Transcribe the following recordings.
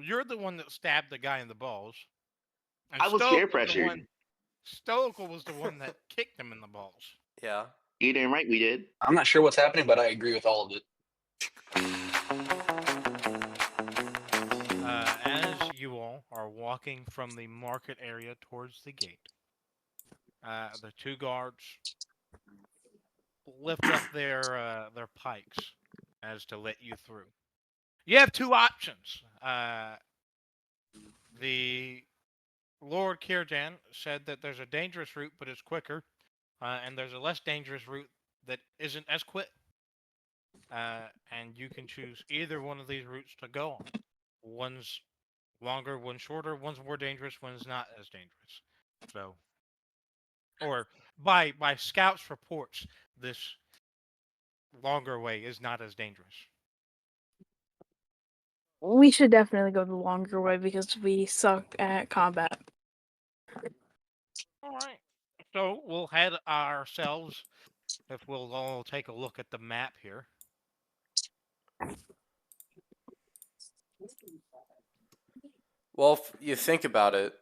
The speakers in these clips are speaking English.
you're the one that stabbed the guy in the balls. And I was peer Stoical was the pressured. one. Stoical was the one that kicked him in the balls. Yeah. You damn right we did. I'm not sure what's happening, but I agree with all of it. As you all are walking from the market area towards the gate, the two guards lift up their pikes as to let you through. You have two options. The Lord Kirjan said that there's a dangerous route, but it's quicker, and there's a less dangerous route that isn't as quick. And you can choose either one of these routes to go on. One's longer, one's shorter, one's more dangerous, one's not as dangerous. So, or by scouts' reports, this longer way is not as dangerous. We should definitely go the longer way because we suck at combat. All right. So we'll head ourselves, if we'll all take a look at the map here. Well, if you think about it,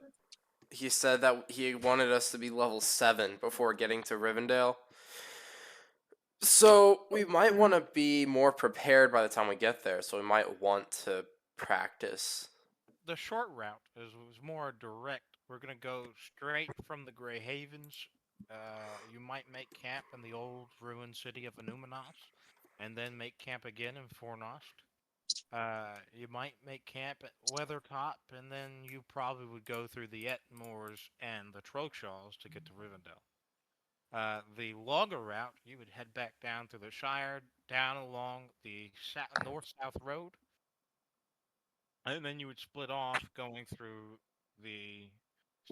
he said that he wanted us to be level 7 before getting to Rivendell. So we might want to be more prepared by the time we get there. So we might want to practice. The short route is more direct. We're gonna go straight from the Grey Havens. You might make camp in the old ruined city of Anumanos, and then make camp again in Fornost. You might make camp at Weathertop, and then you probably would go through the Etmoors and the Trogshaws to get to Rivendell. The longer route, you would head back down through the Shire, down along the north-south road, and then you would split off going through the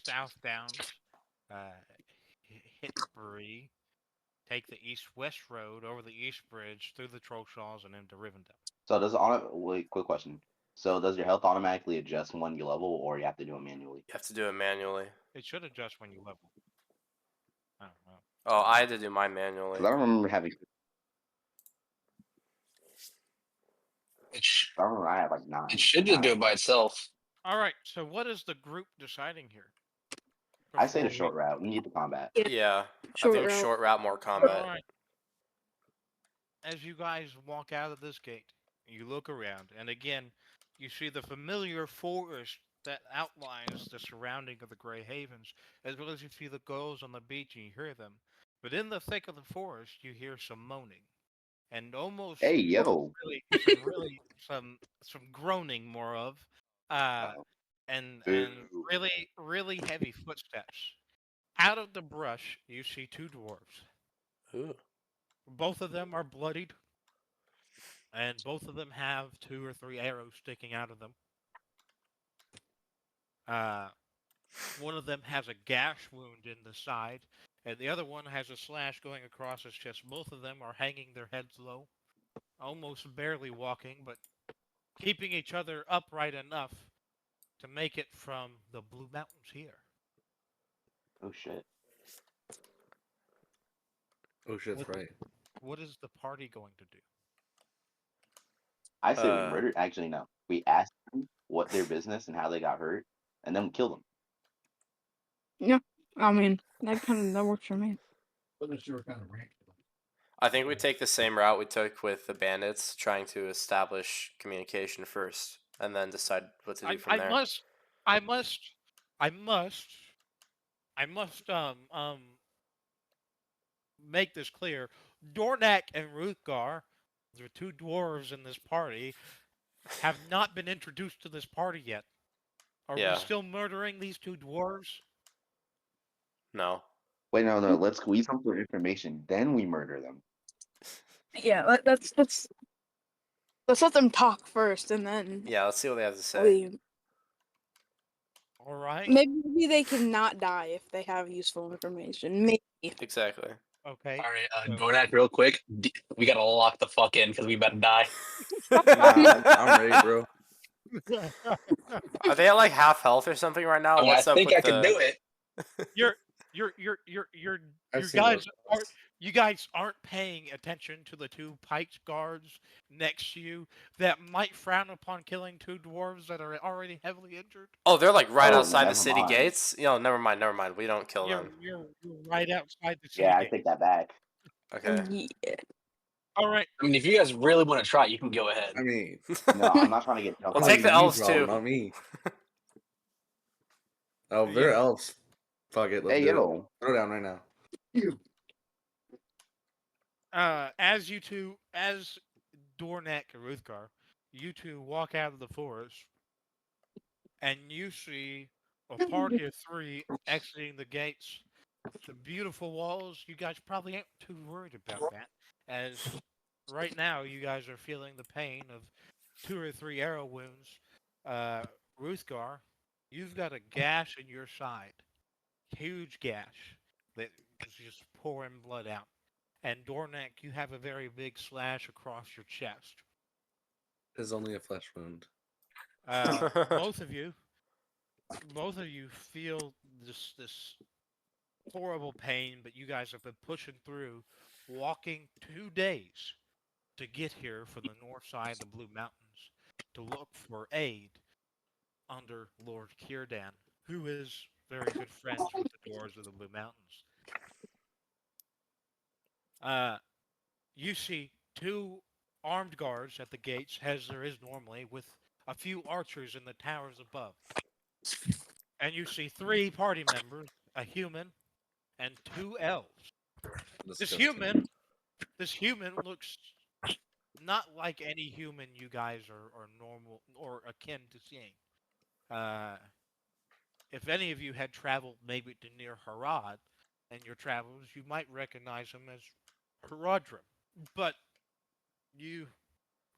South Downs, hit Bree, take the east-west road over the East Bridge through the Trogshaws and into Rivendell. So wait, quick question. So does your health automatically adjust when you level, or you have to do it manually? You have to do it manually. It should adjust when you level. I don't know. Oh, I had to do mine manually. 'Cause I don't remember having. I don't remember. I had like 9. It should just do it by itself. All right. So what is the group deciding here? I say the Before short route. We need the combat. Yeah. Short I think route. short route, more combat. All right. As you guys walk out of this gate, you look around, and again, you see the familiar forest that outlines the surrounding of the Grey Havens, as well as you see the gulls on the beach and you hear them. But in the thick of the forest, you hear some moaning, and almost Hey yo. some groaning more of, and Boo. really heavy footsteps. Out of the brush, you see two dwarves. Ooh. Both of them are bloodied, and both of them have 2 or 3 arrows sticking out of them. One of them has a gash wound in the side, and the other one has a slash going across his chest. Both of them are hanging their heads low, almost barely walking, but keeping each other upright enough to make it from the Blue Mountains here. Oh shit. Oh shit, that's right. What is the party going to do? I say we murdered. Actually, no. We asked them what their business and how they got hurt, and then we killed them. Yeah, I mean that works for me. Wasn't sure what kind of rank. I think we take the same route we took with the bandits, trying to establish communication first, and then decide what to do from there. I must make this clear. Dornak and Ruthgar, the 2 dwarves in this party, have not been introduced to this party yet. Are we still murdering these 2 dwarves? No. Wait, no. Let's squeeze them for information. Then we murder them. Yeah, let's let them talk first, and then Yeah, let's see what they have to say. leave. All right. Maybe they can not die if they have useful information. Maybe. Exactly. Okay. All right, Dornak, real quick. We gotta lock the fuck in because we about to die. I'm ready, bro. Are they at like half health or something right now? I mean, What's I up think with I can do it. I've you seen guys those. aren't you guys aren't paying attention to the two piked guards next to you that might frown upon killing two dwarves that are already heavily injured. Oh, they're like right Oh, outside the never city mind. gates. Never mind. We don't kill You're them. you're, you're right outside the city Yeah, I gate. take that back. Okay. Yeah. All right. I mean, if you guys really want to try, you can go ahead. I mean, No, I'm not trying to get jumped. We'll I take mean, the you elves problem, too. not me. Oh, Yeah. they're elves. Fuck it, let's Hey, do it. yo. Throw down right now. As you two, as Dornak and Ruthgar, you two walk out of the forest, and you see a party of three exiting the gates. The beautiful walls. You guys probably ain't too worried about that, as right now you guys are feeling the pain of 2 or 3 arrow wounds. Ruthgar, you've got a gash in your side, huge gash that is just pouring blood out. And Dornak, you have a very big slash across your chest. It's only a flesh wound. Both of you feel this horrible pain, but you guys have been pushing through, walking 2 days to get here from the north side of the Blue Mountains to look for aid under Lord Kirdan, who is very good friends with the dwarves of the Blue Mountains. You see 2 armed guards at the gates, as there is normally, with a few archers in the towers above. And you see 3 party members, a human, and 2 elves. This Disgusting. human looks not like any human you guys are normal or akin to seeing. If any of you had traveled maybe to near Harad in your travels, you might recognize him as Haradrim. But you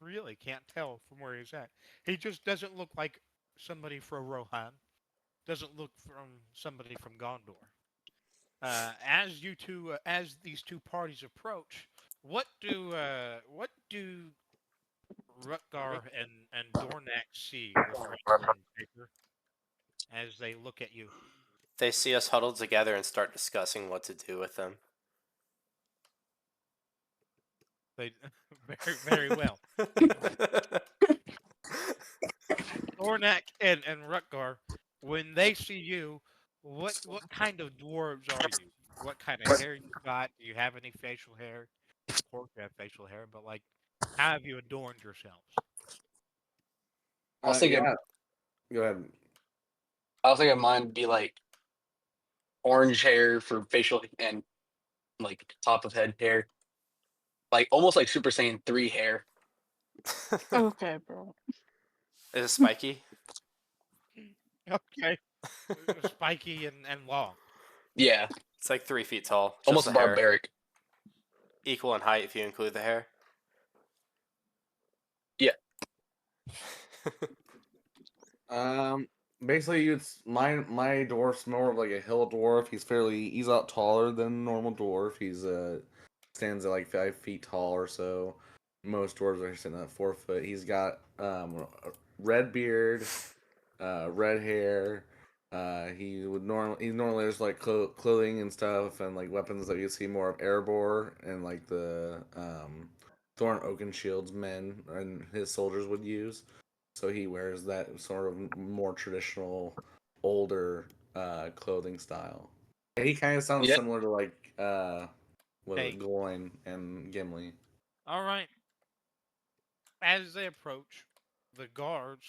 really can't tell from where he's at. He just doesn't look like somebody from Rohan. Doesn't look from somebody from Gondor. As these 2 parties approach, what do Rutgar and Dornak see, Refresher and Baker, as they look at you? They see us huddled together and start discussing what to do with them. They very well. Dornak and Rutgar, when they see you, what kind of dwarves are you? What kind of hair you got? Do you have any facial hair? Of course you have facial hair, but like, how have you adorned yourselves? I was thinking, Yeah. Go ahead. I was thinking mine would be like orange hair for facial and like top of head hair, like almost like Super Saiyan 3 hair. Okay, bro. Is it spiky? Okay. Spiky and long. Yeah, It's like 3 feet tall. Just almost the hair. barbaric. Equal in height if you include the hair. Yeah. Basically, it's my dwarf's more of like a hill dwarf. He's a lot taller than a normal dwarf. He's stands at like 5 feet tall or so. Most dwarves are sitting at 4 foot. He's got a red beard, red hair. He normally has like clothing and stuff and like weapons that you see more of Erebor and like the Thorn Oaken Shields men and his soldiers would use. So he wears that sort of more traditional, older clothing style. He kind of sounds Yeah. similar to like Hey. Gloin and Gimli. All right. As they approach, the guards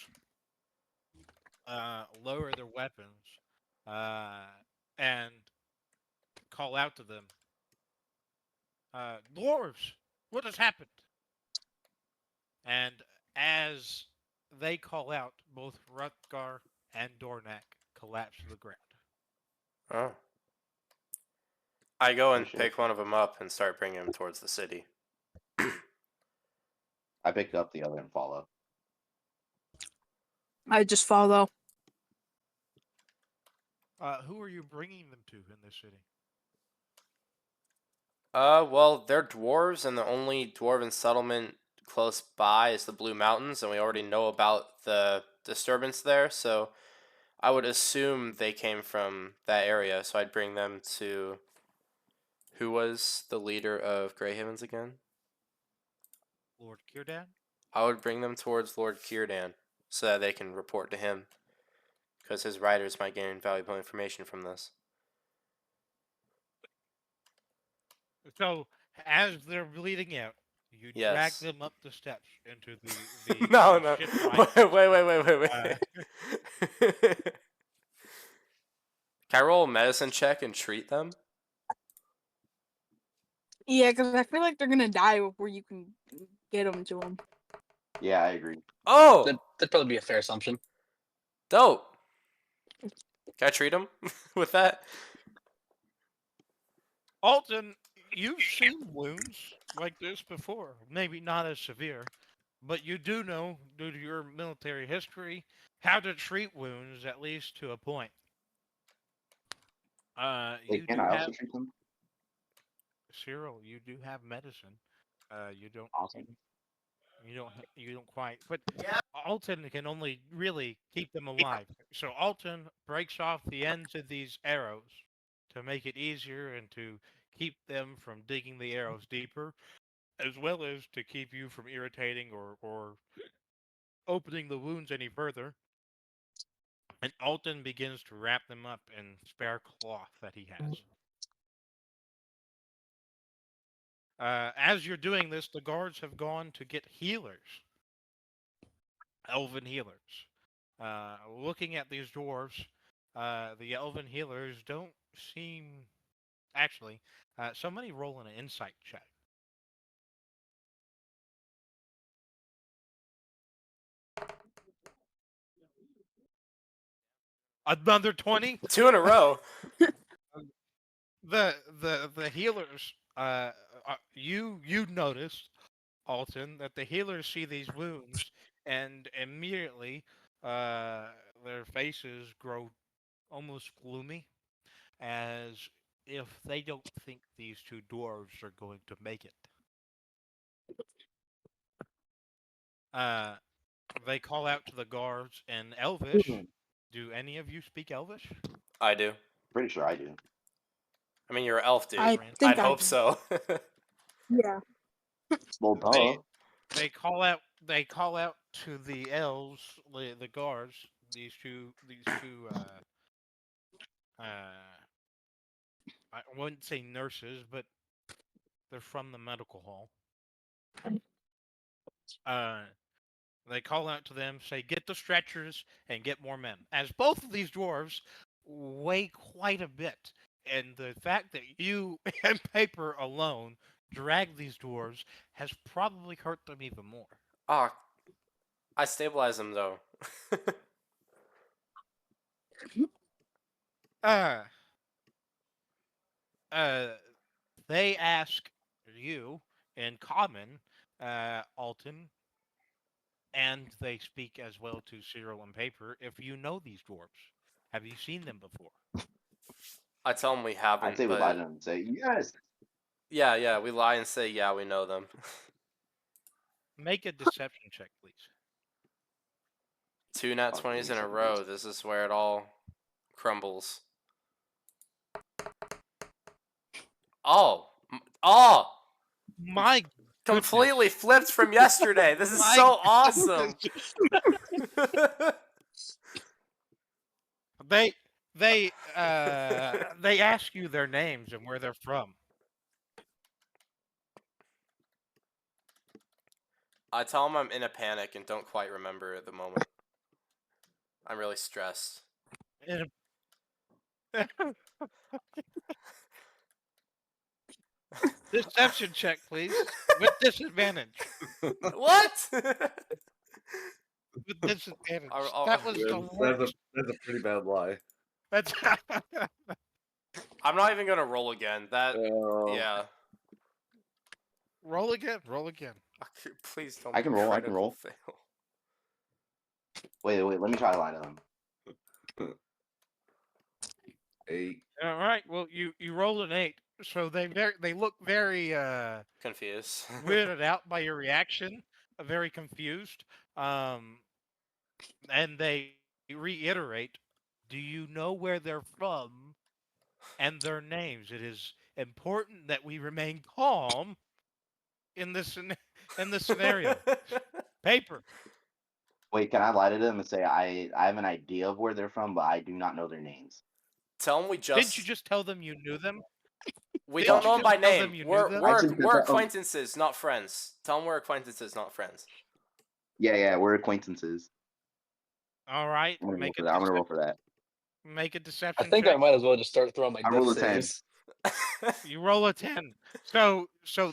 lower their weapons and call out to them. Dwarves, what has happened? And as they call out, both Rutgar and Dornak collapse to the ground. Oh. I go and Oh, shit. pick one of them up and start bringing him towards the city. I pick up the other and follow. I just follow. Who are you bringing them to in this city? Well, they're dwarves, and the only dwarven settlement close by is the Blue Mountains, and we already know about the disturbance there, so I would assume they came from that area, so I'd bring them to. Who was the leader of Grey Havens again? Lord Kirdan? I would bring them towards Lord Kirdan so that they can report to him, because his riders might gain valuable information from this. So, as they're bleeding out, you drag Yes. them up the steps into the No, the no. ship Wait. Uh, Can I roll a medicine check and treat them? Yeah, because I feel like they're gonna die before you can get them to them. Yeah, I agree. Oh, That'd probably be a fair assumption. dope. Can I treat them with that? Alton, you've seen wounds like this before. Maybe not as severe, but you do know, due to your military history, how to treat wounds, at least to a point. Wait, You can do I have also treat them? Cyril. You do have medicine. You don't. Awesome. You don't. You don't quite. But Alton can only really keep them alive. So Alton breaks off the ends of these arrows to make it easier and to keep them from digging the arrows deeper, as well as to keep you from irritating or opening the wounds any further. And Alton begins to wrap them up in spare cloth that he has. As you're doing this, the guards have gone to get healers, elven healers. Looking at these dwarves, the elven healers don't seem. Actually, somebody roll an insight check. Another 20. 2 in a row. The healers. You noticed, Alton, that the healers see these wounds and immediately their faces grow almost gloomy, as if they don't think these two dwarves are going to make it. Uh, they call out to the guards in Elvish. Do any of you speak Elvish? I do. Pretty sure I do. I mean, you're an elf, dude. I Brand- think I'd I hope do. so. Yeah. Well, duh. They call out. They call out to the elves, the guards. These two. I wouldn't say nurses, but they're from the medical hall. They call out to them, say, "Get the stretchers and get more men." As both of these dwarves weigh quite a bit, and the fact that you and Paper alone drag these dwarves has probably hurt them even more. Ah, I stabilize them though. Uh, uh, they ask you in common, Alton, and they speak as well to Cyril and Paper, if you know these dwarves. Have you seen them before? I tell them we I'd haven't, say we but lie to them and say, yes. yeah, we lie and say yeah, we know them. Make a deception check, please. 2 nat Fucking 20s in a son of a row. bitch. This is where it all crumbles. Oh, My completely goodness. flipped from yesterday. This is My so awesome. They ask you their names and where they're from. I tell them I'm in a panic and don't quite remember at the moment. I'm really stressed. And- Deception check, please, with disadvantage. What? With disadvantage. I'll- That was the That's worst. a pretty bad lie. That's I'm not even gonna roll again. That Oh. yeah. roll again. Roll again. Please don't. I be can roll, I can critical roll. Fail. Wait, let me try to lie to them. 8. All right. Well, you rolled an 8, so they look very Confused. weirded out by your reaction, very confused. And they reiterate, Do you know where they're from and their names? It is important that we remain calm in this scenario. Paper. Wait, can I lie to them and say I have an idea of where they're from, but I do not know their names? Tell them we Didn't you just just tell them you knew them? we Didn't don't you know them by just tell them name. you knew We're them? we're I just- we're acquaintances, not friends. Tell them we're acquaintances, not friends. Yeah, we're acquaintances. All right. I'm gonna roll Make for a that. I'm gonna roll for that. make a I deception think check. I might as well just start throwing my I death rolled a 10. saves. You roll a 10. So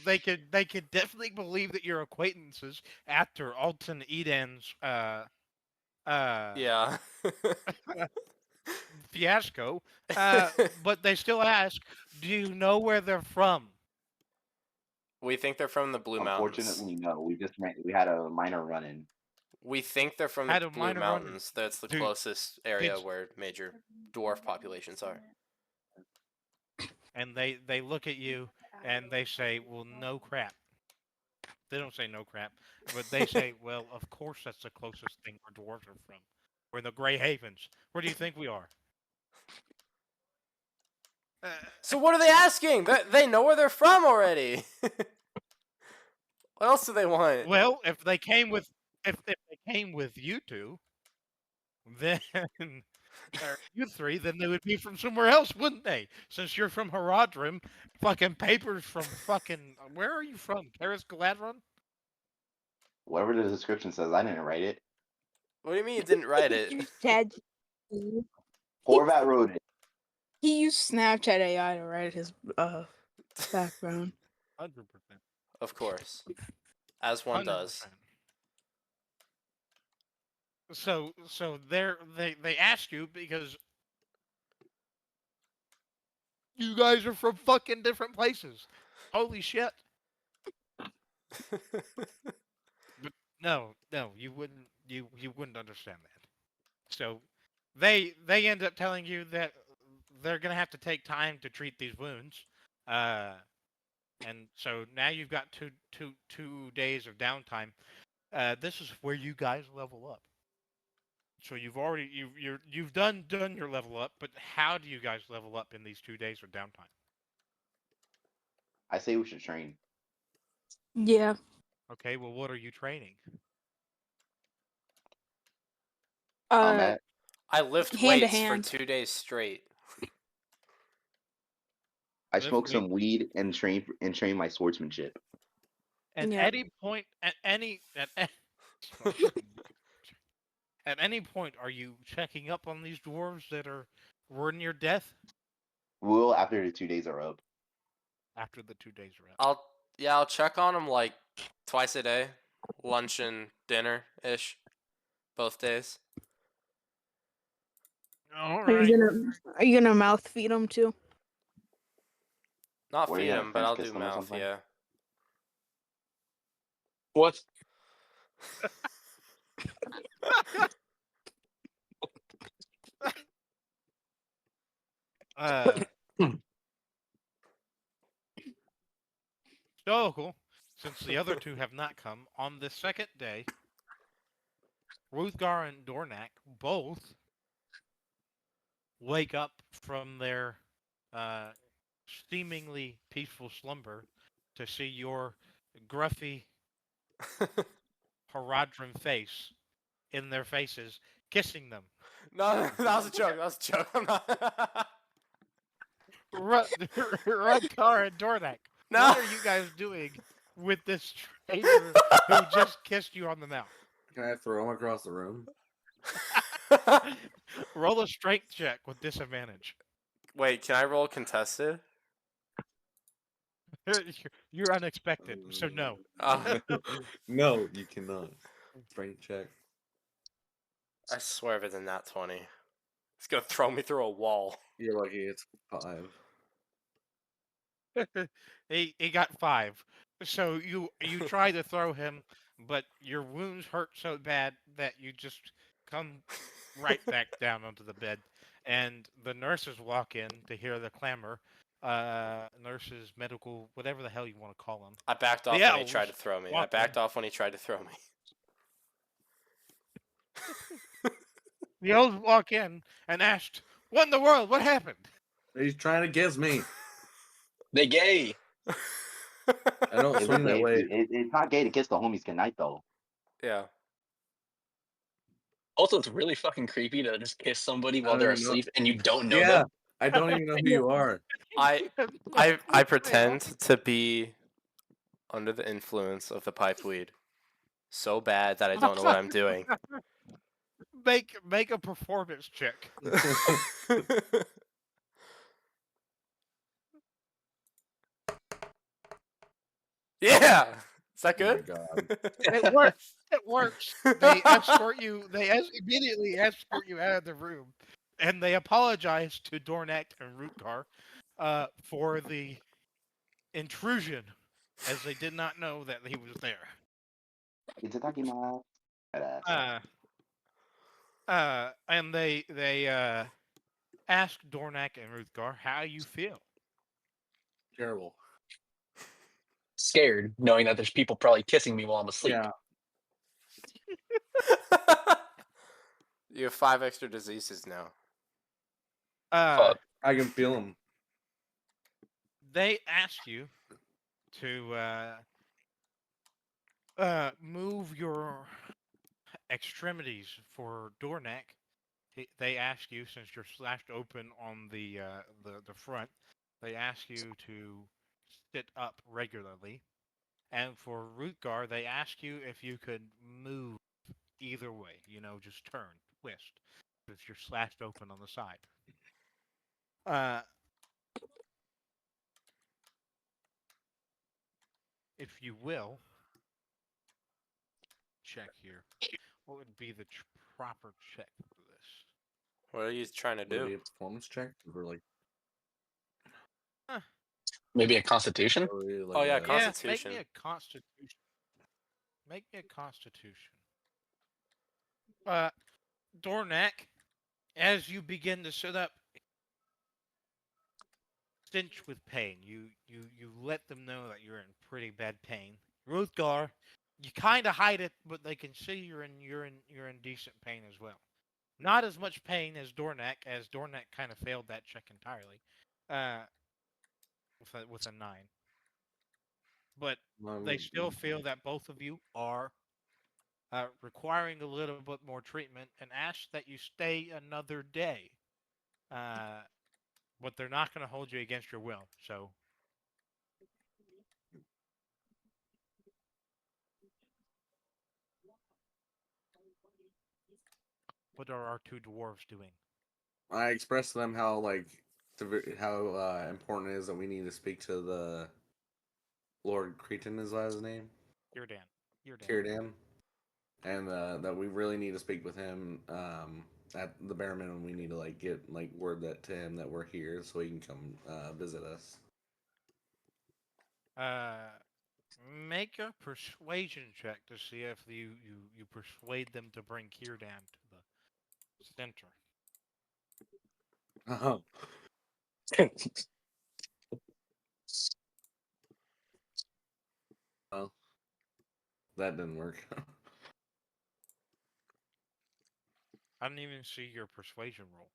they could definitely believe that you're acquaintances after Alton Eden's Yeah. fiasco. But they still ask, do you know where they're from? We think they're from the Blue Mountains. Unfortunately, no. We had a minor run-in. We think they're from Had the a Blue minor run-in. Mountains. That's the Dude, closest area did- where major dwarf populations are. And they look at you and they say, well, no crap. They don't say no crap, but they say, well, of course that's the closest thing where dwarves are from. We're in the Grey Havens. Where do you think we are? So what are they asking? They know where they're from already. What else do they want? Well, if they came with you two, then or you three, then they would be from somewhere else, wouldn't they? Since you're from Haradrim, fucking papers from fucking where are you from? Paris Galadron? Whatever the description says, I didn't write it. What do you mean you didn't write it? Dad, Horvat wrote it. he used Snapchat AI to write his background. 100%. Of course. As one does. 100%. So they asked you because you guys are from fucking different places. Holy shit. No, you wouldn't understand that. So they end up telling you that they're gonna have to take time to treat these wounds. And so now you've got two days of downtime. This is where you guys level up. So you've done your level up, but how do you guys level up in these 2 days of downtime? I say we should train. Yeah. Okay, well, what are you training? Combat. I lift Hand to weights for hand. 2 days straight. I Lift smoke weight. some weed and train my swordsmanship. At Yeah. any point, at any point, are you checking up on these dwarves that were near death We'll after the 2 days are up. after the 2 days are up? I'll check on them like twice a day, lunch and dinner ish, both days. All Are right. you gonna mouth feed him too? Not What, are you feed gonna them, but French I'll kiss do them or mouth. something? Yeah. What? So cool. Since the other two have not come, on the second day, Ruthgar and Dornak both wake up from their seemingly peaceful slumber to see your gruffy Haradrim face in their faces, kissing them. No, that was a joke. That was a joke. I'm not. Ruthgar and Dornak, No. what are you guys doing with this stranger who just kissed you on the mouth? Can I throw him across the room? Roll a strength check with disadvantage. Wait, can I roll contested? You're unexpected, so no. No, you cannot. Strength check. I swear if it's a nat 20. It's gonna throw me through a wall. You're lucky it's 5. He got 5. So you try to throw him, but your wounds hurt so bad that you just come right back down onto the bed. And the nurses walk in to hear the clamor. Nurses, medical, whatever the hell you want to call them. I backed off The when he tried to elves throw me. I walk backed in. off when he tried to throw me. The elves walk in and asked, "What in the world? What happened?" He's trying to kiss me. They gay. I don't Is it swing that gay? way. It's not gay to kiss the homies goodnight though. Yeah. Also, it's really fucking creepy to just kiss somebody while don't they're even know. asleep and you don't know Yeah, them. I don't even know who you are. I pretend to be under the influence of the pipe weed so bad that I don't know what I'm doing. Make a performance check. Yeah. Is that Oh my good? God. It works. It works. They escort you. Immediately escort you out of the room, and they apologize to Dornak and Rootgar for the intrusion, as they did not know that he was there. Itadakimasu. Badass. And they ask Dornak and Rootgar how you feel. Terrible. Scared, knowing that there's people probably kissing me while I'm asleep. Yeah. You have 5 extra diseases now. Fuck. I can feel him. They ask you to move your extremities for Dornak. They ask you, since you're slashed open on the front, they ask you to sit up regularly. And for Rootgar, they ask you if you could move either way. Just turn, twist, if you're slashed open on the side. If you will, check here. What would be the proper check for this? What are you trying to Would it be do? a performance check? Or like, Maybe a constitution? really, like Oh, yeah, a- Constitution. Make me a constitution. Make me a constitution. Dornak, as you begin to sit up, stench with pain. You let them know that you're in pretty bad pain. Ruthgar, you kind of hide it, but they can see you're in decent pain as well. Not as much pain as Dornak kind of failed that check entirely, with a 9. But they still feel that both of you are requiring a little bit more treatment and ask that you stay another day. But they're not going to hold you against your will. So, what are our 2 dwarves doing? I expressed to them how how important it is that we need to speak to the Lord Cretan is that his name? Kirdan. Kirdan. And that we really need to speak with him. At the bare minimum, we need to get word that to him that we're here so he can come visit us. Make a persuasion check to see if you persuade them to bring Kirdan to the center. Oh. Well, that didn't work. I didn't even see your persuasion roll.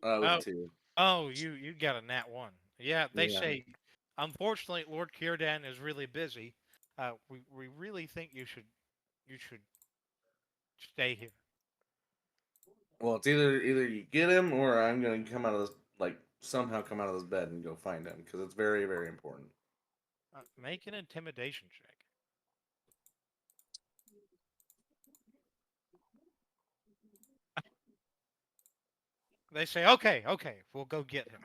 Oh, 2. Oh, you got a nat 1. Yeah, they Yeah. say, unfortunately, Lord Kirdan is really busy. We really think you should stay here. Well, it's either you get him or I'm gonna come out of this somehow come out of this bed and go find him because it's very, very important. Make an intimidation check. They say, okay, we'll go get him.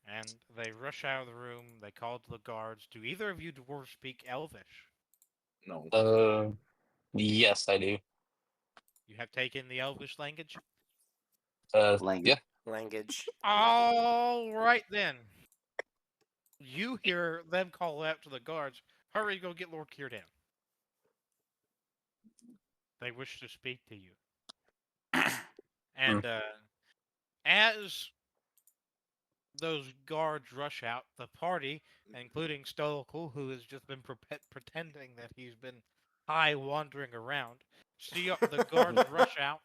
And they rush out of the room. They call to the guards. Do either of you dwarves speak Elvish? No. Yes, I do. You have taken the Elvish language? Language. Yeah. Language. All right, then. You hear them call out to the guards, hurry, go get Lord Kirdan. They wish to speak to you. And as those guards rush out, the party, including Stolical, who has just been pretending that he's been high wandering around. See the guards rush out.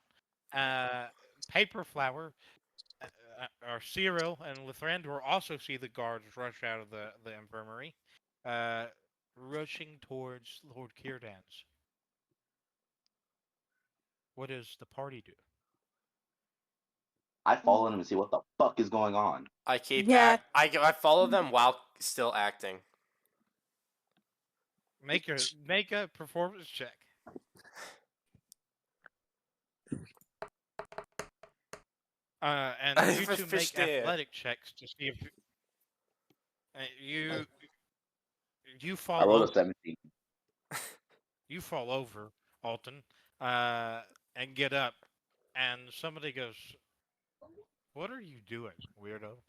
Paper Flower, or Cyril and Lithrandor also see the guards rush out of the infirmary, rushing towards Lord Kirdan's. What does the party do? I follow them and see what the fuck is going on. I keep Yeah. I follow them while still acting. Make a performance check. And you two make athletic checks to see if you I fall rolled over. a 17. You fall over, Alton, and get up, and somebody goes, "What are you doing, weirdo?"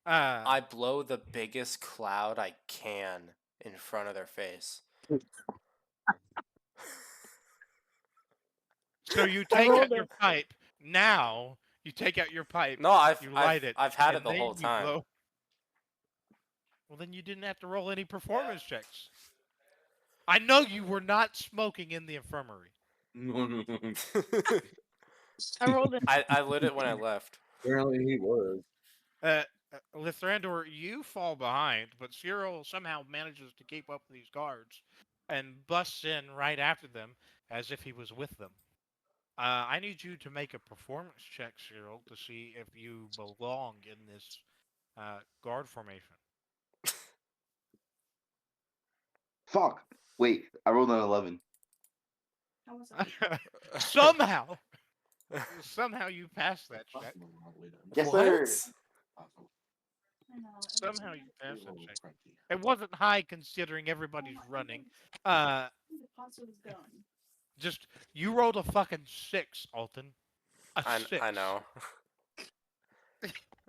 I blow the biggest cloud I can in front of their face. So you take out your pipe. Now you take out your pipe. No, You light it. I've had it and the then whole you time. blow. Well, then you didn't have to roll any performance checks. I know you were not smoking in the infirmary. No. I rolled it. I lit it when I left. Apparently he was. Lithrandor, you fall behind, but Cyril somehow manages to keep up with these guards and busts in right after them as if he was with them. I need you to make a performance check, Cyril, to see if you belong in this guard formation. Fuck. Wait, I rolled an 11. Somehow you passed that check. Yes, What? sir. Somehow you passed that check. It wasn't high considering everybody's running. Just you rolled a fucking 6, Alton. A 6. I know.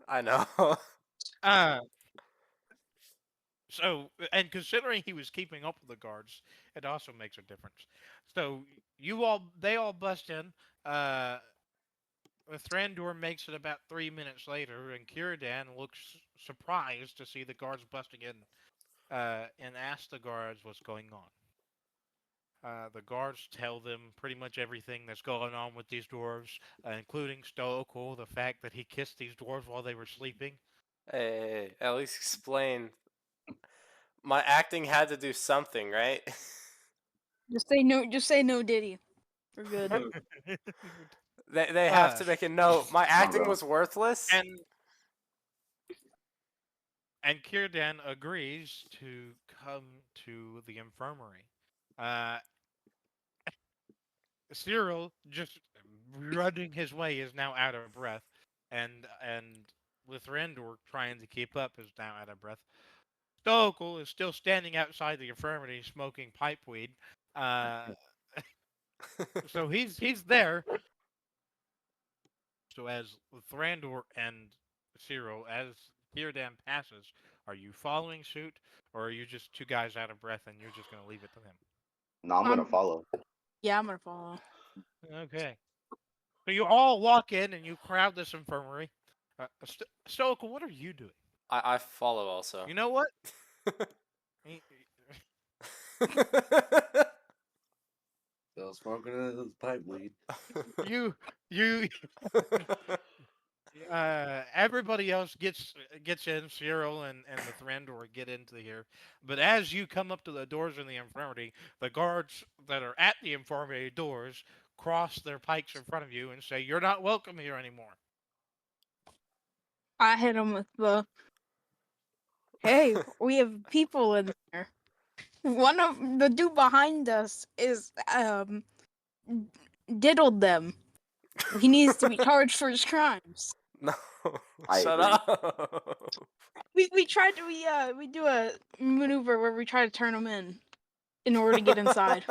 I know. So, and considering he was keeping up with the guards, it also makes a difference. So they all bust in. Thrandur makes it about 3 minutes later, and Kiradan looks surprised to see the guards busting in, and asks the guards what's going on. The guards tell them pretty much everything that's going on with these dwarves, including Stoical, the fact that he kissed these dwarves while they were sleeping. Hey, at least explain. My acting had to do something, right? Just say no. Just say no, Diddy. We're good. They have to make a note. My acting bro. was worthless. And Kirdan agrees to come to the infirmary. Cyril, just running his way, is now out of breath, and Lithrandor, trying to keep up, is now out of breath. Stoical is still standing outside the infirmary smoking pipeweed. So he's there. So as Thrandur and Cyril, as Kirdan passes, are you following suit, or are you just two guys out of breath and you're just gonna leave it to him? No, I'm gonna follow. Yeah, I'm gonna follow. Okay. So you all walk in and you crowd this infirmary. Stoical, what are you doing? I follow also. You know what? Still smoking his pipe weed. you everybody else gets in. Cyril and the Thrandur get into here, but as you come up to the doors in the infirmary, the guards that are at the infirmary doors cross their pikes in front of you and say, "You're not welcome here anymore." I hit him with the. Hey, we have people in there. One of the dude behind us is diddled them. He needs to be charged for his crimes. No, I shut agree. up. We tried to we do a maneuver where we try to turn him in order to get inside.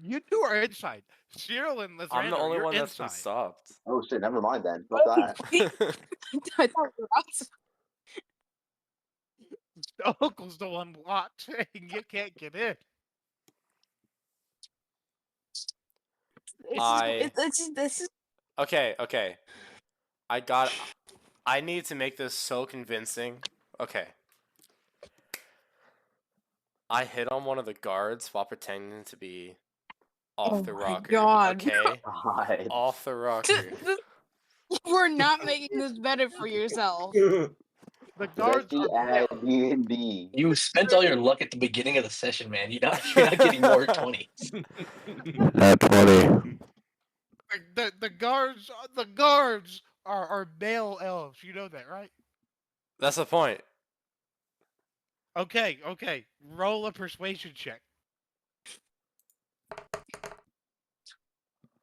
You two are inside. Cyril and Lithrandor, I'm the only you're one that's inside. been stopped. Oh shit, never mind then. Fuck that. I thought we were outside. Stoical's the one blocked. You can't get in. This is Okay. I need to make this so convincing. Okay. I hit on one of the guards while pretending to be Oh off the my rocker. God. Okay, God. off the rocker. We're not making this better for yourself. The guards Bestie are at D&D. You spent all your luck at the beginning of the session, man. You're not getting more 20s. At 20. the guards are male elves. You know that, right? That's the point. Okay. Roll a persuasion check.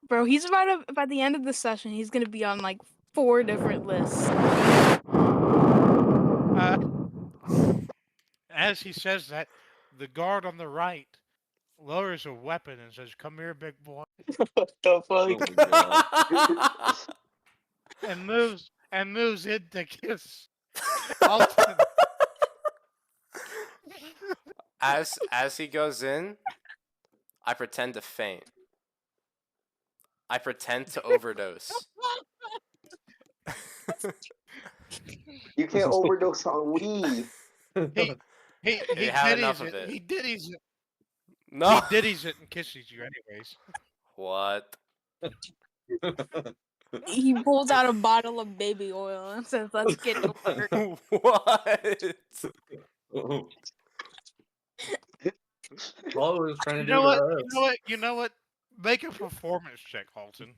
Bro, he's about to, by the end of the session, he's gonna be on like 4 different lists. As he says that, the guard on the right lowers a weapon and says, "Come here, big boy," What the Oh fuck? my god. and moves in to kiss Alton. As he goes in, I pretend to faint. I pretend to overdose. You can't overdose on weed. He have enough ditties of it. it. He ditties it. No. He ditties it and kisses you anyways. What? He pulls out a bottle of baby oil and says, "Let's get to work." What? All I was trying to You do know to what? us. You know what? Make a performance check, Halton.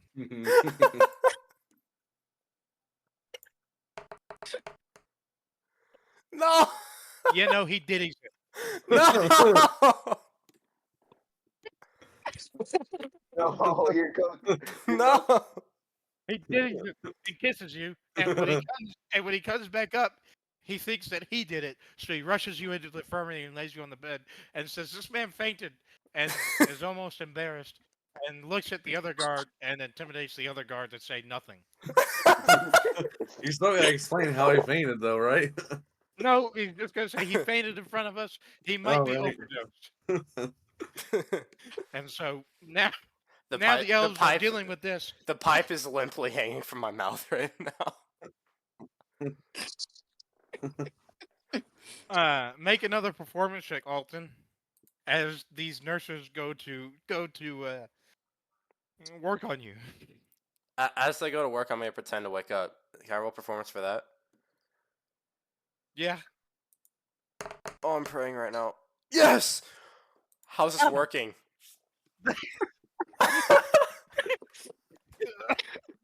No. You know he ditties it. No. No, you're going. No. He ditties it and kisses you, and when he comes back up, he thinks that he did it, so he rushes you into the infirmary and lays you on the bed and says, "This man fainted," and is almost embarrassed and looks at the other guard and intimidates the other guard to say nothing. You still gotta explain how he fainted, though, right? No, he's just gonna say he fainted in front of us. He might be right. overdosed, and so now The now pipe, the elves are pipe, dealing with this. the pipe is limply hanging from my mouth right now. Make another performance check, Alton, as these nurses go to work on you. As I go to work, I'm gonna pretend to wake up. Can I roll performance for that? Yeah. Oh, I'm praying right now. Yes. How's this working?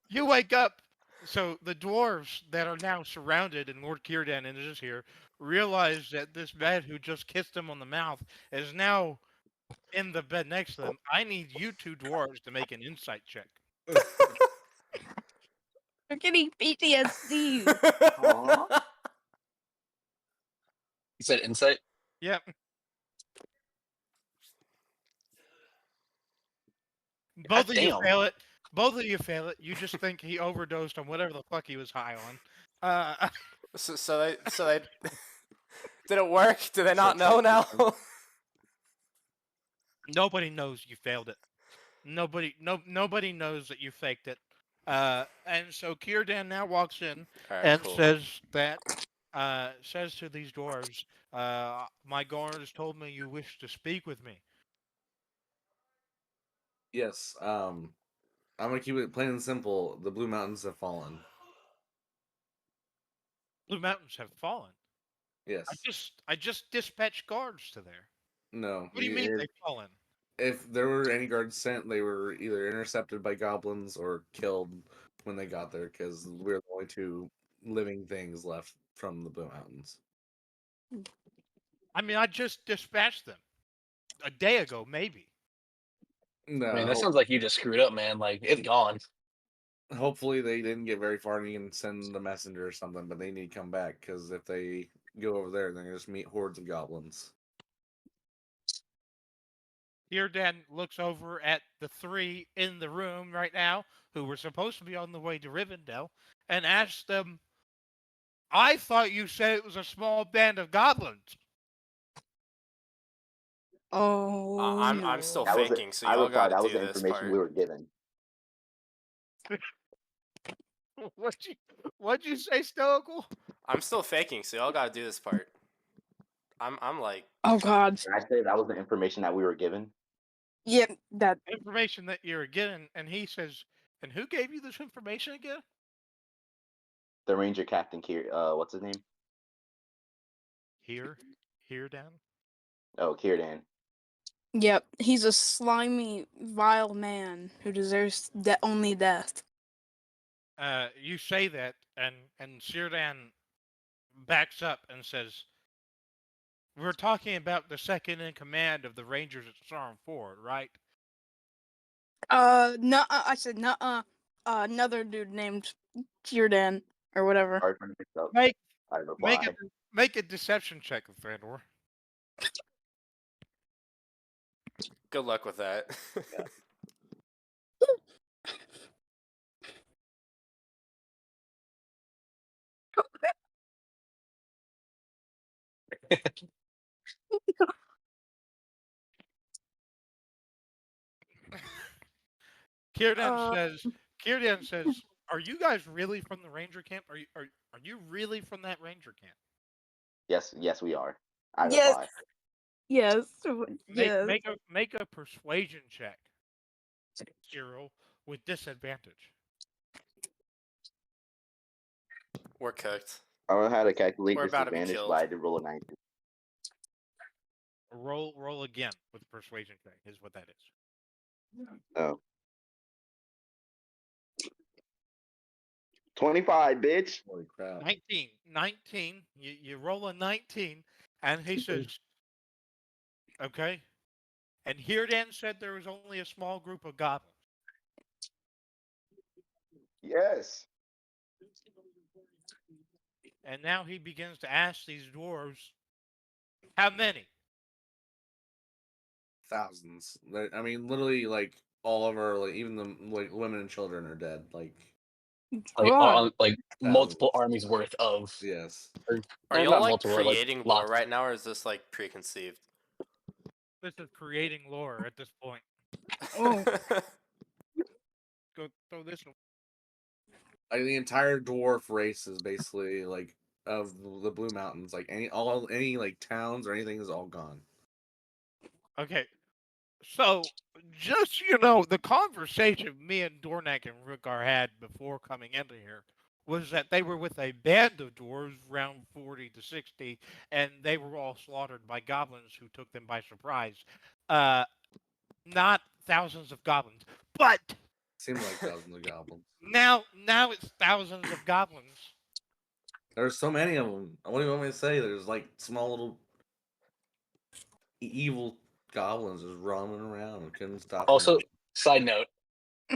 You wake up. So the dwarves that are now surrounded, and Lord Kierdan is here, realize that this man who just kissed him on the mouth is now in the bed next to them. I need you two dwarves to make an insight check. You're getting PTSD. Aw. You said insight? Yep. Both of you Damn. fail it. Both of you fail it. You just think he overdosed on whatever the fuck he was high on. So they did it work? Do they not know now? Nobody knows you failed it. Nobody knows that you faked it. And so Kierdan now walks in Alright, and cool. says to these dwarves, "My guards told me you wish to speak with me." Yes. I'm gonna keep it plain and simple. The Blue Mountains have fallen. Blue Mountains have fallen. Yes. I just dispatched guards to there. No. What do you mean they've fallen? If there were any guards sent, they were either intercepted by goblins or killed when they got there, because we're the only 2 living things left from the Blue Mountains. I mean, I just dispatched them a day ago, maybe. No. I mean, that sounds like you just screwed up, man. Like, it's gone. Hopefully they didn't get very far and you can send a messenger or something, but they need to come back, because if they go over there, they're gonna just meet hordes of goblins. Kierdan looks over at the 3 in the room right now who were supposed to be on the way to Rivendell and asks them, "I thought you said it was a small band of goblins." Oh, I'm still That was it. faking, so I y'all replied. gotta That was do the this information part. we were given. What'd you say, Stoical? I'm still faking, so y'all gotta do this part. I'm like, Oh God. Can I say that was the information that we were given? Yeah, that. Information that you're getting, and he says, and who gave you this information again? The Ranger Captain what's his name? Here, Dan. Oh, Kierdan. Yep, he's a slimy, vile man who deserves only death. You say that, and Sirdan backs up and says, "We're talking about the second in command of the Rangers at Storm Ford, right?" No, I said no. Another dude named Kierdan or whatever. Hard for me to mix up. Make I make reply. make a deception check, Thandor. good luck with that. Uh, Kierdan says, "Are you guys really from the Ranger camp? Are you really from that Ranger camp?" Yes, we are. I yes, reply. yes, Make yes. make a make a persuasion check, Cyril, with disadvantage. We're cooked. I don't know how to calculate We're about to be disadvantage, killed. but I did roll a 19. Roll again with persuasion check is what that is. Oh. 25, bitch. Holy crap. 19. You roll a 19, and he says, "Okay." And Hirdan said there was only a small group of goblins. Yes. And now he begins to ask these dwarves, "How many?" Thousands. I mean, literally, like all of our, like even the like women and children are dead. Like Like God. like multiple armies worth of. yes. Or, Are eh, y'all not like multiple, like creating lore lots. right now, or is this like preconceived? This is creating lore at this point. Oh. Go throw this. Like the entire dwarf race is basically like of the Blue Mountains. Like any like towns or anything is all gone. Okay. So, just so you know, the conversation me and Dornak and Rukar had before coming into here was that they were with a band of dwarves, around 40 to 60, and they were all slaughtered by goblins who took them by surprise. Not thousands of goblins, but Seemed like thousands of goblins. now it's thousands of goblins. There's so many of them. What do you want me to say? There's like small little evil goblins just roaming around and couldn't stop Also, them. side note,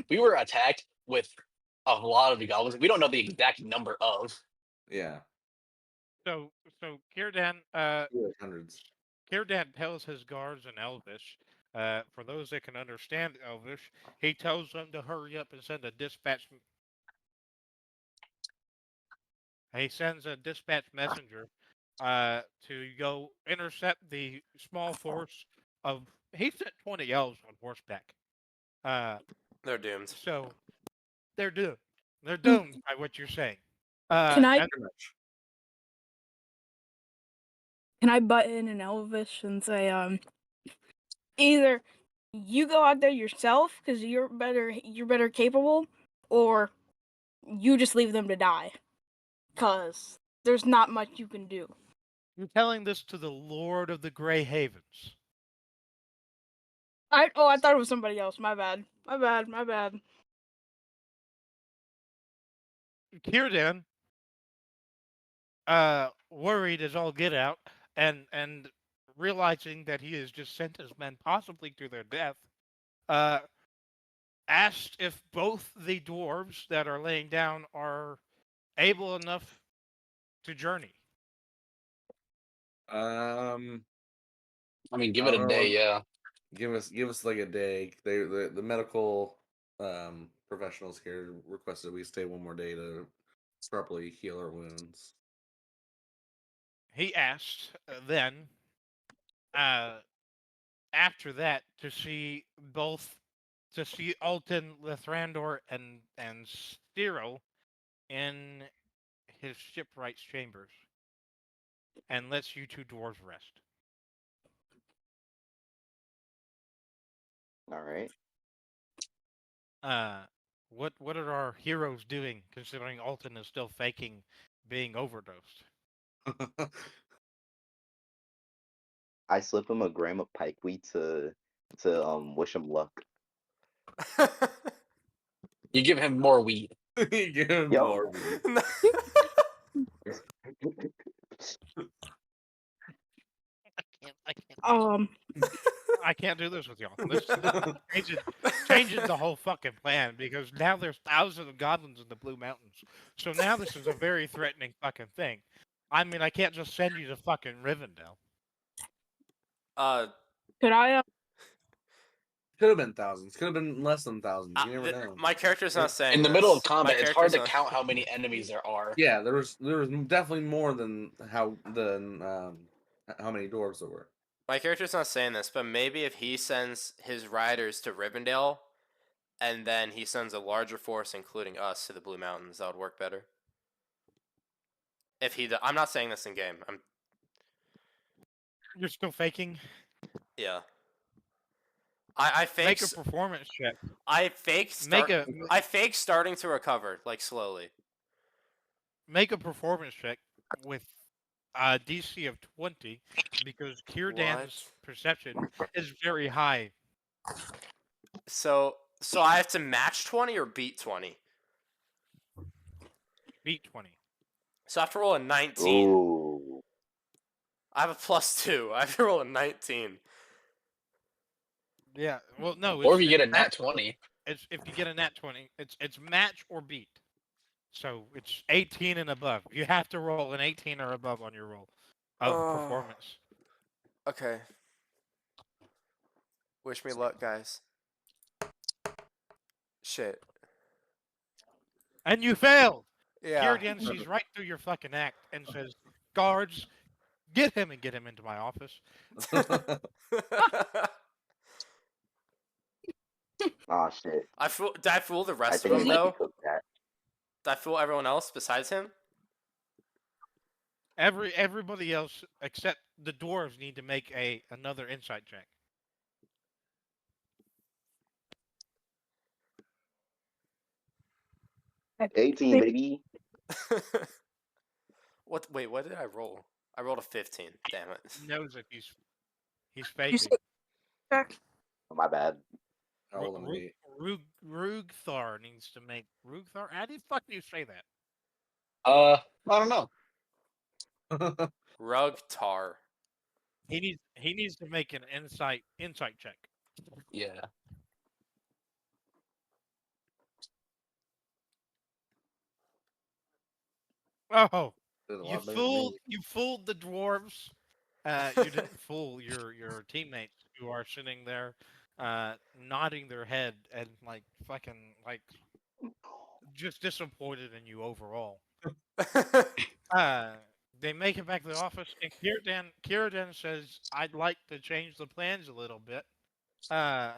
we were attacked with a lot of the goblins. We don't know the exact number of. Yeah, So Kirdan, hundreds. Kirdan tells his guards in Elvish. For those that can understand Elvish, he tells them to hurry up and send a dispatch. He sends a dispatch messenger to go intercept the small force of. He sent 20 elves on horseback. They're doomed. So they're doomed. They're doomed by what you're saying. Can I And Pretty much. can I butt in an Elvish and say either you go out there yourself because you're better capable, or you just leave them to die because there's not much you can do. you're telling this to the Lord of the Grey Havens. I thought it was somebody else. My bad. Kirdan, worried as all get out, and realizing that he has just sent his men possibly to their death, uh, asked if both the dwarves that are laying down are able enough to journey. I mean, give I it don't a know. day, yeah. Give us like a day. The medical professionals here requested we stay one more day to properly heal our wounds. He asked then, after that, to see Alton, Lithrandor, and Stiro in his shipwright's chambers. and lets you two dwarves rest. All right. What are our heroes doing, considering Alton is still faking being overdosed? I slip him a gram of pikeweed to wish him luck. You give him more weed. Give him Yo. more weed. I can't do this with y'all. This changes the whole fucking plan, because now there's thousands of goblins in the Blue Mountains. So now this is a very threatening fucking thing. I mean, I can't just send you to fucking Rivendell. Could I? Could have been thousands. Could have been less than thousands. You never know. My character's not saying In the this. middle of My combat, it's hard to character's not- count how many enemies there are. Yeah, there was definitely more than how many dwarves there were. My character's not saying this, but maybe if he sends his riders to Rivendell, and then he sends a larger force, including us, to the Blue Mountains, that would work better. If he, I'm not saying this in game. You're still faking? Yeah. I fake. Make a performance check. I fake. I fake starting to recover, like slowly. Make a performance check with a DC of 20, because Kierdan's perception is very high. So I have to match 20 or beat 20. Beat 20. So I have to roll a 19. Ooh. I have a +2. I have to roll a 19. Yeah. Well, no. Or if you get a nat 20. It's if you get a nat 20, it's match or beat. So it's 18 and above. You have to roll an 18 or above on your roll of performance. Okay. Wish me luck, guys. Shit. And you failed. Yeah. Kierdan sees right through your fucking act and says, "Guards, get him and get him into my office." Oh shit. Did I fool the I rest of think them we need to though? cook that. Did I fool everyone else besides him? Everybody else except the dwarves need to make another insight check. I 18, think- baby. What? Wait, what did I roll? I rolled a 15. Damn it. He knows that he's You faking. said check. Oh, my bad. I rolled an 8. Rugthar needs to make Rugthar. How do you fuck do you say that? I don't know. Rugtar. He needs to make an insight check. Yeah. Oh, Did a you lot better than me. fooled the dwarves. You didn't fool your teammates who are sitting there, nodding their head and like fucking like just disappointed in you overall. They make it back to the office, and Kierdan says, "I'd like to change the plans a little bit. I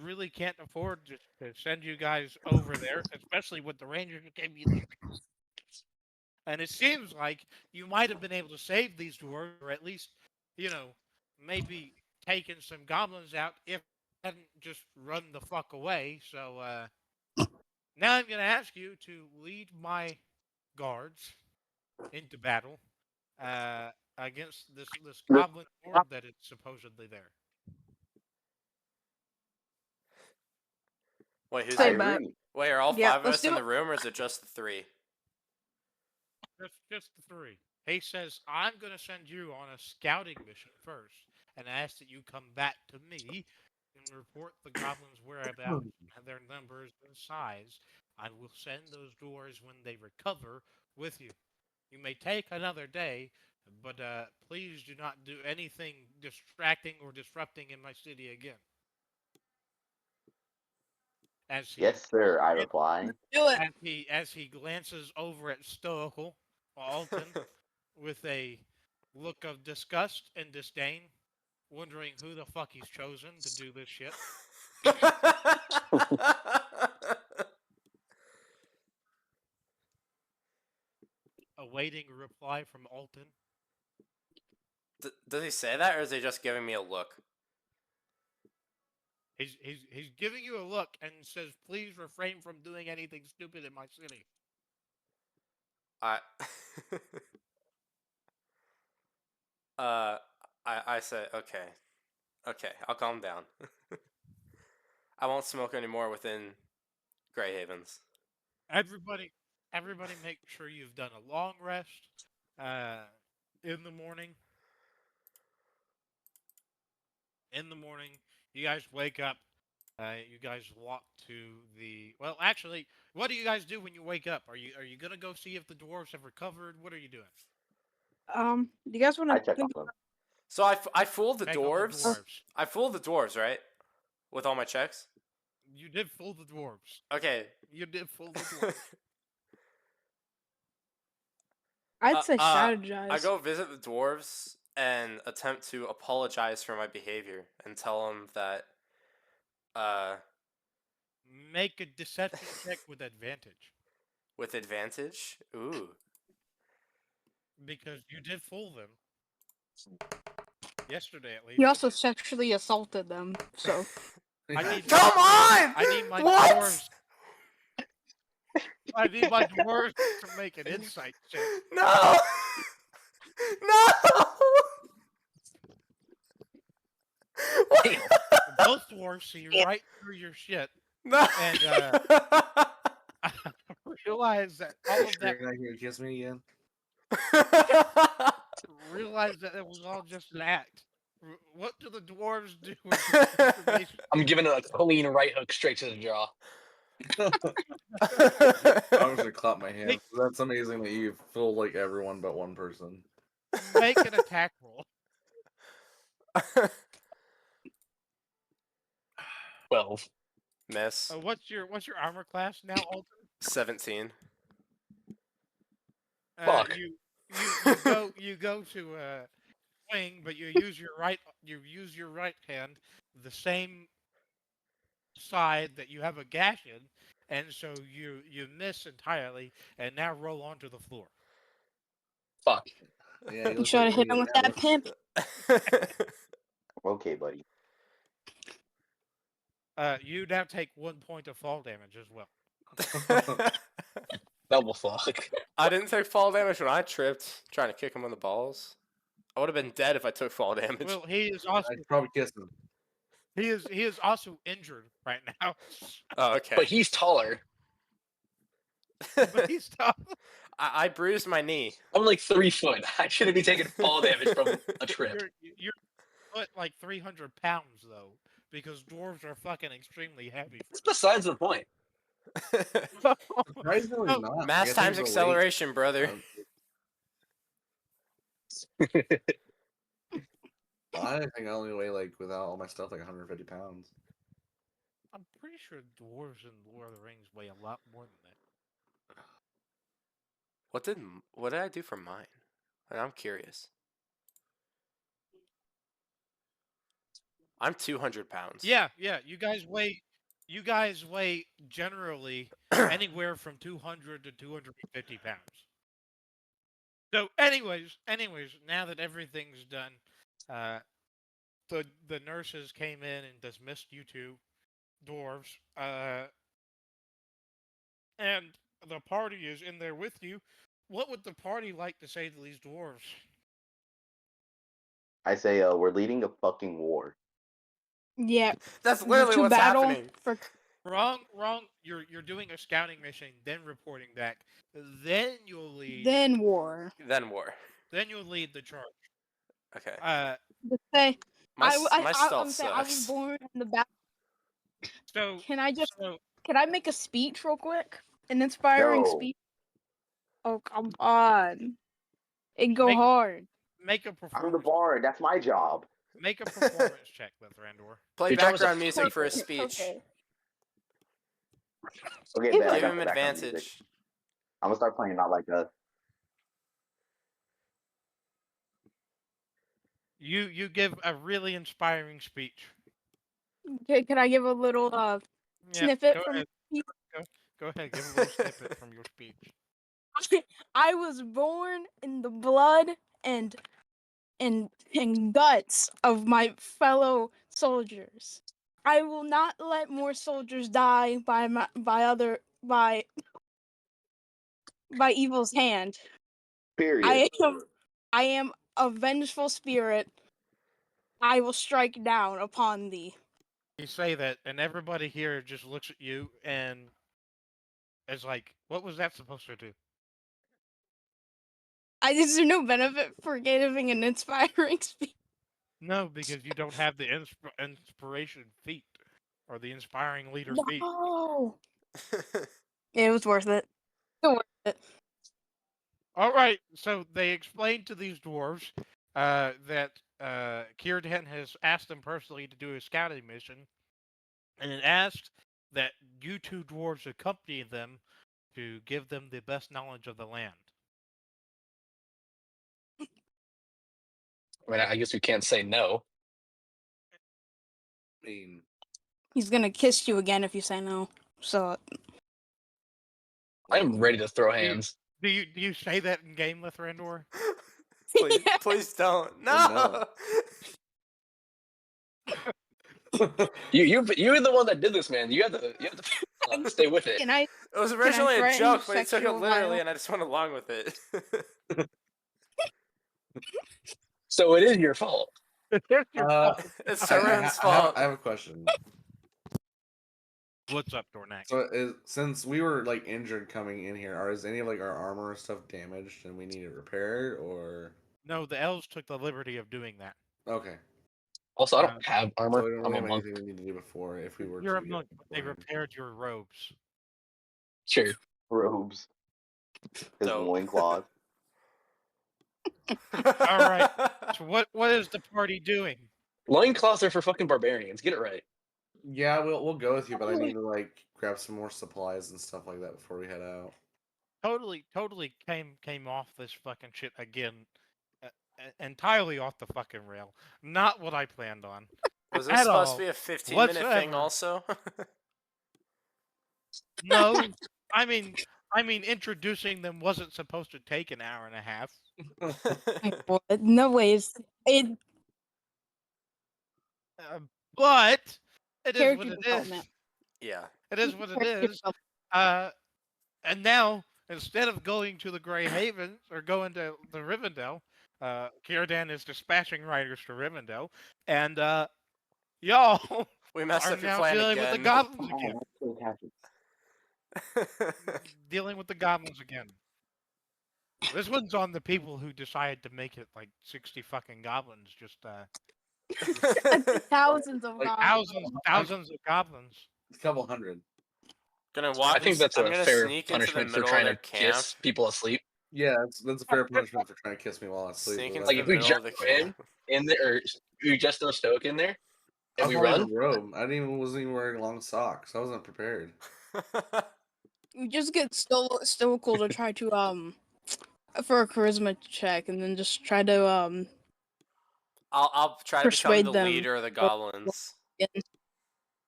really can't afford to send you guys over there, especially with the Rangers who gave you the. And it seems like you might have been able to save these dwarves, or at least, maybe taken some goblins out if you hadn't just run the fuck away. So now I'm gonna ask you to lead my guards into battle against this goblin horde that is supposedly there." Wait, who's Say in? back. agree. Wait, are all Yeah, 5 of let's us do in it. the room, or is it just the 3? Just the 3. He says, "I'm going to send you on a scouting mission first, and ask that you come back to me and report the goblins' whereabouts, and their numbers and size. I will send those dwarves when they recover with you. You may take another day, but please do not do anything distracting or disrupting in my city again." As he Yes, sir. I reply. Do it. as he glances over at Stoical Alton with a look of disgust and disdain, wondering who the fuck he's chosen to do this shit. awaiting a reply from Alton. Does he say that, or is he just giving me a look? He's giving you a look and says, "Please refrain from doing anything stupid in my city." I uh I say okay, I'll calm down. I won't smoke anymore within Grey Havens. Everybody make sure you've done a long rest in the morning. In the morning, you guys wake up. You guys walk to the. Well, actually, what do you guys do when you wake up? Are you gonna go see if the dwarves have recovered? What are you doing? Do you guys want I to check on think? them. So I fooled the Check on the dwarves. dwarves. I fooled the dwarves, right? With all my checks. You did fool the dwarves. Okay. You did fool the dwarves. I'd say I strategize. go visit the dwarves and attempt to apologize for my behavior and tell them that Make a deception check with advantage with advantage. Ooh. because you did fool them. Yesterday, at least. He also sexually assaulted them, so. I need. Come on! I need my What? dwarves. I need my dwarves to make an insight check. No! No! What? Both dwarves see right through your shit No! and realize that all of that. You're not gonna kiss me again? Realize that it was all just an act. What do the dwarves do with this information? I'm giving it a clean right hook straight to the jaw. I'm gonna clap my hands. That's amazing that you fooled like everyone but one person. Make an attack roll. 12. Miss. What's your armor class now, Alton? 17. Fuck. You go to swing, but you use your right hand, the same side that you have a gash in, and so you miss entirely, and now roll onto the floor. Fuck. Yeah, You should have hit him with that pimp. Okay, buddy. You now take 1 point of fall damage as well. Double fuck. I didn't take fall damage when I tripped trying to kick him on the balls. I would have been dead if I took fall damage. Well, he is also I'd probably kiss him. he is also injured right now. Oh, okay. But he's taller. But he's tough. I bruised my knee. I'm like 3 foot. I shouldn't be taking fall damage from a trip. You're put like 300 pounds though, because dwarves are fucking extremely heavy. That's besides the point. Surprisingly No, not. Mass I times think the acceleration, brother. I think I only weigh like without all my stuff like 150 pounds. I'm pretty sure dwarves in Lord of the Rings weigh a lot more than that. What did I do for mine? I'm curious. I'm 200 pounds. Yeah. You guys weigh generally anywhere from 200 to 250 pounds. So, anyways, now that everything's done, the nurses came in and dismissed you two dwarves, and the party is in there with you. What would the party like to say to these dwarves? I say, we're leading a fucking war. Yeah. That's literally to what's battle happening. for Wrong. You're doing a scouting mission, then reporting back. Then you'll lead. then war. Then war. Then you'll lead the charge. Okay. To say, My I'm stealth saying I was sucks. born in the battle. So Can I just so can I make a speech real quick? An inspiring No. speech? Oh come on. It go Make- hard. make a I'm the performance. bard. That's my job. Make a performance check, Lithrandur. Play Your job is a background music for his fucking- speech. Okay. Okay, Give bet I Give got him the background music. advantage. I'm gonna start playing Not Like Us. You give a really inspiring speech. Okay, can I give a little Yeah, snippet go from ahead. Go ahead. Give a little snippet from your speech. I was born in the blood and guts of my fellow soldiers. I will not let more soldiers die by evil's hand. Period. I am a vengeful spirit. I will strike down upon thee. You say that, and everybody here just looks at you and is like, "What was that supposed to do?" Is there no benefit for giving an inspiring speech? No, because you don't have the inspiration feat or the inspiring leader feat. No. It was worth it. Still worth it. All right, so they explained to these dwarves that Kierden has asked them personally to do a scouting mission, and it asked that you two dwarves accompany them to give them the best knowledge of the land. I mean, I guess we can't say no. I mean, He's gonna kiss you again if you say no. So I'm ready to throw Do you- hands. Do you say that in game, Lithrandor? please, please don't. No. You're the one that did this, man. You have to stay with it. can I? It was originally a threaten joke, but he took it sexual literally, violence? and I just went along with it. So it is your fault. It's your fault. It's I Saren's fault. have a question. What's up, Dornak? So, since we were like injured coming in here, is any of like our armor and stuff damaged and we need it repaired, or No, the elves took the liberty of doing that. okay? Also, I don't have So armor. we don't I'm really a have monk. anything we need to do before if we were You're a to monk, get but they beforehand. repaired your robes. Sure. Robes. His Dope. loincloth. All right. So what is the party doing? Loincloths are for fucking barbarians. Get it right. Yeah, we'll go with you, but I need to like grab some more supplies and stuff like that before we head out. Totally came off this fucking shit again. Entirely off the fucking rail. Not what I planned on. Was this At supposed all, to be a 15-minute thing whatsoever. also? No, I mean introducing them wasn't supposed to take an hour and a half. No ways. It But it is character what it is. development. Yeah. It is what it Character is. development. And now, instead of going to the Grey Havens or going to the Rivendell, Kierdan is dispatching riders to Rivendell, and y'all We messed are up your now plan dealing with the again. goblins Oh, again. that's fantastic. Dealing with the goblins again. This one's on the people who decided to make it like 60 fucking goblins, just Thousands of Like, goblins. thousands of goblins. A couple hundred. Gonna walk. I think that's I'm a gonna fair sneak into the punishment for middle of trying their to camp. kiss people asleep. Yeah, that's a fair punishment for trying to kiss me while I sleep. Sneak but into Like the if we middle jump of the camp. in there, or we just throw Stoke in there, I and was we not run. even robe. Wasn't even wearing long socks. I wasn't prepared. You just get stoical to try to for a charisma check, and then just try to I'll try to become persuade the them. leader of the goblins.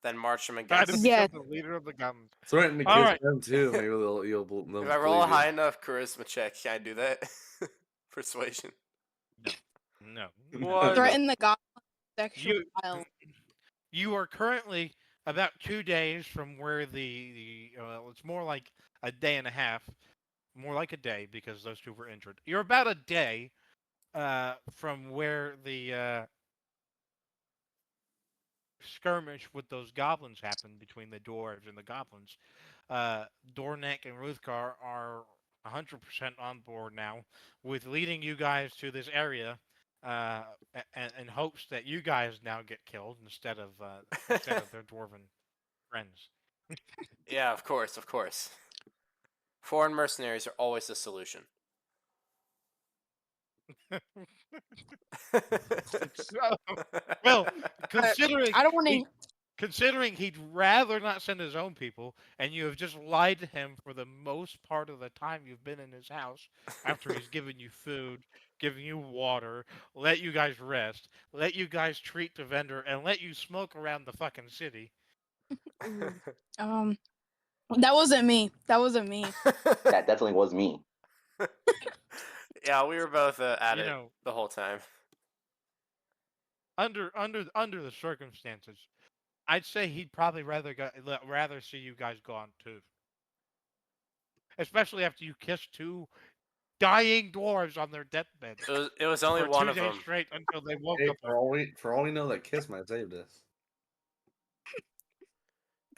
Then march them Try to against. Yeah. become the leader of the goblins. Threaten to All kiss right. them too. Maybe they'll If I roll a believe you. high enough charisma check, can I do that? Persuasion. No. What? Threaten the goblin sexual You violence. you are currently about 2 days from where it's more like a day and a half, more like a day because those two were injured. You're about a day from where the skirmish with those goblins happened between the dwarves and the goblins. Dornek and Ruthgar are 100% on board now with leading you guys to this area in hopes that you guys now get killed instead of their dwarven friends. Yeah, of course, of course. Foreign mercenaries are always the solution. Well, considering I don't want to. considering he'd rather not send his own people, and you have just lied to him for the most part of the time you've been in his house, after he's given you food, given you water, let you guys rest, let you guys treat the vendor, and let you smoke around the fucking city. That wasn't me. That wasn't me. That definitely was me. Yeah, we were both at You it know, the whole time. under the circumstances, I'd say he'd probably rather see you guys gone too. Especially after you kissed two dying dwarves on their deathbed It was only for one 2 of days them. straight until they woke Hey, up. for all we know, that kiss might have saved us.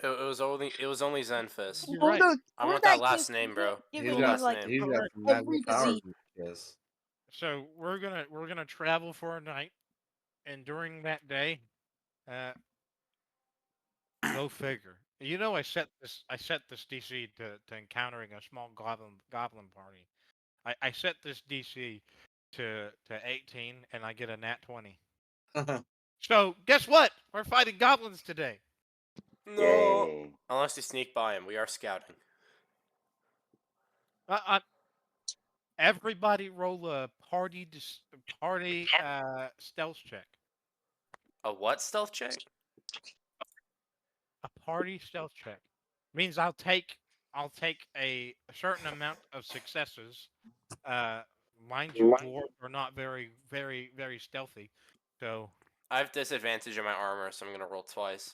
It was only Zenfist. You're For right. the I for want that that last kiss, name, you bro. can't give He's Full me, got last like, name. he's got some every magical powers disease. in the kiss. So we're gonna travel for a night, and during that day, uh, go figure. You know, I set this DC to encountering a small goblin party. I set this DC to 18, and I get a nat 20. So guess what? We're fighting goblins today. No. Yay. Unless you sneak by him, we are scouting. Everybody roll a party stealth check. A what stealth check? A party stealth check means I'll take a certain amount of successes. Uh, Mind you, dwarves are not very stealthy, so I have disadvantage in my armor, so I'm gonna roll twice.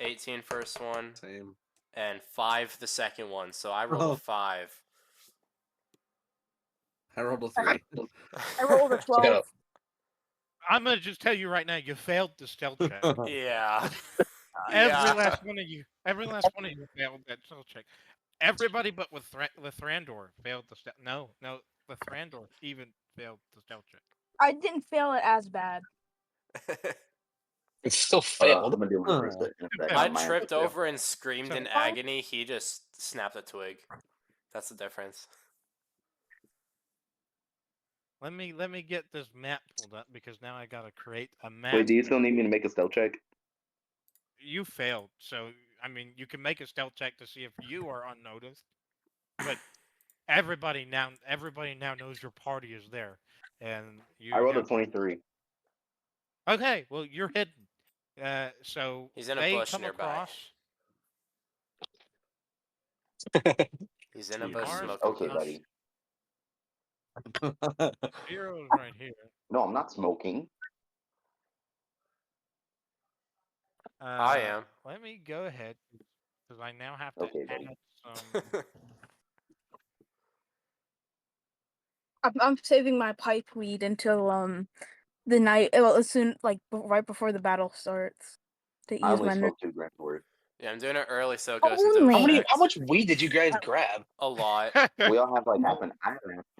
18 first one, Same. and 5 the second one. So I rolled a 5. I rolled a 3. I rolled a So I 12. got I'm gonna just tell you right now, you failed the stealth check. Yeah. Every Yeah. last one of you failed that stealth check. Everybody but with Thrandor failed the stealth. No, the Thrandor even failed the stealth check. I didn't fail it as bad. It still Hold on, failed. I'm gonna do mine for a second. I Mine tripped for a second. over and screamed So- in agony. He just snapped a twig. That's the difference. Let me get this map pulled up because now I gotta create a map. Wait, do you still need me to make a stealth check? You failed, so I mean you can make a stealth check to see if you are unnoticed, but everybody now knows your party is there, and you. I rolled a now- 23. Okay, well you're hidden. So He's in a they bush come nearby. across. He's in a You bush are smoking Okay, kush. buddy. Heroes right here. No, I'm not smoking. I am. Let me go ahead because I now have to Okay, add buddy. some. I'm saving my pipe weed until the night. Well, as soon right before the battle starts. To I use only my smoked 2 grams worth. Yeah, I'm doing it early so it goes into Only. effect. How much weed did you guys grab? A lot. We all have like half an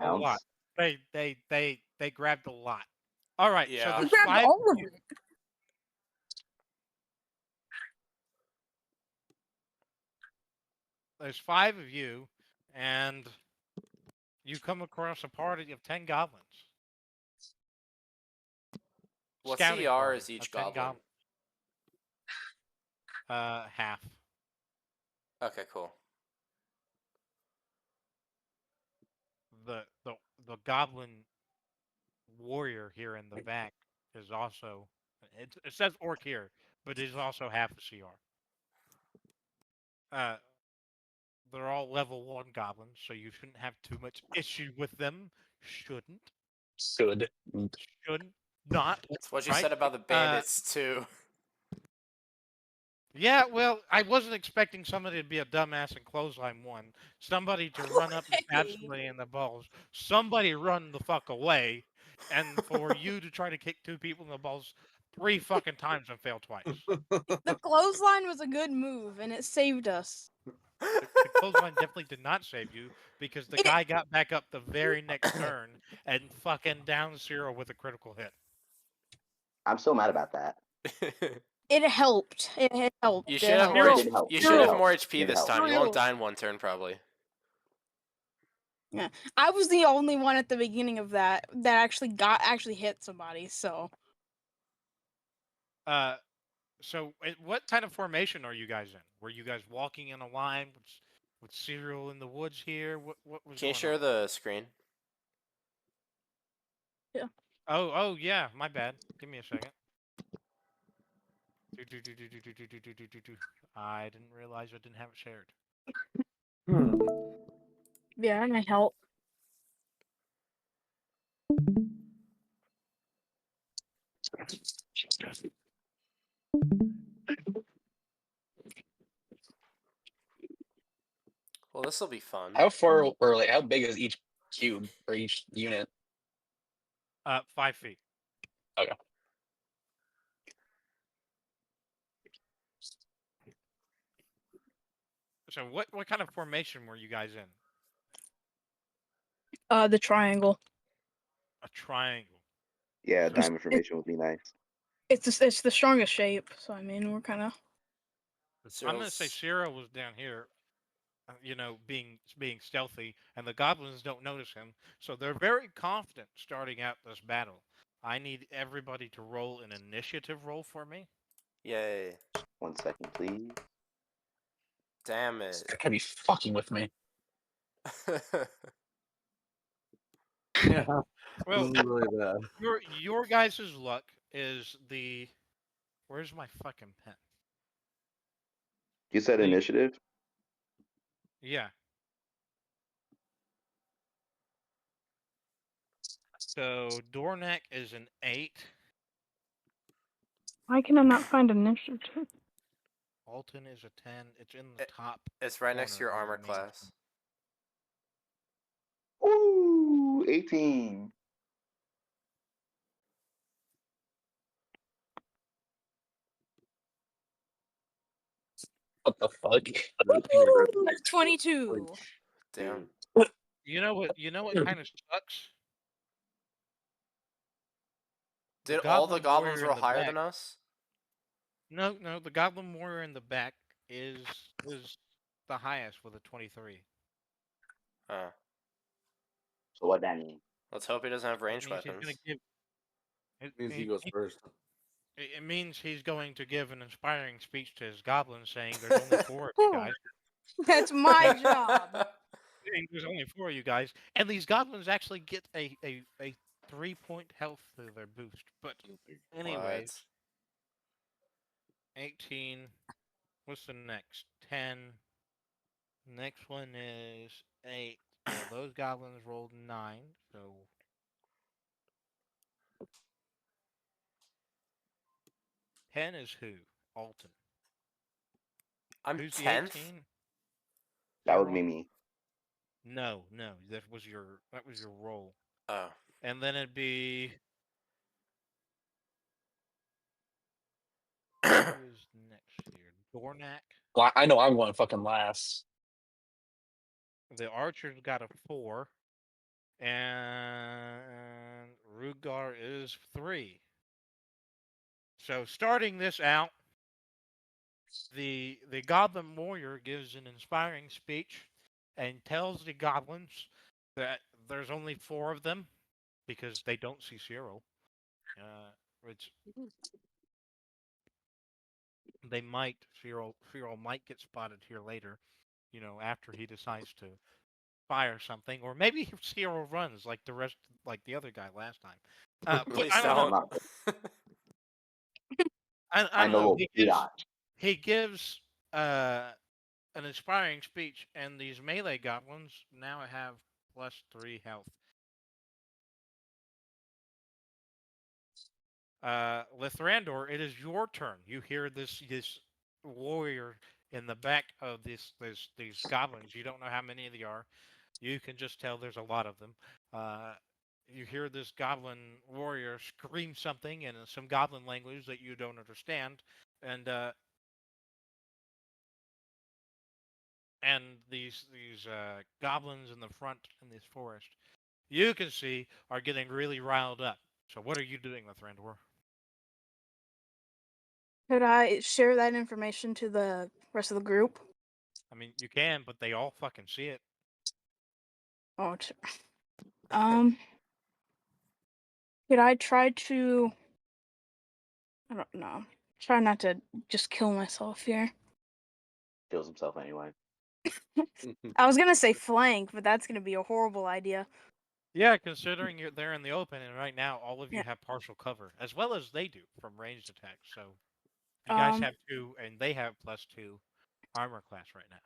A lot. ounce. They grabbed a lot. All right, Yeah. so I there's grabbed 5 all of it. There's 5 of you, and you come across a party of 10 goblins. What Scouting CR party is each of 10 goblin? Half. Okay, cool. The goblin warrior here in the back is also. It says orc here, but it is also half a CR. They're all level 1 goblins, so you shouldn't have too much issue with them. Shouldn't. Should. Shouldn't. Not. That's what you right? said about the bandits too. Yeah, well, I wasn't expecting somebody to be a dumbass and clothesline one. Somebody to run up and stab Hey. somebody in the balls. Somebody run the fuck away. And for you to try to kick 2 people in the balls 3 fucking times and fail twice. The clothesline was a good move, and it saved us. The clothesline definitely did not save you because the It- guy got back up the very next turn and fucking down Zero with a critical hit. I'm so mad about that. It helped. It helped. You It should have helped. more. Zero- It did help. You It should did have help. more HP It this helped. time. You Zero. won't die in one turn probably. I was the only one at the beginning of that actually hit somebody. So So what kind of formation are you guys in? Were you guys walking in a line with Cyril in the woods here? What was Can you going share on? the screen? Oh yeah, my bad. Give me a second. I didn't realize I didn't have it shared. Yeah, that might help. Well, this will be fun. How far or like how big is each cube or each unit? 5 feet. Okay. So what kind of formation were you guys in? The triangle. A triangle. Yeah, So- diamond formation would be nice. It's the strongest shape, so I mean we're kind of. I'm gonna say Cyril was down here, being stealthy, and the goblins don't notice him, so they're very confident starting out this battle. I need everybody to roll an initiative roll for me. Yay. 1 second, please. Damn This it. guy could be fucking with me. Yeah, Well, this is really bad. your guys' luck is the. Where's my fucking pen? You said The- initiative? Yeah. So Dornak is an 8. Why can I not find initiative? Alton is a 10. It's in the top. It's right next to your corner of armor the main class. Ooh, 18. What the fuck? 22. Damn. You know what kind of sucks? Did all the Goblin goblins warrior in roll the higher back. than us? No, the goblin warrior in the back is the highest with a 23. Oh. So what that mean? Let's hope he doesn't have It ranged means he's gonna weapons. give. It, Means he goes first. it means he's going to give an inspiring speech to his goblins, saying, "There's only 4 of you guys. That's my job. There's only 4 of you guys." And these goblins actually get a 3-point health to their boost. But anyways, 18. What's the next? 10. Next one is 8. Well, those goblins rolled 9, so 10 is who? Alton. I'm Who's the 10th? 18? That would Cyril? be me. No, that was your roll. Oh. And then it'd be who is next here? Dornak. Well, I know I'm going fucking last. The archer's got a 4, and Rugar is 3. So starting this out, the goblin warrior gives an inspiring speech and tells the goblins that there's only 4 of them because they don't see Cyril. Which they might Cyril might get spotted here later, after he decides to fire something, or maybe Cyril runs like the other guy last time. But Please I don't know. don't. I don't know. know Peon. He gives an inspiring speech, and these melee goblins now have +3 health. Lithrandor, it is your turn. You hear this warrior in the back of these goblins. You don't know how many there are. You can just tell there's a lot of them. You hear this goblin warrior scream something in some goblin language that you don't understand, and these goblins in the front in this forest, you can see, are getting really riled up. So what are you doing, Lithrandor? Could I share that information to the rest of the group? I mean, you can, but they all fucking see it. Oh, could I try to? I don't know. Try not to just kill myself here. Kills himself anyway. I was gonna say flank, but that's gonna be a horrible idea. Yeah, considering you're there in the open, and right now all of you Yeah. have partial cover, as well as they do from ranged attacks. So you guys have 2, and they have +2 armor class right now.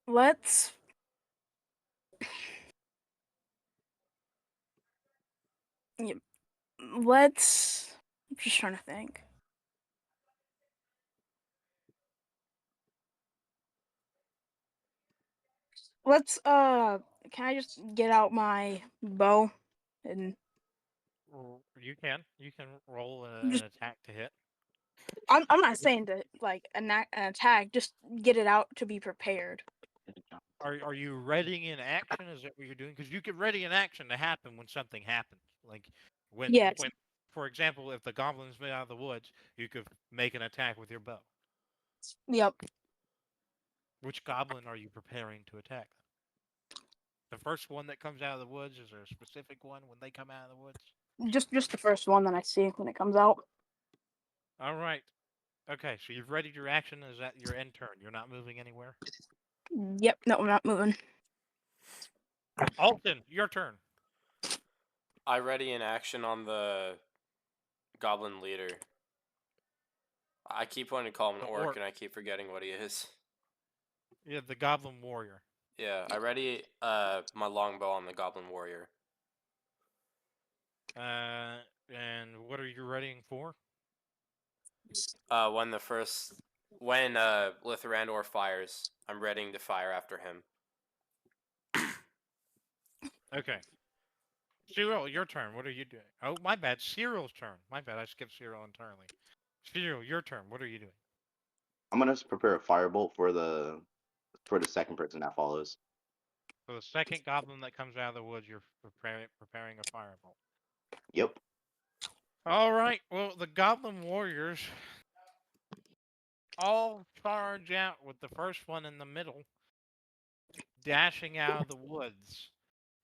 Let's Let's. I'm just trying to think. Let's. Can I just get out my bow and You can roll an Just- attack to hit. I'm not saying to like an attack. Just get it out to be prepared. Are you readying in action? Is that what you're doing? Because you can ready an action to happen when something happens. Like Yes. when, for example, if the goblin's made out of the woods, you could make an attack with your bow. Yep. Which goblin are you preparing to attack? The first one that comes out of the woods? Is there a specific one when they come out of the woods? Just the first one that I see when it comes out. All right. Okay, so you've readied your action. Is that your end turn? You're not moving anywhere? Yep. No, I'm not moving. Alton, your turn. I ready in action on the goblin leader. I keep wanting to call him an The orc, orc. and I keep forgetting what he is. Yeah, the goblin warrior. Yeah, I ready my longbow on the goblin warrior. And what are you readying for? When Lithrandor fires, I'm readying to fire after him. Okay. Cyril, your turn. What are you doing? Oh, my bad. Cyril's turn. My bad. I skipped Cyril entirely. Cyril, your turn. What are you doing? I'm gonna prepare a firebolt for the second person that follows. For the second goblin that comes out of the woods, you're preparing a firebolt. Yep. All right. Well, the goblin warriors all charge out with the first one in the middle, dashing out of the woods.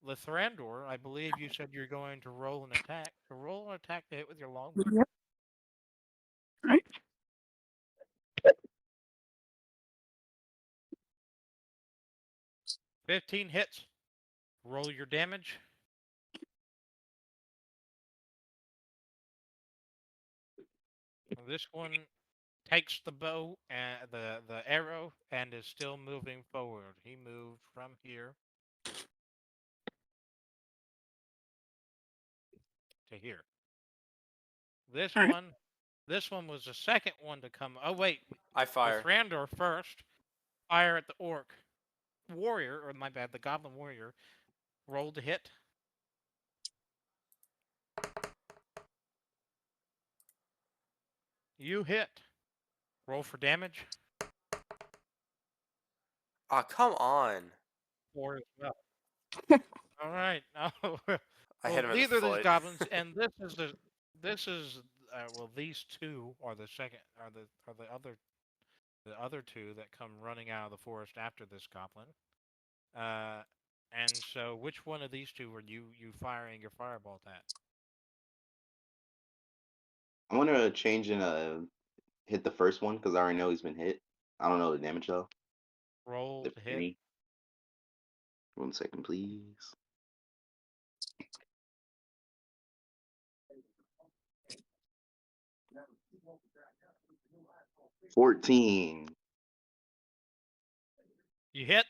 Lithrandor, I believe you said you're going to roll an attack. So roll an attack to hit with your longbow. Yep. Right. 15 hits. Roll your damage. This one takes the bow and the arrow and is still moving forward. He moved from here to here. This Alright. one was the second one to come. Oh wait, I fire. Randor first. Fire at the orc warrior, or my bad, the goblin warrior. Roll to hit. You hit. Roll for damage. Ah, come on. 4 as well. All right. Oh, I well, hit him in the neither of these foot. goblins, and this is well, these two are the second are the other two that come running out of the forest after this goblin. And so which one of these two were you firing your firebolt at? I'm gonna change and hit the first one because I already know he's been hit. I don't know the damage though. Roll The to hit. three. 1 second, please. $14. You hit.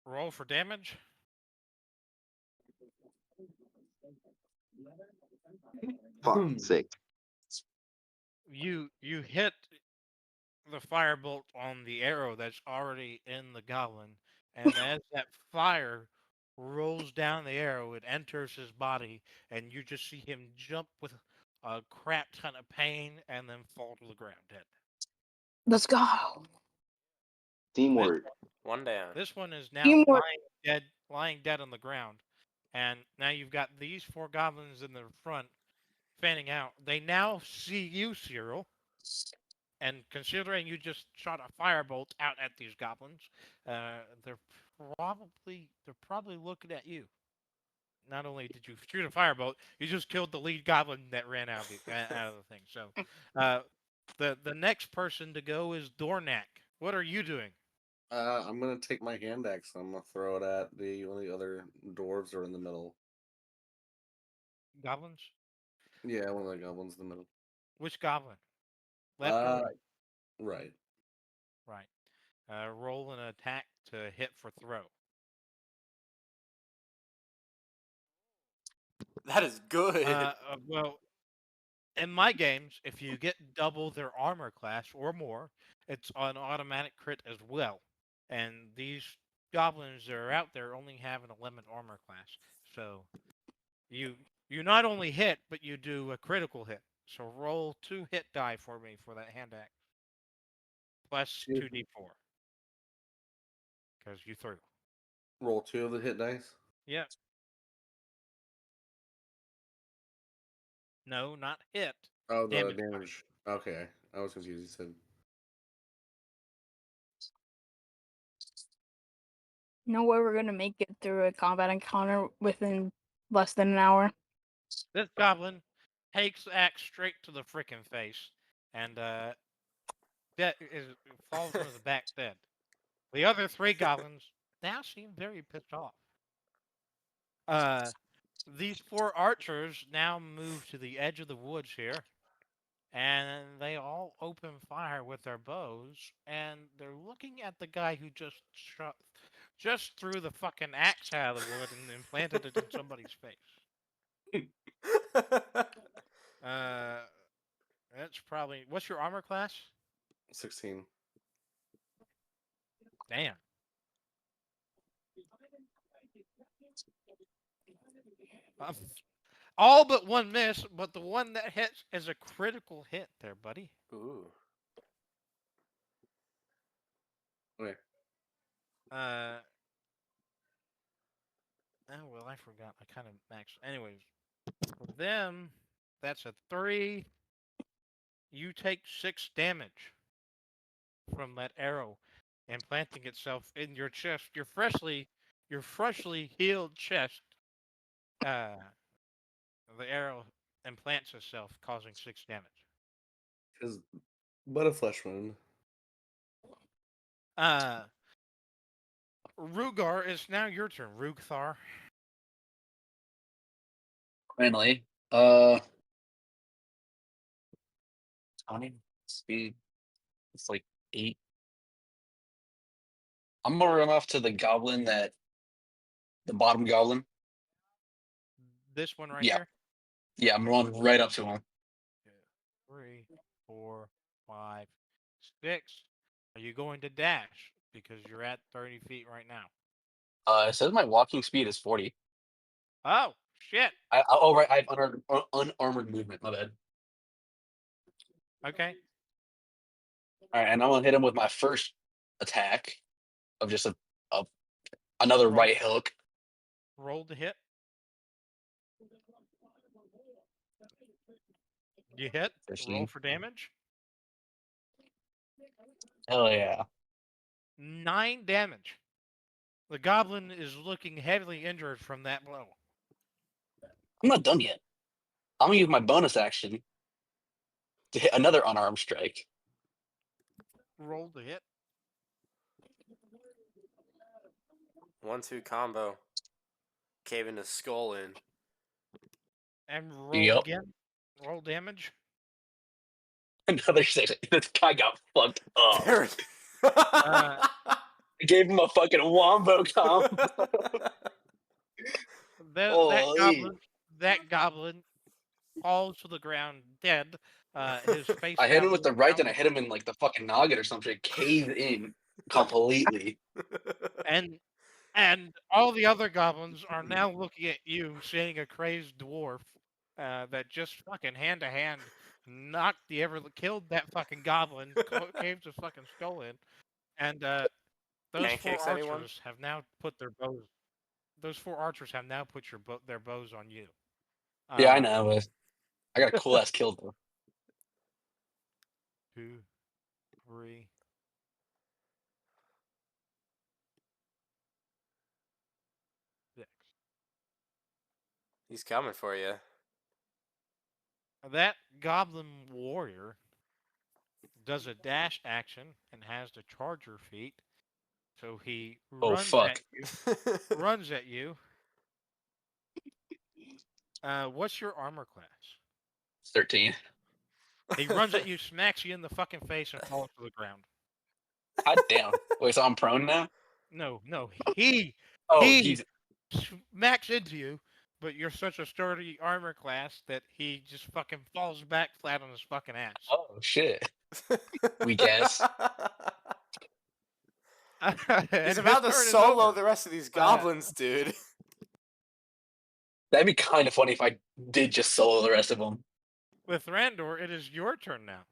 Roll for damage. Fuck, 6. You hit the firebolt on the arrow that's already in the goblin, and as that fire rolls down the arrow, it enters his body, and you just see him jump with a crap ton of pain and then fall to the ground dead. Let's go. Teamwork. One down. This one is now Teamwork. lying dead on the ground, and now you've got these 4 goblins in the front fanning out. They now see you, Cyril. And considering you just shot a firebolt out at these goblins, they're probably looking at you. Not only did you shoot a firebolt, you just killed the lead goblin that ran out of the thing. So, the next person to go is Dornak. What are you doing? I'm gonna take my hand axe and I'm gonna throw it at one of the other dwarves or in the middle. Goblins? Yeah, one of the goblins in the middle. Which goblin? Left or right? Right. Right. Roll an attack to hit for throw. That is good. Well, in my games, if you get double their armor class or more, it's an automatic crit as well. And these goblins that are out there only have an 11 armor class, so you not only hit, but you do a critical hit. So roll 2 hit die for me for that hand axe, plus 2d4, because you threw. Roll 2 of the hit dice. Yeah. No, not hit. Oh, the Damage damage. Okay, I was confused. You said No way we're gonna make it through a combat encounter within less than an hour. This goblin takes the axe straight to the frickin' face, and falls into the back dead. The other 3 goblins now seem very pissed off. These 4 archers now move to the edge of the woods here, and they all open fire with their bows, and they're looking at the guy who just threw the fucking axe out of the wood and implanted it in somebody's face. That's probably. What's your armor class? 16. Damn. All but 1 miss, but the one that hits is a critical hit there, buddy. Ooh. Okay. Oh, well, I forgot. I kind of maxed. Anyways, for them, that's a 3. You take 6 damage from that arrow implanting itself in your chest. Your freshly healed chest. The arrow implants itself, causing 6 damage. Is but a flesh wound. Rugar, it's now your turn. Rugthar. Finally. 20 speed. It's like 8. I'm gonna run off to the goblin the bottom goblin. This one right Yeah. here. Yeah, I'm running right up to him. 3, 4, 5, 6. Are you going to dash? Because you're at 30 feet right now. It says my walking speed is 40. Oh, shit. Right, I have unarmored movement. My bad. Okay. All right, and I'm gonna hit him with my first attack of just another Roll. right hook. Roll to hit. You hit. 15. Roll for damage. Hell yeah. 9 damage. The goblin is looking heavily injured from that blow. I'm not done yet. I'm gonna use my bonus action to hit another unarmed strike. Roll to hit. 1-2 combo. Caving his skull in. And roll Yep. again. Roll damage. Another 6. This guy got fucked up. Uh, I gave him a fucking wombo combo. That goblin falls to the ground dead. His face. I hit him down with to the right, ground. then I hit him in like the fucking noggin or something. Caved in completely. And all the other goblins are now looking at you, seeing a crazed dwarf that just fucking hand to hand killed that fucking goblin, caved his fucking skull in, and those Pancakes, 4 anyone? archers have now put their bows. Those 4 archers have now put their bows on you. Yeah, I know. But I got a cool ass kill though. 2, 3. He's coming for you. That goblin warrior does a dash action and has the charger feat, so he Oh runs fuck. at you. What's your armor class? 13. He runs at you, smacks you in the fucking face, and falls to the ground. God damn. Wait, so I'm prone now? No, he Oh, he he's smacks into you. but you're such a sturdy armor class that he just fucking falls back flat on his fucking ass. Oh shit! Weak ass. And He's his about to turn is solo over. the rest of these goblins, dude. That'd be kind of funny if I did just solo the rest of them. With Randor, it is your turn now.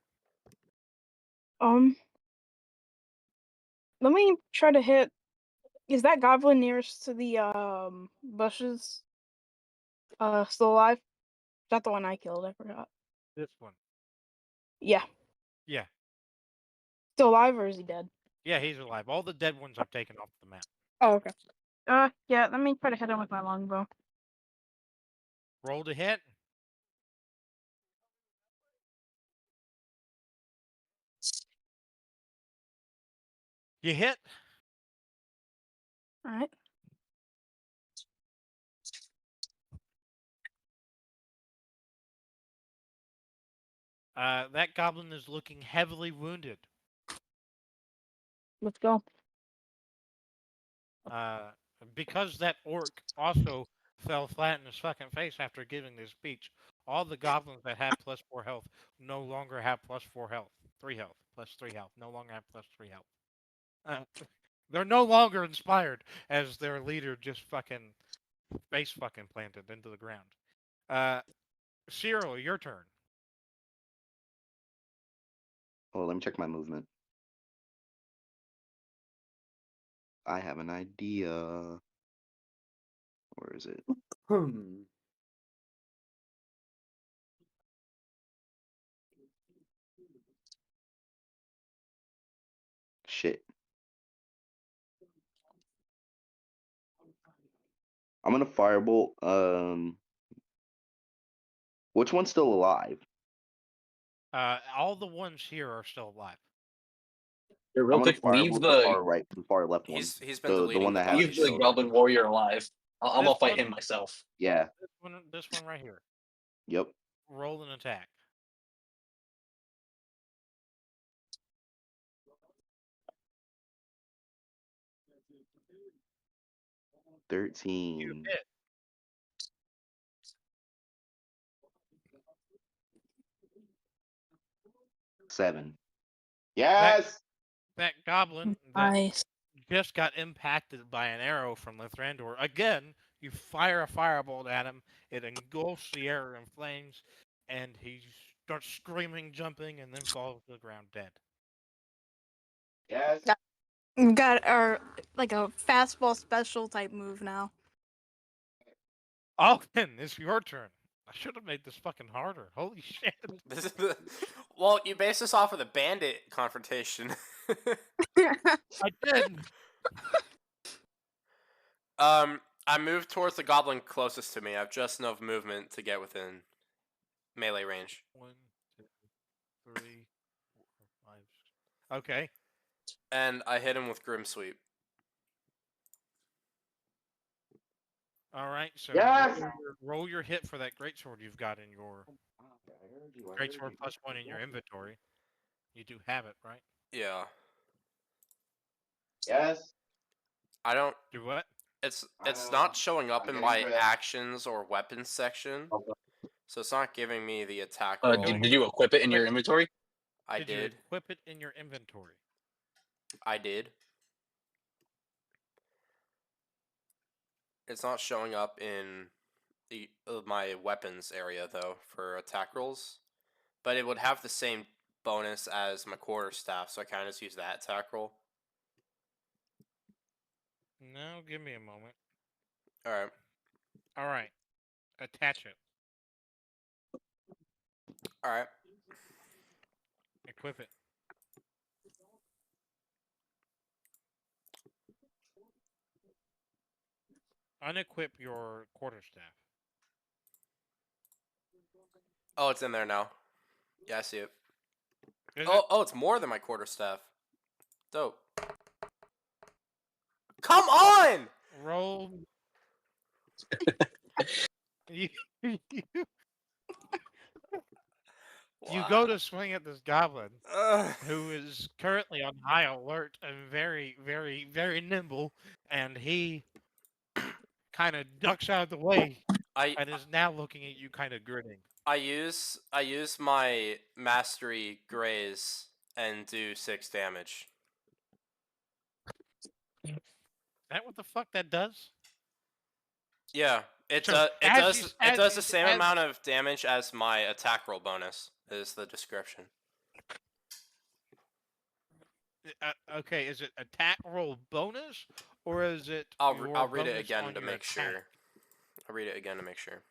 Let me try to hit. Is that goblin nearest to the bushes? Still alive? Is that the one I killed? I forgot. This one. Yeah. Yeah. Still alive, or is he dead? Yeah, he's alive. All the dead ones I've taken off the map. Oh, okay. Yeah. Let me try to hit him with my longbow. Roll to hit. You hit. All right. That goblin is looking heavily wounded. Let's go. Because that orc also fell flat in his fucking face after giving this speech, all the goblins that had +4 health no longer have +4 health. 3 health. +3 health. No longer have +3 health. They're no longer inspired as their leader just fucking face fucking planted into the ground. Cyril, your turn. Oh, let me check my movement. I have an idea. Where is it? Shit. I'm gonna firebolt. Which one's still alive? All the ones here are still alive. Here, I'm real gonna quick, leave firebolt the far right, the far left one. He's been The deleting one the that has leave bodies. the shield. Goblin Warrior alive. I'm This gonna fight one- him myself. Yeah. This one right here. Yep. Roll an attack. You 13. hit. 7. Yes. That goblin that Nice. just got impacted by an arrow from Lithrandor. Again, you fire a firebolt at him, it engulfs the air in flames, and he starts screaming, jumping, and then falls to the ground dead. Yes. We've got our like a fastball special type move now. Alden, it's your turn. I should have made this fucking harder. Holy shit. This is the well, you base this off of the bandit confrontation. I did. I moved towards the goblin closest to me. I have just enough movement to get within melee range. 1, 2, 3, 4, 5. Okay. And I hit him with Grim Sweep. All right. So Yes! roll your hit for that greatsword you've got in your greatsword +1 in your inventory. You do have it, right? Yeah. Yes. I don't Do what? it's I not know. showing up I'm in getting my dressed. actions or weapons section. So it's not giving me the attack roll. Did you equip it in your inventory? I You did. equip it in your inventory? I did. It's not showing up in the my weapons area though for attack rolls, but it would have the same bonus as my quarterstaff, so I kind of just use that attack roll. No, give me a moment. All right. All right. Attach it. All right. Equip it. Unequip your quarterstaff. Oh, it's in there now. Yeah, I see it. Is Oh, it's more than my quarterstaff. Dope. Come on! it? Roll. you, you go to swing at this goblin, who is currently on high alert and very, very, very nimble, and he kind of ducks out of the way and is now looking at you, kind of grinning. I use my mastery graze and do 6 damage. Is that what the fuck that does? Yeah, it So, it does the same amount of damage as my attack roll bonus. Is the description. Okay, is it attack roll bonus, or is it I'll your read it bonus again on to your make attack? sure. I'll read it again to make sure.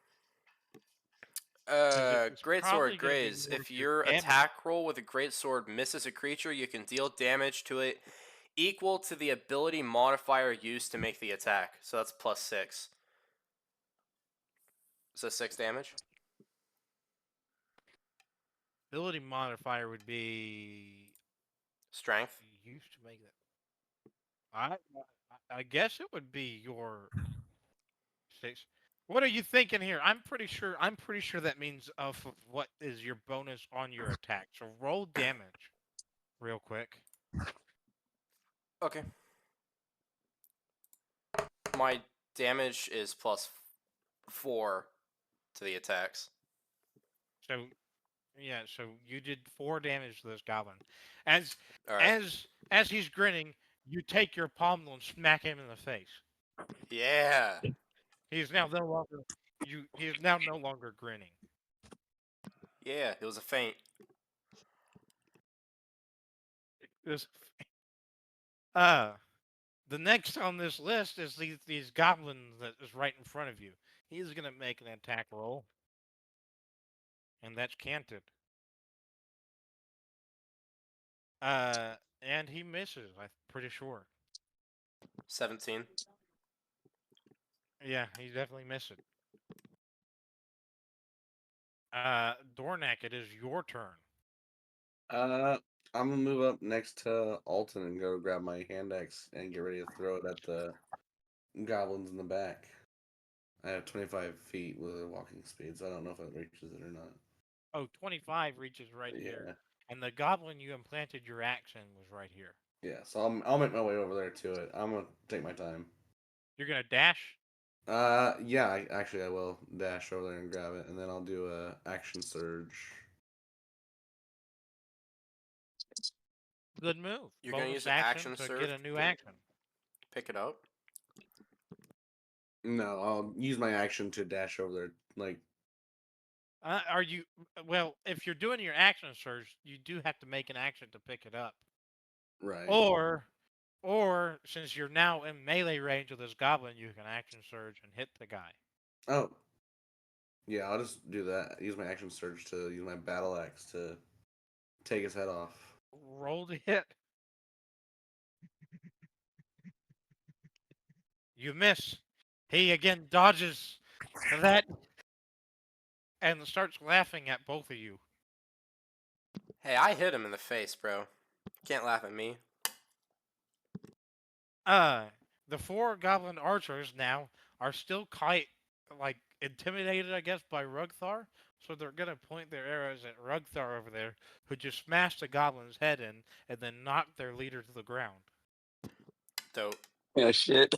'Cause it's Greatsword probably gonna be Graze. more If of your your damage. attack roll with a greatsword misses a creature, you can deal damage to it equal to the ability modifier used to make the attack. So that's +6. So 6 damage. Ability modifier would be Strength. used to make that. I guess it would be your 6. What are you thinking here? I'm pretty sure that means of what is your bonus on your attack. So roll damage real quick. Okay. My damage is +4 to the attacks. So yeah, so you did 4 damage to this goblin. As All right. as he's grinning, you take your pommel and smack him in the face. Yeah. He is now no longer he is now no longer grinning. Yeah, it was a feint. This the next on this list is these goblins that is right in front of you. He's gonna make an attack roll. And that's canted. And he misses, I'm pretty sure. 17. Yeah, he definitely missed it. Dornak, it is your turn. I'm gonna move up next to Alton and go grab my hand axe and get ready to throw it at the goblins in the back. I have 25 feet with a walking speed, so I don't know if it reaches it or not. Oh, 25 reaches right Yeah. here. And the goblin you implanted your axe in was right here. Yeah, so I'll make my way over there to it. I'm gonna take my time. You're gonna dash? Yeah, I will dash over there and grab it, and then I'll do a action surge. Good move. You're gonna Bonus use an action to surge get a new action. Pick it up. No, I'll use my action to dash over there. Like, Are you well? If you're doing your action surge, you do have to make an action to pick it up. right. Or since you're now in melee range with this goblin, you can action surge and hit the guy. Oh. Yeah, I'll just do that. Use my action surge to use my battle axe to take his head off. Roll to hit. You miss. He again dodges that and starts laughing at both of you. Hey, I hit him in the face, bro. Can't laugh at me. The 4 goblin archers now are still quite like intimidated, I guess, by Rugthar. So they're gonna point their arrows at Rugthar over there, who just smashed the goblin's head in and then knocked their leader to the ground. Dope. Yeah, shit.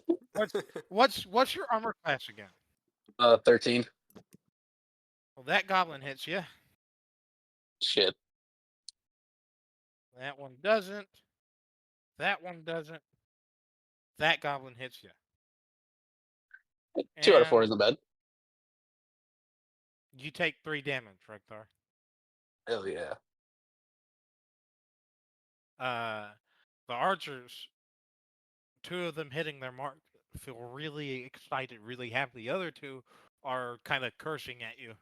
What's your armor class again? 13. Well, that goblin hits you. Shit. That one doesn't. That one doesn't. That goblin hits you. 2 out of 4 And isn't bad. you take 3 damage, Rugthar. Hell yeah. The archers, 2 of them hitting their mark, feel really excited, really happy. The other 2 are kind of cursing at you.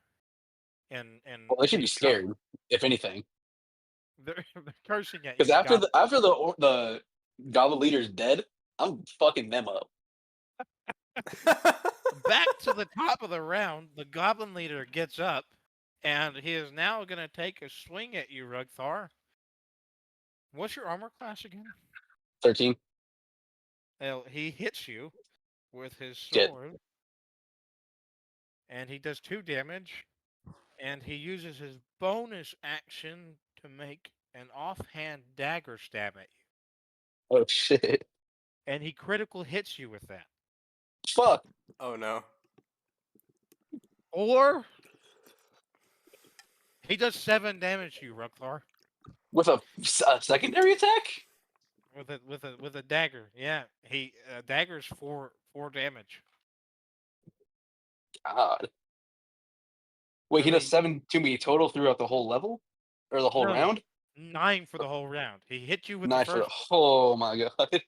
And Well, they should be scared, if anything. They're cursing at you. Because after the goblin leader's dead, I'm fucking them up. Back to the top of the round, the goblin leader gets up, and he is now going to take a swing at you, Rugthar. What's your armor class again? 13. Well, he hits you with his Shit. sword, and he does 2 damage, and he uses his bonus action to make an offhand dagger stab at you. Oh shit. And he critical hits you with that. Fuck. Oh no. Or he does 7 damage to you, Rukthar, With a secondary attack? with a dagger. Yeah, he dagger's 4 damage. God. Wait, I he does mean, 7 to me total throughout the whole level? Or the whole no, round? 9 for the whole round. He hit you with the 9 for the. first. Oh my god.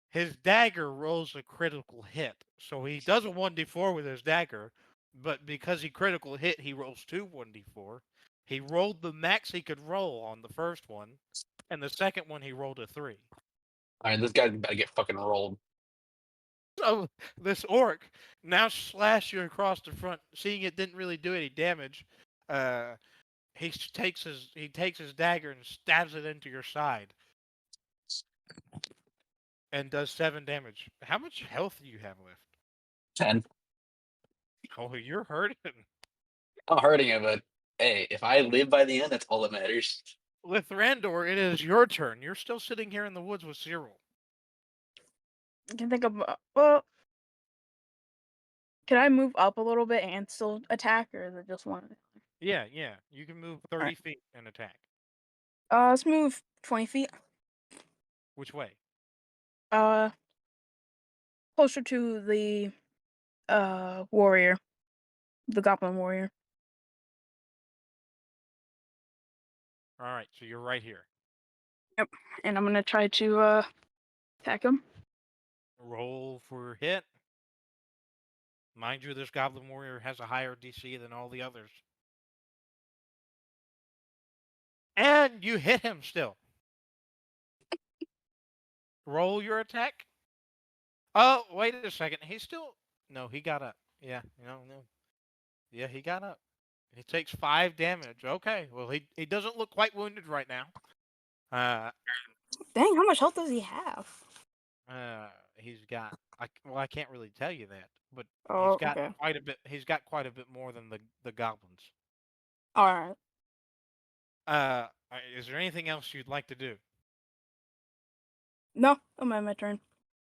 His dagger rolls a critical hit, so he does a 1d4 with his dagger, but because he critical hit, he rolls 2 1d4. He rolled the max he could roll on the first one, and the second one he rolled a 3. Alright, this guy's about to get fucking rolled. So this orc now slash you across the front. Seeing it didn't really do any damage, he takes his dagger and stabs it into your side, and does 7 damage. How much health do you have left? 10. Oh, you're hurting. I'm hurting it, but hey, if I live by the end, that's all that matters. With Randor, it is your turn. You're still sitting here in the woods with Cyril. I can think of well. Can I move up a little bit and still attack, or is it just one? Yeah. You can move 30 Alright. feet and attack. Let's move 20 feet. Which way? Closer to the warrior, the goblin warrior. All right, so you're right here. Yep. And I'm gonna try to attack him. Roll for hit. Mind you, this goblin warrior has a higher DC than all the others. And you hit him still. Roll your attack. Oh, wait a second. He's still... No, he got up. Yeah, no. Yeah, he got up. He takes 5 damage. Okay, well, he doesn't look quite wounded right now. Dang, how much health does he have? He's got... I can't really tell you that, but Oh, he's got okay. quite a bit. He's got quite a bit more than the goblins. All right. Is there anything else you'd like to do? No, I'm at my turn.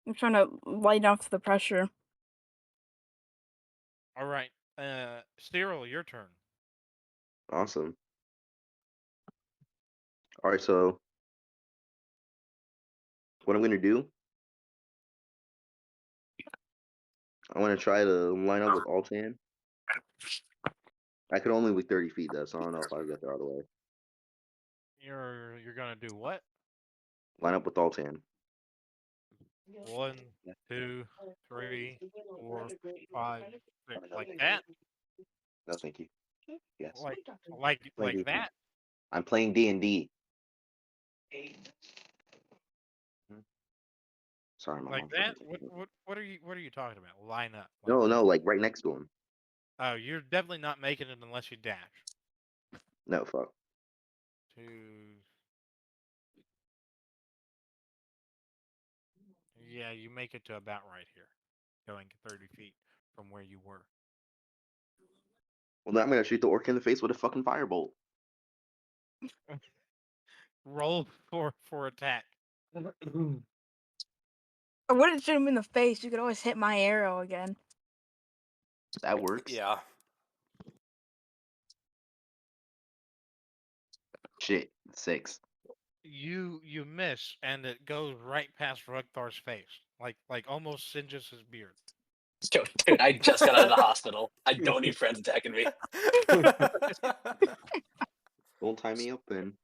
I'm trying to lighten off the pressure. All right. Cyril, your turn. Awesome. All right, so what I'm gonna do, I want to try to line up with Altan. I could only be 30 feet though, so I don't know if I'll get there all the way. You're gonna do what? Line up with Altan. 1, 2, 3, 4, 5, 6. Like that? No, thank you. Yes. Like that? I'm playing D&D. Sorry, my Like mom's that? talking. What are you talking about? Line up. No, like right next to him. Oh, you're definitely not making it unless you dash. No, fuck. 2. Yeah, you make it to about right here, going 30 feet from where you were. Well, then I'm gonna shoot the orc in the face with a fucking firebolt. Roll for attack. I wouldn't shoot him in the face. You could always hit my arrow again. That works. Yeah. Shit, 6. You miss, and it goes right past Rugthar's face, like almost singes his beard. Dude, I just got out of the hospital. I don't need friends attacking me. Don't tie me up then.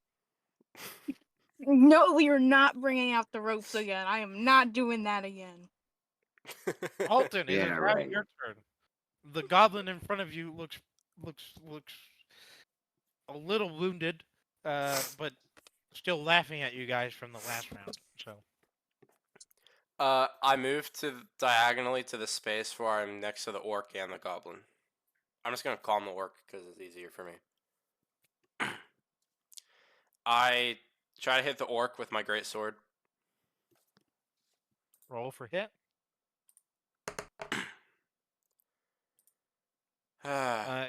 No, you're not bringing out the ropes again. I am not doing that again. Alton, it Yeah, is now right. your turn. The goblin in front of you looks a little wounded, but still laughing at you guys from the last round. So I moved diagonally to the space where I'm next to the orc and the goblin. I'm just gonna call him the orc because it's easier for me. I try to hit the orc with my great sword. roll for hit.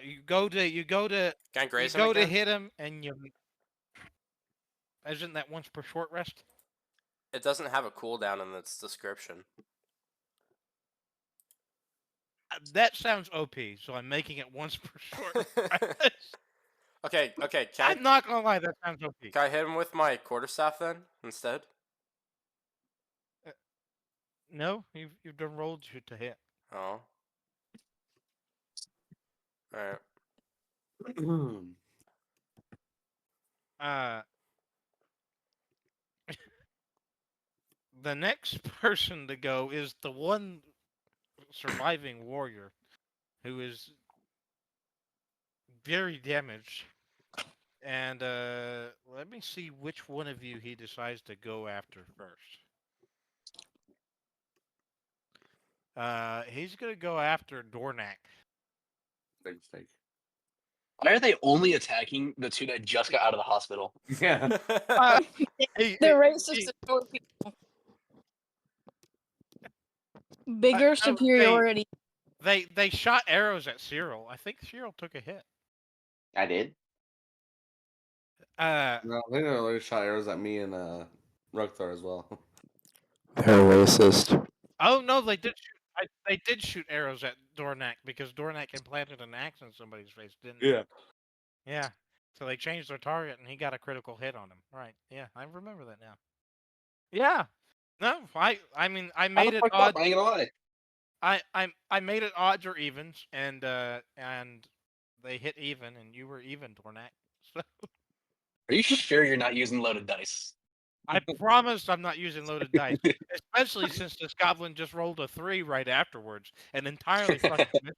You go to Can I graze you him go to again? hit him, and you. Isn't that once per short rest? It doesn't have a cooldown in its description. that sounds OP, so I'm making it once per short. Okay. Can I'm not gonna lie, that sounds OP. I hit him with my quarterstaff then instead? No, you've done rolled you to hit. Oh. All right. The next person to go is the one surviving warrior who is very damaged. And let me see which one of you he decides to go after first. He's gonna go after Dornak. Big mistake. Why are they only attacking the two that just got out of the hospital? Yeah. They're racist to short people. Bigger no, superiority. They shot arrows at Cyril. I think Cyril took a hit. I did. No, they shot arrows at me and Rukthar as well. They're racist. Oh no, they did shoot. They did shoot arrows at Dornak because Dornak implanted an axe in somebody's face, didn't he? Yeah. Yeah. So they changed their target, and he got a critical hit on him. Right? Yeah, I remember that now. Yeah. No, I mean, I made it odd. I ain't gonna lie. I made it odds or evens, and they hit even, and you were even, Dornak. So Are you sure you're not using loaded dice? I promised I'm not using loaded dice, especially since this goblin just rolled a 3 right afterwards and entirely fucking missed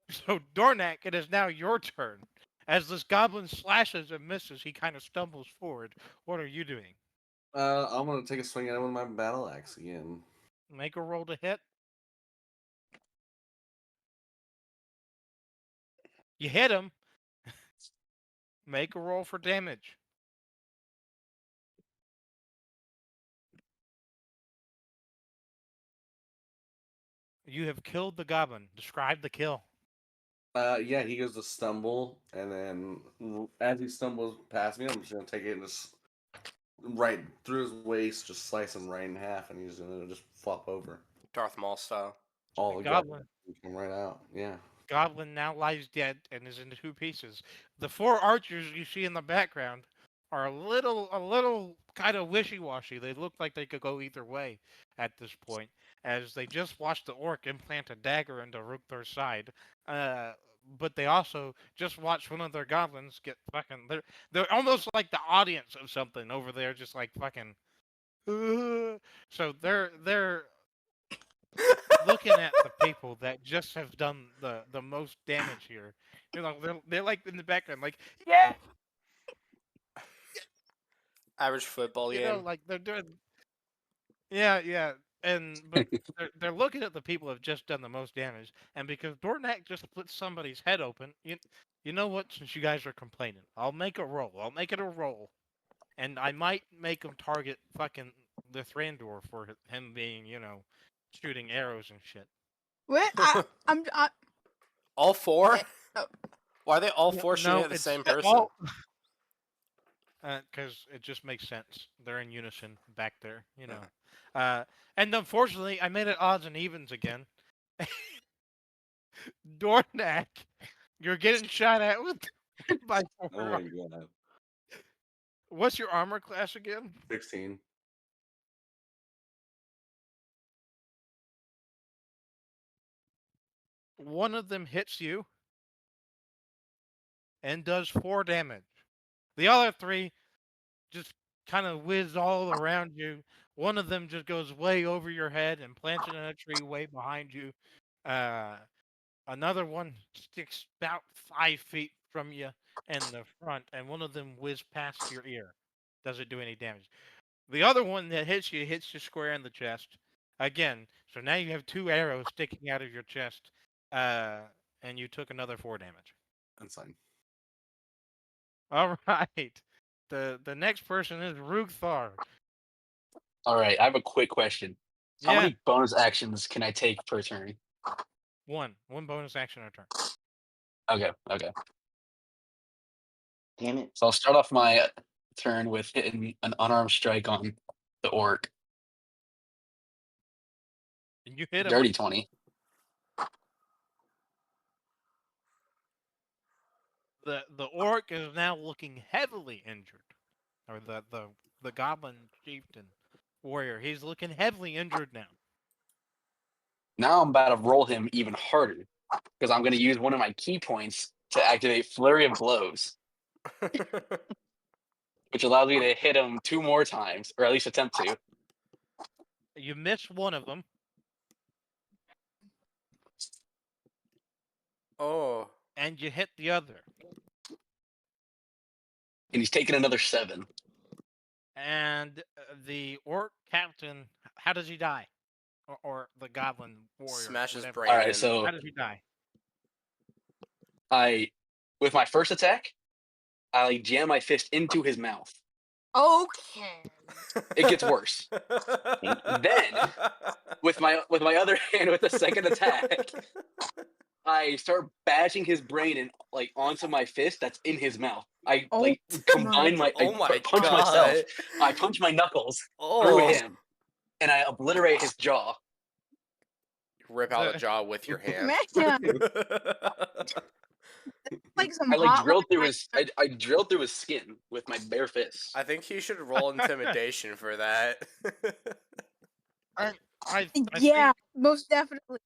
you. So Dornak, it is now your turn. As this goblin slashes and misses, he kind of stumbles forward. What are you doing? I'm gonna take a swing at him with my battle axe again. Make a roll to hit. You hit him. Make a roll for damage. You have killed the goblin. Describe the kill. Yeah, he goes to stumble, and then as he stumbles past me, I'm just gonna take it and just right through his waist, just slice him right in half, and he's gonna just flop over. Darth Maul style. All the goblin. come right out. Yeah. Goblin now lies dead and is in 2 pieces. The 4 archers you see in the background are a little kind of wishy-washy. They look like they could go either way at this point, as they just watched the orc implant a dagger into Rukthor's side. But they also just watched one of their goblins get fucking. They're almost like the audience of something over there, just like fucking. So they're looking at the people that just have done the most damage here. You know, they're like in the background, like, yeah, Average football you game. know, like they're doing, yeah, but they're looking at the people who have just done the most damage, and because Dornak just split somebody's head open, you know what? Since you guys are complaining, I'll make a roll. I'll make it a roll, and I might make him target fucking the Thrandor for him being, shooting arrows and shit. What? I'm All 4? Oh. Why are they all 4 shooting at the same person? Because it just makes sense. They're in unison back there, and unfortunately, I made it odds and evens again. Dornak, you're getting shot at with by 4 Oh my god. What's your armor class again? 16. One of them hits you and does 4 damage. The other 3 just kind of whiz all around you. One of them just goes way over your head and plants it in a tree way behind you. Another one sticks about 5 feet from you in the front, and one of them whiz past your ear. Doesn't do any damage. The other one that hits you square in the chest. Again, so now you have 2 arrows sticking out of your chest, and you took another 4 damage. That's fine. All right. The next person is Rukthar. All right, I have a quick question. How Yeah. many bonus actions can I take per turn? One bonus action a turn. Okay. Damn it. So I'll start off my turn with hitting an unarmed strike on the orc. And you hit him. Dirty 20. the orc is now looking heavily injured, or the goblin chieftain warrior. He's looking heavily injured now. Now I'm about to roll him even harder because I'm going to use one of my key points to activate Flurry of Blows, which allows me to hit him 2 more times, or at least attempt to. You missed one of them, Oh. and you hit the other. And he's taking another 7. And the orc captain, how does he die? Or the goblin warrior? Smash his whatever. brain All right, in. so How does he die? with my first attack, I jam my fist into his mouth. Okay. It gets worse. Then, with my other hand, with the second attack, I start bashing his brain and like onto my fist that's in his mouth. I Oh like combine my, Oh my punch god. myself. I punch my knuckles through Oh. him, and I obliterate his jaw. Rip out the jaw with your hand. Man, like some I like hot drilled through his. I drilled through his skin with my bare fist. I think he should roll intimidation for that. I yeah, most definitely.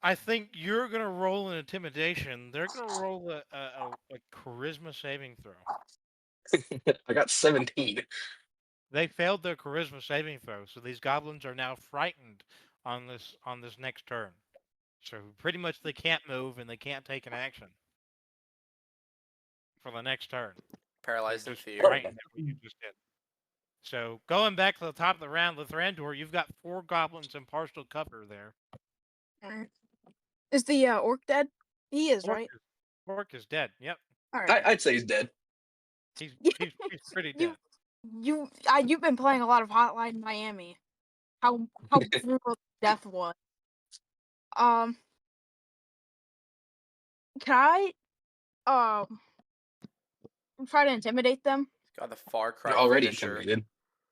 I think you're gonna roll an intimidation. They're gonna roll a charisma saving throw. I got 17. They failed their charisma saving throw, so these goblins are now frightened on this next turn. So pretty much they can't move and they can't take an action for the next turn. Paralyzed in Just fear. frightened at what you just did. So going back to the top of the round, Lithrandor, you've got 4 goblins in partial cover there. Is the orc dead? He is, right? Orc is dead. Yep, All right. I'd say he's dead. he's Yeah. he's pretty dead. You've been playing a lot of Hotline Miami. How brutal death was. Can I try to intimidate them? Got the Far Cry They're already finisher. intimidated.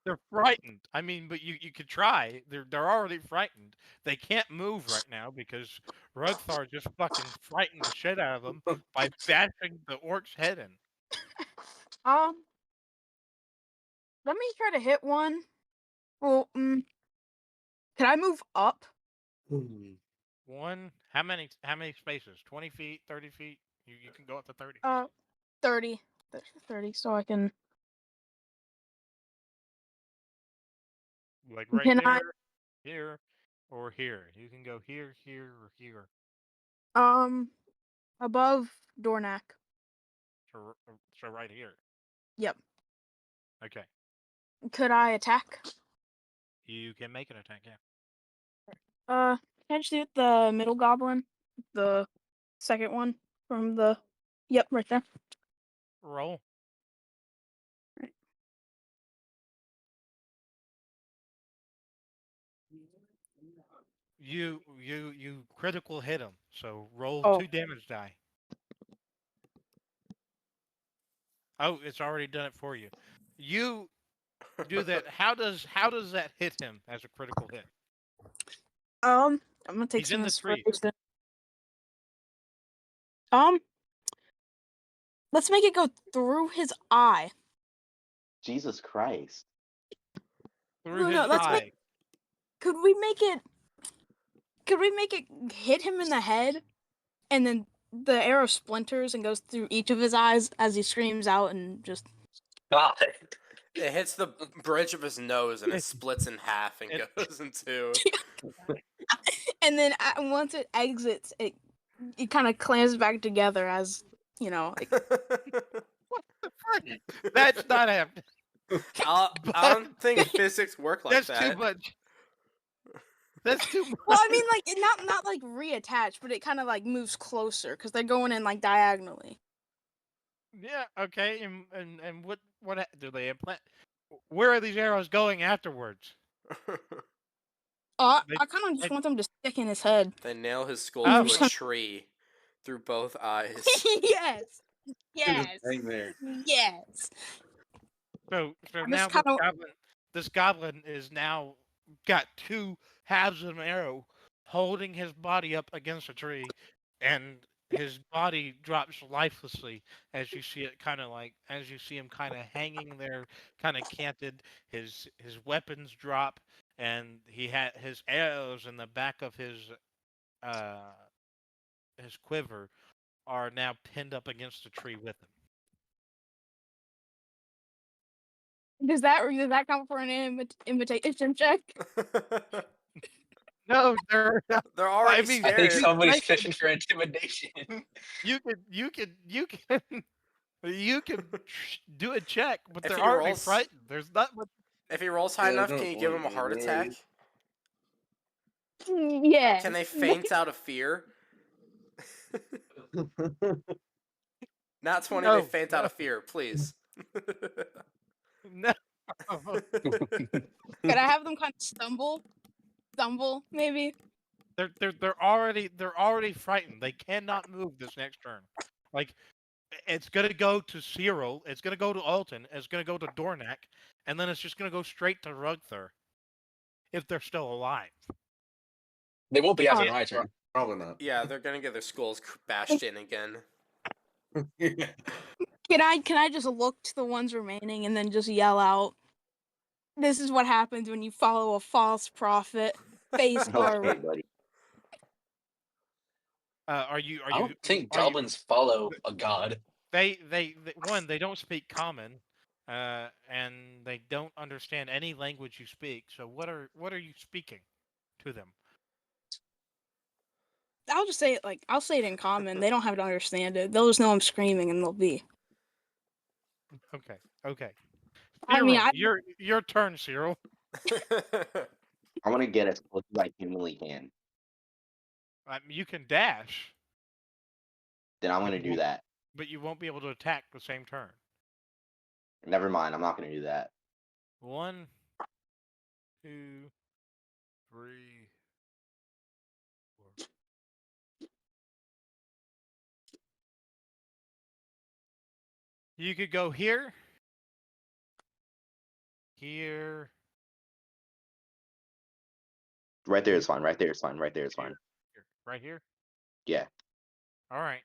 They're frightened. I mean, but you could try. They're already frightened. They can't move right now because Rudthar just fucking frightened the shit out of them by bashing the orc's head in. Let me try to hit one. Well, can I move up? One. How many spaces? 20 feet, 30 feet. You can go up to 30. 30. 30, so I can. Like right Can there, I? here, or here. You can go here, here, or here. Above Dornak. So right here. Yep. Okay. Could I attack? You can make an attack, yeah. Can I shoot the middle goblin? The second one from the. Yep, right there. Roll. Right. You critical hit him. So roll Oh. 2 damage die. Oh, it's already done it for you. You do that. How does that hit him as a critical hit? I'm gonna take He's some in the inspiration. tree. Let's make it go through his eye. Jesus Christ. Through No, his let's eye. Could we make it hit him in the head, and then the arrow splinters and goes through each of his eyes as he screams out and just. God. It hits the bridge of his nose and it splits in half and goes in 2. And then once it exits, it kind of clamps back together as like. That's not happening. I don't think physics work like That's that. too much. That's too much. Well, I mean, like not like reattached, but it kind of like moves closer because they're going in like diagonally. Yeah. Okay. And what do they implant? Where are these arrows going afterwards? I kind of just want them to stick in his head. They nail his skull Oh. to a tree through both eyes. Yes. Yes. Nightmare. Yes. So I'm now just kinda- this goblin is now got 2 halves of an arrow holding his body up against a tree, and his body drops lifelessly as you see it as you see him kind of hanging there, kind of canted. His weapons drop, and he had his arrows in the back of uh his quiver are now pinned up against a tree with him. Does that count for an invitation check? No, They're I already mean, I think scared. somebody's Right. fishing for intimidation. you can do a check, but If they're he already rolls- frightened. There's not much. If he rolls high Yeah, enough, no, can you give him a well, heart yeah, attack? Yeah. Can they faint out of fear? Not 20, they No, faint out of fear, please. no. Could I have them kind of stumble maybe? They're already frightened. They cannot move this next turn. Like it's gonna go to Cyril, it's gonna go to Alton, it's gonna go to Dornak, and then it's just gonna go straight to Rugther if they're still alive. They won't be after Oh. my turn. probably not. Yeah, they're gonna get their skulls bashed in again. Can I just look to the ones remaining and then just yell out, "This is what happens when you follow a false prophet. Face our Okay, buddy. Are you I don't think are you goblins follow a god. they one, they don't speak common, and they don't understand any language you speak. So what are you speaking to them? I'll just say it I'll say it in common. They don't have to understand it. They'll just know I'm screaming and they'll be. Okay, okay. I mean, Cyril, your turn, Cyril. I want to get as close as I humanly can. You can dash, Then I'm But gonna you do won't- that. but you won't be able to attack the same turn. Never mind. I'm not gonna do that. 1, 2, 3, 4. You could go here, here, Right there is fine. Right there is fine. Right there is fine. here, right here. Yeah. All right.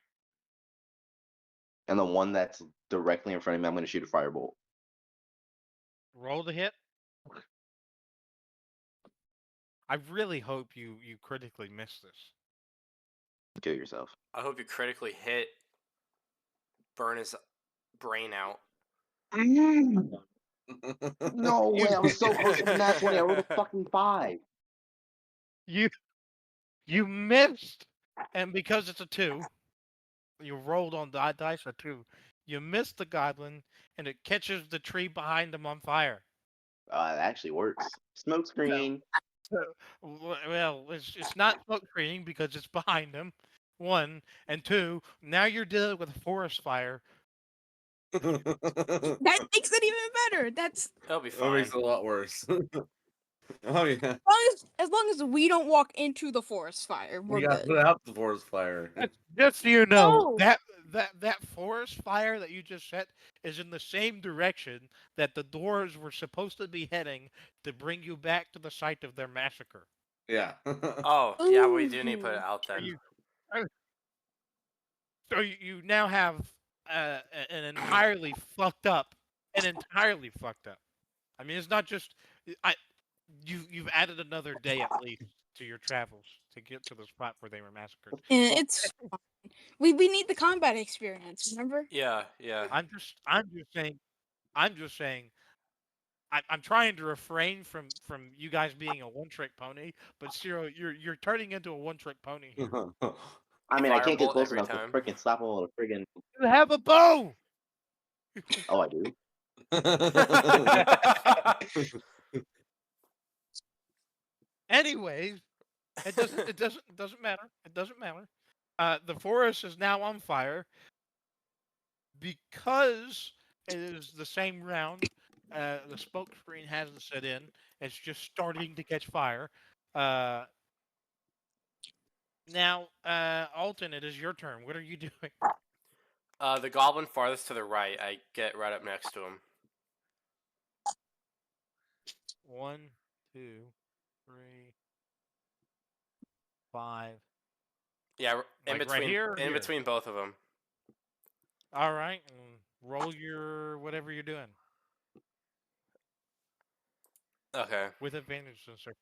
And the one that's directly in front of me, I'm gonna shoot a firebolt. Roll the hit. I really hope you critically miss this. Kill yourself. I hope you critically hit, burn his brain out. No way! I was so close to the nat 20. I rolled a fucking 5. You missed, and because it's a 2, you rolled on the dice a 2. You missed the goblin, and it catches the tree behind him on fire. It actually works. Smoke screen. Well, it's not smoke screening because it's behind him. 1 and 2. Now you're dealing with a forest fire. that makes it even better. That's It'll be That fine. makes it a lot worse. Oh yeah, as long as we don't walk into the forest fire, we're we got good. put out the forest fire. Just so you know, No. that forest fire that you just set is in the same direction that the doors were supposed to be heading to bring you back to the site of their massacre. Yeah. Oh, yeah, we do need to put it Ooh. out So then. you now have an entirely fucked up. I mean, it's not just you've added another day at least to your travels to get to the spot where they were massacred. And it's fine. We need the combat experience, remember? Yeah, yeah. I'm just saying. I'm trying to refrain from you guys being a one-trick pony, but Cyril, you're turning into a one-trick pony here. I mean, I can't get Firebolt close every enough time. to freaking stop all the friggin'. You have a bow. Oh, I do. Anyways, it doesn't matter. It doesn't matter. The forest is now on fire because it is the same round. The smoke screen hasn't set in. It's just starting to catch fire. Now, Alton, it is your turn. What are you doing? The goblin farthest to the right, I get right up next to him. 1, 2, 3, 5. Yeah, In Like between, right here. Or in here? between both of them. All right. Roll your whatever you're doing Okay. with advantage since they're.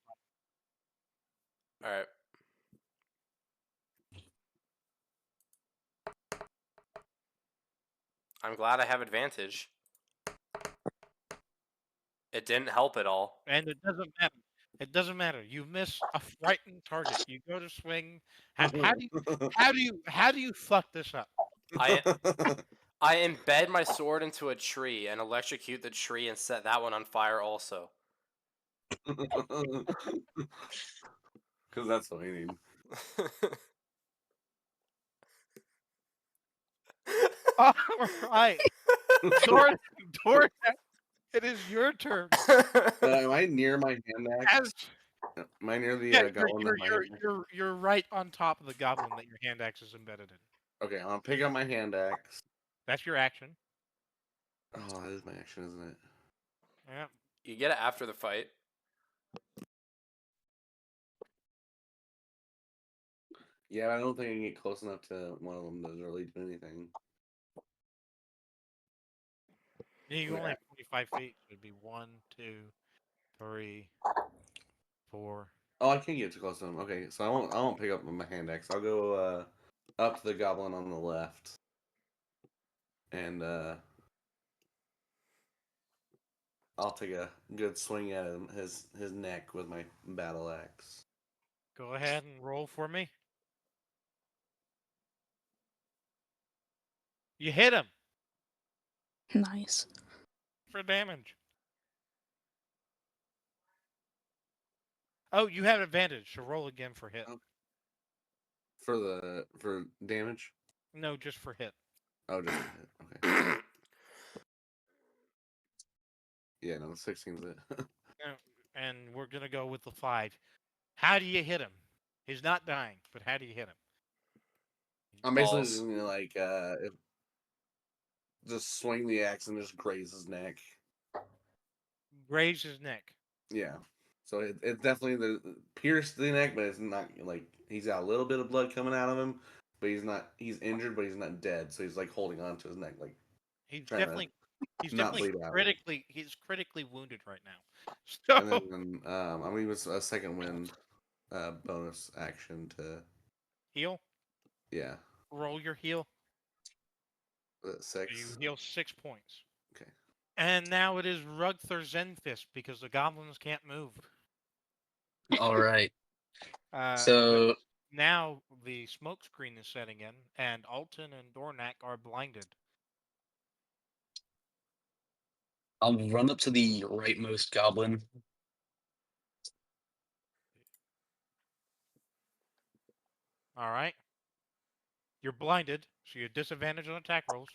All right. I'm glad I have advantage. It didn't help at all. And it doesn't matter. It doesn't matter. You miss a frightened target. You go to swing. How do you fuck this up? I embed my sword into a tree and electrocute the tree and set that one on fire also. Because that's what I need. All right. Dor, it is your turn. Am I near my hand axe? As Am I near the yeah, goblin that my hand axe? you're right on top of the goblin that your hand axe is embedded in. Okay, I'm gonna pick up my hand axe. That's your action. Oh, that is my action, isn't it? Yeah. You get it after the fight. Yeah, I don't think I can get close enough to one of them to really do anything. You Okay. only have 25 feet. So it'd be 1, 2, 3, 4. Oh, I can get too close to him. Okay, so I won't pick up my hand axe. I'll go up to the goblin on the left. And I'll take a good swing at his neck with my battle axe. Go ahead and roll for me. You hit him Nice. for damage. Oh, you have advantage, so roll again for hit. For damage? No, just for hit. Oh, just a hit. Okay. Yeah, no, 16's it. And we're gonna go with the 5. How do you hit him? He's not dying, but how do you hit him? I'm basically Balls. just gonna just swing the axe and just graze his neck. Graze his neck. Yeah. So it's definitely pierced the neck, but it's not like he's got a little bit of blood coming out of him, but he's injured, but he's not dead. So he's like holding on to his neck, like He's trying to he's not definitely bleed out. critically wounded right now. So And then I'm gonna use a second wind bonus action to heal. yeah. Roll your heal. So 6. you heal 6 points. Okay. And now it is Rugthor Zenfist because the goblins can't move. All right. But So now the smoke screen is setting in, and Alton and Dornak are blinded. I'll run up to the rightmost goblin. All right. You're blinded, so you have disadvantage on attack rolls.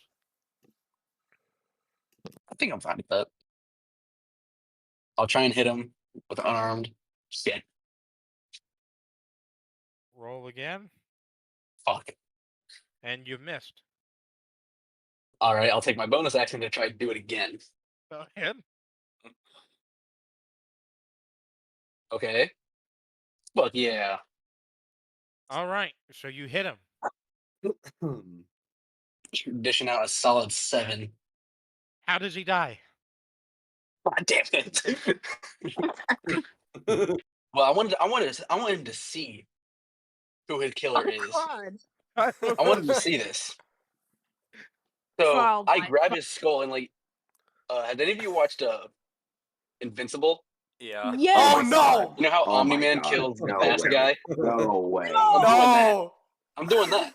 I think I'm fine with that. I'll try and hit him with unarmed. Shit. Roll again, Fuck. and you missed. All right, I'll take my bonus action to try to do it again. Go ahead. Okay. Fuck yeah. All right, so you hit him. Dishing out a solid 7. How does he die? God damn it. Well, I wanted him to see who his killer is. God. I wanted him to see this. So Trial I by grab his skull and like had any of you watched Invincible? Yeah. Yes! Oh no! You know how Oh my Omni-Man God, killed the no fast way. guy? No way. No! I'm doing that.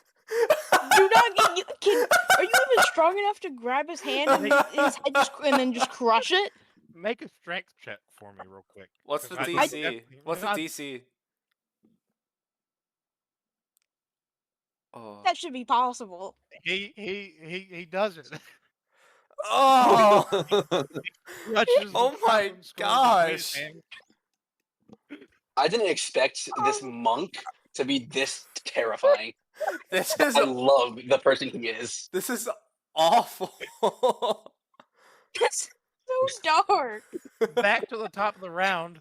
Do not get. Are you even strong enough to grab his hand and his head and then just crush it? Make a strength check for me real quick. What's the 'cause DC? What's the I- DC? Oh. That should be possible. He does it. Oh! Crushes the Oh my goblin's skull with his gosh. hand. I didn't expect this monk to be this terrifying. This is I love the person he is. this is awful. That's so dark. Back to the top of the round.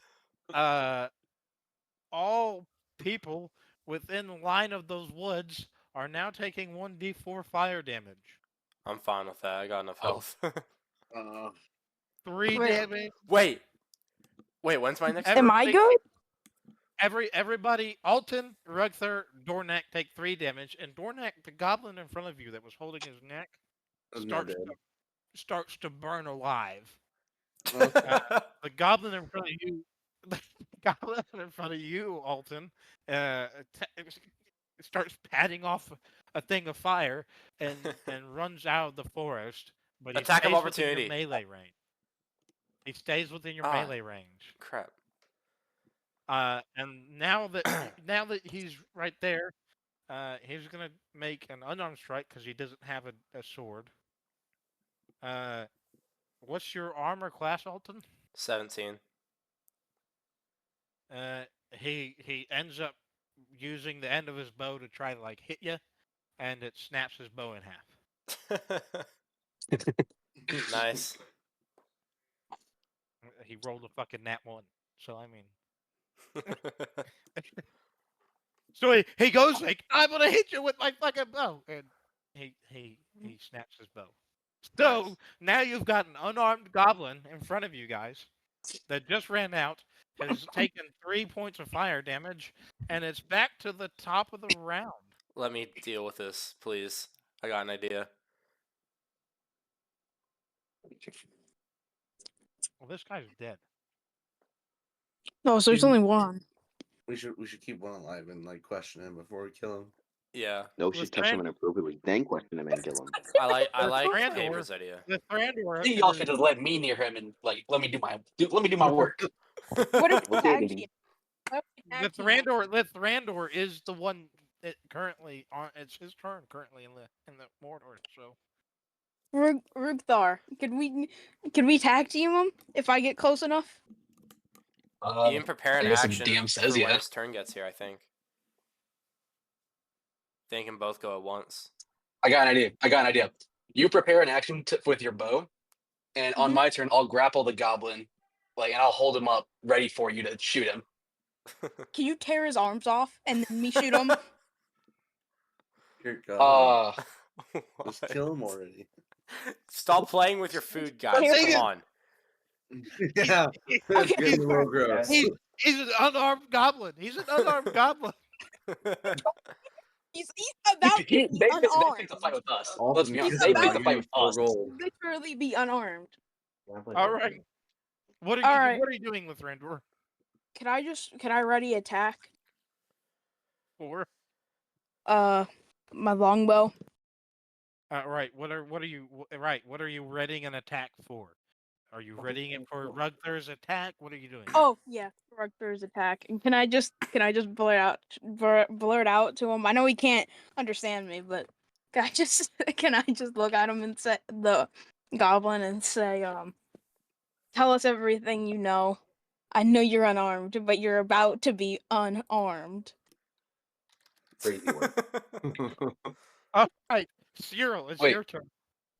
All people within the line of those woods are now taking 1d4 fire damage. I'm fine with that. I got enough health. 3 Wait. damage. Wait, when's my next? Am I Everybody- good? Everybody, Alton, Rugther, Dornak take 3 damage, and Dornak, the goblin in front of you that was holding his neck, I'm not starts to burn alive. dead. The goblin in front of you, the goblin in front of you, Alton, starts patting off a thing of fire and runs out of the forest. But he Attack of stays within opportunity. your melee range. He stays within your Ah. melee range. Crap. And now that he's right there, he's gonna make an unarmed strike because he doesn't have a sword. What's your armor class, Alton? 17. He ends up using the end of his bow to try to like hit you, and it snaps his bow in half. Nice. He rolled a fucking nat 1. So I mean, so he goes like, "I'm gonna hit you with my fucking bow," and he snaps his bow. So Nice. now you've got an unarmed goblin in front of you guys that just ran out, has taken 3 points of fire damage, and it's back to the top of the round. Let me deal with this, please. I got an idea. Well, this guy's dead. No, so there's only one. We should keep one alive and like question him before we kill him. Yeah. No, we should touch him inappropriately, then question him and kill him. I like Thranduil. Haver's idea. The Thranduil. Y'all should just let me near him and like let me do my work. What if we Okay, tag then. team? What if we The tag team? Thranduil is the one that currently on. It's his turn currently in the Mordor. So Rugthar, could we tag team him if I get close enough? You can prepare an I guess if action DM says for when yeah. his turn gets here, I think. They can both go at once. I got an idea. You prepare an action with your bow, and on Mhm. my turn, I'll grapple the goblin, and I'll hold him up, ready for you to shoot him. Can you tear his arms off and then me shoot him? Dear God, just What? kill him already. Stop playing with your food, guys. Dang Come on. Yeah, that's getting a little gross. he's an unarmed goblin. He's an unarmed goblin. He's about to They be picked unarmed. to fight with us. Awesome. Let's be honest. He's They about picked to to fight with us. literally be unarmed. All right. What are All you right. What are you doing with Randor? Can I ready attack? For My longbow. right. What are you readying an attack for? Are you readying it for Rugther's attack? What are you doing? Oh yeah, Rugthor's attack. And can I just blurt out to him? I know he can't understand me, but can I just look at him and say the goblin and say, tell us everything you know. I know you're unarmed, but you're about to be unarmed. Crazy work. All right, Cyril, it's Wait. your turn.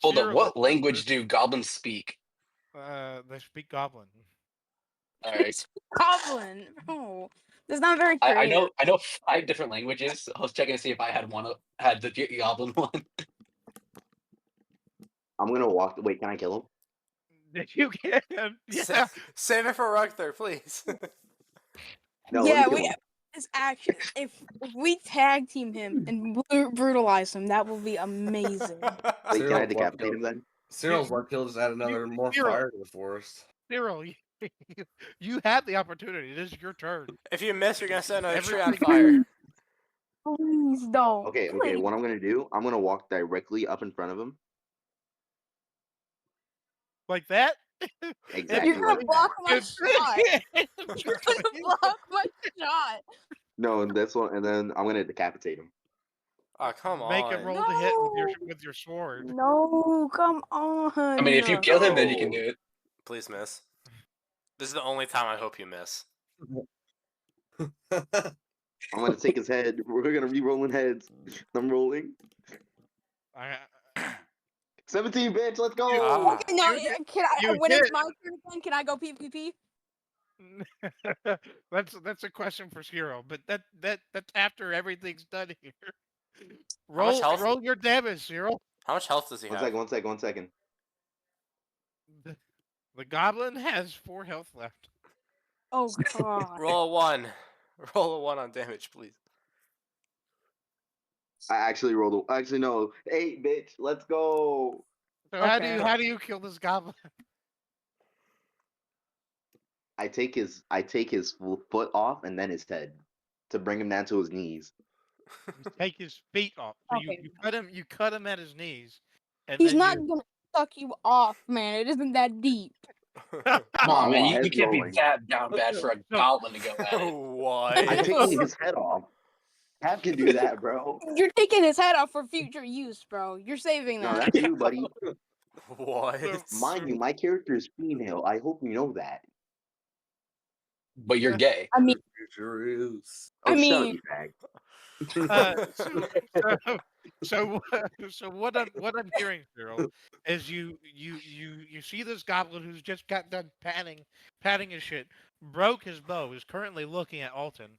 Hold on. Cyril, What it's language do goblins speak? they speak Goblin. All right. Goblin. Oh, that's not very I creative. know 5 different languages. I was checking to see if I had the goblin one. I'm gonna walk. Wait, can I kill him? Did you get him? Yeah. Save it for Rugther, please. No, yeah, let me we kill him. his action. If we tag team him and brutalize him, that will be amazing. Wait, can I Cyril's decapitate him then? Cyril's luck kill just add another more Cyril. fire to the forest. Cyril, you had the opportunity. This is your turn. If you miss, you're gonna set another tree on Everything- fire. Please don't. Okay, Please. what I'm gonna do, I'm gonna walk directly up in front of him. Like that? Exactly You're gonna like block that. my shot. You're gonna block my shot. No, and this one, and then I'm gonna decapitate him. Oh, come on. Make a roll to hit No. with your sword. No, come on. I mean, if you kill him, then you can do it. Please miss. This is the only time I hope you miss. I'm gonna take his head. We're gonna be rolling heads. I'm rolling. I- 17, bitch. Let's go. Ah. Okay, now You can I? you When it's hit. my turn again, can I go PvP? that's a question for Cyril, but that's after everything's done here. much health? Roll your damage, Cyril. How much health does he have? 1 second. The goblin has 4 health left. Oh god. Roll a 1. Roll a 1 on damage, please. I actually rolled. Actually, no. 8, bitch. Let's go. So Okay. how do you kill this goblin? I take his foot off and then his head to bring him down to his knees. You take his feet off. So Okay. you cut him at his knees. And He's then not you... gonna suck you off, man. It isn't that deep. Come on, man. Oh, You head's can't be rolling. that down bad for a So- goblin to go at it. What? I take his head off. Cap can do that, bro. You're taking his head off for future use, bro. You're saving No, that. that's you, buddy. What? Mind you, my character is female. I hope you know that. But you're gay. I mean, Future is. Oh, I shut up, mean- you fag. So what I'm hearing, Cyril, is you see this goblin who's just got done patting his shit, broke his bow, is currently looking at Alton,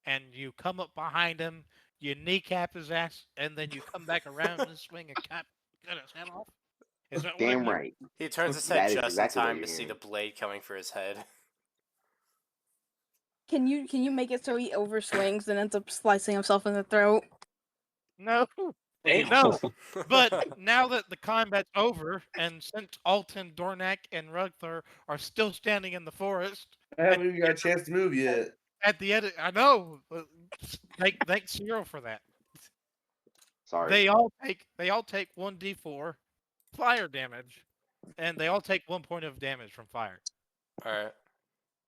and you come up behind him, you kneecap his ass, and then you come back around and swing a cut his head off. Is that what I'm Damn hearing? right. He turns his That head is just exactly what in time you're to see hearing. the blade coming for his head. can you make it so he overswings and ends up slicing himself in the throat? No. Damn. No. But now that the combat's over, and since Alton, Dornak, and Rugthor are still standing in the forest, I haven't even got a chance to move yet. at the end, I know. Thank Cyril for that. Sorry. They all take 1d4 fire damage, and they all take 1 point of damage from fire. Alright.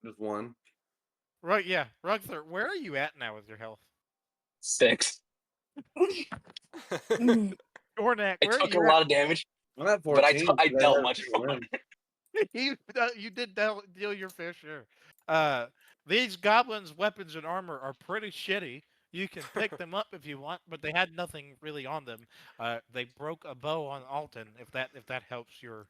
Just one. Right? Yeah, Rugthor, where are you at now with your health? 6. Mm. Dornak, I where are took a you lot of damage, I'm at but 14. I but dealt have much to more. win. at? You did deal your fair share. These goblins' weapons and armor are pretty shitty. You can pick them up if you want, but they had nothing really on them. They broke a bow on Alton. If that helps your.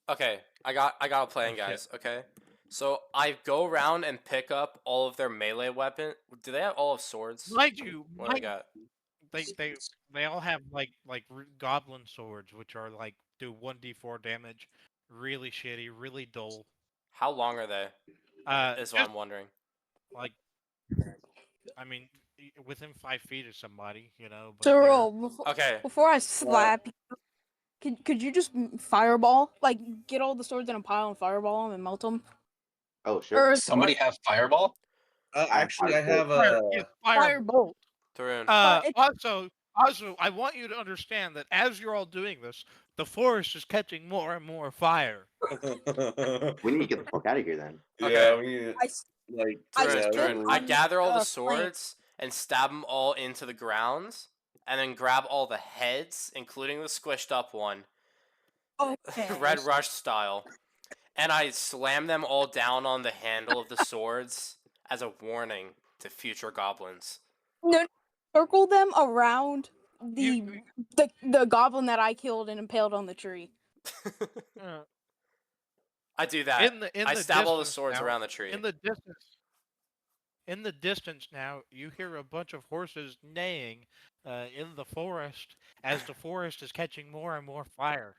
Okay, I got a plan, shit. guys. Okay, so I go around and pick up all of their melee weapon. Do they have all of swords? Mind you, What do they got? they all have like goblin swords, which are like do 1d4 damage, really shitty, really dull. How long are they? Is what Just, I'm wondering. like, I mean, within 5 feet of somebody, you know. But Cyril, Okay, before I slap you, could you just fireball? Like, get all the swords in a pile and fireball them and melt them? Oh, sure. Or Somebody have fireball? Actually, I have fire, a. yeah, firebolt? Tarun. Also, I want you to understand that as you're all doing this, the forest is catching more and more fire. We need to get the fuck out of here then. Okay. Yeah, we need I s- like. I Turn, yeah, stood turn. we- I on, gather all the flank. swords and stab them all into the ground, and then grab all the heads, including the squished up one, Okay. Red Rush style, and I slam them all down on the handle of the swords as a warning to future goblins. No, circle them around You- the goblin that I killed and impaled on the tree. Uh, I do that. in I the stab all the distance swords now, around the tree. In the distance now, you hear a bunch of horses neighing in the forest as the forest is catching more and more fire.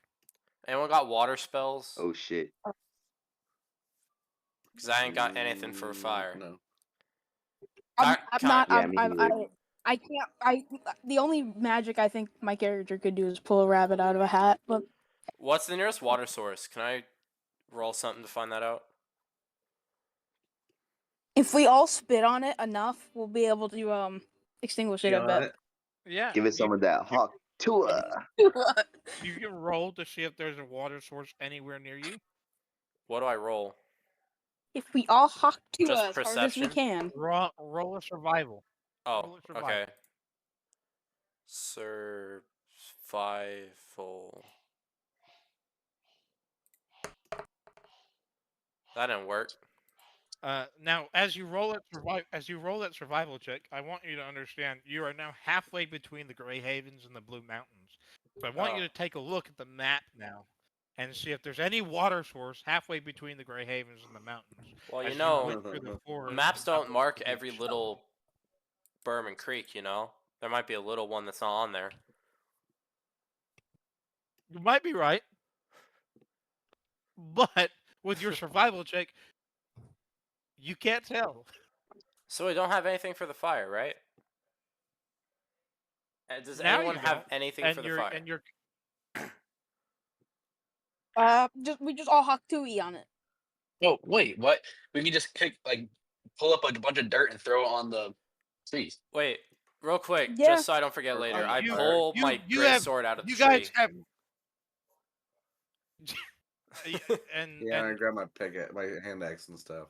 Anyone got water spells? Oh shit. Because I ain't got anything for fire. No. I'm Can not. Yeah, me neither. I can't. The only magic I think my character could do is pull a rabbit out of a hat. But What's the nearest water source? Can I roll something to find that out? if we all spit on it enough, we'll be able to extinguish it. I Got bet. it. Yeah. Give it some of that hawk tua. You can roll to see if there's a water source anywhere near you. What do I roll? If we all hawk to Just as hard as we perception? can. Roll a survival. Oh, Roll a survival. okay. Survival. That didn't work. Now, as you roll that survival check, I want you to understand you are now halfway between the Grey Havens and the Blue Mountains. So I want you Oh. to take a look at the map now and see if there's any water source halfway between the Grey Havens and the mountains. Well, you As know, went through the forest maps and don't up mark the every beach. little berm and creek, you know? There might be a little one that's not on there. You might be right, but with your survival check, you can't tell. So we don't have anything for the fire, right? Does Now anyone you have don't, anything and for the you're fire? and you're we just all huck 2E on it. Oh wait, what? We can just pull up a bunch of dirt and throw it on the trees. Wait, real quick, Yeah. just so I don't forget Or later. on I the fire. pull my you great have sword out of the you tree. guys have and Yeah, I and grab my my hand axe and stuff.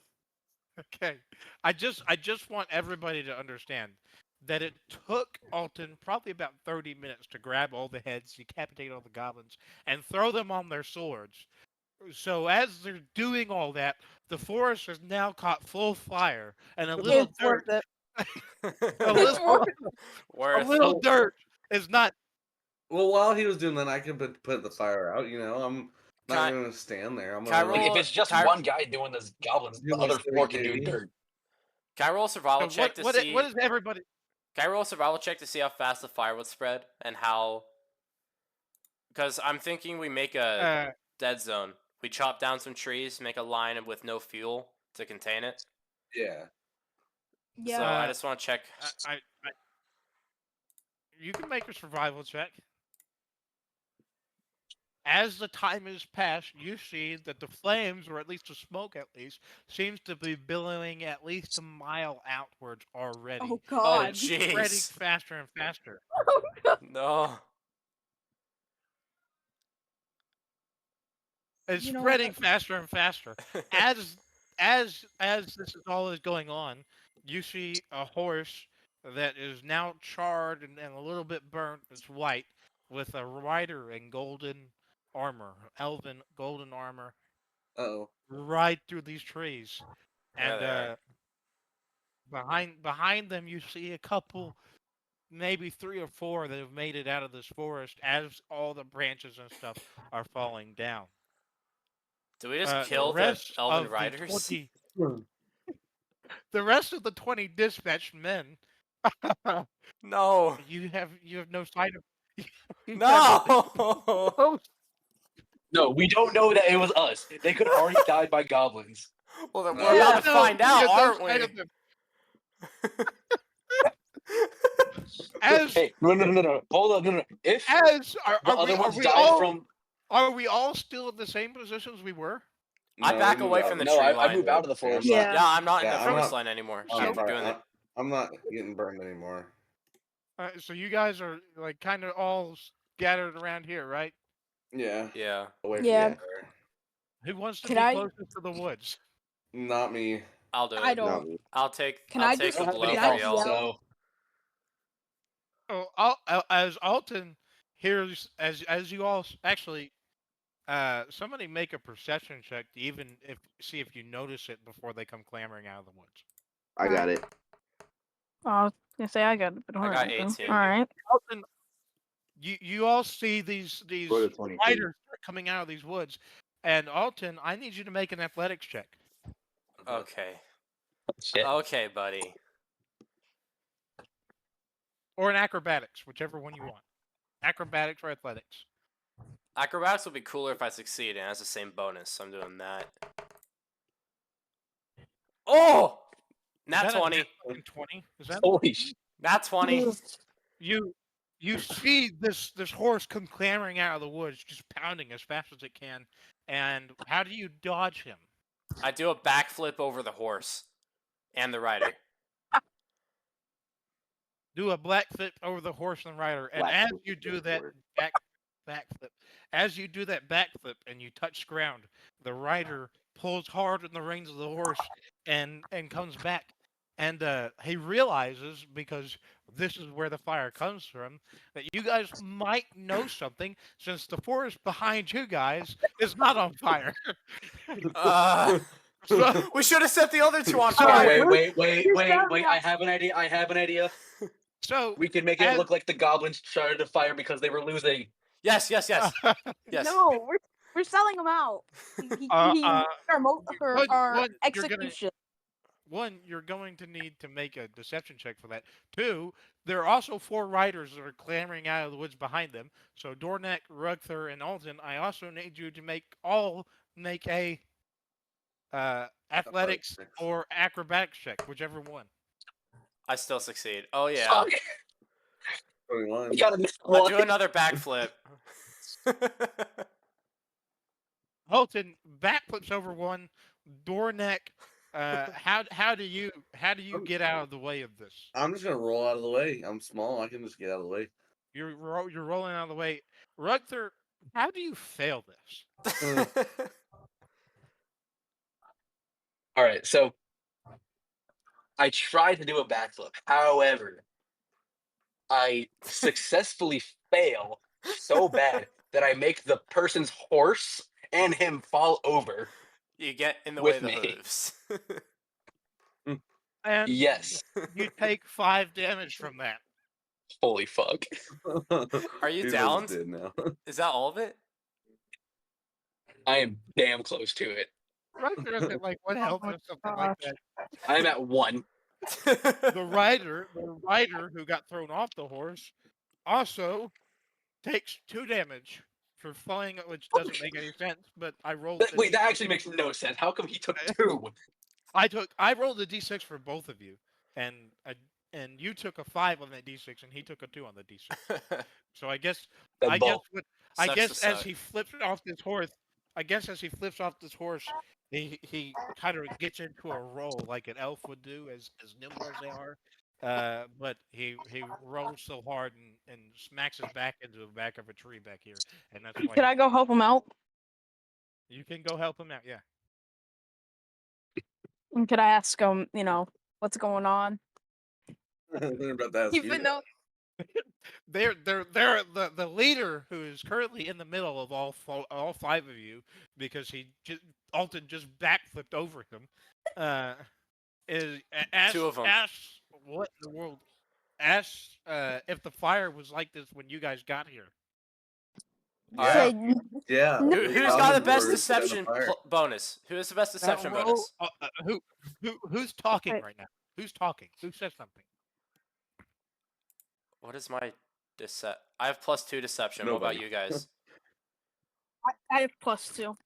okay. I just want everybody to understand that it took Alton probably about 30 minutes to grab all the heads, decapitate all the goblins, and throw them on their swords. So as they're doing all that, the forest has now caught full fire, and a little It's dirt, worth it. a It's little, worth it. a Worth. little dirt is not. Well, while he was doing that, I could put the fire out. You know, I'm Can not I- going to stand there. I'm can I going Like roll- if it's just Kyr- one guy doing this goblins, Do the my other four can do 30 dirt. Can I roll a survival So check to see? what is everybody? Can I roll a survival check to see how fast the fire would spread and how? Because I'm thinking we make a dead zone. We chop down some trees, make a line with no fuel to contain it. Yeah. Yeah. So I just want to check. I you can make a survival check. As the time has passed, you see that the flames, or at least the smoke seems to be billowing at least a mile outwards already. Oh Oh god. It's spreading jeez. faster and faster. No. It's You know spreading what? faster and faster. As this is all is going on, you see a horse that is now charred and a little bit burnt. It's white with a rider in golden armor, elven golden armor, Oh. right through these trees. There And they are. behind them, you see a couple, maybe 3 or 4 that have made it out of this forest as all the branches and stuff are falling down. Did we just The kill the rest elven of the riders? 20 the rest of the 20 dispatched men, No. you have no sight of. you have No. no- No, we don't know that it was us. They could have already died by goblins. Well, then Yeah, we're about to no, find you out, have no aren't sight we? of them. As Hey, no. Hold on, no. If as the are other we, ones are we died all from are we all still in the same positions we were? I No, back we away moved from out. the no, tree I line. moved out of the forest. Yeah. Yeah, I'm not in Yeah, the I'm forest not- line anymore. So I'm, keep doing it. I'm not getting burned anymore. So you guys are like kind of all gathered around here, right? Yeah. Yeah. Away from Yeah. the fire. Who wants to Can be I- closest to the woods? Not me. I'll do it. I Not don't. me. I'll take. Can I'll I take just- the I don't have blow any Can I for health, y'all. yell? so As Alton hears, as you all actually, somebody make a perception check to even see if you notice it before they come clamoring out of the woods. I got it. Oh, I was gonna say I got it, but I got 18. All right. Alton, you all see these Go to 22. riders start coming out of these woods, and Alton, I need you to make an athletics check Okay. shit. Okay, buddy. or an acrobatics, whichever one you want. Acrobatics or athletics. Acrobatics would be cooler if I succeed, and it has the same bonus. So I'm doing that. Oh! Nat Is that a 20. nat 20? Is that Holy shit. Nat 20. you see this horse come clamoring out of the woods, just pounding as fast as it can. And how do you dodge him? I do a backflip over the horse and the rider. Do a black flip over the horse and rider, and Black as flip you is do the that word. backflip, as you do that backflip and you touch ground, the rider pulls hard on the reins of the horse and comes back, and he realizes, because this is where the fire comes from, that you guys might know something, since the forest behind you guys is not on fire. So, We should have set the other two on So- fire. Wait. I have an idea. so We can make it As- look like the goblins started the fire because they were losing. Yes. Yes. No, we're selling them out. Our One, you're gonna- execution. one, you're going to need to make a deception check for that. Two, there are also 4 riders that are clambering out of the woods behind them. So Dornek, Rugther, and Alden, I also need you to make a athletics checks. or acrobatics check, whichever one. I still succeed. Oh yeah. Fuck. 21. I got a I do another backflip. Holton backflips over one. Dornek, how do you get out of the way of this? I'm just gonna roll out of the way. I'm small. I can just get out of the way. You're rolling out of the way. Rugther, how do you fail this? All right, so I tried to do a backflip. However, I successfully fail so bad that I make the person's horse and him fall over. You get in the With way of the me. hooves. And Yes. you take 5 damage from that. Holy fuck. Are you He's downed? almost dead now. Is that all of it? I am damn close to it. Rugther is at like 1 health or something like that. I'm at 1. The rider who got thrown off the horse also takes 2 damage for falling, which doesn't make any sense. But I rolled. Wait, that actually makes no sense. How come he took 2? I rolled a d6 for both of you, and you took a 5 on that d6, and he took a 2 on the d6. So I guess Sucks to as suck. he flips off this horse, he kind of gets into a roll like an elf would do, as nimble as they are. But he rolls so hard and smacks his back into the back of a tree back here, and that's why Could I go help him out? you can go help him out. Yeah. And could I ask him, what's going on? They're about to ask Even you. though They're the leader, who is currently in the middle of all 5 of you, because Alton just backflipped over him. Is ask 2 of 'em. what in the world? Ask if the fire was like this when you guys got here. Yeah. say, Yeah. No. Who's got the best Or is that a deception fire? bonus? Who has the best deception roll- bonus? Who's talking Right. right now? Who's talking? Who says something? What is my I have +2 deception. What about Nobody. you guys? I have +2.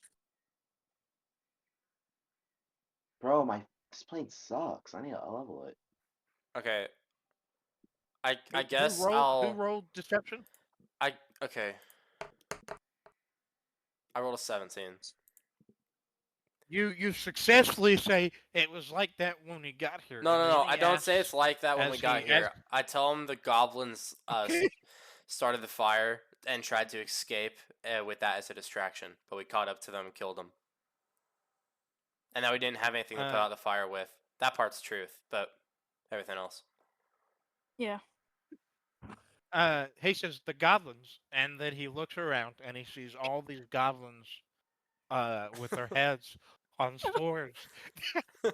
Bro, this plane sucks. I need to level it. Okay. I Who guess rolled, Who rolled deception? okay. I rolled a 17. You successfully say it was like that when we got here. No, and no, then no. he I don't say it's asks- like that when as we got he- here. I tell him the goblins Okay. started the fire and tried to escape with that as a distraction, but we caught up to them and killed them. And that we didn't have anything to put out the fire with. That part's truth, but everything else. Yeah. He says the goblins, and then he looks around and he sees all these goblins with their heads on swords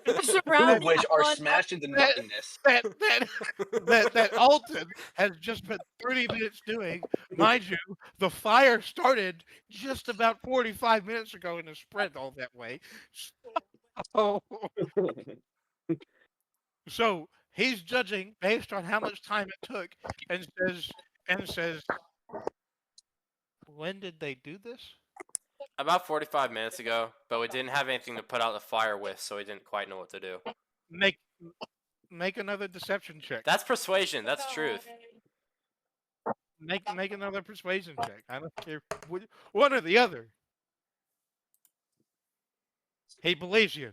Just 2 around of which are one- smashed into nothingness. that Alton has just spent 30 minutes doing. Mind you, the fire started just about 45 minutes ago and has spread all that way. So he's judging based on how much time it took, and says, when did they do this? About 45 minutes ago, but we didn't have anything to put out the fire with, so we didn't quite know what to do. Make another deception check. That's persuasion. That's truth. Make another persuasion check. I don't care one or the other. He believes you,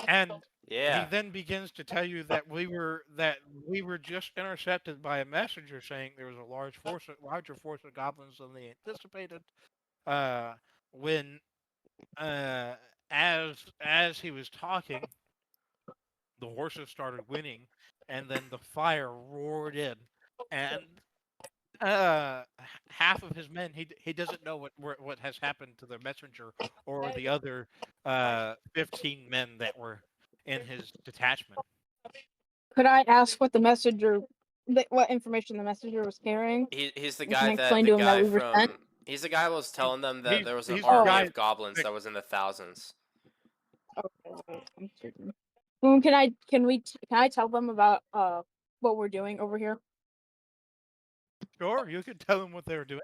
and Yeah. he then begins to tell you that we were just intercepted by a messenger saying there was a larger force of goblins than they anticipated. When as he was talking, the horses started winning, and then the fire roared in, and half of his men, he doesn't know what has happened to the messenger or the other 15 men that were in his detachment. Could I ask what what information the messenger was carrying? He's the You guy can that explain the to him that guy we were from. sent? He's the guy who was telling them that there was an he's the army guy of goblins that- that was in the thousands. Okay, I'm certain. Can I tell them about what we're doing over here? Sure, you can tell them what they were doing.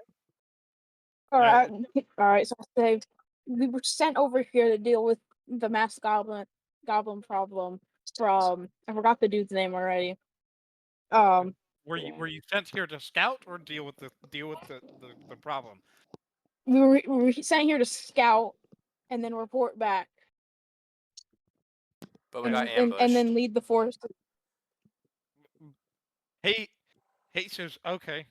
All right, all right. So I say we were sent over here to deal with the mass goblin problem from I forgot the dude's name already. Were you sent here to scout or deal with the problem? We were sent here to scout and then report back. But we got ambushed. and then lead the force. He says, okay.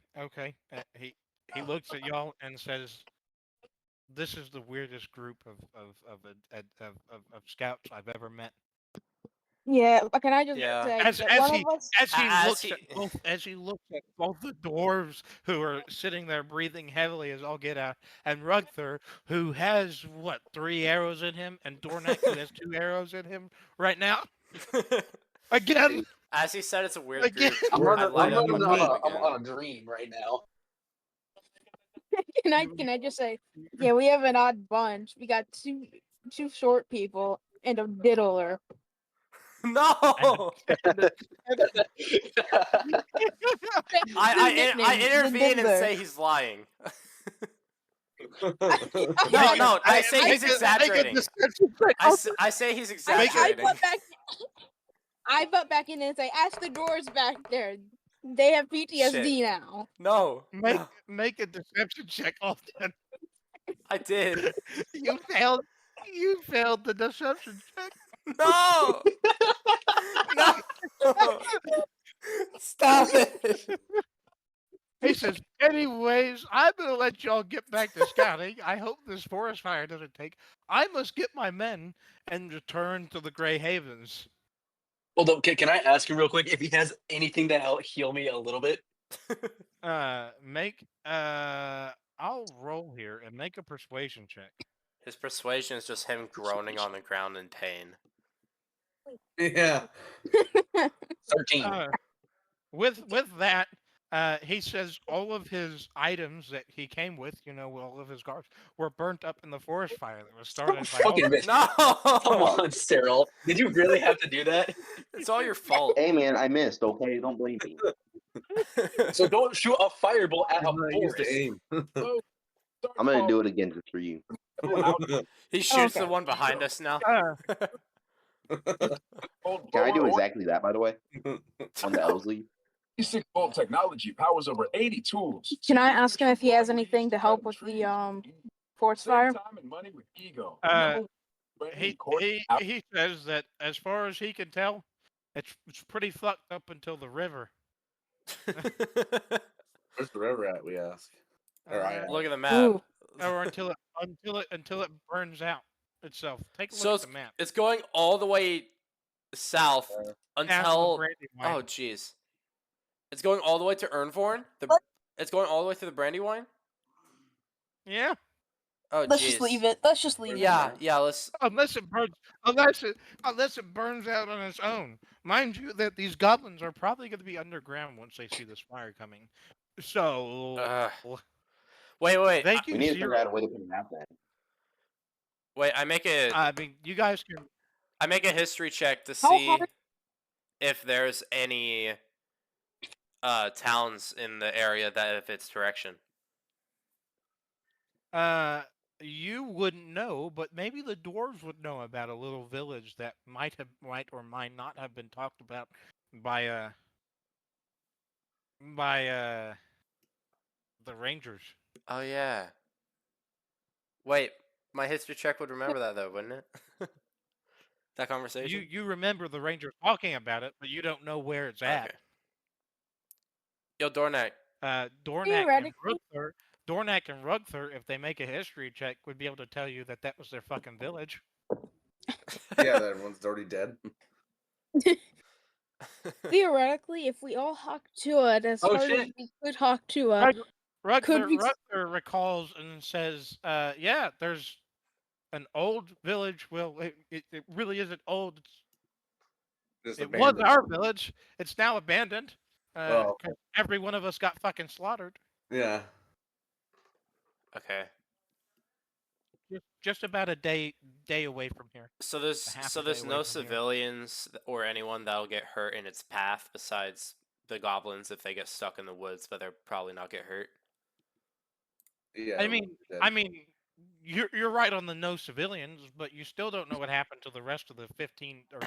He looks at y'all and says, "This is the weirdest group of scouts I've ever met." Yeah, can I just Yeah. say As that as one he of us? as he looks at both the dwarves who are sitting there breathing heavily as all get out, and Rugther, who has what 3 arrows in him, and Dornak, who has 2 arrows in him right now. Again, As he said, it's a weird Again. group. I'm I'd light up running with them I'm again. on a dream right now. Can I just say, yeah, we have an odd bunch. We got two short people and a diddler. No! I intervene and say he's lying. No, I say he's exaggerating. I say he's exaggerating. I butt back in and say, ask the doors back there. They have PTSD Shit. now. No. Make a deception check, Alden. I did. You failed. You failed the deception check. No! No! Stop it! He says, anyways, I'm gonna let y'all get back to scouting. I hope this forest fire doesn't take. I must get my men and return to the Grey Havens. Hold up, can I ask you real quick if he has anything to help heal me a little bit? I'll roll here and make a persuasion check. His persuasion is just him groaning on the ground in pain. Yeah. 13. With that, he says all of his items that he came with, all of his guards, were burnt up in the forest fire that was started by all Fucking of bitch. No! Come on, Cyril. Did you really have to do that? It's all your fault. Hey man, I missed. Okay, don't blame me. So don't shoot a fireball at He's a not used to forest. aim. I'm gonna do it again just for you. He shoots the Okay. one behind us now. Can I do exactly that, by the way? On the Elsley? Basic vault technology powers over 80 tools. Can I ask him if he has anything to help with the forest fire? Time and money with ego. He says that as far as he can tell, it's pretty fucked up until the river. Where's the river at? We ask. Or I ask. Look at the map. Ooh. Or until it burns out itself. Take a So look at the map. it's going all the way south Past until. the Brandywine. Oh, jeez. It's going all the way to Ernvorn? It's going all the way to the Brandywine? Yeah. Oh, Let's jeez. just leave it. Let's just leave it. Yeah, let's. Unless it burns out on its own. Mind you, that these goblins are probably going to be underground once they see this fire coming. So Wait. thank you, We need to figure Zero. out a way to put a map then. Wait, I make you guys can. a history check to How see hard- if there's any towns in the area that fits direction. You wouldn't know, but maybe the dwarves would know about a little village that might or might not have been talked about by the rangers. Oh yeah. Wait, my history check would remember that though, wouldn't it? That conversation. You remember the rangers talking about it, but you don't know where it's at. Okay. Yo, Dornak. Dornak and Rugther, if they make a history check, would be able to tell you that was their fucking village. Yeah, that everyone's already dead. Theoretically, if we all hawk to it as hard as we could hawk to it, Rugther recalls and says, yeah, there's an old village. Well, it really isn't old. It was our village. It's now abandoned. 'Cause every one of us got fucking slaughtered. Yeah. Okay. just about a day away from here. So there's half a day away no from here. civilians or anyone that'll get hurt in its path besides the goblins if they get stuck in the woods, but they'll probably not get hurt. Yeah. I mean, you're right on the no civilians, but you still don't know what happened to the rest of the 15 or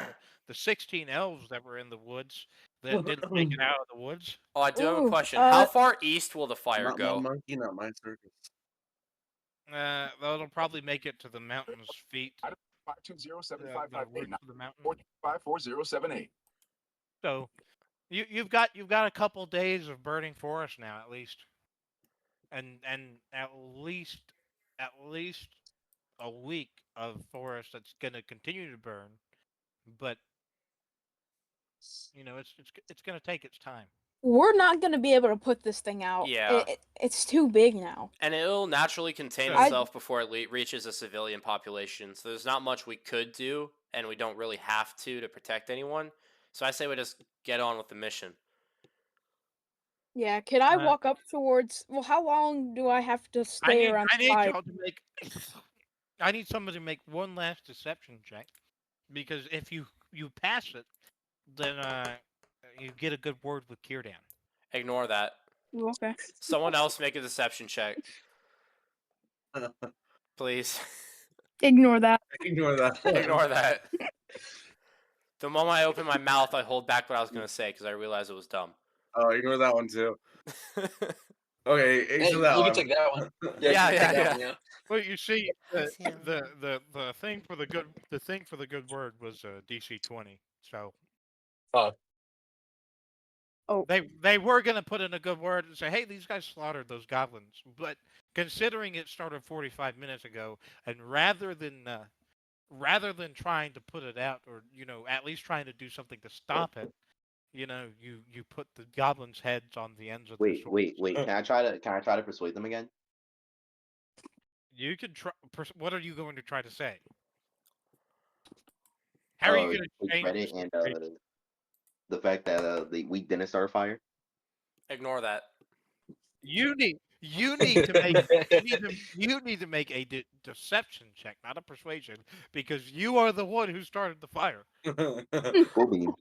the 16 elves that were in the woods that didn't make it out of the woods. Oh, I do have a Ooh, question. How far east will the fire not my go? monkey, not my circus. They'll probably make it to the mountains' feet. 520-7558. The roots of the mountain. 54078. So you've got a couple days of burning forest now at least, and at least a week of forest that's gonna continue to burn, but it's gonna take its time. we're not gonna be able to put this thing out. Yeah. It's too big now. And it'll naturally contain So- itself before it reaches a civilian population. So there's not much we could do, and we don't really have to protect anyone. So I say we just get on with the mission. Yeah, can I Uh, walk up towards? Well, how long do I have to I stay need around? I need the fire? y'all to make. I need somebody to make one last deception check, because if you pass it, then you get a good word with Kirdan. Ignore that. Ooh, okay. Someone else make a deception check, please. Ignore that. Ignore that. Ignore that. The moment I open my mouth, I hold back what I was gonna say because I realized it was dumb. Oh, ignore that one too. Okay, Hey, ignore that you one. can take that one. Yeah, you can take yeah, that one, yeah. Well, you see, the thing for the good word was DC 20. So they were gonna put in a good word and say, hey, these guys slaughtered those goblins. But considering it started 45 minutes ago, and rather than trying to put it out, or at least trying to do something to stop it, you put the goblins' heads on the ends of their swords. Wait. Can I try to persuade them again? You can try. What are you going to try to say? How are you going to Take change credit the and situation? the fact that we didn't start a fire. Ignore that. You need to make you need to make a deception check, not a persuasion, because you are the one who started the fire. Cool beans.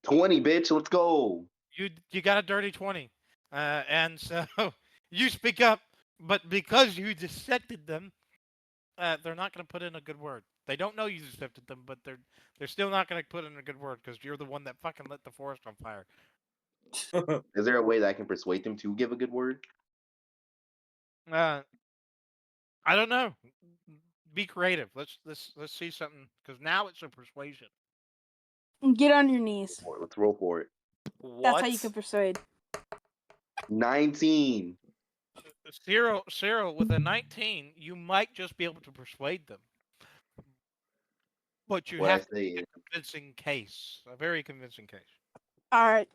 20, bitch. Let's go. You got a dirty 20, and so you speak up, but because you decepted them, they're not going to put in a good word. They don't know you decepted them, but they're still not going to put in a good word because you're the one that fucking lit the forest on fire. Is there a way that I can persuade them to give a good word? I don't know. Be creative. Let's see something, because now it's a persuasion. Get on your knees. Let's roll for it. What? That's how you can persuade. 19. Cyril, with a 19, you might just be able to persuade them. But you What I have to say make is, a convincing case. A very convincing case. All right,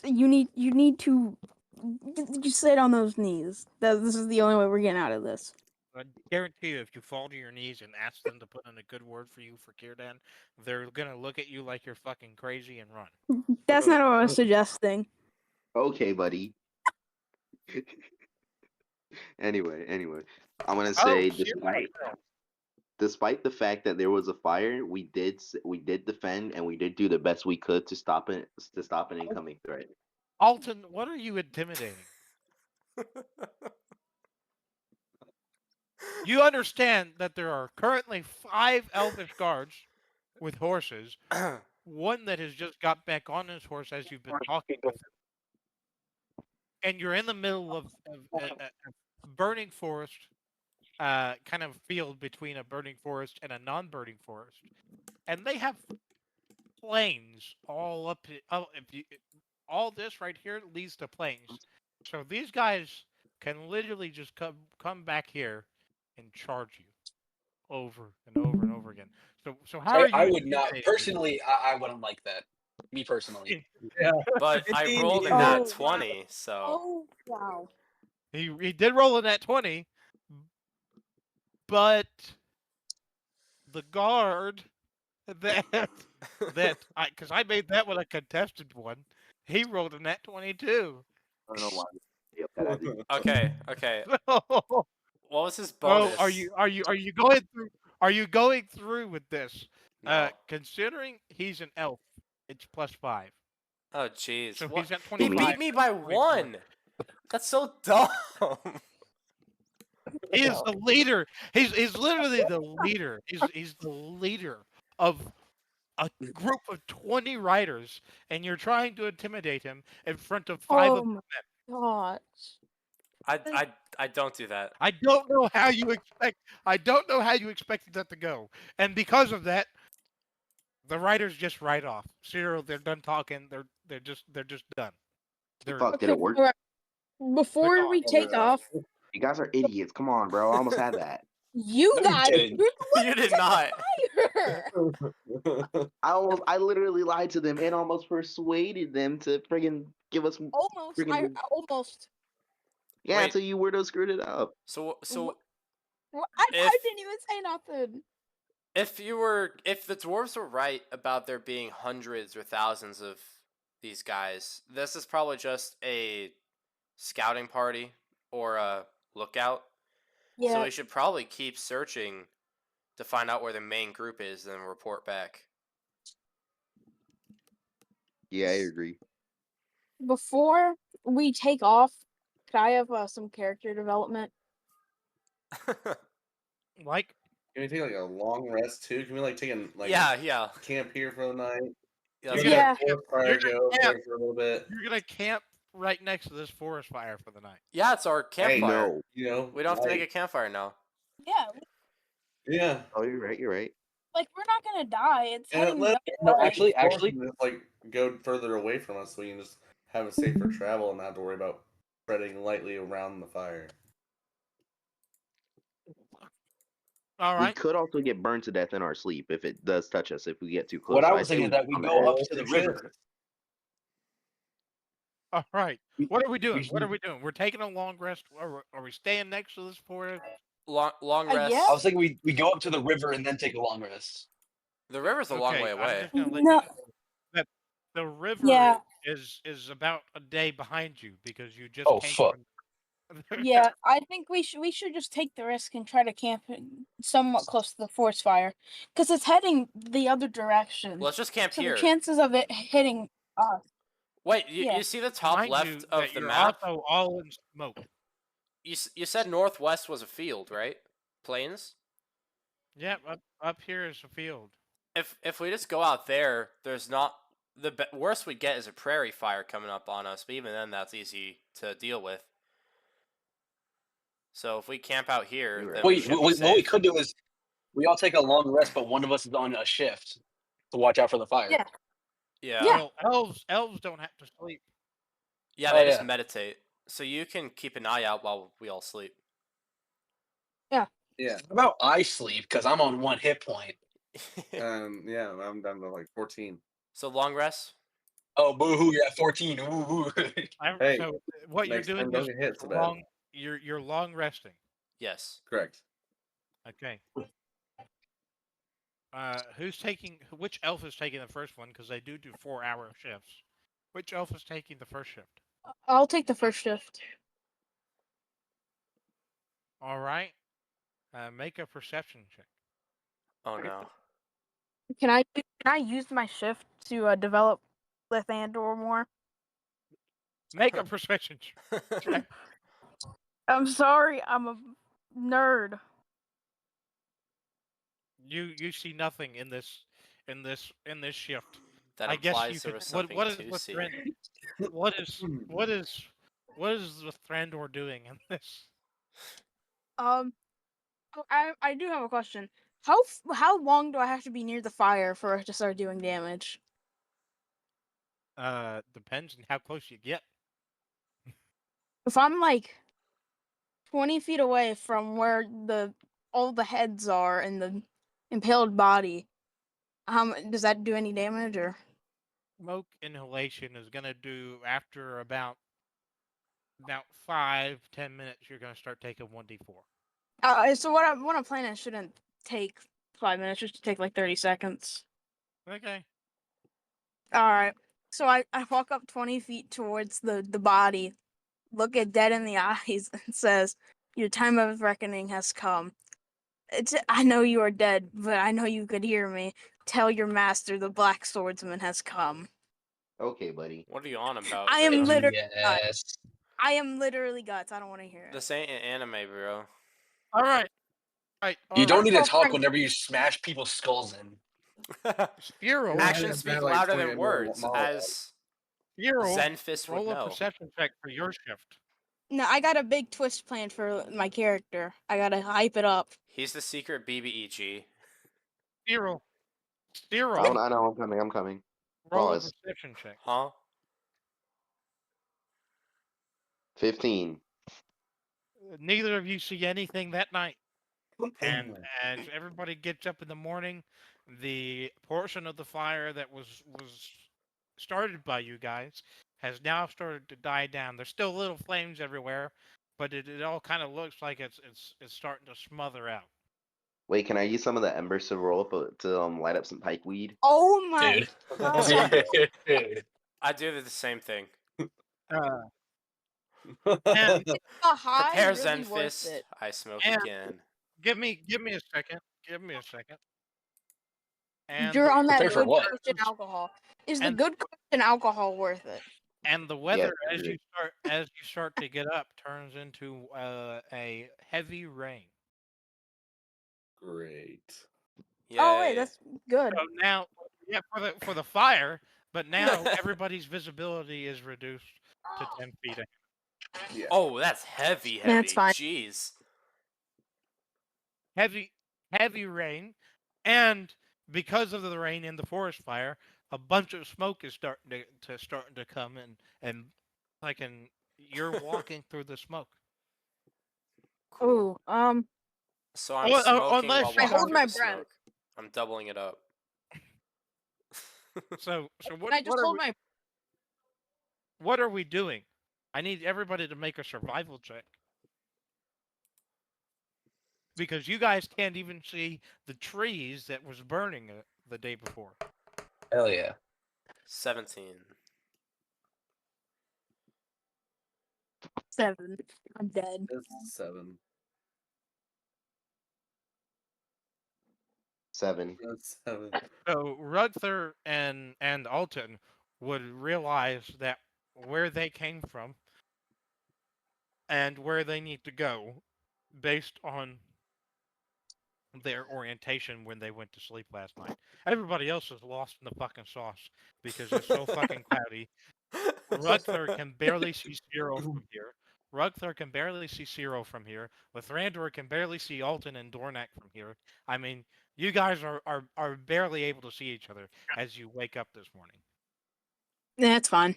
you need to just sit on those knees. This is the only way we're getting out of this. I guarantee you, if you fall to your knees and ask them to put in a good word for you for Kirdan, they're going to look at you like you're fucking crazy and run. That's not what I was suggesting. okay, buddy. Anyway, I'm gonna say, despite the fact that there was a fire, we did defend, and we did do the best we could to stop an incoming threat. Alton, what are you intimidating? You understand that there are currently 5 elvish guards with horses. One that has just got back on his horse as you've been talking with him. And you're in the middle of a burning forest, kind of field between a burning forest and a non-burning forest. And they have plains all up. All this right here leads to plains. So these guys can literally just come back here and charge you over and over and over again. So how are you? I would not intimidating personally. I wouldn't like that. Me personally. But I Indeed, rolled in you that do. 20, so Oh wow! He did roll in that 20, but the guard because I made that one a contested one. He rolled in that 22. I don't know why. Yep, that I did. okay. What was his Oh, bonus? are you going through? Are you going through with this? No. Considering he's an elf, it's +5. Oh jeez. So What? he's at He 25. beat me by 24. 1. That's so dumb. He is the leader. He's literally the leader. He's the leader of a group of 20 riders, and you're trying to intimidate him in front of 5 Oh of my them. god. I don't do that. I don't know how you expected that to go, and because of that, the riders just ride off. Cyril, they're done talking. They're just done. They're Fuck, did it work? alright. Before gone. we take off, You guys are idiots. Come on, bro. I almost had that. you No, you guys, didn't. you're the one You who did set not. the fire. I literally lied to them and almost persuaded them to friggin' give us. Almost. Friggin' Almost. yeah, Wait. until you weirdos screwed it up. So I If- didn't even say nothing. if the dwarves were right about there being hundreds or thousands of these guys, this is probably just a scouting party or a lookout. So Yeah. we should probably keep searching to find out where the main group is, then report back. Yeah, I agree. Before we take off, could I have some character development? Like, Can we take like a long rest too? Can we like take a yeah. camp here for the night? Yeah, Can let's we go. Yeah. get a forest fire You're go gonna there for a little bit? you're gonna camp right next to this forest fire for the night. Yeah, it's our Hey, campfire. No. You know, We don't have to make like- a campfire now. Yeah. Yeah. Oh, you're right. You're right. Like we're not gonna die. It's And heading let that No, way. actually, just like go further away from us so we can just have a safer travel and not have to worry about spreading lightly around the fire. All We right. could also get burned to death in our sleep if it does touch us. If we get too close. What I So was say thinking is that we come go ahead. up to the river. All right. What are we doing? should- What are we doing? We're taking a long rest. Are we staying next to this forest? Long rest. yeah. I was thinking we go up to the river and then take a long rest. The river's a long Okay, way I'm away. just gonna let No. you know that the river Yeah. is about a day behind you because you just Oh, came fuck. from- Yeah, I think we should just take the risk and try to camp somewhat close to the forest fire, because it's heading the other direction. Let's just camp so here. the chances of it hitting us. Wait, Yeah. you see the top Mind you, left of that the you're map? also all in smoke. You said northwest was a field, right? Plains. Yeah, up here is a field. If we just go out there, there's not worst we get is a prairie fire coming up on us. But even then, that's easy to deal with. So if we camp out here, You're then right. we Wait, should be what we safe. could do is we all take a long rest, but one of us is on a shift to watch out for the fire. Yeah. Yeah. Well, elves don't have to sleep. Yeah, Oh, they just yeah. meditate. So you can keep an eye out while we all sleep. Yeah. How about I sleep because I'm on 1 hit point? Yeah, I'm down to like 14. So long rest. Oh, boo-hoo, yeah, 14. Ooh, ooh. Hey, So what you're next time doing don't is get hit so bad. long. You're long resting. Yes. Correct. Okay. Which elf is taking the first one? Because they do 4-hour shifts. Which elf is taking the first shift? I'll take the first shift. All right. Make a perception check. Oh no. Can I use my shift to develop Lithandor more? Make a perception check. I'm sorry, I'm a nerd. You see nothing in this shift. That I guess implies you there could. was something What is to with see. what is the Thrandor doing in this? Oh, I do have a question. How long do I have to be near the fire for it to start doing damage? Depends on how close you get. If I'm like 20 feet away from where all the heads are and the impaled body, does that do any damage or? Smoke inhalation is gonna do after about 5-10 minutes. You're gonna start taking 1d4. So what I'm planning shouldn't take 5 minutes, just to take like 30 seconds. Okay. All right. So I walk up 20 feet towards the body, look it dead in the eyes, and says, Your time of reckoning has come. I know you are dead, but I know you could hear me. Tell your master the Black Swordsman has come. Okay, buddy. What are you on about? I am bro? literally Yes. I am literally guts. I don't want to hear it. This ain't an anime, bro. All right. All right. You don't need to Oh, talk Frank. whenever you smash people's skulls in. Spiro, Yeah. Actions I've speak had, like, louder 20 than minute words, monologue. as Spiro, Zenfist would roll a know. perception check for your shift. No, I got a big twist planned for my character. I gotta hype it up. He's the secret BBEG. Spiro, I know. I'm coming. roll a Pause. perception check. Huh? 15. Neither of you see anything that night. And as everybody gets up in the morning, the portion of the fire that was started by you guys has now started to die down. There's still little flames everywhere, but it all kind of looks like it's starting to smother out. Wait, can I use some of the embers to roll up to light up some pikeweed? Oh my Dude. god. Dude. I do the same thing. And The high Prepare really worth Zenfist. it. I smoke And- again. give me a second. Give me a second. And You're on that Prepare for good what? Christian alcohol. Is the And- good Christian alcohol worth it? And the weather, Yeah, as you start to get up, turns into a heavy rain. Great. Oh wait, Yay. that's good. So now, yeah, for the fire, but now everybody's visibility is reduced to 10 feet. Yeah. Oh, that's heavy, heavy. That's fine. Jeez. Heavy rain, and because of the rain and the forest fire, a bunch of smoke is starting to come in, and you're walking through the smoke. Ooh, So I'm Well, smoking unless while you I walking hold through my the breath. smoke. I'm doubling it up. So Can I just hold my what are we doing? I need everybody to make a survival check. Because you guys can't even see the trees that was burning the day before. Hell yeah. 17. 7? I'm dead. That's 7. 7. That's 7. So Ruther and Alton would realize that where they came from and where they need to go based on their orientation when they went to sleep last night. Everybody else is lost in the fucking sauce because it's so fucking cloudy. Ruther can barely see Zero from here. Ruther can barely see Zero from here. Lathrandor can barely see Alton and Dornak from here. I mean, you guys are barely able to see each other as you wake up this morning. That's fine.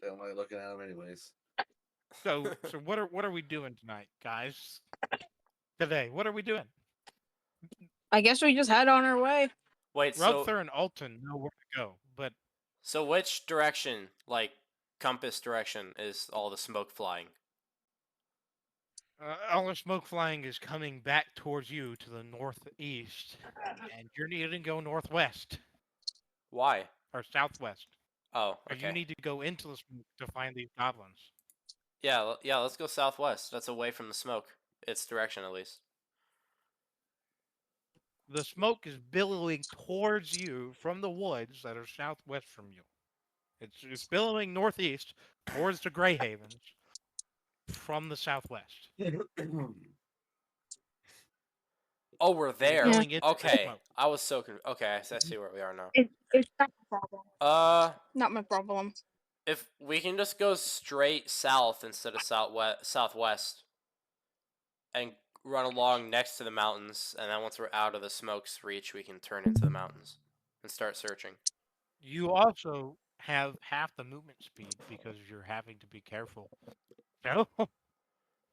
They don't like looking at them anyways. So what are we doing tonight, guys? Today, what are we doing? I guess we just head on our way. Wait, so Ruther and Alton know where to go, but which direction, like compass direction, is all the smoke flying? all the smoke flying is coming back towards you to the northeast, and you're needing to go northwest Why? or southwest. Oh, Or okay. you need to go into the smoke to find these goblins. Yeah, let's go southwest. That's away from the smoke. Its direction, at least. The smoke is billowing towards you from the woods that are southwest from you. It's billowing northeast towards the Grey Havens from the southwest. Oh, we're there. Going into the Okay, smoke. I was so confused. Okay, I see where we are now. It's not my problem. Not my problem. If we can just go straight south instead of southwest, and run along next to the mountains, and then once we're out of the smoke's reach, we can turn into the mountains and start searching. You also have half the movement speed because you're having to be careful. So,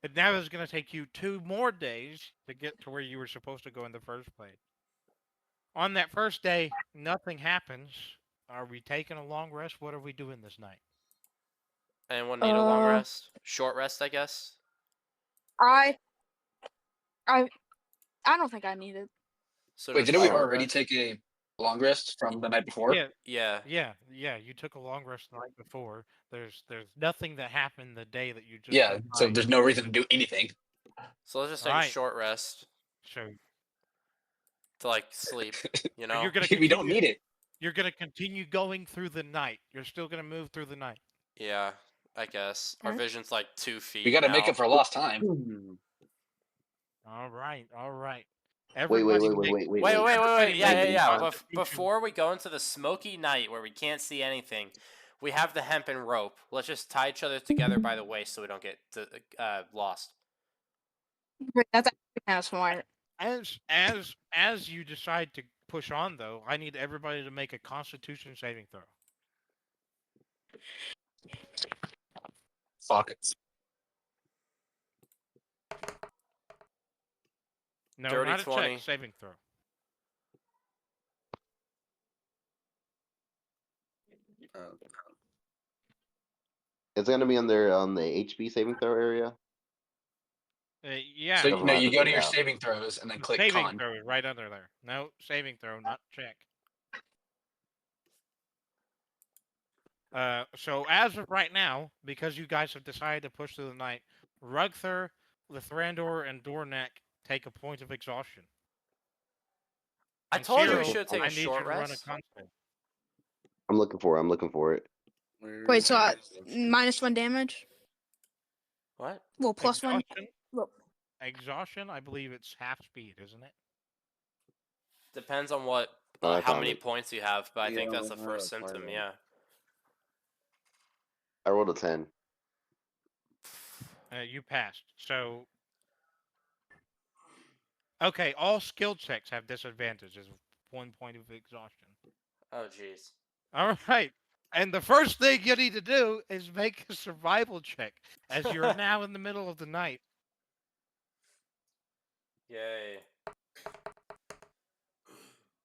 and now it's going to take you 2 more days to get to where you were supposed to go in the first place. On that first day, nothing happens. Are we taking a long rest? What are we doing this night? Anyone need a long rest? Short rest, I guess? I don't think I need it. So Wait, does didn't we Short already rest. take a Long rest from the night before. Yeah, Yeah. You took a long rest the night before. There's nothing that happened the day that you just Yeah. went So by. there's no reason to do anything. So let's just take a Alright. short rest So to like sleep. You know. you're gonna We don't continue. need it. You're gonna continue going through the night. You're still gonna move through the night. Yeah. I guess our Alright. vision's like 2 feet. We got to now. make up for lost time. All right. Wait. Everybody make- Wait. everybody Yeah. make a constitution- Before we go into the smoky night where we can't see anything, we have the hempen rope. Let's just tie each other together by the waist so we don't get lost. That's actually kind of smart. As you decide to push on, though, I need everybody to make a Constitution saving throw. Fuck it. No, Dirty not a 20. check. Saving throw. It's gonna be on the HP saving throw area. Yeah. So Doesn't no, matter you go to your now. saving throws and then the click saving con. throw is right under there. No, saving throw, not check. So as of right now, because you guys have decided to push through the night, Rugther, Lithrandor, and Dornak take a point of exhaustion. I And told you we Cyril, should take I a need you short to run a rest. constant. I'm looking for it. Wait, so -1 damage? What? Well, +1. Exhaustion? Well, Exhaustion, I believe it's half speed, isn't it? Depends on what, Oh, I how found many it. points you have, but I think Yeah, that's the well, first that's symptom. fine. Yeah. I rolled a 10. You passed. So, okay, all skill checks have disadvantages. 1 point of exhaustion. Oh, jeez. All right. And the first thing you need to do is make a survival check, as you're now in the middle of the night. Yay.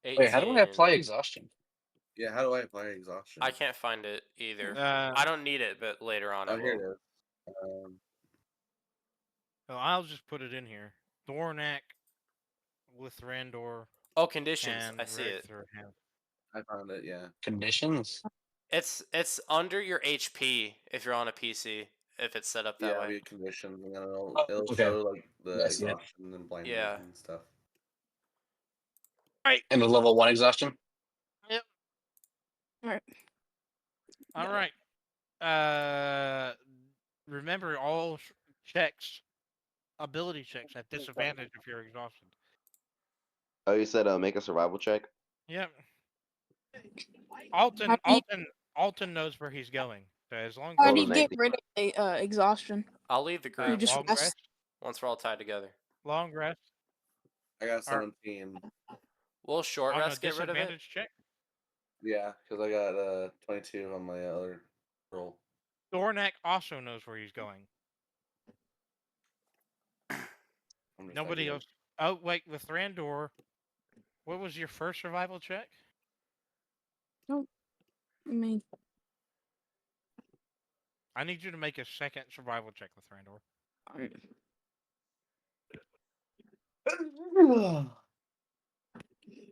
Wait, how do I 18. apply exhaustion? Yeah, how do I apply exhaustion? I can't find it either. Uh, I don't need it, but later on I Oh, here will. it is. well, I'll just put it in here. Dornak, Lithrandor, Oh, conditions. and I see it. Rugther have. I found it. Yeah. Conditions. It's under your HP if you're on a PC. If it's set up that Yeah, way. we conditions, and then it'll, Oh, it'll okay. show like the Yeah, I see it. exhaustion and blindness Yeah. and stuff. And the level 1 exhaustion. All right. Remember, all checks, ability checks, have disadvantage if you're exhausted. Oh, you said make a survival check. Yep. Alton knows where he's going. So as long how as do Oh, you get amazing. rid of the exhaustion? I'll leave the You group just long rest? rest, once we're all tied together. long rest I got Alright. 17. Will short on a rest get rid of it? disadvantage check. Yeah, because I got 22 on my other roll. Dornak also knows where he's going. I'm just Nobody like, else. Oh wait, with Randor, what was your first survival check? I mean, I need you to make a second survival check with Randor.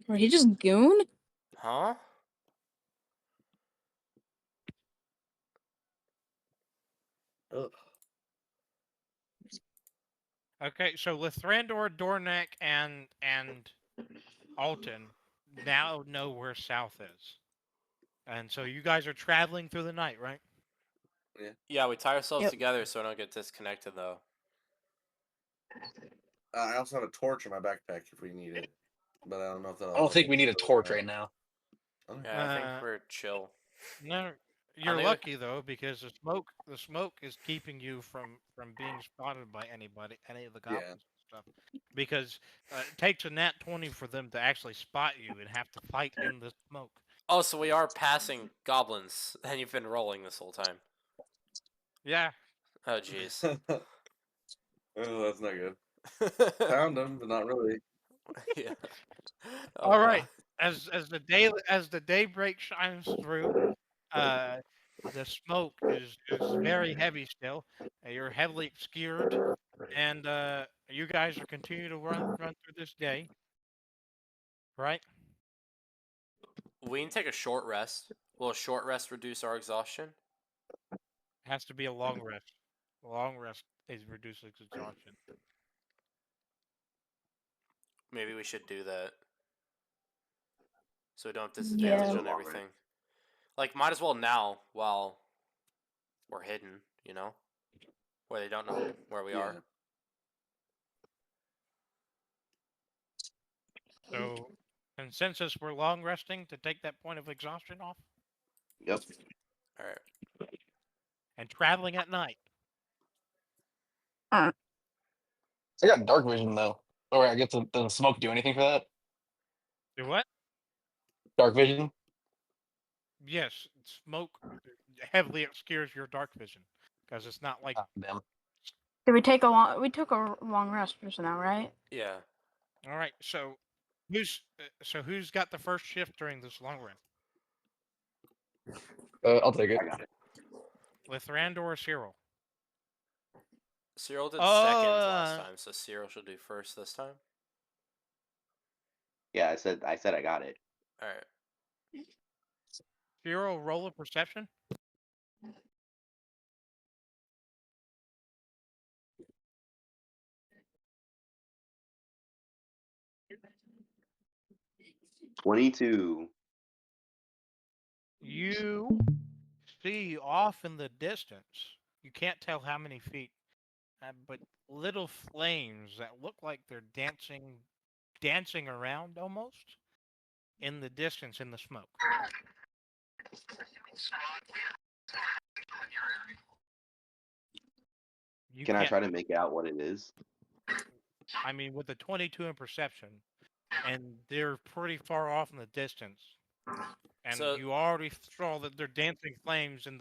or he just goon? Huh? Ugh. Okay, so Lithrandor, Dornak, and Alton now know where south is, and so you guys are traveling through the night, right? Yeah, we tie ourselves Yep. together so I don't get disconnected though. I also have a torch in my backpack if we need it, but I don't know if that. I don't think we need a torch right now. Okay. Yeah, I think Uh, we're chill. No, you're think- lucky though, because the smoke is keeping you from being spotted by any of the goblins and stuff. Because it takes a nat 20 for them to actually spot you and have to fight in the smoke. Oh, so we are passing goblins, and you've been rolling this whole time. Yeah. Oh, jeez. Oh, that's not good. Found them, but not really. Yeah. All right. As the daybreak shines through, the smoke is very heavy still. You're heavily obscured, and you guys are continuing to run through this day, right? We can take a short rest. Will a short rest reduce our exhaustion? Has to be a long rest. A long rest is reduces exhaustion. Maybe we should do that. So we don't have disadvantage Yeah. on everything. Like, might as well now while we're hidden, you know? Where they don't know where we are. So, consensus, we're long resting to take that point of exhaustion off, Yep. Alright. and traveling at night. I got dark vision though. Or I guess does the smoke do anything for that? Do what? Dark vision. Yes, smoke heavily obscures your dark vision because it's not like. Ah, damn. Did we take a long? We took a long rest just now, right? Yeah. All right, so who's got the first shift during this long rest? I'll take it. I got it. Lithrandor or Cyril? Cyril did second Uh, last time, so Cyril should do first this time. Yeah, I said I got it. Alright. Cyril, roll of perception. $22. You see off in the distance. You can't tell how many feet, but little flames that look like they're dancing around almost in the distance in the smoke. You Can I can't. try to make out what it is? I mean, with a 22 in perception, and they're pretty far off in the distance, and So- you already saw that they're dancing flames in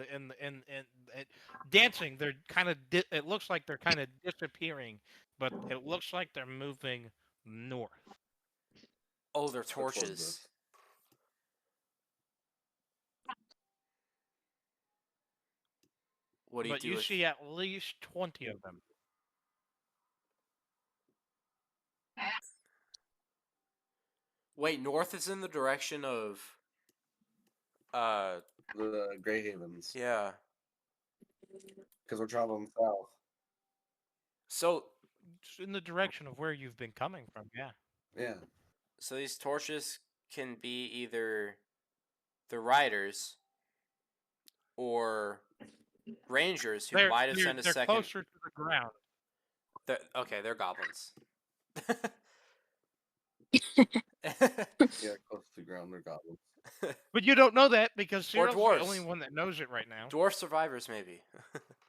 dancing. They're kind of. It looks like they're kind of disappearing, but it looks like they're moving north. Oh, they're Which one's torches. this? What do you But do you with... see at least 20 of them. Wait, north is in the direction of... The Grey Havens. Yeah. Because we're traveling south. So, It's in the direction of where you've been coming from. Yeah. Yeah. so these torches can be either the riders or rangers who might have sent a they're second... closer to the ground. Okay, they're goblins. Yeah, close to the ground. They're goblins. But you don't know that because Or Cyril's the dwarves. only one that knows it right now. Dwarf survivors, maybe.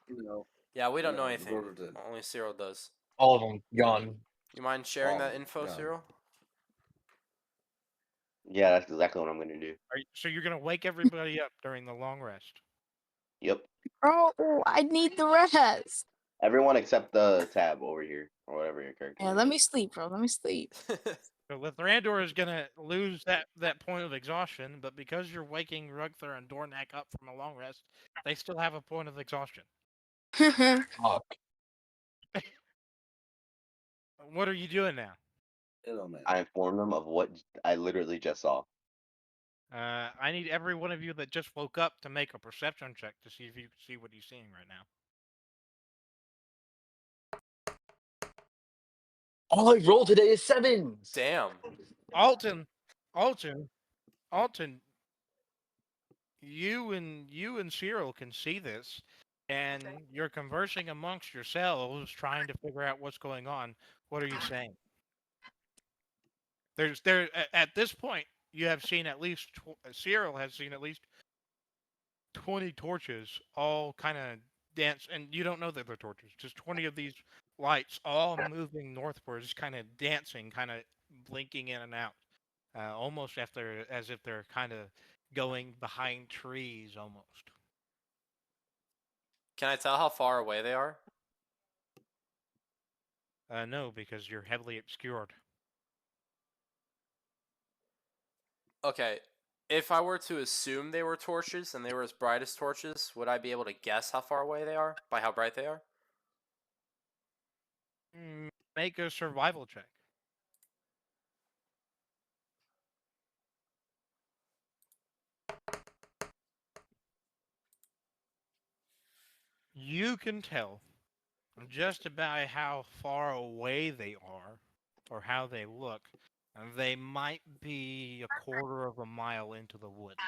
You know. Yeah, we don't know Yeah, anything. Dwarves did. Only Cyril does. All of them gone. You mind sharing that Oh, info, God. Cyril? Yeah, that's exactly what I'm gonna do. So you're gonna wake everybody up during the long rest. Yep. Oh, I need the rest. Everyone except the tab over here or whatever your character. Yeah, name let is. me sleep, bro. Let me sleep. So Lithrandor is gonna lose that point of exhaustion, but because you're waking Rugthar and Dornak up from a long rest, they still have a point of exhaustion. Fuck. What are you doing now? It don't matter. I informed them of what I literally just saw. I need every one of you that just woke up to make a perception check to see if you can see what he's seeing right now. All I rolled today is 7s. Damn. Alton, you and Cyril can see this, and you're conversing amongst yourselves, trying to figure out what's going on. What are you saying? At this point, you have seen at least Cyril has seen at least 20 torches, all kind of dance, and you don't know that they're torches. Just 20 of these lights, all moving northwards, kind of dancing, kind of blinking in and out, almost as if they're kind of going behind trees, almost. Can I tell how far away they are? No, because you're heavily obscured. Okay. If I were to assume they were torches and they were as bright as torches, would I be able to guess how far away they are by how bright they are? Make a survival check. You can tell just about how far away they are, or how they look. They might be a quarter of a mile into the woods,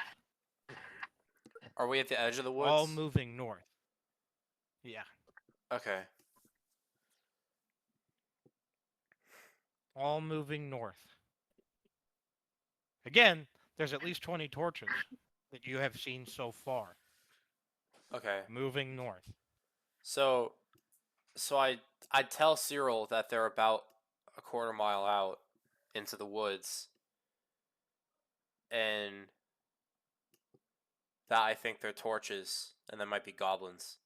Are we at the edge of the all woods? moving north. Yeah, Okay. all moving north. Again, there's at least 20 torches that you have seen so far, Okay. moving north. So I tell Cyril that they're about a quarter mile out into the woods, and that I think they're torches, and there might be goblins.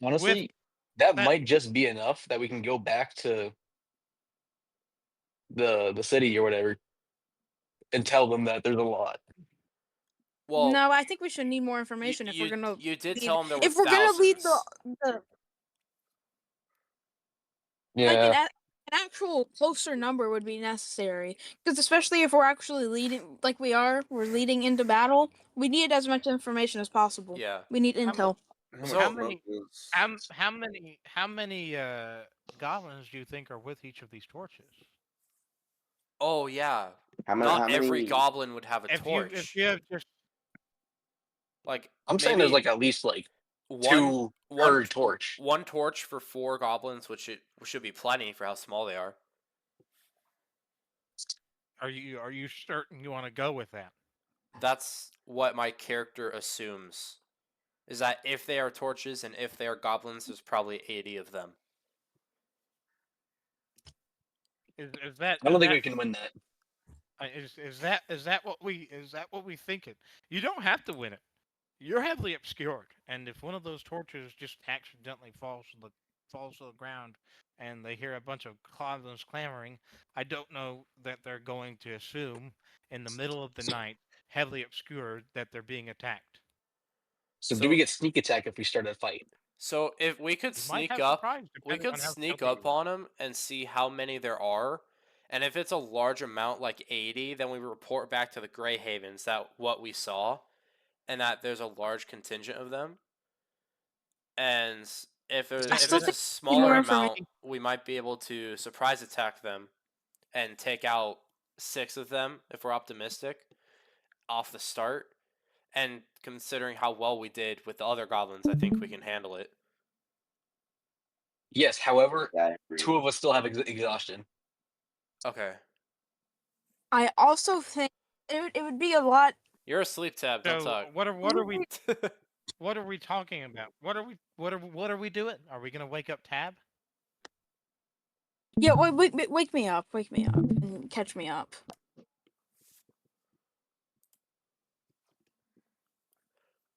Honestly, that that- might just be enough that we can go back to the city or whatever and tell them that there's a lot. Well, no, I think we should need more information if we're gonna. you did lead- tell them there were if we're gonna lead thousands. the like Yeah. an actual closer number would be necessary, because especially if we're actually leading, like we're leading into battle. We need as much information as possible. Yeah. We need How intel. How So- much How smoke many- is- How many goblins do you think are with each of these torches? Oh yeah. How many? Not How every many? goblin would have a If torch. you have just Like I'm saying there's maybe like at least like one per torch. one torch for 4 goblins, which should be plenty for how small they are. are you certain you want to go with that? That's what my character assumes. Is that if they are torches and if they are goblins, there's probably 80 of them. Is that? I don't is think that, we can win that. is that what we thinking? You don't have to win it. You're heavily obscured, and if one of those torches just accidentally falls to the ground, and they hear a bunch of goblins clamoring, I don't know that they're going to assume in the middle of the night, heavily obscured, that they're being attacked. So, So- do we get sneak attack if we start a fight? So if we could You might sneak have up, surprise, we depending could on how sneak stealthy up you are. on them and see how many there are. And if it's a large amount, like 80, then we report back to the Grey Havens that what we saw, and that there's a large contingent of them. And if still it's a think smaller more amount, information. we might be able to surprise attack them and take out 6 of them if we're optimistic off the start. And considering how well we did with the other goblins, I think we can handle it. Yes. However, Yeah, I agree. 2 of us still have exhaustion. Okay. I also think it would be a lot. You're asleep, Tab. Don't So talk. what are we talking about? What are we doing? Are we gonna wake up Tab? Yeah, wake me up, and catch me up.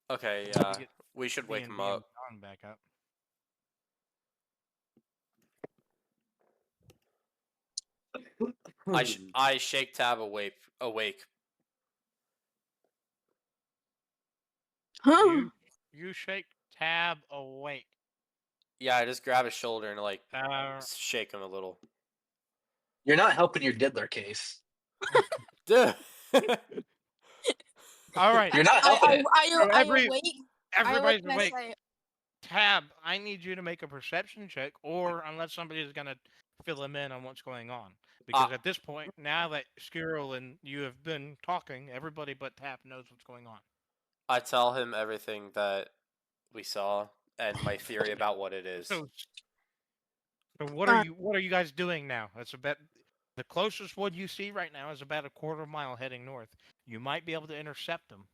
Okay, We yeah. get We should wake D&D him and up. John back up. I shake Tab awake. Huh? You shake Tab awake. Yeah, I just grab his shoulder and like Uh, shake him a little. You're not helping your diddler case. Duh. all right. You're not helping it. So I awake. Everybody's and I awake. say, Tab, I need you to make a perception check, or unless somebody is gonna fill him in on what's going on. Because at this point, now that Skirrel and you have been talking, everybody but Tab knows what's going on. I tell him everything that we saw and my theory about what it is. So what are you guys doing now? That's about the closest one you see right now is about a quarter mile heading north. You might be able to intercept them.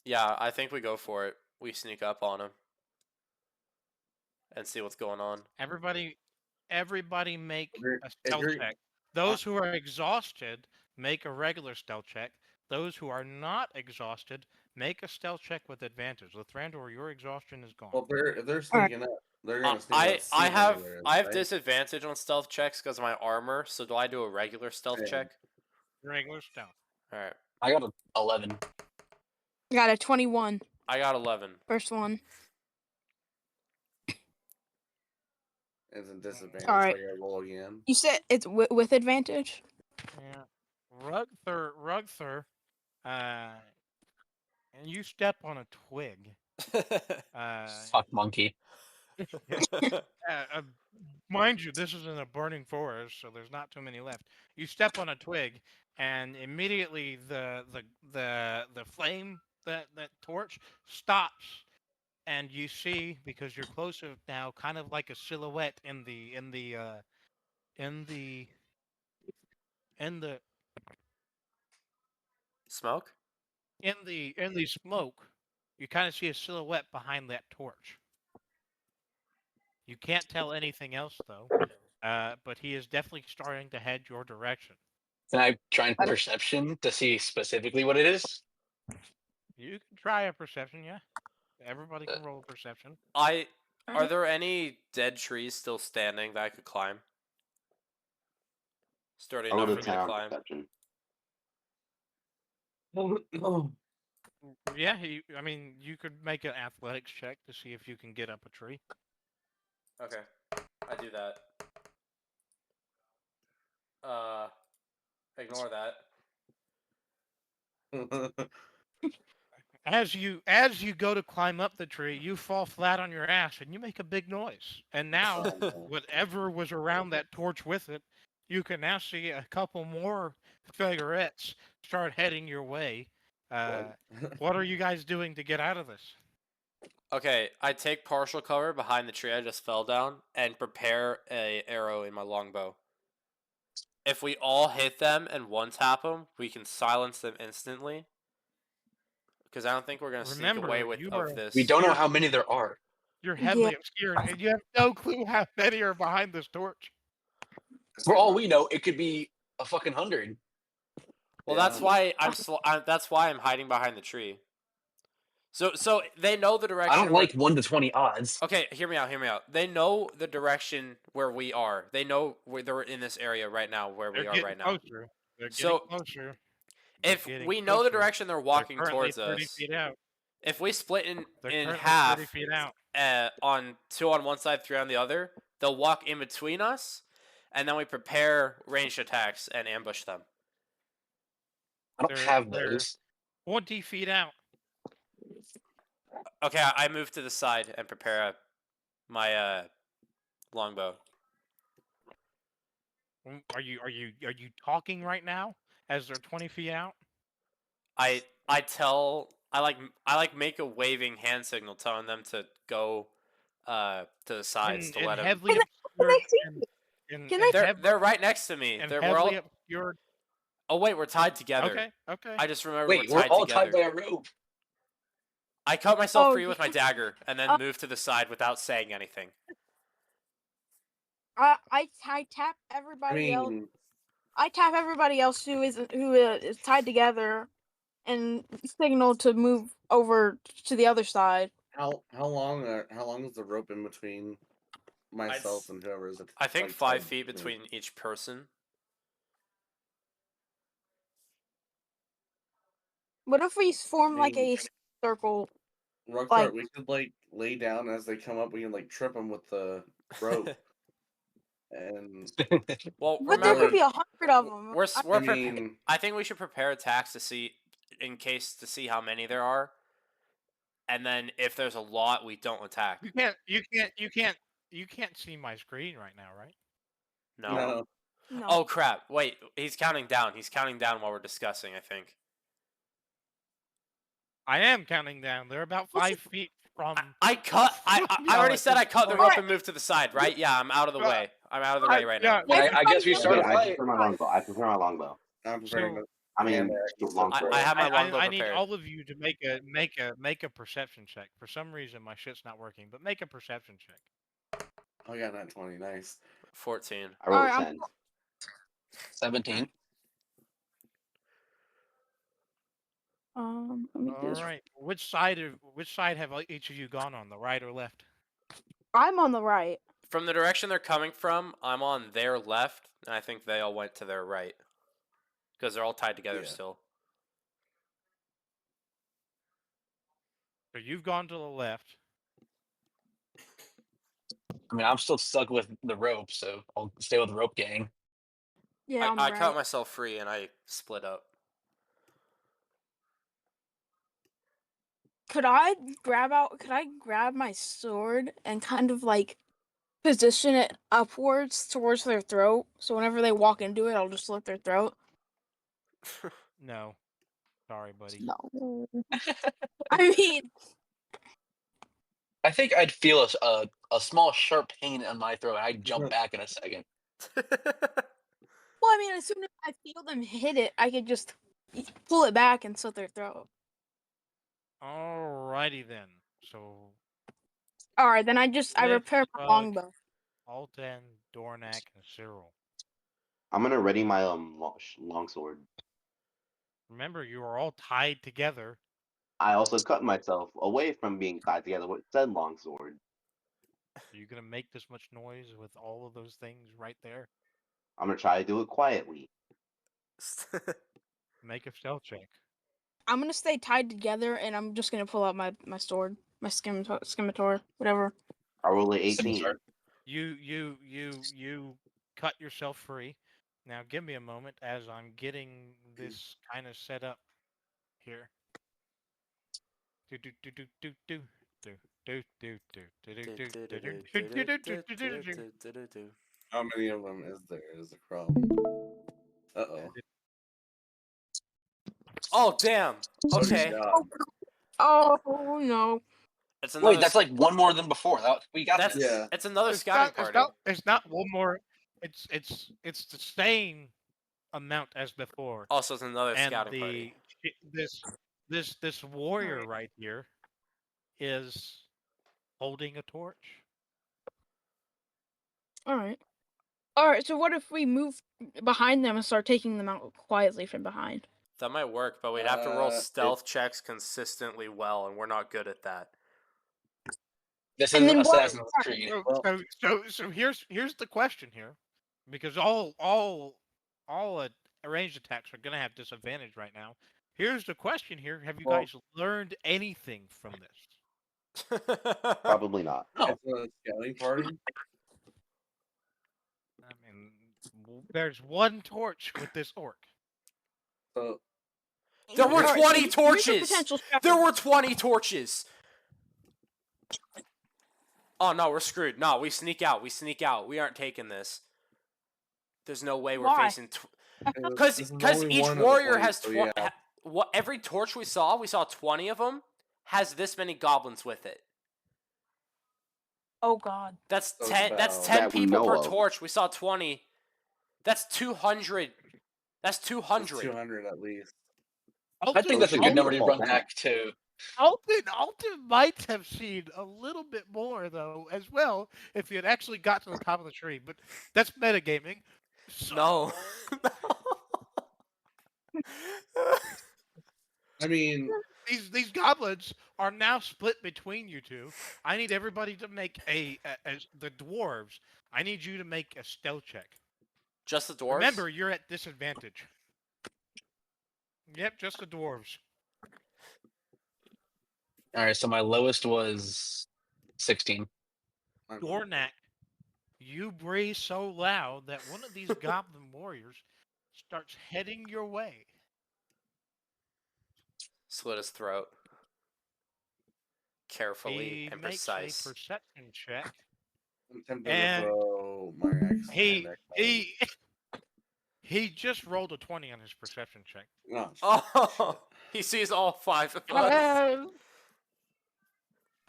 Yeah, I think we go for it. We sneak up on him and see what's going on. Everybody make Agree- a stealth agree. check. Those who are exhausted make a regular stealth check. Those who are not exhausted make a stealth check with advantage. Lathrandor, your exhaustion is gone. Well, if they're sneaking up, they're gonna sneak I up. see where have they're at, I have right? disadvantage on stealth checks because of my armor. So do I do a regular stealth Okay. check? Regular stealth. All right, I got a 11. got a 21. I got 11. First one. It's a disadvantage. Alright. So I gotta roll again. You said it's with advantage. Yeah. Rugthur and you step on a twig. Fuck monkey. Uh, mind you, this is in a burning forest, so there's not too many left. You step on a twig, and immediately the flame that torch stops, and you see, because you're closer now, kind of like a silhouette in the Smoke? in the smoke. You kind of see a silhouette behind that torch. You can't tell anything else though, but he is definitely starting to head your direction. Can I try and perception to see specifically what it is? You can try a perception, yeah. Everybody can roll a perception. Are there any dead trees still standing that I could climb? Sturdy I enough rolled for a me 10 to on climb. perception. Yeah, I mean, you could make an athletics check to see if you can get up a tree. Okay, I do that. Ignore that. As you go to climb up the tree, you fall flat on your ass and you make a big noise. And now, whatever was around that torch with it, you can now see a couple more figurettes start heading your way. What are you guys doing to get out of this? Okay, I take partial cover behind the tree I just fell down and prepare a arrow in my longbow. If we all hit them and one tap them, we can silence them instantly. Because I don't think we're gonna sneak away with this. We don't know how many there are. You're heavily obscured, and you have no clue how many are behind this torch. For all we know, it could be a fucking 100. Well, that's why that's why I'm hiding behind the tree. So they know the direction. I don't like 1 to 20 odds. Okay, hear me out. They know the direction where we are. They know they're in this area right now, where we are right now. Closer. They're getting closer. If we know the direction they're walking towards 30 us, feet out. if we split in They're half, 30 feet out. On 2 on one side, 3 on the other, they'll walk in between us, and then we prepare ranged attacks and ambush them. I don't have those. 20 feet out. Okay, I move to the side and prepare my longbow. Are you talking right now as they're 20 feet out? I make a waving hand signal telling them to go to the sides to let them. They're right next to me. We're all obscured. Oh wait, we're tied together. Okay. I just remember Wait, we're tied all together. tied by a rope. I cut myself free with my dagger and then moved to the side without saying anything. I tap everybody else. I tap everybody else who is tied together, and signal to move over to the other side. How long is the rope in between myself and whoever is? I think 5 feet between each person. What if we form like a circle? Rockstar, we could lay down as they come up. We can trip them with the rope. And well, but there could be 100 of them. I think we should prepare attacks to see how many there are, and then if there's a lot, we don't attack. You can't see my screen right now, right? No. Oh crap! Wait, he's counting down. He's counting down while we're discussing. I think. I am counting down. They're about 5 feet from. I already said I cut the rope and moved to the side, right? Yeah, I'm out of the way. I'm out of the way right now. I guess we start a fight. I prefer my longbow. I'm preparing I mean, I have my longbow I need prepared. all of you to make a perception check. For some reason, my shit's not working, but make a perception check. Oh yeah, not 20. Nice. 14. I rolled a 10. 17. Let me All right. Which side have each of you gone on? The right or left? I'm on the right. From the direction they're coming from, I'm on their left, and I think they all went to their right. Because they're all tied together still. So you've gone to the left. I mean, I'm still stuck with the rope, so I'll stay with the rope gang. Yeah, I cut myself free and I split up. Could I grab my sword and kind of like position it upwards towards their throat, so whenever they walk into it, I'll just slit their throat? No. Sorry, buddy. No. I mean, I think I'd feel a small sharp pain in my throat. And I'd jump back in a second. well, I mean, as soon as I feel them hit it, I could just pull it back and slit their throat. Alrighty then. So, All right, then I Liv, repair my Bug, longbow. Altan, Dornak, and Cyril. I'm gonna ready my longsword. Remember, you are all tied together. I also cut myself away from being tied together with said longsword. Are you gonna make this much noise with all of those things right there? I'm gonna try to do it quietly. Make a stealth check. I'm gonna stay tied together, and I'm just gonna pull out my sword, my scimitar, whatever. I roll an 18. Scimitar. You cut yourself free. Now give me a moment as I'm getting this kind of set up here. Do do do do do do do do do do do do do do. How many of them is there? Is the problem? Uh-oh. Oh damn. Okay. Oh no! It's another. Wait, that's like one more than before. We got That's this. Yeah. It's another It's scouting not, party. it's not one more. It's the same amount as before. Also, it's another And scouting party. this warrior right here is holding a torch. All right. So what if we move behind them and start taking them out quietly from behind? That might work, but we'd have to roll It- stealth checks consistently well, and we're not good at that. This And is then what- Assassin's Creed. So here's the question here, because all ranged attacks are gonna have disadvantage right now. Here's the question here: have you Well- guys learned anything from this? Probably not. No. It's a scouting party. I mean, there's one torch with this orc. So There were Alright, 20 here's a torches! potential There were 20 torches! Oh no, we're screwed. No, we sneak out. We sneak out. We aren't taking this. There's no way we're Why? facing. Because each warrior has 20. What every torch we saw 20 of them, has this many goblins with it. Oh god. That's So 10. That's about- 10 That we people know per of. torch. We saw 20. That's 200. That's 200. 200 at least. I think that's a good Alton- number to run Alton- back to. Alton might have seen a little bit more though as well if he had actually got to the top of the tree, but that's metagaming. So, No. I mean, these goblins are now split between you two. I need everybody to make as the dwarves. I need you to make a stealth check. Just the dwarves? Remember, you're at disadvantage. Yep, just the dwarves. All right, so my lowest was 16. Dornak, you breathe so loud that one of these goblin warriors starts heading your way. Slit his throat. Carefully He and makes precise. a perception check. I'm tempted And to throw my axe. He just rolled a 20 on his perception check. No, Oh, he sees all 5 of us.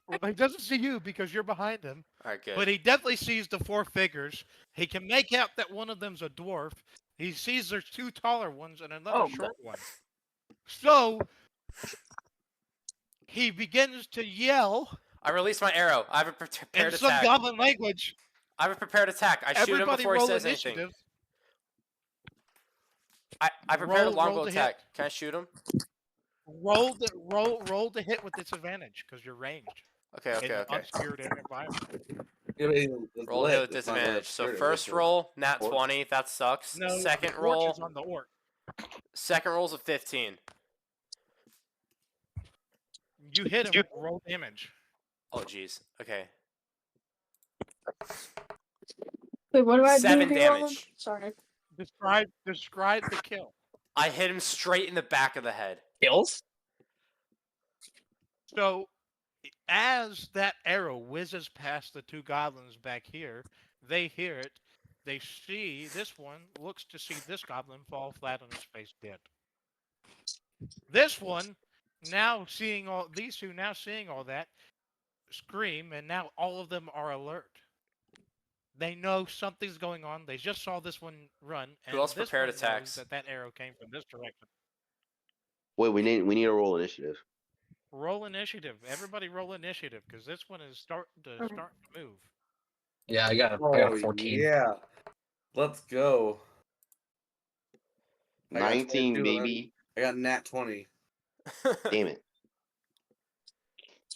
Well, he doesn't see you because you're behind him, Alright, good. but he definitely sees the 4 figures. He can make out that one of them's a dwarf. He sees there's 2 taller ones and another Oh, short one. So he begins to yell I release my arrow. I have a in prepared some attack. goblin language. I have a prepared attack. I shoot him Everybody before he roll says anything. initiative. I prepared a Roll longbow to hit. attack. Can I shoot him? Roll to hit with disadvantage because you're ranged. Okay, In okay, an okay. obscured environment. Yeah, but it's Roll lit, hit with it's not disadvantage. So obscured, first it's roll, nat torch. 20. That sucks. No, Second the torch roll, is on the orc. second roll's a 15. You hit him. Roll damage. Oh jeez. Okay. Wait, what do I 7 do here, Roland? damage. Sorry. Describe the kill. I hit him straight in the back of the head. Kills? So, as that arrow whizzes past the two goblins back here, they hear it. They see this one, looks to see this goblin fall flat on his face dead. This one, now seeing all these two, now seeing all that, scream, and now all of them are alert. They know something's going on. They just saw this one run, and Who else this prepared one attacks? knows that arrow came from this direction. Wait, we need to roll initiative. Roll initiative. Everybody roll initiative, because this one is starting to move. Yeah, I got Oh 14. yeah, let's go. I got 19, 22, baby. I got nat 20. Damn it.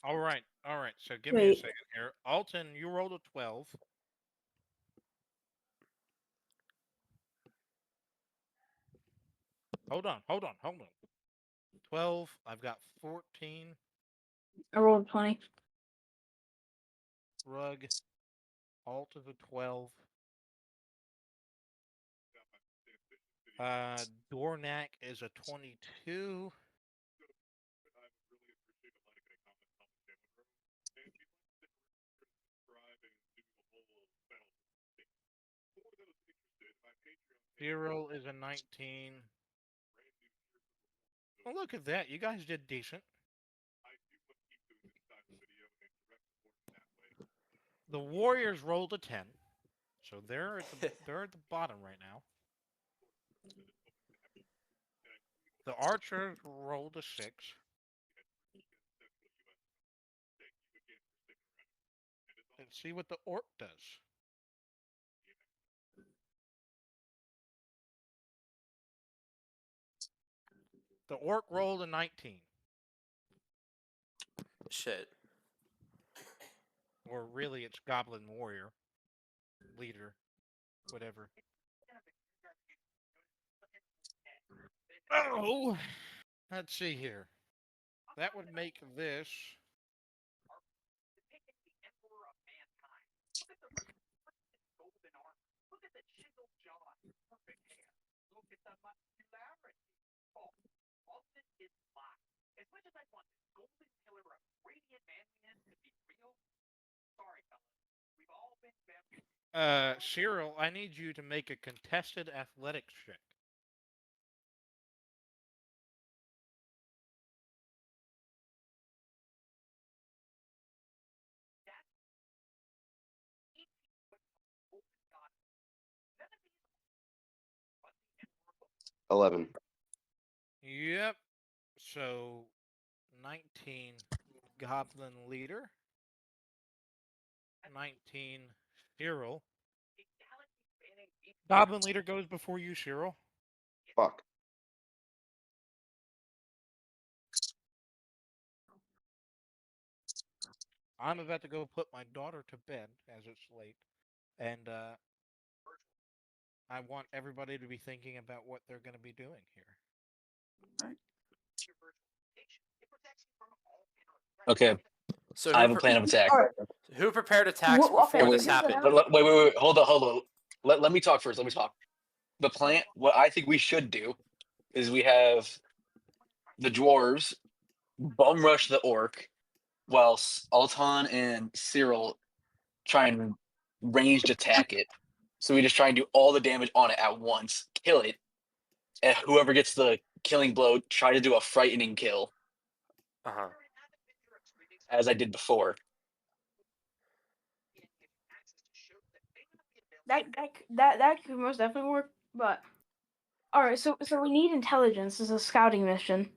All right. So give me a Wait. second here. Alton, you rolled a 12. Hold on. 12. I've got 14. I rolled 20. Rug. Alt of a 12. Dornak is a 22. Zero is a 19. Oh, look at that. You guys did decent. The Warriors rolled a 10. So they're at the bottom right now. The Archers rolled a 6. Let's see what the Orc does. The Orc rolled a 19. Shit. Or really, it's Goblin Warrior. Leader. Whatever. Oh! Let's see here. That would make this... Cyril, I need you to make a contested athletics check. $11. Yep. So, 19 Goblin Leader. 19 Cyril. Goblin Leader goes before you, Cyril. Fuck. I'm about to go put my daughter to bed as it's late. And I want everybody to be thinking about what they're going to be doing here. Okay, So I have a plan of attack. Who prepared attacks Well, before okay, this here's what happened? Wait. Hold on. Let me talk first. Let me talk. The plan. What I think we should do is we have the dwarves bum rush the orc, whilst Alton and Cyril try and ranged attack it. So we just try and do all the damage on it at once, kill it, and whoever gets the killing blow, try to do a frightening kill, Uh-huh. as I did before. That could most definitely work. But all right, so we need intelligence as a scouting mission.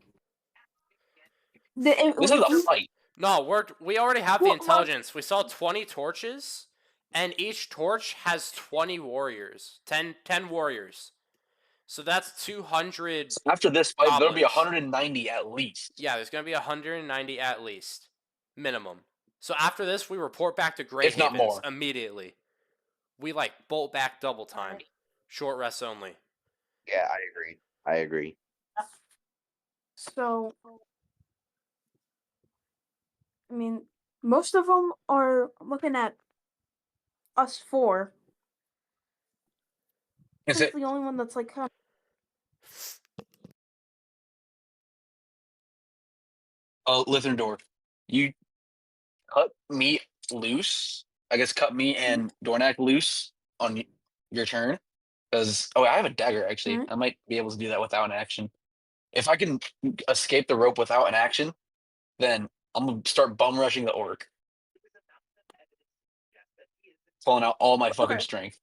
This is a fight. No, we already have the Well, intelligence. We saw 20 torches, and each torch has 20 warriors. 10 warriors. So that's 200. After this fight, there'll be goblins. 190 at least. Yeah, there's going to be 190 at least. Minimum. So after this, we report back to Grey If not Havens more. immediately. We bolt back double time. Short rests only. Yeah, I agree. So, I mean, most of them are looking at us four. Is Who's it? the only one that's kind of... Oh, Lithern Door. You cut me loose. I guess cut me and Dornak loose on your turn. Because I have a dagger actually. Alright. I might be able to do that without an action. If I can escape the rope without an action, then I'm gonna start bum rushing the orc, pulling out all my fucking Okay. strength.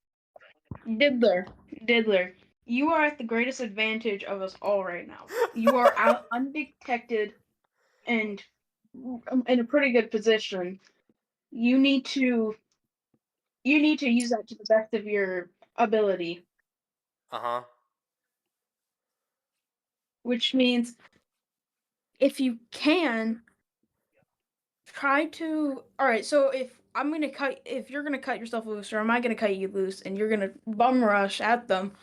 Diddler, you are at the greatest advantage of us all right now. You are out undetected and in a pretty good position. You need to use that to the best of your ability, Uh-huh. which means if you can try to all right, so if you're gonna cut yourself loose, or am I gonna cut you loose and you're gonna bum rush at them,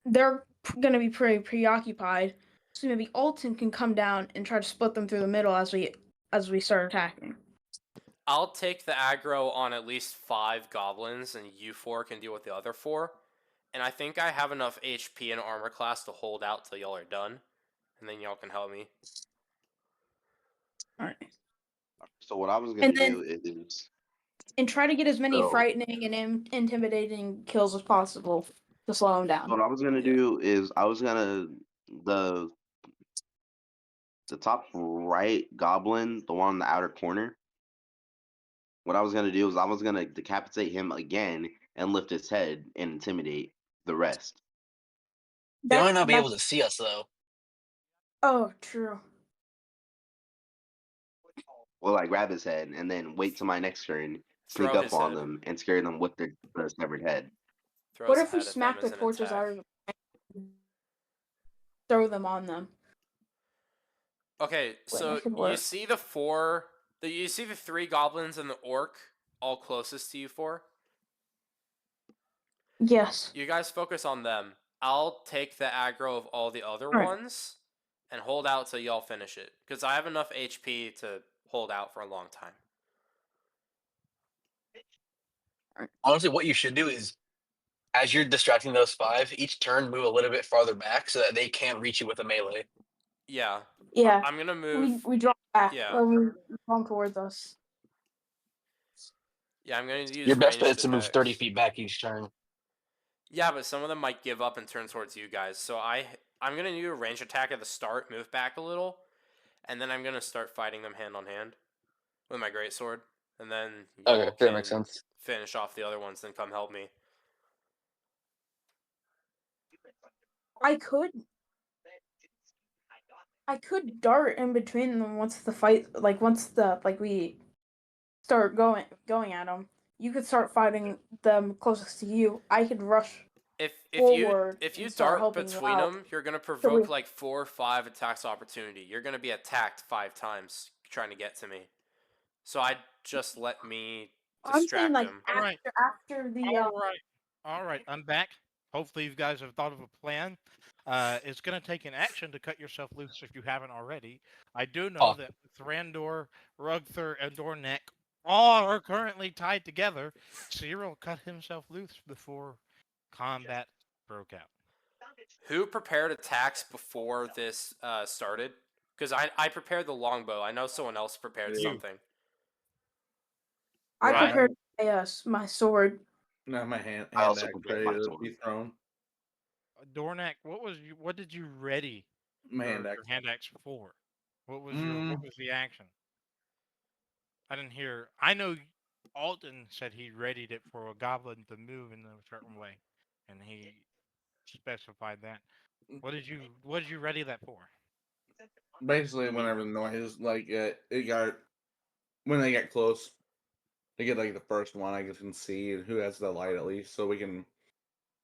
they're gonna be pretty preoccupied. So maybe Alton can come down and try to split them through the middle as we start attacking. I'll take the aggro on at least 5 goblins, and you 4 can deal with the other 4. And I think I have enough HP and armor class to hold out till y'all are done, and then y'all can help me. All right. So what I was gonna And then do is and try to get as many So- frightening and intimidating kills as possible to slow him down. what I was gonna do is I was gonna the top right goblin, the one in the outer corner. What I was gonna do is I was gonna decapitate him again and lift his head and intimidate the rest. They might not be That's- able to see us though. Oh, true. Well, I grab his head and then wait till my next turn, sneak Throw up his on head. them and scare them with their severed head. Throw What his if we head at them smack the as an torches attack. out of throw them on them? Okay, Wait, so that could you work. see you see the 3 goblins and the orc all closest to you 4? Yes. You guys focus on them. I'll take the aggro of all the other Alright. ones and hold out till y'all finish it. Because I have enough HP to hold out for a long time. Honestly, what you should do is, as you're distracting those 5, each turn move a little bit farther back so that they can't reach you with a melee. Yeah. Yeah. I'm gonna move. We draw back. Yeah. We draw towards us. Yeah, I'm gonna use Your best bet is ranged to move attacks. 30 feet back each turn. Yeah, but some of them might give up and turn towards you guys. So I'm gonna do a range attack at the start, move back a little, and then I'm gonna start fighting them hand on hand with my greatsword, and then y'all Okay, can that makes sense. finish off the other ones. Then come help me. I could dart in between them once the fight, we start going at them. You could start fighting them closest to you. I could rush If forward you and start dart helping you between out. them, you're gonna provoke we- like 4 or 5 attacks opportunity. You're gonna be attacked 5 times trying to get to me. So I'd just let me I'm distract saying like them. after, Alright. after the All right, I'm back. Hopefully, you guys have thought of a plan. It's going to take an action to cut yourself loose if you haven't already. I do know Oh. that Thrandor, Rugther, and Dornek all are currently tied together. Cyril cut himself loose before combat broke out. Who prepared attacks before this started? Because I prepared the longbow. I know someone else prepared You. something. I Right. prepared my sword. No, my hand I also axe prepared ready my to sword. be thrown. Dornek, what did you ready My hand your axe. hand axe for? What was Mm. the action? I didn't hear. I know Alton said he readied it for a goblin to move in a certain way, and he specified that. What did you ready that for? Basically, whenever the noise it got when they get close, they get like the first one. I can see who has the light at least, so we can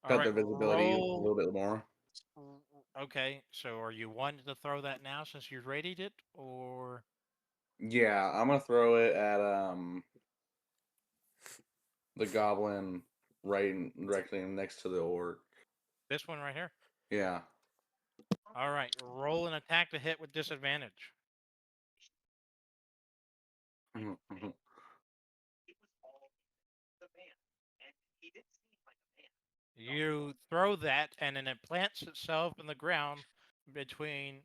All cut right, their visibility a roll. little bit more. Okay, so are you wanting to throw that now since you readied it, or Yeah, I'm gonna throw it at the goblin directly next to the orc. this one right here? Yeah. All right, roll an attack to hit with disadvantage. Mhm. You throw that, and then it plants itself in the ground between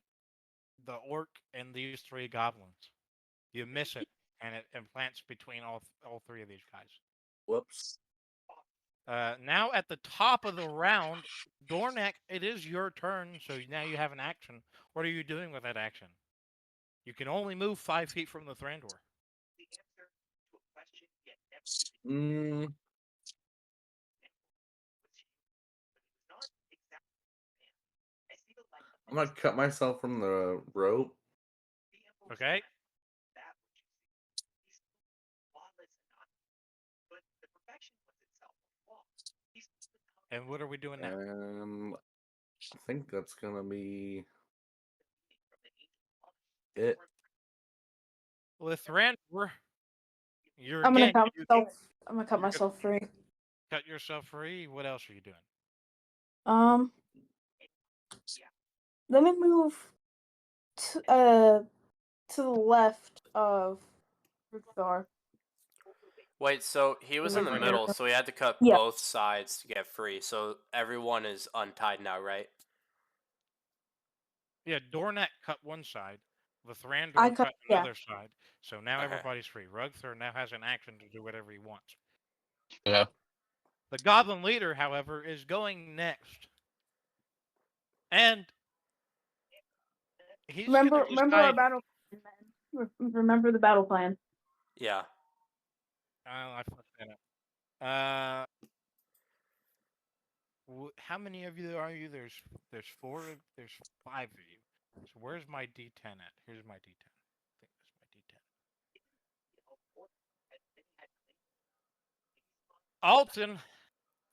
the orc and these 3 goblins. You miss it, and it implants between all three of these guys. Whoops. Now at the top of the round, Dornak, it is your turn, so now you have an action. What are you doing with that action? You can only move 5 feet from the Thrandur. Mm. I'm gonna cut myself from the rope. Okay? And what are we doing now? I think that's gonna be it. With Thrandur, you're I'm gonna again. cut You myself. I'm gonna cut you're gonna myself free. cut yourself free. What else are you doing? Let me move to the left of Rukthar. Wait, so he was in the Right middle, so he had to cut Yeah. both sides to get free. So everyone is untied now, right? Yeah, Dornak cut one side. The Thrandur I cut cut- yeah. another side. So now Okay. everybody's free. Rugthur now has an action to do whatever he wants. Yeah. The Goblin Leader, however, is going next. And he's Remember gonna our decide. battle plan, man. Remember the battle plan. Yeah. I fucked that up. How many of you are you? There's 4. There's 5 of you. So where's my D10 at? Here's my D10. I think that's my D10. Alton,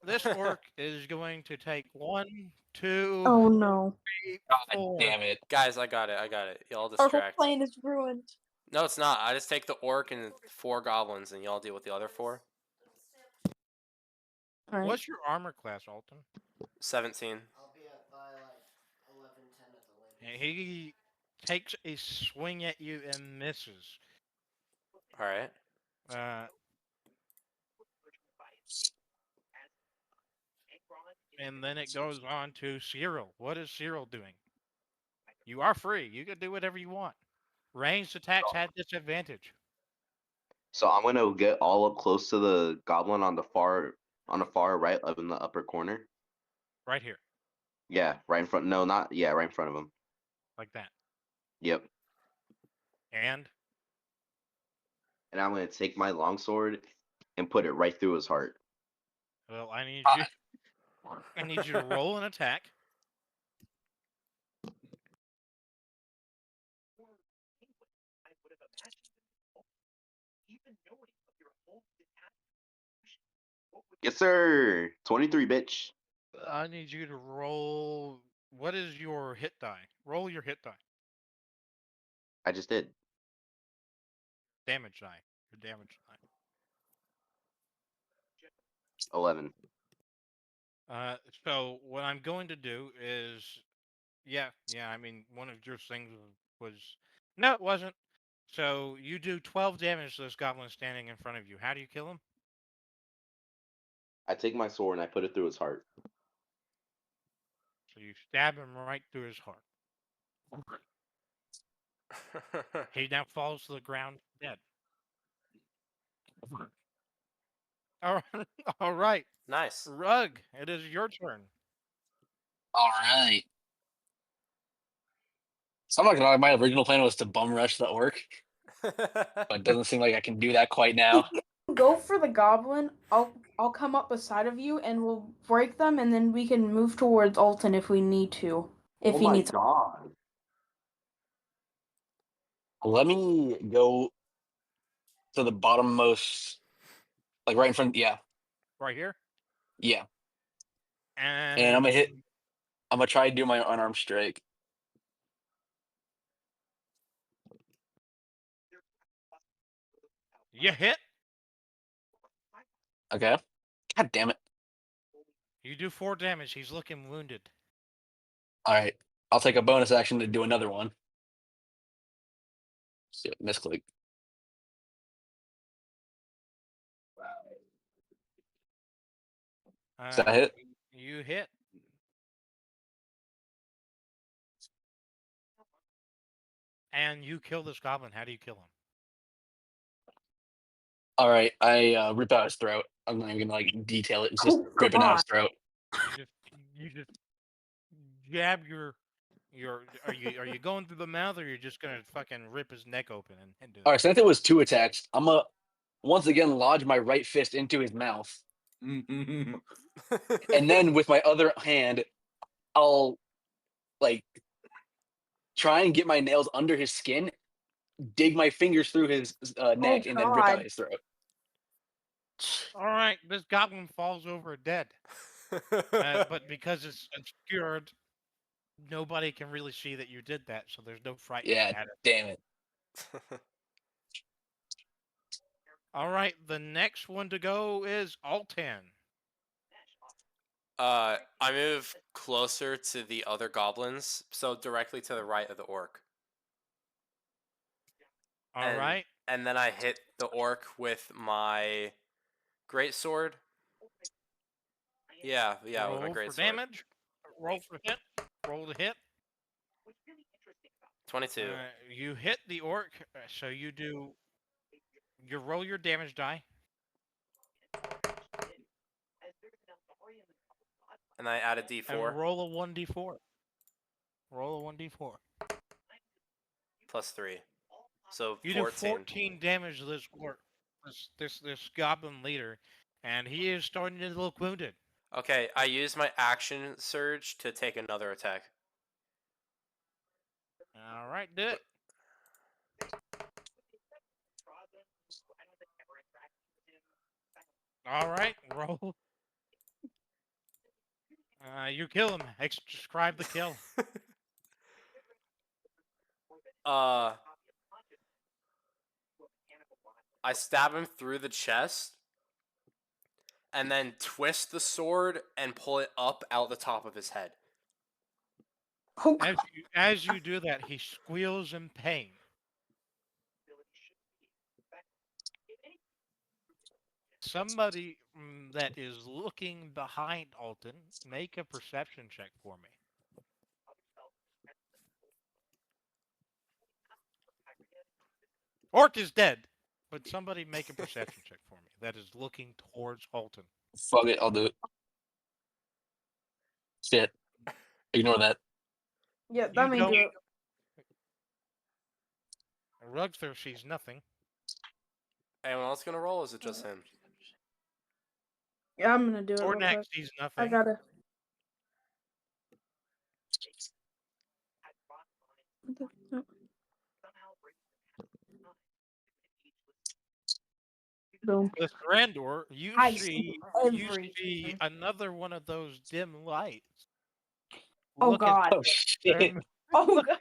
this orc is going to take 1, 2, Oh no. 3, God 4. damn it. Guys, I got it. Y'all Our whole distract. plan is ruined. No, it's not. I just take the orc and 4 goblins, and y'all deal with the other 4. All right. What's your armor class, Alton? 17. I'll be at by like 11, 10 at the latest. And he takes a swing at you and misses. All right. And then it goes on to Cyril. What is Cyril doing? You are free. You can do whatever you want. Ranged attacks had disadvantage. So I'm gonna get all up close to the goblin on the far right, up in the upper corner. Right here. Yeah, right in front. No, not yeah, right in front of him. Like that. Yep. And And I'm gonna take my longsword and put it right through his heart. well, I need you to roll an attack. Yes, sir. 23, bitch. I need you to roll. What is your hit die? Roll your hit die. I just did. Damage die. Your damage die. 11. So what I'm going to do is, yeah. I mean, one of your things was no, it wasn't. So you do 12 damage to this goblin standing in front of you. How do you kill him? I take my sword and I put it through his heart. So you stab him right through his heart. He now falls to the ground dead. All right. Nice. Rug, it is your turn. All right. So I'm not gonna lie, my original plan was to bum rush the orc, but it doesn't seem like I can do that quite now. Go for the goblin. I'll come up beside of you and we'll break them, and then we can move towards Alton if we need to. If Oh he my needs. god. Let me go to the bottommost, like right in front. Yeah, Right here. yeah. And And I'm gonna hit. I'm gonna try to do my unarmed strike. you hit. Okay. God damn it. You do 4 damage. He's looking wounded. All right. I'll take a bonus action to do another one. Shit, misclick. Is that a hit? You hit. And you kill this goblin. How do you kill him? All right, I rip out his throat. I'm not even gonna like detail it. It's just Oh, ripping out God. his throat. You just jab your. Are you going through the mouth, or you're just gonna fucking rip his neck open and do All it? right, since it was 2 attacks, I'm gonna once again lodge my right fist into his mouth, and then with my other hand, I'll like try and get my nails under his skin, dig my fingers through his neck, and then rip out God. his throat. All right, this goblin falls over dead, but because it's obscured, nobody can really see that you did that, so there's no frightened Yeah, status. damn it. All right, the next one to go is Altan. I move closer to the other goblins, so directly to the right of the orc. All right, And then I hit the orc with my greatsword. Yeah, with my roll for greatsword. damage. Roll for hit. Roll to hit. 22. You hit the orc, so you roll your damage die. And I add a d4. And roll a 1d4. Roll a 1d4. Plus 3. So You 14. do 14 damage to this orc, this goblin leader, and he is starting to look wounded. Okay, I use my action surge to take another attack. All right, do it. All right, roll. You kill him. Describe the kill. I stab him through the chest, and then twist the sword and pull it up out the top of his head. Oh, God. As you do that, he squeals in pain. Somebody that is looking behind Alton, make a perception check for me. Orc is dead, but somebody make a perception check for me that is looking towards Alton. Fuck it, I'll do it. Shit. Ignore that. Yeah, that means it. Rugther sees nothing. Anyone else gonna roll, or is it just him? Yeah, I'm gonna do it real Tornak quick. sees I nothing. gotta. Boom. With Grandor, you I see everything. another one of those dim lights. Oh, Look God. Oh shit. Oh, God.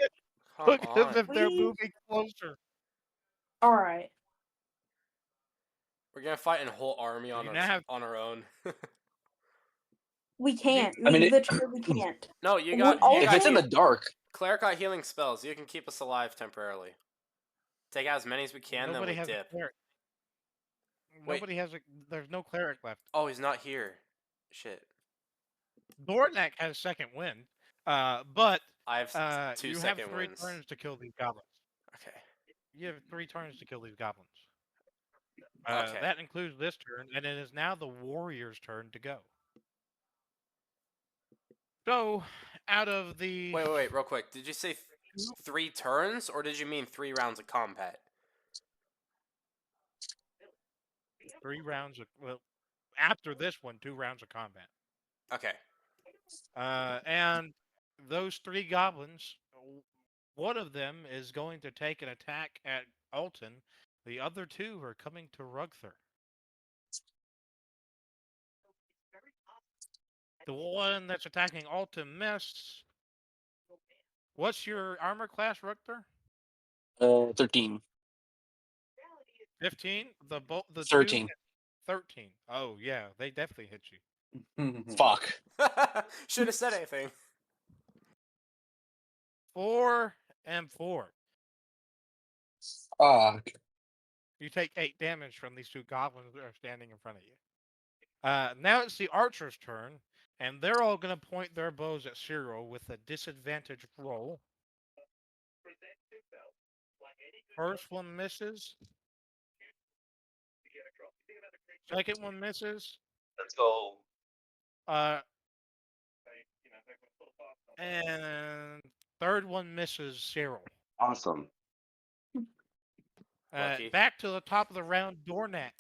Look Come as on. if they're Please. moving closer. All right. We're gonna fight a whole army on You our now have- on our own. We can't. I mean, We it- literally can't. No, you What- got. oh, You If got it's in the dark, Cleric got healing spells. You can keep us alive temporarily. Take out as many as we can, Nobody then has we'll a dip. cleric. Wait. Nobody has a. There's no cleric left. Oh, he's not here. Shit. Dornak has second wind, but I have two you have second 3 wins. turns to kill these goblins. Okay. You have 3 turns to kill these goblins. Okay. That includes this turn, and it is now the warrior's turn to go. So, out of the Wait, real quick. Did you say 3 turns, or did you mean 3 rounds of combat? 3 rounds of after this one, 2 rounds of combat. Okay. And those 3 goblins, one of them is going to take an attack at Alton. The other 2 are coming to Rugther. The one that's attacking Alton missed. What's your armor class, Rugther? 13. 15. The 13. 13. Oh yeah, they definitely hit you. Fuck. Should have said anything. 4 and 4. Fuck. You take 8 damage from these 2 goblins that are standing in front of you. Now it's the archer's turn, and they're all going to point their bows at Cyril with a disadvantage roll. First one misses. Second one misses. Let's go. And third one misses Cyril. Awesome. Lucky. Back to the top of the round, Dornak.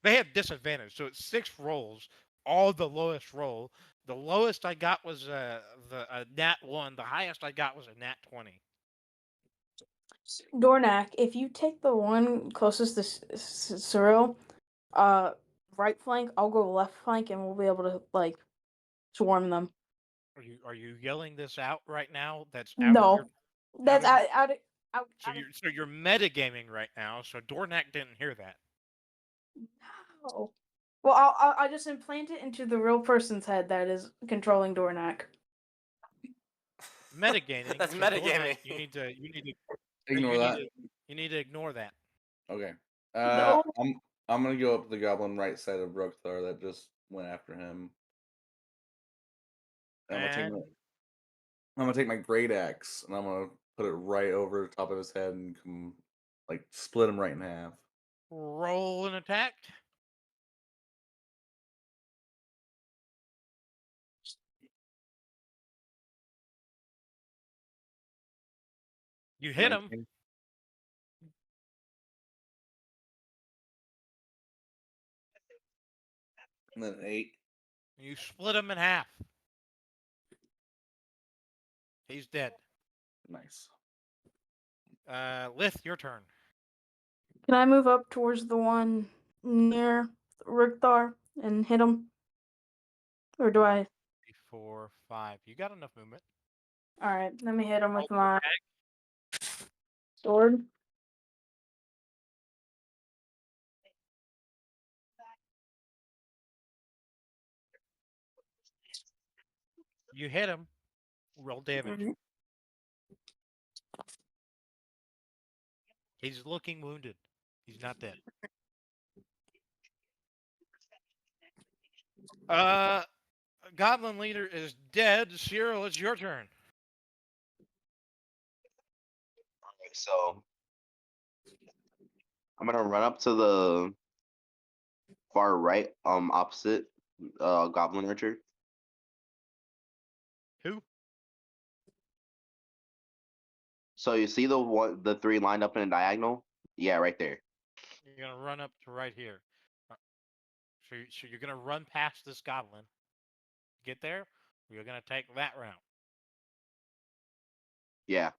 They have disadvantage, so it's 6 rolls, all the lowest roll. The lowest I got was a nat 1. The highest I got was a nat 20. Dornak, if you take the one closest to Cyril, right flank, I'll go left flank, and we'll be able to like swarm them. Are you yelling this out right now? That's out of No, your, that's of out. so you're metagaming right now. So Dornak didn't hear that. No. Well, I just implant it into the real person's head that is controlling Dornak. Metagaming. That's so Dornak, metagaming. You need to Ignore that. You need to ignore that. Okay. No. I'm gonna go up to the goblin right side of Brookstar that just went after him. I'm gonna take my great axe and I'm gonna put it right over the top of his head and come, like, split him right in half. Roll an attack. You hit him. 19. And then 8. You split him in half. He's dead. Nice. Lith, your turn. Can I move up towards the one near Rickthar and hit him? Or do I? 3, 4, 5. You got enough movement. All right, let me hit him Roll with the my attack. sword. You hit him. Roll damage. Mhm. He's looking wounded. He's not dead. Goblin leader is dead. Cyril, it's your turn. Alright, so I'm gonna run up to the far right, opposite goblin archer. Who? So you see the 3 lined up in a diagonal? Yeah, right there. You're gonna run up to right here. So you're gonna run past this goblin. Get there. You're gonna take that route. Yeah.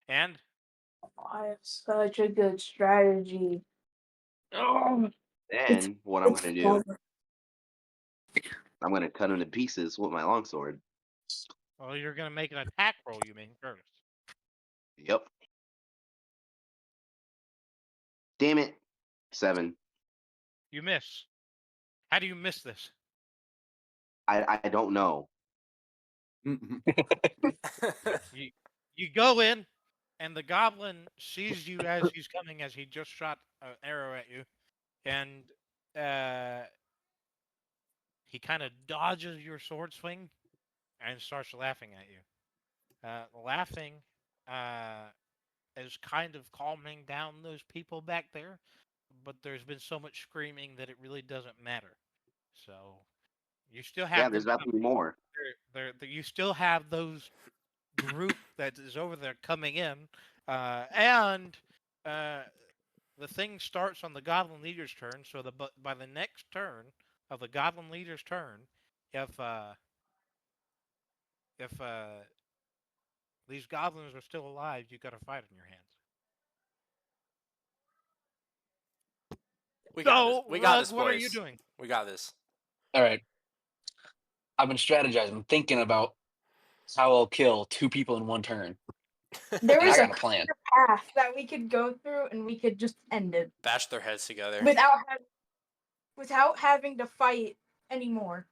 I And have such a good strategy. Oh, Then what I'm it's gonna do, I'm gonna cut him to pieces with my longsword. well, you're gonna make an attack roll. You mean first? Yep. Damn it. 7. You miss. How do you miss this? I don't know. You go in, and the goblin sees you as he's coming, as he just shot an arrow at you, and he kind of dodges your sword swing and starts laughing at you. Laughing is kind of calming down those people back there, but there's been so much screaming that it really doesn't matter. So you still have Yeah, them there's about to be more. you still have those group that is over there coming in, and the thing starts on the goblin leader's turn. So by the next turn of the goblin leader's turn, if these goblins are still alive, you got a fight on your hands. We got this. So, We got this, what are you boys. doing? We got this. All right. I've been strategizing, thinking about how I'll kill 2 people in one turn. There And is I a got a plan. path that we could go through, and we could just end it Bash their heads together. without having to fight anymore.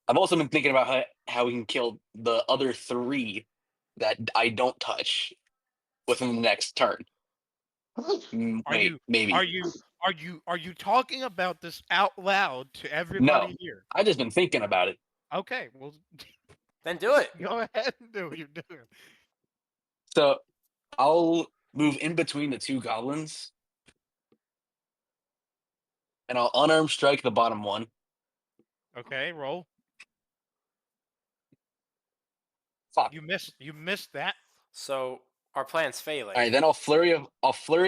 I've also been thinking about how we can kill the other 3 that I don't touch within the next turn. Maybe. Are you talking about this out loud to everybody No. here? I've just been thinking about it. Okay, well, Then do it. go ahead and do what you're doing. So I'll move in between the two goblins, and I'll unarmed strike the bottom one. Okay, roll. Fuck. You missed that. So our plan's failing. All right, then I'll flurry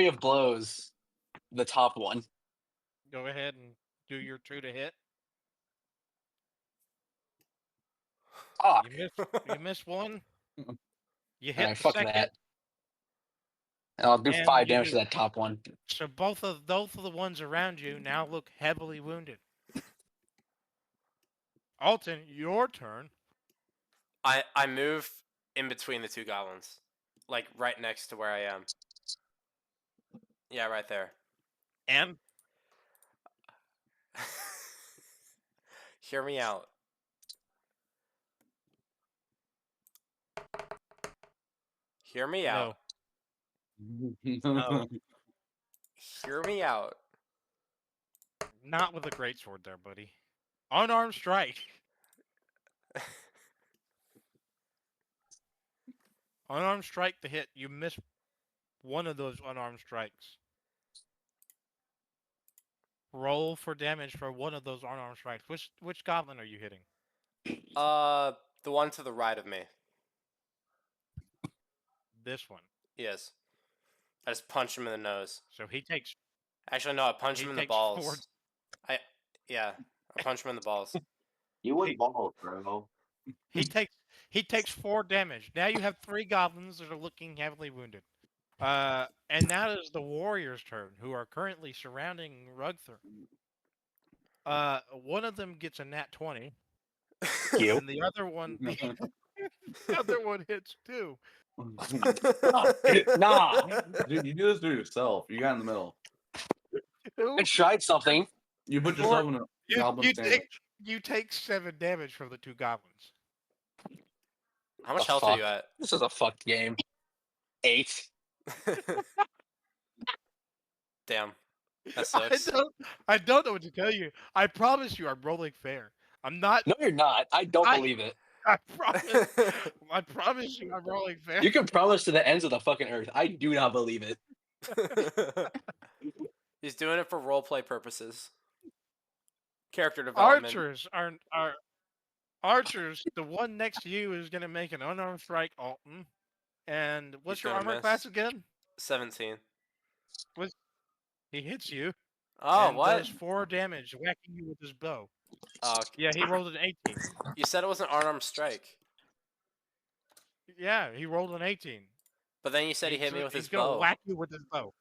of blows the top one. Go ahead and do your 2 to hit. Fuck. You missed one. You All hit right, the fuck second. that. And I'll do And 5 you damage do. to that top one. So both of the ones around you now look heavily wounded. Alton, your turn. I move in between the two goblins, like right next to where I am. Yeah, right there. And Hear me out. Hear me out. No, Hear me out. not with a greatsword there, buddy. Unarmed strike. Unarmed strike to hit. You miss one of those unarmed strikes. Roll for damage for one of those unarmed strikes. Which goblin are you hitting? The one to the right of me. This one. Yes. I just punch him in the nose. So he takes. Actually, no, I punch He him in the takes 4 balls. I punch him in the balls. You win balls, bro. He takes 4 damage. Now you have 3 goblins that are looking heavily wounded. And now it is the warrior's turn, who are currently surrounding Rugther. One of them gets a nat 20, You. and the other one hits too. Nah. Dude, you do this to yourself. You got in the middle. I tried something. You put yourself in a goblin sandwich. You take 7 damage from the 2 goblins. How much The health are you fuck? at? This is a fucked game. 8. Damn. That sucks. I don't know what to tell you. I promise you, I'm rolling fair. I'm not. No, you're not. I don't believe it. I promise you, I'm rolling fair. You can promise to the ends of the fucking earth. I do not believe it. He's doing it for roleplay purposes. Character development. Archers. The one next to you is gonna make an unarmed strike, Alton. And what's He's your gonna armor miss. class again? 17. He hits you. Oh, and what? Does 4 damage, whacking you with his bow. Oh, Yeah, he rolled an 18. you said it was an unarmed strike. Yeah, he rolled an 18. But then you said he hit me with his He's gonna bow. whack you with his bow.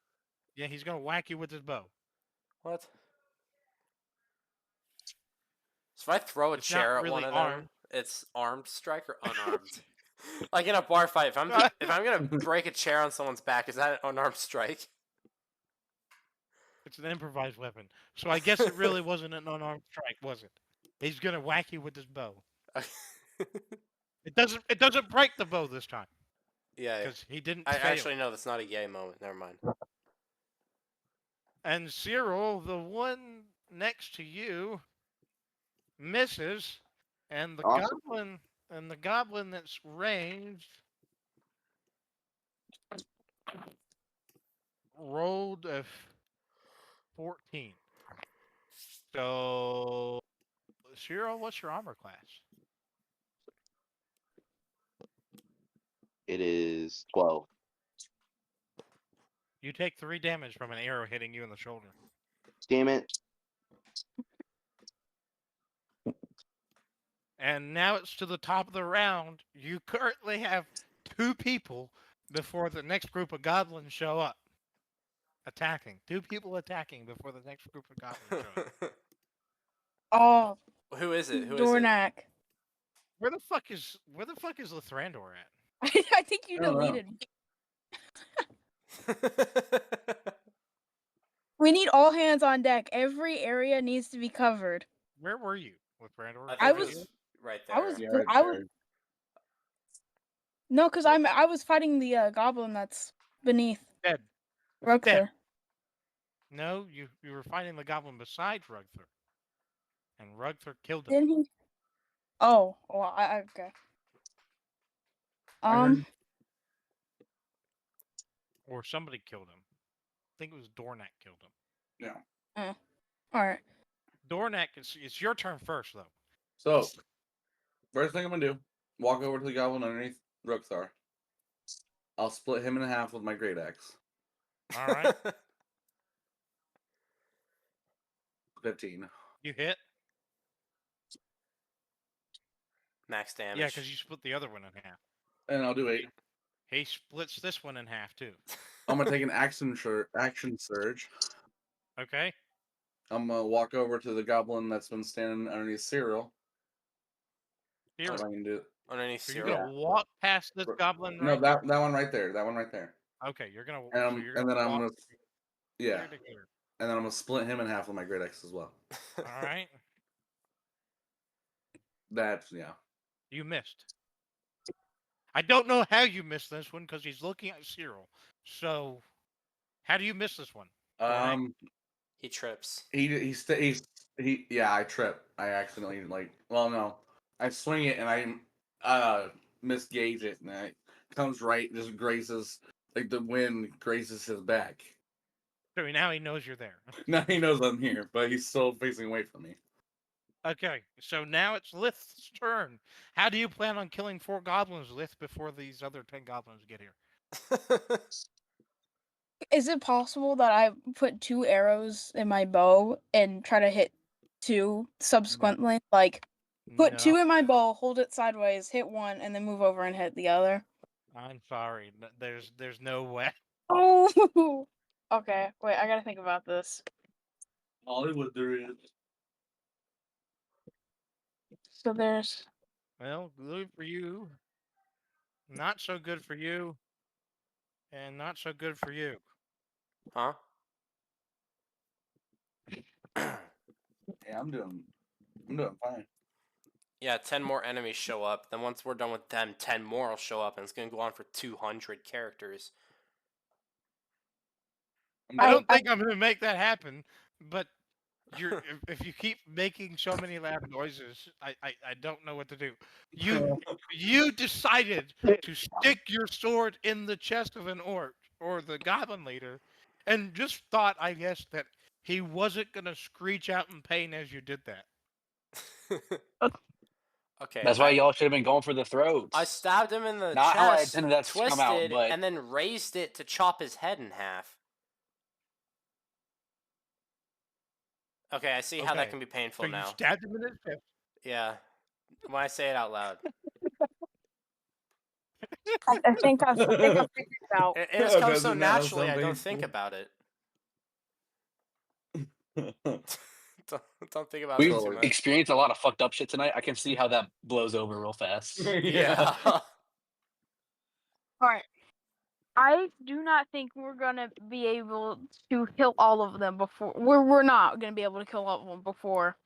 Yeah, he's gonna whack you with his bow. What? So if I throw a It's not chair at really one of armed. them, it's armed strike or unarmed? Like in a bar fight, if I'm gonna break a chair on someone's back, is that an unarmed strike? It's an improvised weapon. So I guess it really wasn't an unarmed strike, was it? He's gonna whack you with his bow. It doesn't break the bow this time. Yeah. Because he didn't I fail. actually know that's not a yay moment. Never mind. And Cyril, the one next to you, misses, and the Awesome. goblin that's ranged rolled a 14. So, Cyril, what's your armor class? It is 12. You take 3 damage from an arrow hitting you in the shoulder. Damn it. And now it's to the top of the round. You currently have 2 people before the next group of goblins show up. Attacking. 2 people attacking before the next group of goblins show up. Oh, Who is it? Who is it? Dornak. Where the fuck is Lathrandor at? I think you I don't know. deleted me. We need all hands on deck. Every area needs to be covered. Where were you, Lathrandor? I I think was- it was right there. I was, Yeah, right I was there. no, because I was fighting the goblin that's beneath Dead. Rugther. No, you were fighting the goblin beside Rugther. And Rugther killed him. Didn't he? Oh, well, okay. I heard- or somebody killed him. I think it was Dornak killed him. Yeah. All right. Dornak, it's your turn first though. So, first thing I'm gonna do, walk over to the goblin underneath Rookthar. I'll split him in half with my great axe. All right, 15. you hit. Max damage. Yeah, because you split the other one in half. And I'll do 8. He splits this one in half too. I'm gonna take an action surge. Okay. I'm gonna walk over to the goblin that's been standing underneath Cyril. See if I can do it. Underneath So you're Cyril. gonna walk past this goblin No, right that one right there. That one right there. Okay, you're gonna. And, so you're and gonna then I'm walk gonna, yeah, clear to clear. and then I'm gonna split him in half with my great axe as well. All right. That's yeah. You missed. I don't know how you missed this one because he's looking at Cyril. So, how do you miss this one? Dornak? He trips. He yeah, I trip. I accidentally no. I swing it and I misgauge it and it comes right, just grazes the wind grazes his back. So now he knows you're there. Now he knows I'm here, but he's still facing away from me. Okay, so now it's Lith's turn. How do you plan on killing 4 goblins, Lith, before these other 10 goblins get here? Is it possible that I put 2 arrows in my bow and try to hit 2 subsequently? Like, put 2 in my bow, hold it sideways, hit 1, and then move over and hit the other? I'm sorry. There's no way. Oh! Okay, wait, I gotta think about this. Hollywood there is. So there's... Well, good for you. Not so good for you. And not so good for you. Huh? Yeah, I'm doing fine. Yeah, 10 more enemies show up. Then once we're done with them, 10 more will show up, and it's gonna go on for 200 characters. I don't think I'm gonna make that happen, but if you keep making so many loud noises, I don't know what to do. You decided to stick your sword in the chest of an orc or the goblin leader, and just thought, I guess, that he wasn't gonna screech out in pain as you did that. Okay. That's why y'all should have been going for the throats. I stabbed him in the Not how I chest, intended that to twisted, come out, but and then raised it to chop his head in half. Okay, I see how that Okay, can be painful So now. you stabbed him in his chest. Yeah, when I say it out loud. I think I've figured it out. It just comes so Doesn't that naturally, I sound don't think painful? about it. Don't think about it we've too much. experienced a lot of fucked up shit tonight. I can see how that blows over real fast. Yeah. Alright. I do not think we're gonna be able to kill all of them before... We're not gonna be able to kill all of them before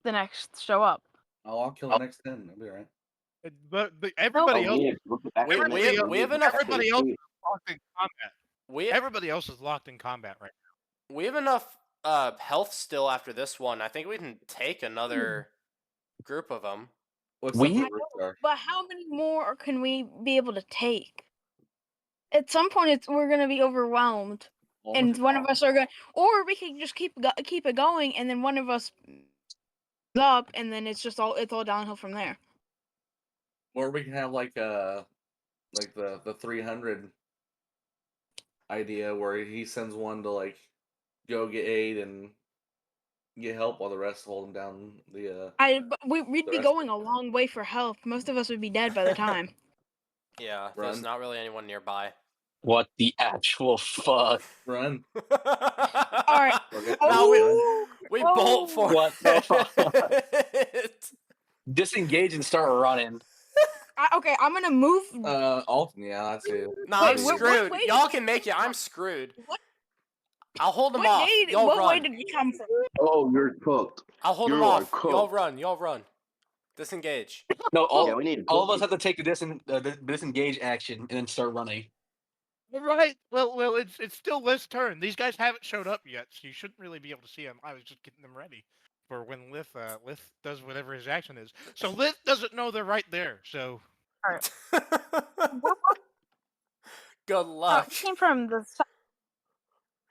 the next show up. I'll kill the next 10. I'll be alright. But everybody else, We have enough. everybody else is locked in combat. We Everybody else is locked in combat right now. we have enough health still after this one. I think we can take another group of them. What's We- up with Rookthar? But how many more can we be able to take? At some point, we're gonna be overwhelmed, and one of us are gonna, or we can just keep it going, and then one of us up, and then it's all downhill from there. Or we can have the 300 idea where he sends one to go get aid and get help while the rest hold him down the We'd the be rest going a long way for help. Most of us would be dead by the time. Yeah, there's Run. not really anyone nearby. What the actual fuck? run. All right. No, we bolt for What the fuck? it. Disengage and start running. Okay, I'm gonna move. Alton, yeah, that's it. No, Wait, I'm what screwed. way Y'all did can you make it. come I'm from? screwed. What- I'll hold them off. Y'all What way run. did we come from? Oh, you're cooked. I'll hold them You are off. Y'all cooked. run. Y'all run. Disengage. No, Yeah, we need to all of cook us have to take the disengage action and then start running. Right. Well, it's still Lith's turn. These guys haven't showed up yet, so you shouldn't really be able to see them. I was just getting them ready for when Lith does whatever his action is. So Lith doesn't know they're right there. So Good Oh, luck. it came from the side.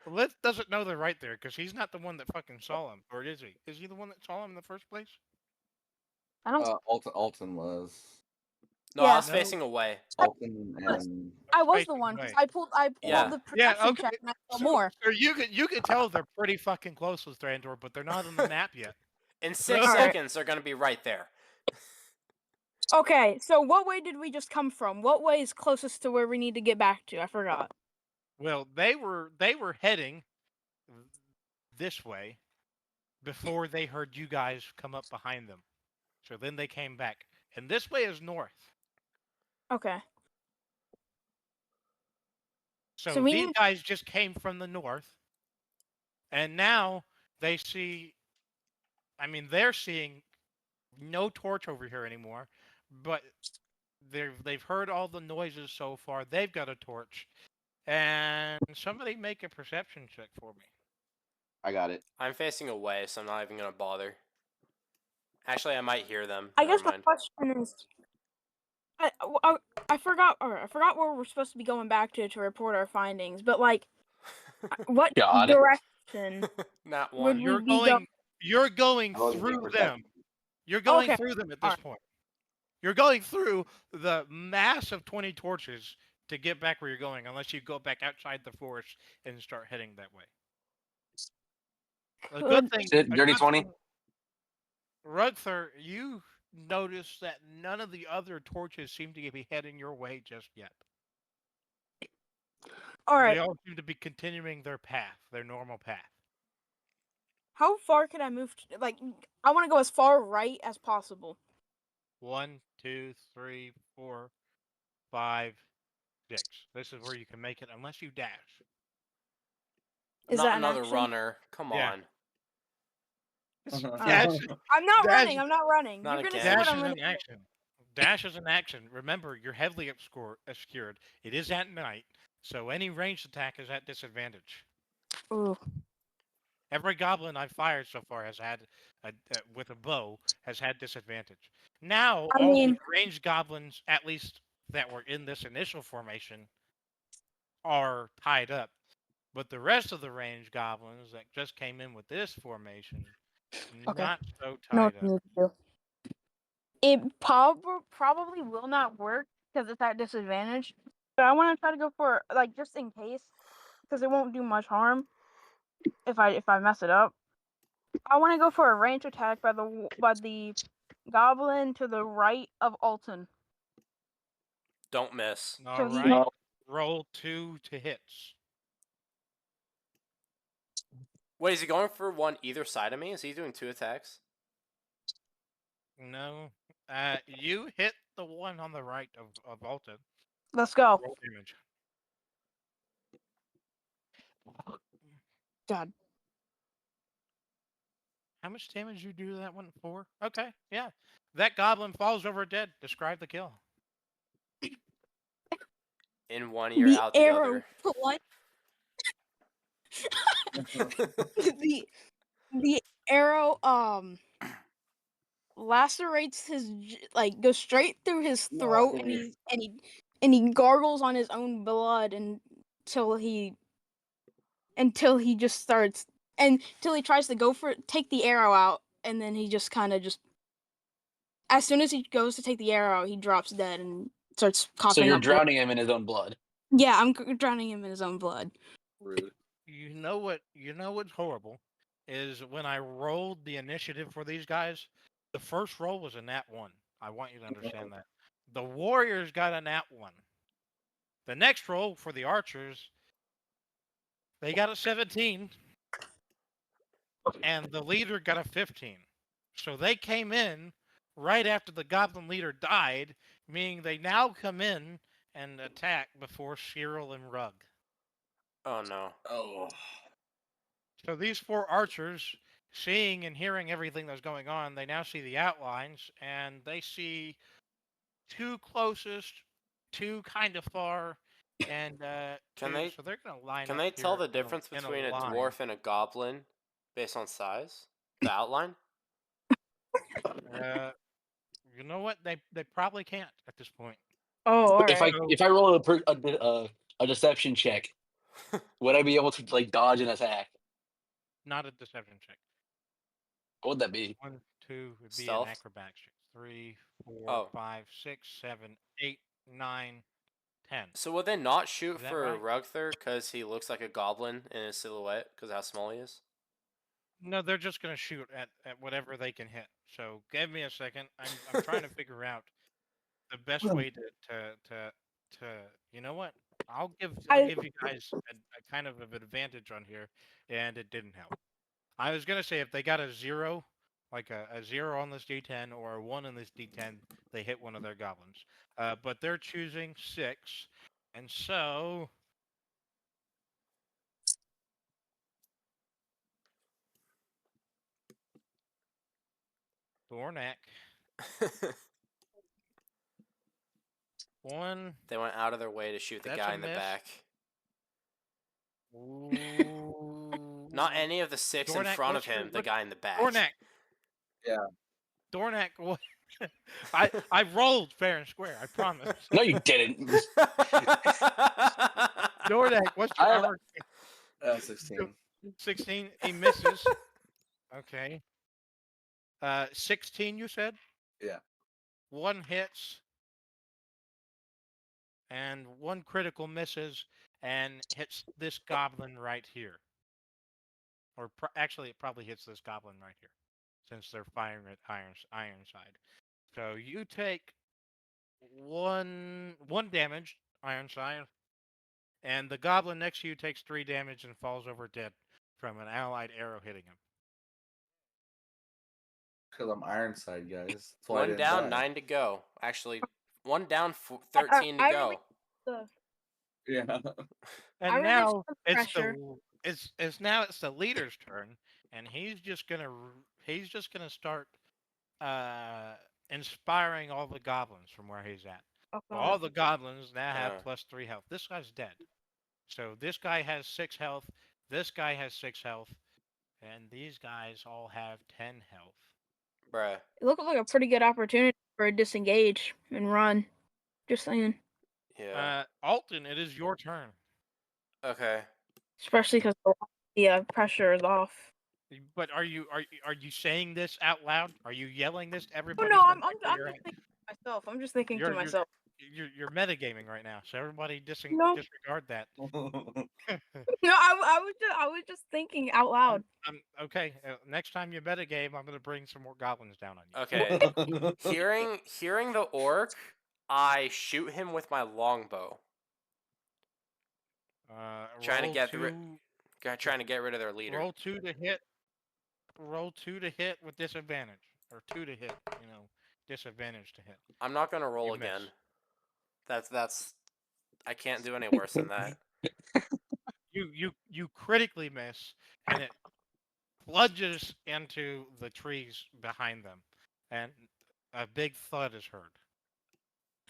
Liz doesn't know they're right there because he's not the one that fucking saw him, or is he? Is he the one that saw him in the first place? I don't. Alton was. No, Yeah, I was no. facing away. Alton and I was the Facing one because away. I pulled Yeah. the Yeah. perception Okay. check and I saw So, more. so you could tell they're pretty fucking close with Thrantor, but they're not on the map yet. In 6 Alright. seconds, they're gonna be right there. Okay, so what way did we just come from? What way is closest to where we need to get back to? I forgot. Well, they were heading this way before they heard you guys come up behind them. So then they came back, and this way is north. Okay. So So we these need- guys just came from the north, and now they see. I mean, they're seeing no torch over here anymore, but they've heard all the noises so far. They've got a torch, and somebody make a perception check for me. I got it. I'm facing away, so I'm not even gonna bother. Actually, I might hear them. I Never guess my mind. question is, I forgot. Or I forgot where we're supposed to be going back to report our findings. But like, what God. direction Not would one. we You're be going. You're going I wasn't through for them. You're going Okay, through them at this alright. point. You're going through the mass of 20 torches to get back where you're going, unless you go back outside the forest and start heading that way. A good thing. Shit, a dirty good 20. thing, Rugther, you notice that none of the other torches seem to be heading your way just yet. All right. They all seem to be continuing their path, their normal path. How far can I move? Like, I want to go as far right as possible. 1, 2, 3, 4, 5, 6. This is where you can make it unless you dash. Is Not that an another action? runner. Come Yeah. on. Dash, I'm not Dash- running. I'm not running. Not You're gonna again. see what dash I'm is gonna an action. Dash is an action. Remember, you're heavily obscured. It is at night, so any ranged attack is at disadvantage. Ooh. Every goblin I've fired so far has had, with a bow, has had disadvantage. Now, I all mean- the ranged goblins, at least that were in this initial formation, are tied up. But the rest of the ranged goblins that just came in with this formation, Okay. not so know tied what you up. need to do. It probably will not work because it's at disadvantage. But I want to try to go for like just in case, because it won't do much harm if I mess it up. I want to go for a range attack by the goblin to the right of Alton. Don't miss. All he's- right. Roll 2 to hits. Wait, is he going for one either side of me? Is he doing 2 attacks? No. You hit the one on the right of Alton. Let's go. Roll damage. God. How much damage you do to that one? 4? Okay, yeah. That goblin falls over dead. Describe the kill. In one ear, The out the arrow other. the arrow lacerates his goes straight through his throat and he gargles on his own blood until he just starts until he tries to go for it, take the arrow out, and then he just kind of just as soon as he goes to take the arrow out, he drops dead and starts coughing. So you're up blood. drowning him in his own blood. Yeah, I'm drowning him in his own blood. Rude. You know what's horrible is when I rolled the initiative for these guys, the first roll was a nat 1. I want you to understand that. The warriors got a nat 1. The next roll for the archers, they got a 17. And the leader got a 15. So they came in right after the goblin leader died, meaning they now come in and attack before Cyril and Rug. Oh no. Oh. So these 4 archers, seeing and hearing everything that's going on, they now see the outlines, and they see 2 closest, 2 kind of far, and Can 2, they- so they're gonna line Can up they tell here the difference in between a line. dwarf and a goblin based on size? The outline? You know what? They probably can't at this point. Oh, all If right. I roll a A deception check. Would I be able to like dodge an attack? Not a deception check. What would that be? 1, 2 would be an Stealth? acrobatics check. 3, 4, Oh. 5, 6, 7, 8, 9, 10. So would they not shoot Is that for right? Rugther because he looks like a goblin in his silhouette because of how small he is? No, they're just gonna shoot at whatever they can hit. So give me a second. I'm trying to figure out the best way to you know what? I'll give you guys a kind of an advantage on here, and it didn't help. I was gonna say if they got a 0, like a 0 on this D10 or a 1 on this D10, they hit one of their goblins. But they're choosing 6, and so Thornak 1. They went out of their way to shoot the That's guy a in the miss. back. Ooh. Not any of the 6 in Dornak, front of what's your- him, the what- guy in the back. Dornak. Yeah. Dornak. What? I rolled fair and square. I promise. No, you didn't. Dornak, what's your I have- armor? 16. 16. He misses. Okay. 16. You said. Yeah. 1 hits. And 1 critical misses and hits this goblin right here. Or actually, it probably hits this goblin right here, since they're firing at Ironside. So you take one damage, Ironside, and the goblin next to you takes 3 damage and falls over dead from an allied arrow hitting him. Because I'm Ironside, guys. That's why I 1 didn't down, die. 9 to go. Actually, 1 down, 13 to I go. Yeah. And I now released it's the it's the leader's turn, and he's just gonna start inspiring all the goblins from where he's at. Oh, So God. all the goblins now have Uh. +3 health. This guy's dead. So this guy has 6 health. This guy has 6 health, and these guys all have 10 health. Bruh. It looked like a pretty good opportunity for a disengage and run. Just saying. Yeah. Alton, it is your turn. Okay. Especially because the pressure is off. But are you saying this out loud? Are you yelling this to Oh everybody? no, I'm from just where you're at? thinking to myself. I'm just thinking to You're- myself. You're metagaming right now, so everybody No. disregard that. No, I was just thinking out loud. Okay. Next time you metagame, I'm gonna bring some more goblins down on you. Okay. hearing the orc, I shoot him with my longbow. Trying to roll get two, trying to get rid of their leader. Roll 2 to hit. Roll 2 to hit with disadvantage, or 2 to hit. Disadvantage to hit. I'm not gonna roll You again. miss. That's I can't do any worse than that. You critically miss, and it plunges into the trees behind them, and a big thud is heard.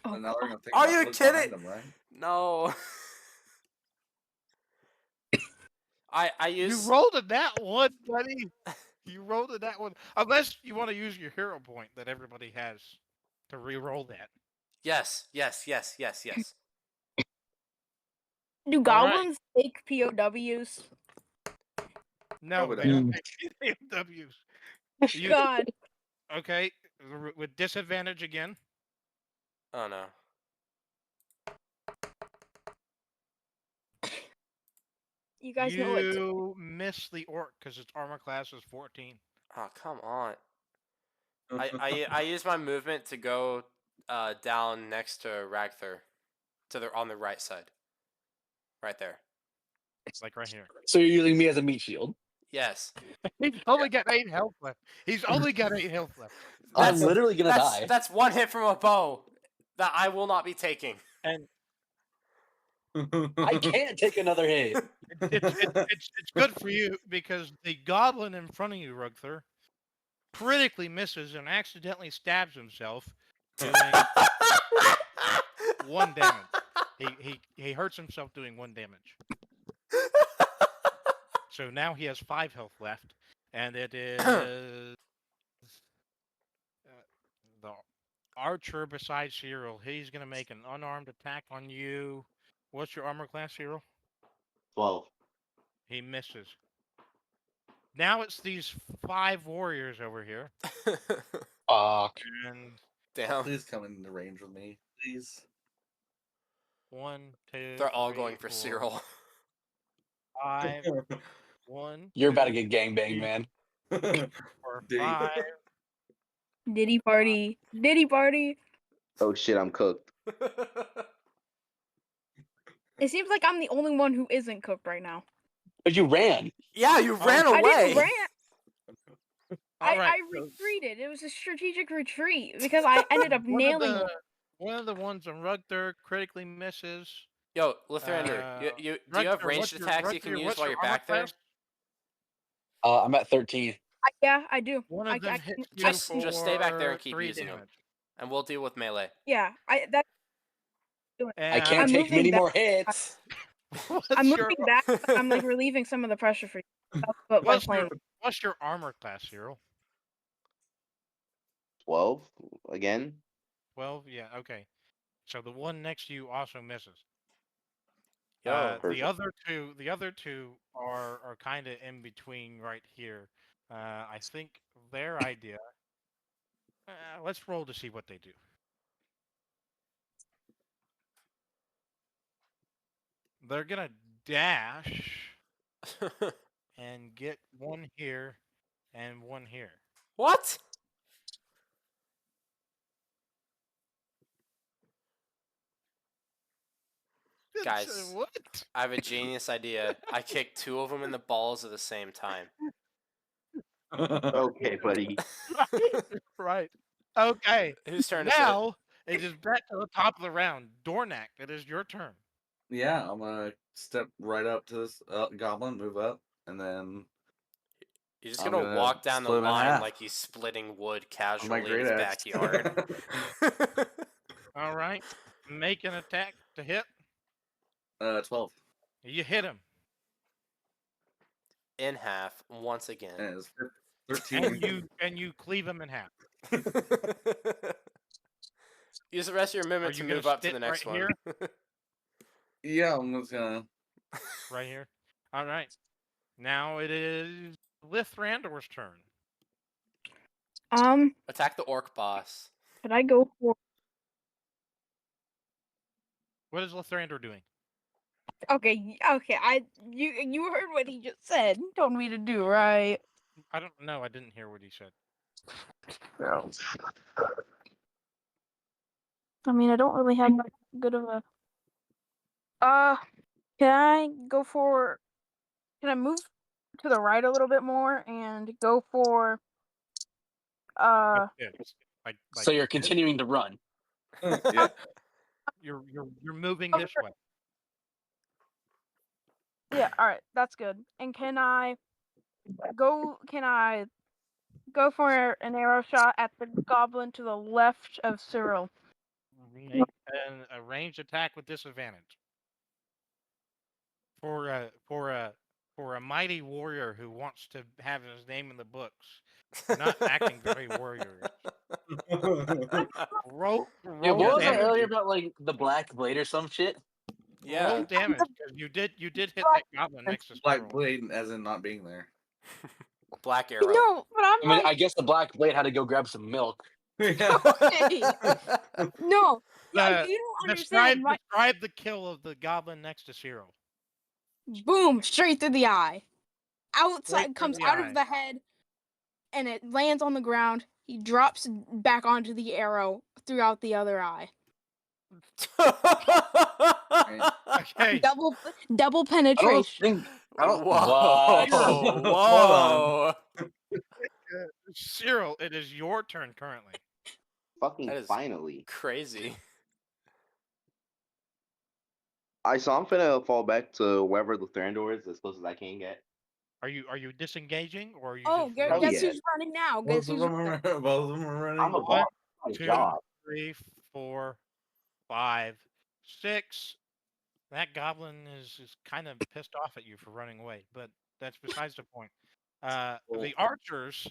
Oh, And now we're gonna think Are about you what's behind kidding? them, right? No. I You use rolled a nat 1, buddy. You rolled a nat 1. Unless you want to use your hero point that everybody has to re-roll that. yes. do All right. goblins take POWs? No, Probably they don't not. take W's. You- God. Okay, with disadvantage again. Oh no. You guys know what? You miss the orc because its armor class is 14. Oh come on. I use my movement to go down next to Ragther, on the right side. Right there. It's like right here. So you're using me as a meat shield. Yes. He's only got 8 health left. He's only got 8 health left. I'm literally gonna die. That's 1 hit from a bow that I will not be taking. And I can't take another hit. it's good for you because the goblin in front of you, Rugther, critically misses and accidentally stabs himself, doing 1 damage. He hurts himself doing 1 damage. So now he has 5 health left, and it is the archer beside Cyril. He's gonna make an unarmed attack on you What's your armor class, Cyril? 12. He misses. Now it's these 5 warriors over here, Fuck. and Damn. Please come into range with me, please. 1, 2, They're all 3, going for 4, Cyril. 5. 1, You're about to 2, get gangbanged, 3, man. 4, Dude. 5. Diddy party. Diddy party. Oh shit, I'm cooked. It seems like I'm the only one who isn't cooked right now. But you ran. Yeah, you ran I didn't away. ran. All right. I retreated. It was a strategic retreat because I ended up nailing one. One of the ones on Rugter critically misses. Yo, Lithrander, do you have Rugter, ranged attacks you can use while you're back there? I'm at 13. Yeah, I do. One of them hits you Just for stay back there and keep 3 using them, damage. and we'll deal with melee. Yeah, that. I can't I'm take moving many back. more hits. I'm moving back. I'm like relieving some of the pressure for you. But What's your armor class, Cyril? 12 again. 12. Yeah. Okay. So the one next to you also misses. Yo, The other two are kind of in between right here. I think their idea. Let's roll to see what they do. They're gonna dash and get one here and one here. what? Guys, What? I have a genius idea. I kick 2 of them in the balls at the same time. Okay, buddy. Right. Okay. Whose turn is it? Now it is back to the top of the round. Dornak, it is your turn. Yeah, I'm gonna step right up to this goblin, move up, and then You're just I'm gonna gonna walk down the split him in line half. like he's splitting wood with my casually in great his axe. backyard. All right. Make an attack to hit. 12. Oh, You hit him. in half once again. And it's 13. And you cleave him in half. Use the rest of your Are movement to you gonna move up to sit the next right one. here? Yeah, I'm just gonna. Right here. All right. Now it is Lithrandor's turn. Attack the orc boss. could I go for? What is Lithrandor doing? Okay. You heard what he just said. He told me to do, right? I don't know. I didn't hear what he said. I mean, I don't really have that good of a. Can I go for? Can I move to the right a little bit more and go for? Like this. Like So you're continuing to run. Yeah. you're moving this way. Yeah. All right. That's good. And can I go? Can I go for an arrow shot at the goblin to the left of Cyril? Make a ranged attack with disadvantage. For a mighty warrior who wants to have his name in the books, you're not acting very warrior. Roll Yeah, what was that damage. earlier about like the black blade or some shit? Yeah. Roll damage because you did hit that goblin next to Black Cyril. blade, as in not being there. Black arrow. No, but I'm I mean, like, I guess the black blade had to go grab some milk. Yeah. okay. No, yeah, you don't Describe understand. describe the kill of the goblin next to Cyril. Boom, straight through the eye. Straight Outside through comes the out eye. of the head, and it lands on the ground. He drops back onto the arrow throughout the other eye. Okay. Double I don't penetration. think. I don't. Whoa! What? Whoa! Cyril, it is your turn currently. Fucking That is- finally. Crazy. So I'm finna fall back to wherever the Thrandor is as close as I can get. Are you disengaging or are you Oh, just guess Hell running? yeah. who's running now? Both Guess of who's them are, both of them are running. I'm a boss. My 2, job. 3, 4, 5, 6. That goblin is kind of pissed off at you for running away, but that's besides the point. The archers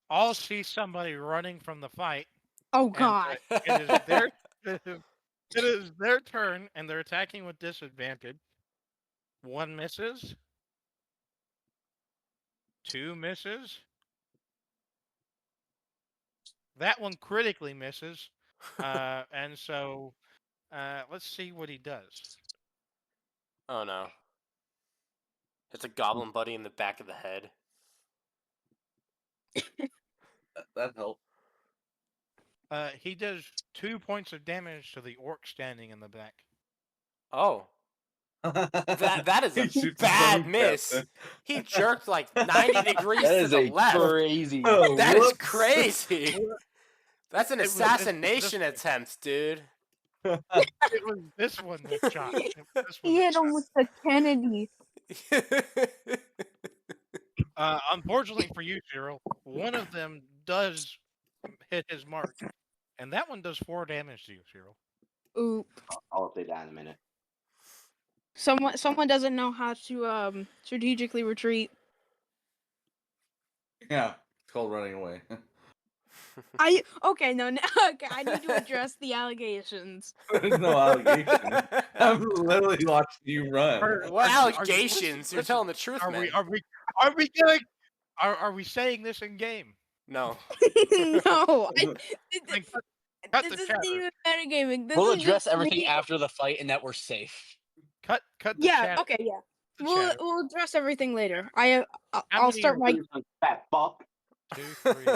all see somebody running from the fight. Oh And God! it is their It is their turn, and they're attacking with disadvantage. 1 misses. 2 misses. That one critically misses. And so, let's see what he does. Oh no. It's a goblin buddy in the back of the head. That helped. He does 2 points of damage to the orc standing in the back. Oh. That is He a shoots his bad own miss. captain. He jerked like 90 degrees That to is the a left. crazy. Oh, That is whoops. crazy. That's an It was- assassination this- attempt, dude. It was this one that shot. It was this one He that hit shot. him with the Kennedy. Unfortunately for you, Cyril, one of them does hit his mark, and that one does 4 damage to you, Cyril. Ooh. I'll update that in a minute. Someone doesn't know how to strategically retreat. Yeah, it's called running away. Okay, I need to address the allegations. There's no allegation. I'm literally watching you run. What Are you- allegations? You're listen, telling the truth, Are man. we saying this in game? No. No, Then cut this the isn't chatter. even metagaming. This We'll is address just everything me. after the fight, and that we're safe. Cut the Yeah. chatter. Okay. Yeah. The We'll chatter. we'll address everything later. How I'll many start are my You some fat fuck. 2, 3.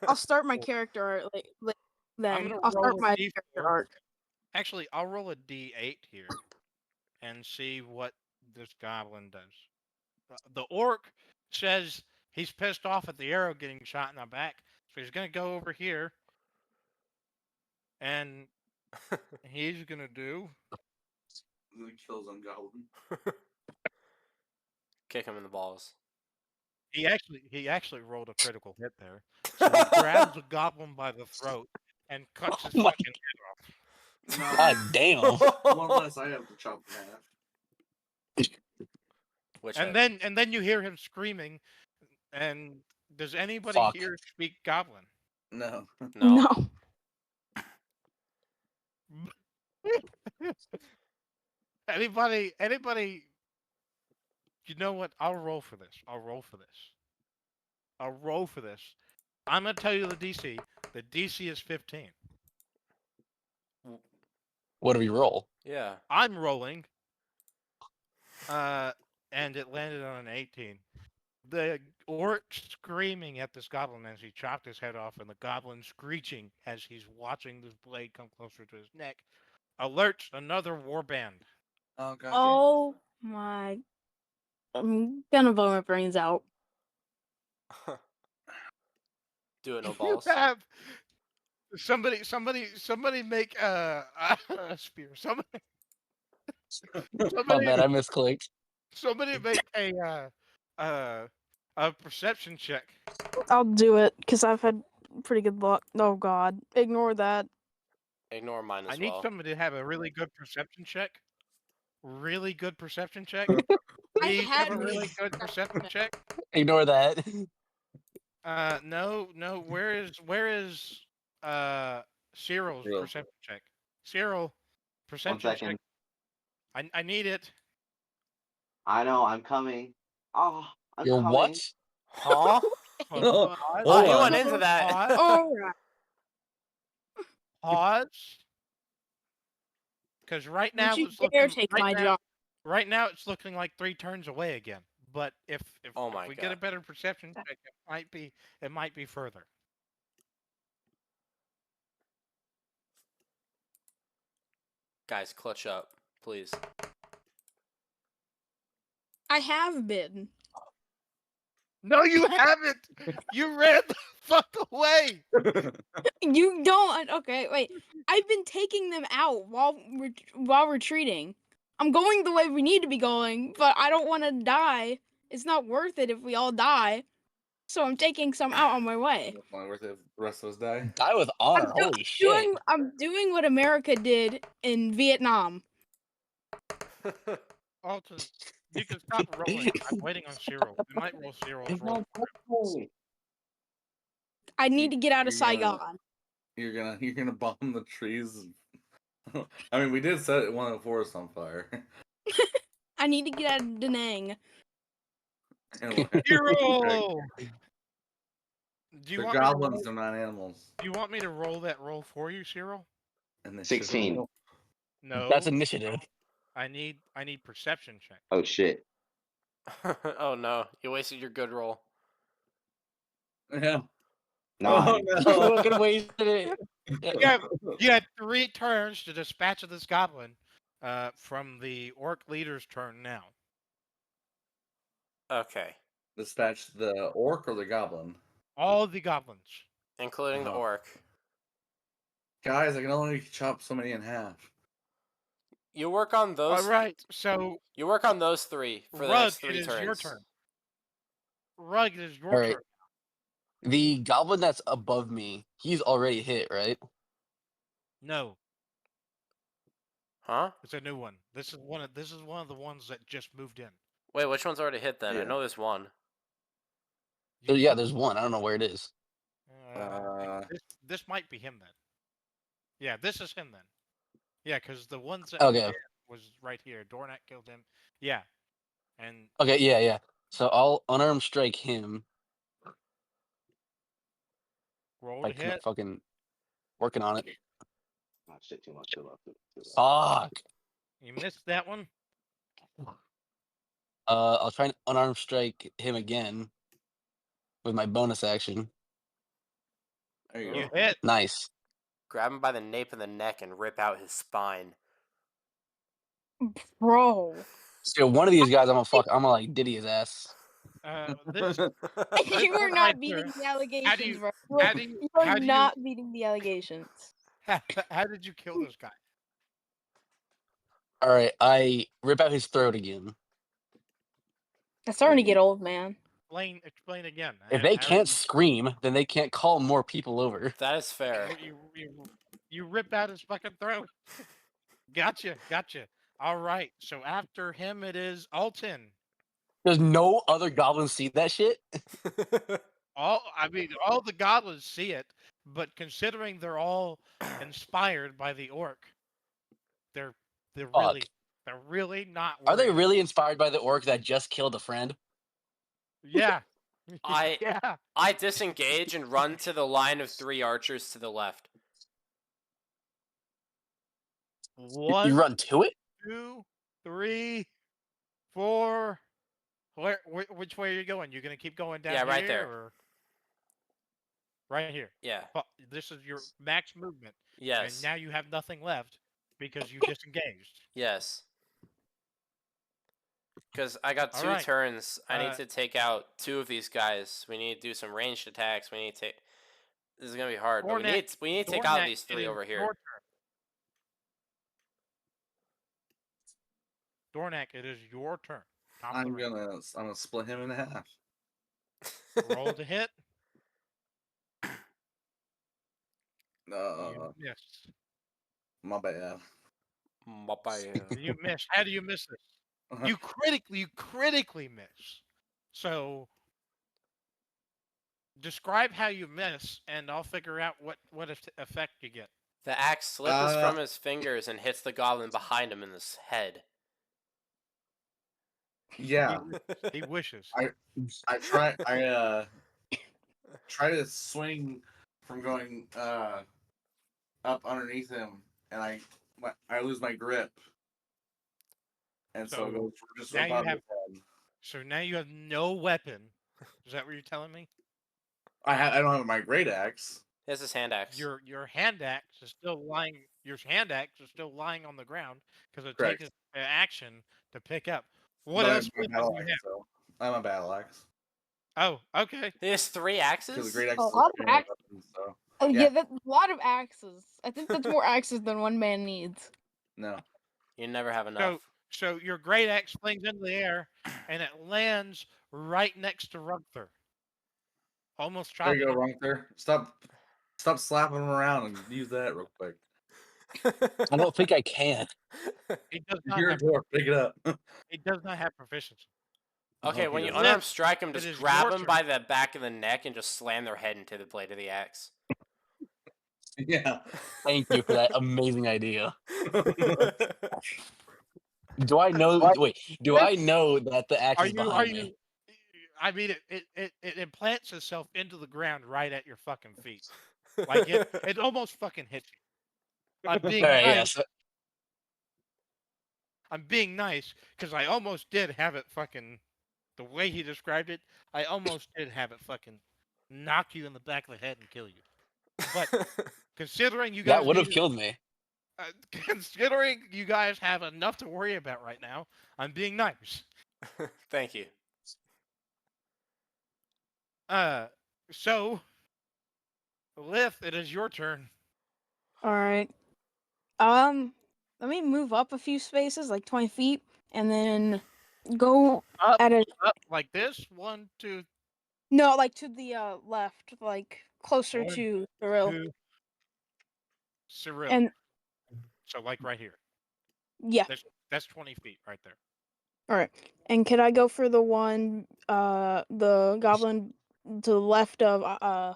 I'll start my character art then. gonna I'll start roll a my D4. character arc. Actually, I'll roll a D8 here and see what this goblin does. The orc says he's pissed off at the arrow getting shot in the back, so he's gonna go over here and he's gonna do. He kills on goblin. Kick him in the balls. He actually rolled a critical hit there. So he grabs the goblin by the throat and cuts his Oh my fucking head off. God damn. One less I have to chop in half. Which And then you hear him screaming. And does anybody Fuck. here speak goblin? No. no. Anybody? You know what? I'll roll for this. I'm gonna tell you the DC. The DC is 15. What do we roll? Yeah. I'm rolling. And it landed on an 18. The orc screaming at this goblin as he chopped his head off, and the goblin screeching as he's watching this blade come closer to his neck, alerts another warband. Oh god. Oh my! I'm gonna blow my brains out. Do it, no You balls. have somebody make a spear. My bad, I misclicked. Somebody make a perception check. I'll do it because I've had pretty good luck. Oh god, ignore that. Ignore mine as I need well. somebody to have a really good perception check. Really good perception check. I Please have had a really this good perception check. Ignore that. No. Where is Cyril's Cyril. perception check? Cyril, 1 perception second. check. I need it. I know, I'm coming. Oh, I'm You're coming. what? Huh? Oh, Pause. Oh, he on. went into that. Alright. Pause. Because right now Don't you it's dare looking take my now, job. right now it's looking like 3 turns away again. But if Oh my we get a God. better perception check, it might be further. Guys, clutch up, please. I have been. No, you haven't. You ran the fuck away. You don't. Okay, wait. I've been taking them out while retreating. I'm going the way we need to be going, but I don't want to die. It's not worth it if we all die. So I'm taking some out on my way. It's not worth it if the rest of us die. Die with honor. Holy shit. I'm doing what America did in Vietnam. Alton, you can stop rolling. I'm waiting on Cyril. We might roll Cyril's It's roll. not possible. I need to get out of You're gonna- Saigon. You're gonna bomb the trees I mean, we did set one of the forests on fire. I need to get out of Da Nang. Anyway, Hero! Do you the want me to goblins roll? are not animals. Do you want me to roll that roll for you, Cyril? And they 16. shouldn't- No. That's initiative. I need perception check. Oh shit. Oh no, you wasted your good roll. Yeah. Nine. Oh Look at wasted it. You had 3 turns to dispatch of this goblin. From the orc leader's turn now. Okay, Dispatch the orc or the goblin? All the goblins. including the Uh-huh. orc. Guys, I can only chop so many in half. You work on those. All right. So You work on those 3 for the Rug, next 3 it is turns. your turn. Rug, it is your All right. turn. The goblin that's above me, he's already hit, right? No, Huh? it's a new one. This is one of the ones that just moved in. Wait, which one's already hit then? I Yeah. know there's one. So, yeah, there's one. I don't know where it is. This might be him then. Yeah, this is him then. Yeah, because the ones that Okay. was right here. Dornak killed him. Yeah, and Okay, yeah. So I'll unarmed strike him. roll Like, to hit. fucking working on it. Oh shit, too much. Too much. Fuck. You missed that one. I'll try and unarmed strike him again with my bonus action. There you You go. hit. Nice. Grab him by the nape of the neck and rip out his spine. Bro. So one of these guys, I'm gonna like Diddy his ass. This You are one not right beating there. the allegations, bro. how do you- You are how do you- not beating the allegations. How did you kill this guy? All right, I rip out his throat again. That's starting to get old, man. Explain again. If they How can't did scream, then they can't call more people over. That is fair. you rip out his fucking throat. Gotcha. All right. So after him, it is Alton. Does no other goblins see that shit? All the goblins see it, but considering they're all inspired by the orc, they're Fuck. really not Are they worried. really inspired by the orc that just killed a friend? Yeah. I- yeah. I disengage and run to the line of 3 archers to the left. One, You run to it? 2, 3, 4. Which way are you going? You're gonna keep going down Yeah, right here, there. or right here? Yeah. This is your max movement, Yes. and now you have nothing left because you disengaged. Yes. Because I got 2 Alright. turns. I need to take out 2 of these guys. We need to do some ranged attacks. We need to take. This is gonna be hard, but we need to take out Dornak, these it 3 is over here. your turn. Dornak, it is your turn. Top of the I'm round. gonna split him in half. Roll to hit. Uh, You missed. my bad. You missed. How do you miss this? You critically miss. So describe how you miss, and I'll figure out what effect you get. The axe slips from his fingers and hits the goblin behind him in the head. Yeah, He wishes. I try to swing from going up underneath him, and I lose my grip, and so it goes just now you above have- his head. So now you have no weapon. Is that what you're telling me? I don't have my great axe. He has his hand axe. Your hand axe is still lying. Your hand axe is still lying on the ground because it Correct. takes an action to pick up. What But else my weapon battle do you axe, have? so I'm a battle axe. Oh, okay. He has 3 Because axes? the great axe A is lot of a melee axe- weapon, so Oh Yeah. yeah, that's a lot of axes. I think that's more axes than one man needs. no. You never have enough. So your great axe flings into the air and it lands right next to Rugther. Almost There you go, chopping. wrong there. Stop slapping him around and use that real quick. I don't think I can. He does not You're a have. dwarf. Pick it up. He does not have proficiency. Okay, Oh, when he you doesn't. unarmed strike him, It just is grab your him turn. by the back of the neck and just slam their head into the blade of the axe. Yeah. Thank you for that amazing idea. Do I know? Wait, do I know that the axe Are is you? behind me? I mean, it implants itself into the ground right at your fucking feet. Like it almost fucking hits you. I'm being All right, nice. yeah. So, I'm being nice because I almost did have it fucking. The way he described it, I almost did have it fucking knock you in the back of the head and kill you. But considering you that guys would have need, killed me. considering you guys have enough to worry about right now, I'm being nice. Thank you. So, Lith, it is your turn. All right. Let me move up a few spaces, like 20 feet, and then go Up, at a up like this. 1, 2, no, like to the left, like closer 1, to Cyril. 2, Cyril. And So like right here. yeah. That's 20 feet right there. All right. And can I go for the one, the goblin to the left of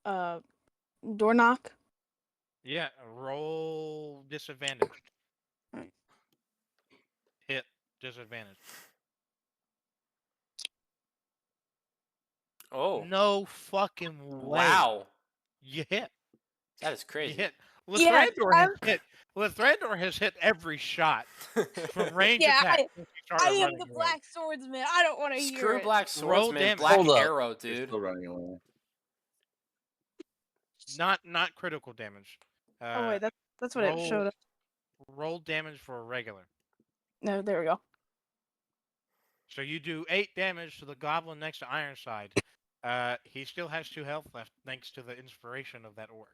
door knock? Yeah, roll disadvantage. Alright. Hit disadvantage. Oh. No fucking way. Wow. You hit. That is You crazy. hit. Yeah, Lathrandor has hit. Lathrandor has hit every shot from range Yeah, attack since he I started am running the away. Black Swordsman. I don't want to hear Screw it. Black Roll Swordsman, damage. Black Hold up. Arrow, You're dude. still running away. Not critical damage. Oh wait, that's what it roll- showed up. Roll damage for a regular. No, there we go. So you do 8 damage to the goblin next to Ironside. He still has 2 health left thanks to the inspiration of that orc.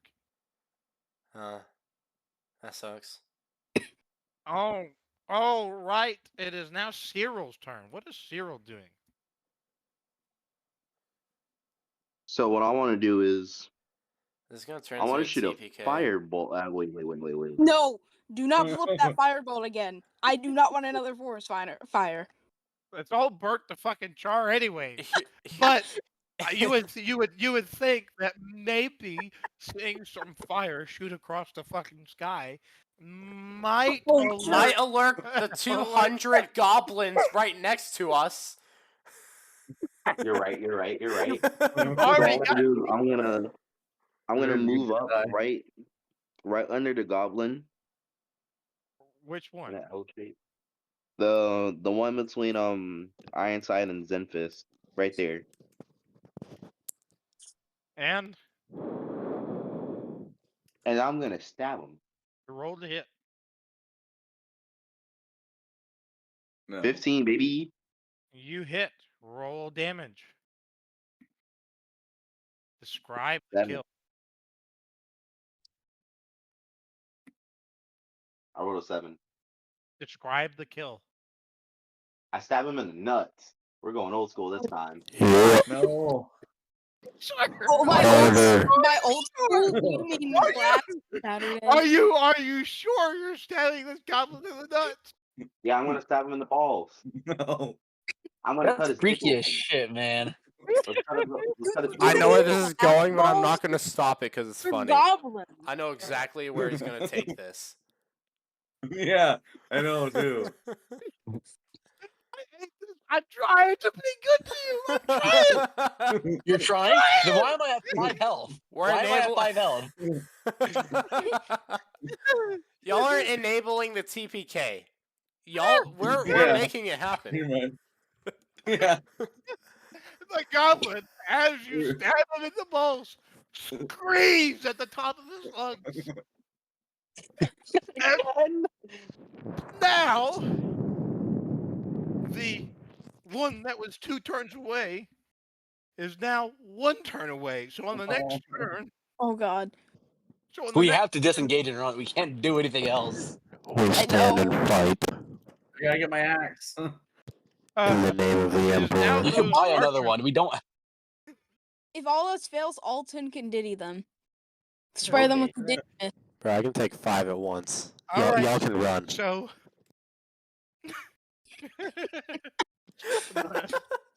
That sucks. Oh, right. It is now Cyril's turn. What is Cyril doing? So what I want to do is This is gonna turn I want into to a shoot TPK. a firebolt. Wait. No, do not flip that firebolt again. I do not want another forest fire. It's all burnt to fucking char anyway. But you would think that maybe seeing some fire shoot across the fucking sky might Might alert the 200 goblins right next to us. You're right. Already So got dude, I'm gonna You're move gonna up die. right under the goblin. which one? That L shape. The one between Ironside and Zenfist, right there. And And I'm gonna stab him. you rolled a hit. No. 15, baby. You hit. Roll damage. Describe the 7. kill. I rolled a 7. Describe the kill. I stab him in the nuts. We're going old school this time. No. Oh, my old school. You mean last Saturday? Are you sure you're stabbing this goblin in the nuts? Yeah, I'm gonna stab him in the balls. No. I'm gonna cut That's his dick freaky as open. shit, man. Let's cut his I dick know where open. this is going, but I'm not gonna stop it because it's For funny. goblins. I know exactly where he's gonna take this. Yeah, I know too. I hate this. I'm trying to be good to you. I'm trying. You're trying? Then why am I at 5 health? We're Why am I at enable- 5 health? Y'all are enabling the TPK. We're Yeah. making it happen. Pretty much. Yeah. The goblin, as you stab him in the balls, screams at the top of his lungs. And now, the one that was 2 turns away is now 1 turn away. So on the next turn, Oh god. We have to disengage and run. We can't do anything else. We stand and fight I gotta get my axe. in the name of the is now Emperor. You can those buy another archers- one. We don't. If all else fails, Alton can Diddy them. Spray them with the Diddy mist. Bro, I can take 5 at once. All Y'all, right. y'all can run. So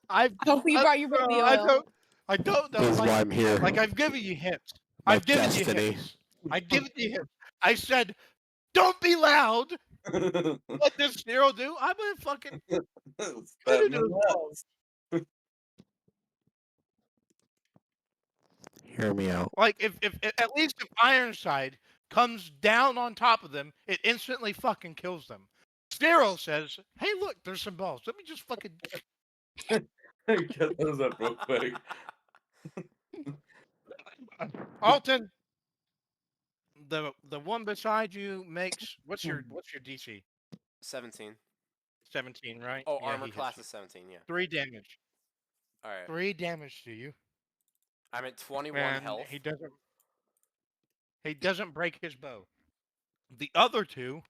I hope you brought your baby oil. I don't know. This is Like, why I'm here. like I've given you hints. My I've given you destiny. hints. I've given you hints. I said, don't be loud. What does Nero do? I'm gonna fucking put it in his balls. Hear me out. Like if at least if Ironside comes down on top of them, it instantly fucking kills them. Nero says, "Hey, look, there's some balls. Let me just fucking." Get those up real quick. Alton, the one beside you makes what's your DC? 17. 17, right? Oh, Yeah, armor he hits class you. is 17. Yeah. 3 damage. All right. 3 damage to you. I'm at 21 And health. he doesn't break his bow. The other two,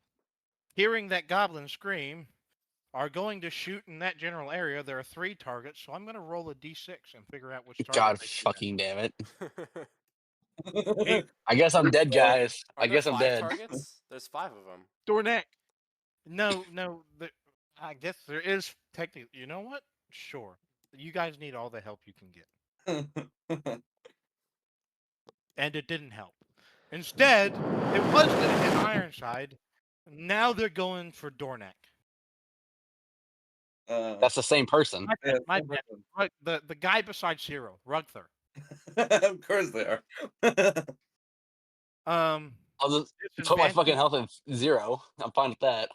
hearing that goblin scream, are going to shoot in that general area. There are 3 targets, so I'm going to roll a d6 and figure out which target. God they shoot at. fucking damn it. Hey, I guess I'm dead, guys. Are I there guess I'm 5 dead. targets? There's 5 of them. Dornek. No. I guess there is technically. You know what? Sure. You guys need all the help you can get. And it didn't help. Instead, it was going to hit Ironside. Now they're going for Dornak. That's the same person. My bad. Right, the guy beside Ciro, Rugther. Of course they are. I'll just put my fucking health at 0. I'm fine with that.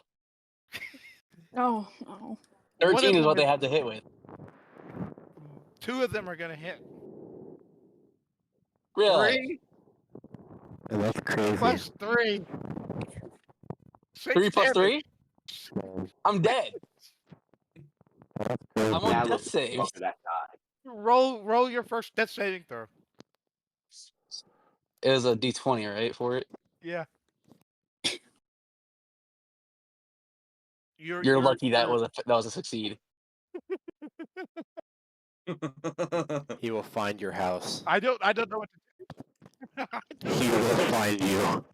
Oh, no. 13 is what they had to hit with. 2 of them are going to hit. Really? 3 That's crazy. plus 3. 3 plus 3? 6 I'm dead. I'm on That death looks save. for that guy. Roll your first death saving throw. It was a d20, right, for it? Yeah. You're lucky that was a succeed. He will find your house. I don't know what to do. He will find you.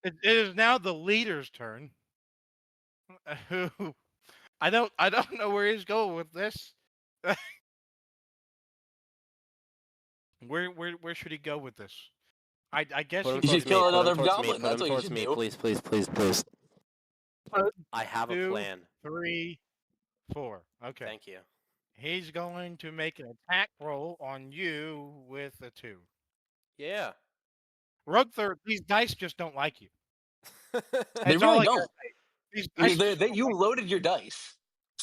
It is now the leader's turn. Who I don't know where he's going with this. Where should he go with this? I guess Put him You towards should me. kill Put him another towards me. goblin. Put him That's what you towards should me. do. Please, please, please, please. I have a 2, plan. 3, 4. Okay. Thank you. He's going to make an attack roll on you with a 2. Yeah. Rugther, these dice just don't like you. They That's all really I gotta don't. say. These dice just don't You like loaded your dice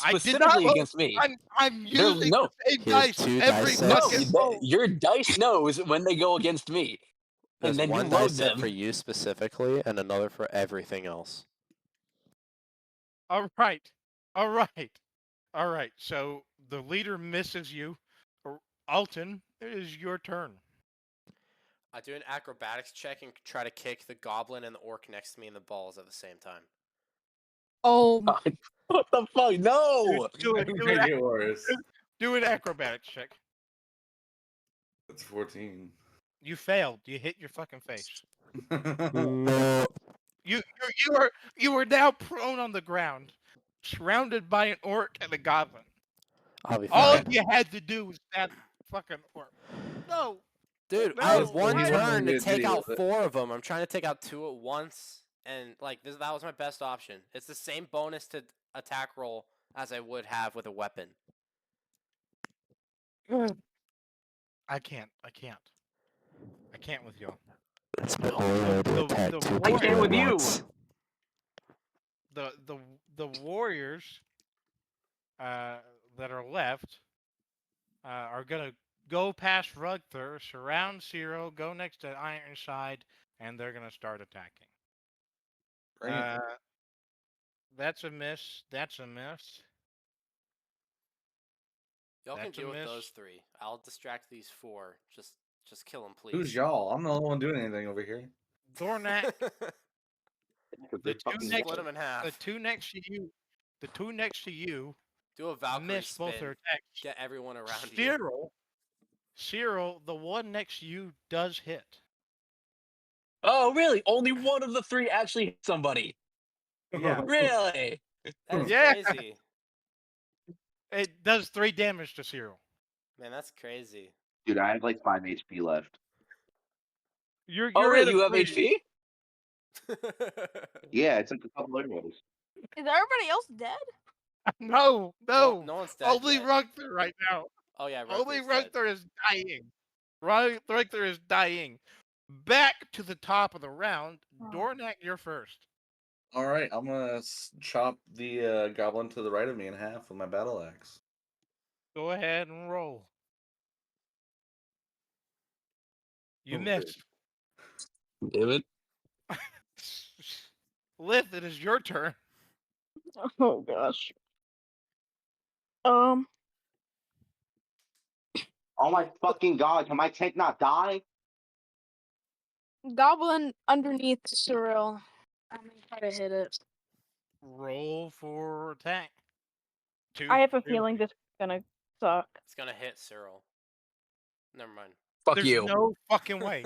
I did not specifically load. against me. I'm They're using no, the same Here's dice 2 every dice no. sets. fucking roll. Your dice knows when they go against me, There's and then you one load dice set them. for you specifically, and another for everything else. All right. So the leader misses you. Alton, it is your turn. I do an acrobatics check and try to kick the goblin and the orc next to me in the balls at the same time. Oh, What the fuck? No! Do Make it worse. an acrobatics check. That's 14. You failed. You hit your fucking face. No. You are now prone on the ground, surrounded by an orc and a goblin. I'll be All fine. you had to do was stab the fucking orc. No. Dude, No, I have why one would turn you to take deal out with it? 4 of them. I'm trying to take out 2 at once, and like that was my best option. It's the same bonus to attack roll as I would have with a weapon. I can't with y'all. It's my only way to attack the 2 I people can't at with you. once. The warriors that are left are gonna go past Rugther, surround Ciro, go next to Ironside, and they're gonna start attacking. That's a miss. That's a miss. Y'all can That's a deal with miss. those 3. I'll distract these 4. Just kill them, please. Who's y'all? I'm the only one doing anything over here. Dornak, the Split them in half. the two next to you Do a Valkyrie missed spin. both their attacks. Get everyone around you. Cyril, the one next to you does hit. Oh, really? Only one of the 3 actually hit somebody. Yeah. Really? That is Yeah. crazy. It does 3 damage to Cyril. Man, that's crazy. Dude, I have like 5 HP left. You're Oh, in wait, a you have freeze. HP? Yeah, it's like a couple arrows. Is everybody else dead? No, no. No one's dead Only yet. Rugther right now. Oh yeah, Only Ruther's dead. Rugther is dying. Rugther is dying. Back to the top of the round. Dornak, you're first. All right, I'm gonna chop the goblin to the right of me in half with my battle axe. Go ahead and roll. You Oh, missed. Damn it. Lith, it is your turn. Oh gosh. Oh my fucking god, can my tank not die? Goblin underneath Cyril. I'm gonna try to hit it. Roll for attack. I have a Two. feeling this is gonna suck. It's gonna hit Cyril. Never mind. Fuck There's you. no fucking way.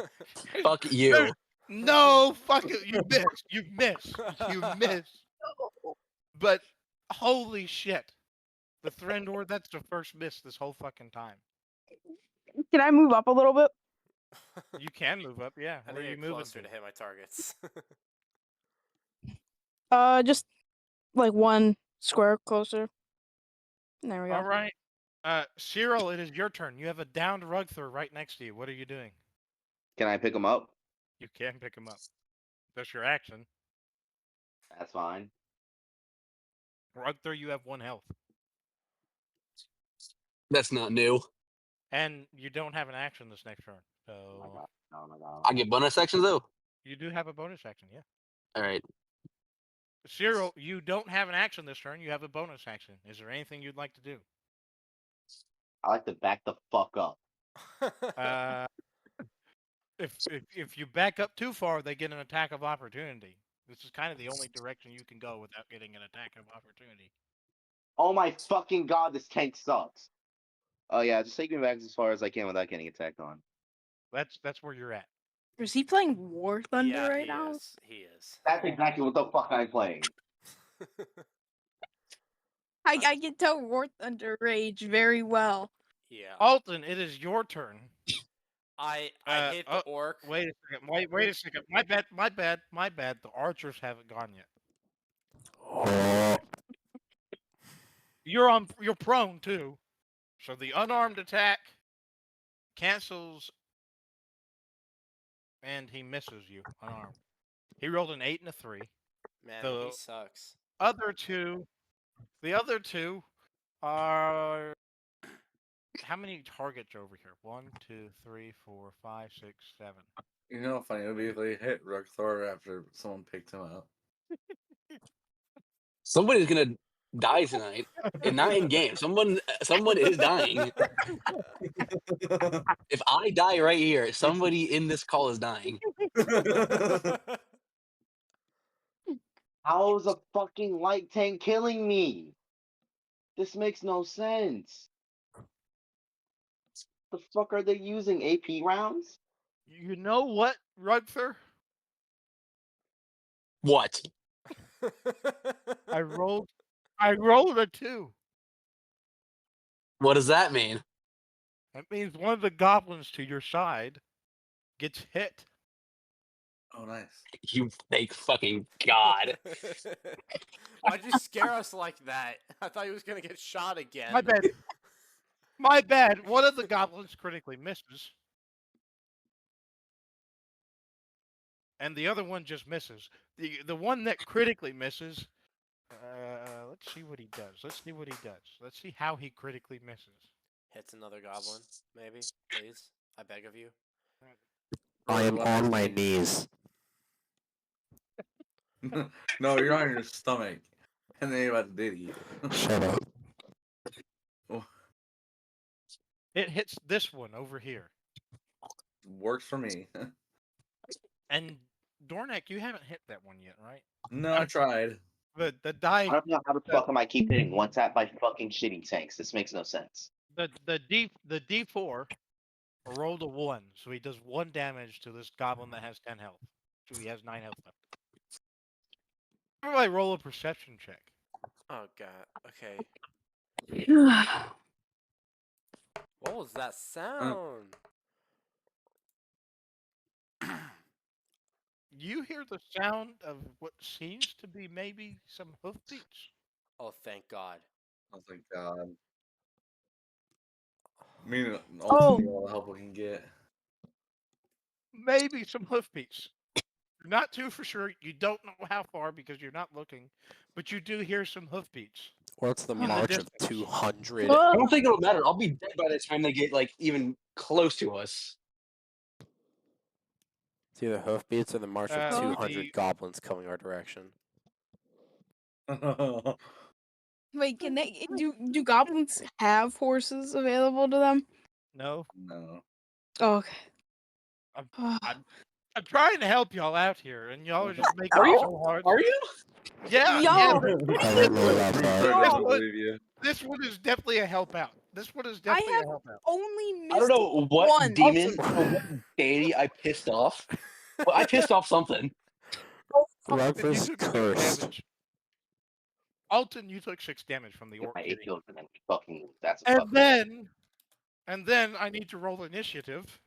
Fuck you. There's no fucking. You miss. You miss. You miss. But holy shit. The Threndor, that's the first miss this whole fucking time. Can I move up a little bit? You can move up, yeah. I Where are need you to get moving closer to? to hit my targets. Just like one square closer. There we go. All right. Cyril, it is your turn. You have a downed Rugther right next to you. What are you doing? Can I pick him up? You can pick him up. That's your action. That's fine. Rugther, you have 1 health. That's not new. And you don't have an action this next turn. Oh my So god. Oh my god. I get bonus actions though. you do have a bonus action, yeah. All right. Cyril, you don't have an action this turn. You have a bonus action. Is there anything you'd like to do? I like to back the fuck up. If you back up too far, they get an attack of opportunity. This is kind of the only direction you can go without getting an attack of opportunity. Oh my fucking god, this tank sucks. Oh yeah, just take me back as far as I can without getting attacked on. That's where you're at. Is he playing War Thunder yeah, right he now? is. He is. That's exactly what the fuck I'm playing. I can tell War Thunder rage very well. Yeah. Alton, it is your turn. I hit oh, the orc. Wait a second. Wait a second. My bad. The archers haven't gone yet. Oh, You're prone too. So the unarmed attack cancels and he misses you unarmed. He rolled an 8 and a 3. Man, The he sucks. The other two are how many targets are over here? 1, 2, 3, 4, 5, 6, 7. You know how funny it would be if they hit Rugthor after someone picked him up. Somebody's gonna die tonight, and not in game. Someone is dying. If I die right here, somebody in this call is dying. How is a fucking light tank killing me? This makes no sense. The fuck are they using? AP rounds? You know what, Rugther? What? I rolled a 2. What does that mean? That means one of the goblins to your side gets hit. Oh, nice. You fake fucking god. Why'd you scare us like that? I thought he was gonna get shot again. My bad. My bad. One of the goblins critically misses. And the other one just misses. The one that critically misses, let's see what he does. Let's see how he critically misses. Hits another goblin, maybe. Please, I beg of you. I am on my knees. No, you're on your stomach. And then you're about to dig you. Shut up. It hits this one over here. Works for me. And Dornak, you haven't hit that one yet, right? No, I tried. The I die, don't know how the fuck am I keep hitting one tap by fucking shitty tanks. This makes no sense. the D4 rolled a 1, so he does 1 damage to this goblin that has 10 health. So he has 9 health left. Everybody roll a perception check. Oh god. Okay. What was that sound? You hear the sound of what seems to be maybe some hoofbeats. Oh, thank God. Oh thank God. I mean, Oh. ultimately, all the help we can get. Maybe some hoofbeats. You're not too for sure. You don't know how far because you're not looking, but you do hear some hoofbeats. What's the In the march of distance. 200? Oh. I don't think it'll matter. I'll be dead by the time they get like even close to us. It's either hoofbeats or the march of Uh, 200 the- goblins coming our direction. Wait, can they do goblins have horses available to them? No, No. Oh, okay. I'm, I'm trying to help y'all out here, and y'all are just making Are it you? so hard. Are you? Yeah, Yo, yeah. what do I you didn't know mean? that We far. started Yo. to believe you. This one is definitely a help out. This one is I definitely a have help out. only missed I don't know what one. demon or what deity I pissed off. Well, I pissed off something. Alton, you Rugford's took 6 cursed. damage. Alton, you took 6 damage from the Yeah, orc my kitty. AP was gonna be fucking. That's a And fucking. then I need to roll initiative.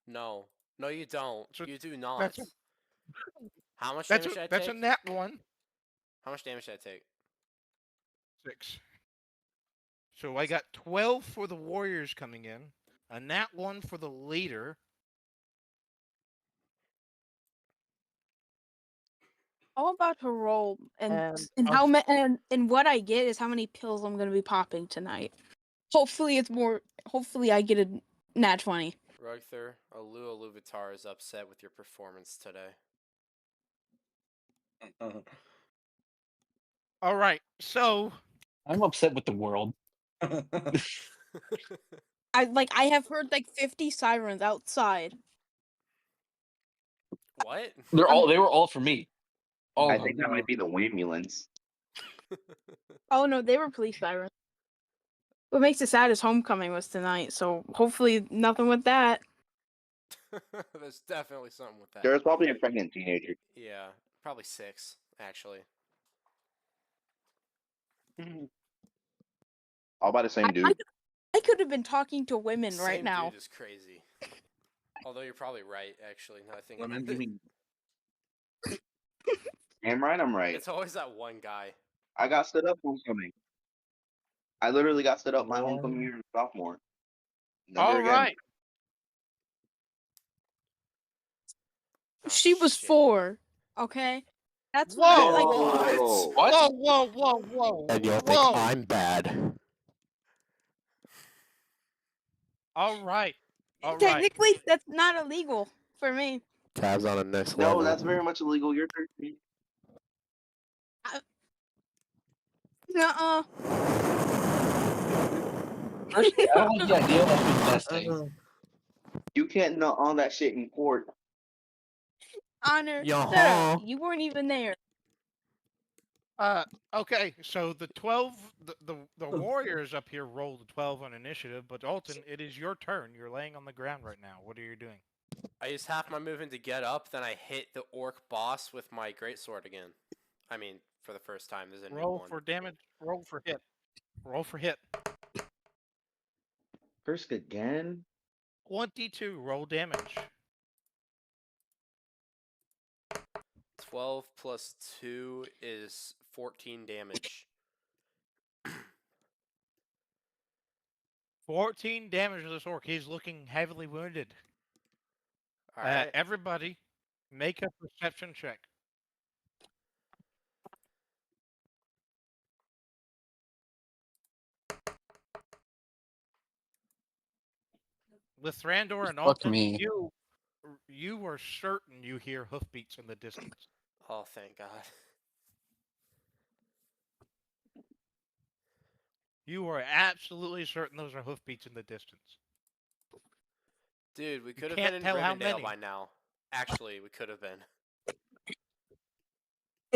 No. No, you don't. So You do not. that's a- How much That's damage did I that's a take? nat 1. How much damage did I take? 6. So I got 12 for the warriors coming in, a nat 1 for the leader. I'm about to roll, and And how and what I get is how many pills I'm gonna be popping tonight. Hopefully, it's more. Hopefully, I get a nat 20. Rugther, Aluvitar is upset with your performance today. All right, so I'm upset with the world. I have heard like 50 sirens outside. What? They were all for me. All I of them. think that might be the ambulance. Oh no, they were police sirens. What makes it sad is homecoming was tonight, so hopefully nothing with that. There's definitely something with that. There was probably a pregnant teenager. Yeah, probably 6, actually. All by the same dude. I could have been talking to women Same right now. dude is crazy. Although you're probably right, actually. No, I think Women, you mean Damn right, I'm right. it's always that one guy. I got stood up homecoming. I literally got stood up my homecoming year in sophomore. Never all again. right. Oh, She was shit. 4. Okay, that's Whoa, what like. Whoa. What? whoa. And you'll think Whoa. I'm bad. All right. All right. Technically, that's not illegal for me. Tabs on the next No, level. that's very much illegal. You're 13. Nuh-uh. Personally, I don't like the idea of investing. You can't nut on that shit in court. Honor, shut Yaha. up. You weren't even there. Okay, so the 12 the warriors up here rolled a 12 on initiative, but Alton, it is your turn. You're laying on the ground right now. What are you doing? I used half my movement to get up, then I hit the orc boss with my greatsword again. I mean, for the first time, there's a new Roll one. for damage, roll for hit. Roll for hit. First again? 22, roll damage. 12 plus 2 is 14 damage. 14 damage to this orc. He's looking heavily wounded. Alright. Everybody, make a perception check. With Thrandor and Fuck Alton, me. you are certain you hear hoofbeats in the distance. Oh, thank God. You are absolutely certain those are hoofbeats in the distance. Dude, we could have can't been in tell how Rivendell many. by now. Actually, we could have been.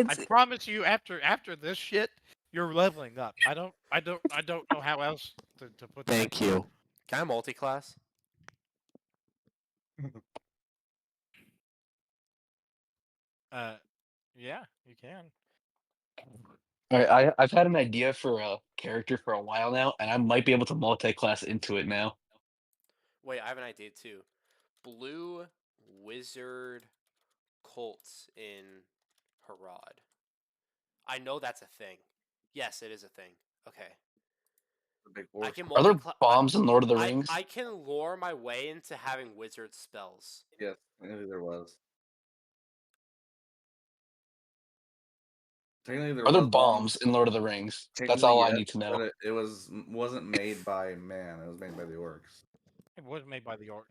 I promise you, after this shit, you're leveling up. I don't know how else to put that. Thank you. Can I multi-class? Yeah, you can. All right, I've had an idea for a character for a while now, and I might be able to multi-class into it now. Wait, I have an idea too. Blue wizard colts in Harad. I know that's a thing. Yes, it is a thing. Okay. The big I horse. can Are there multi-class. bombs in Lord of the Rings? I can lure my way into having wizard spells. Yes, I knew there was. Technically, there Are there was one. bombs in Lord of the Rings? That's Technically, all I yes, need to know. but it wasn't made by man. It was made by the orcs. It was made by the orc.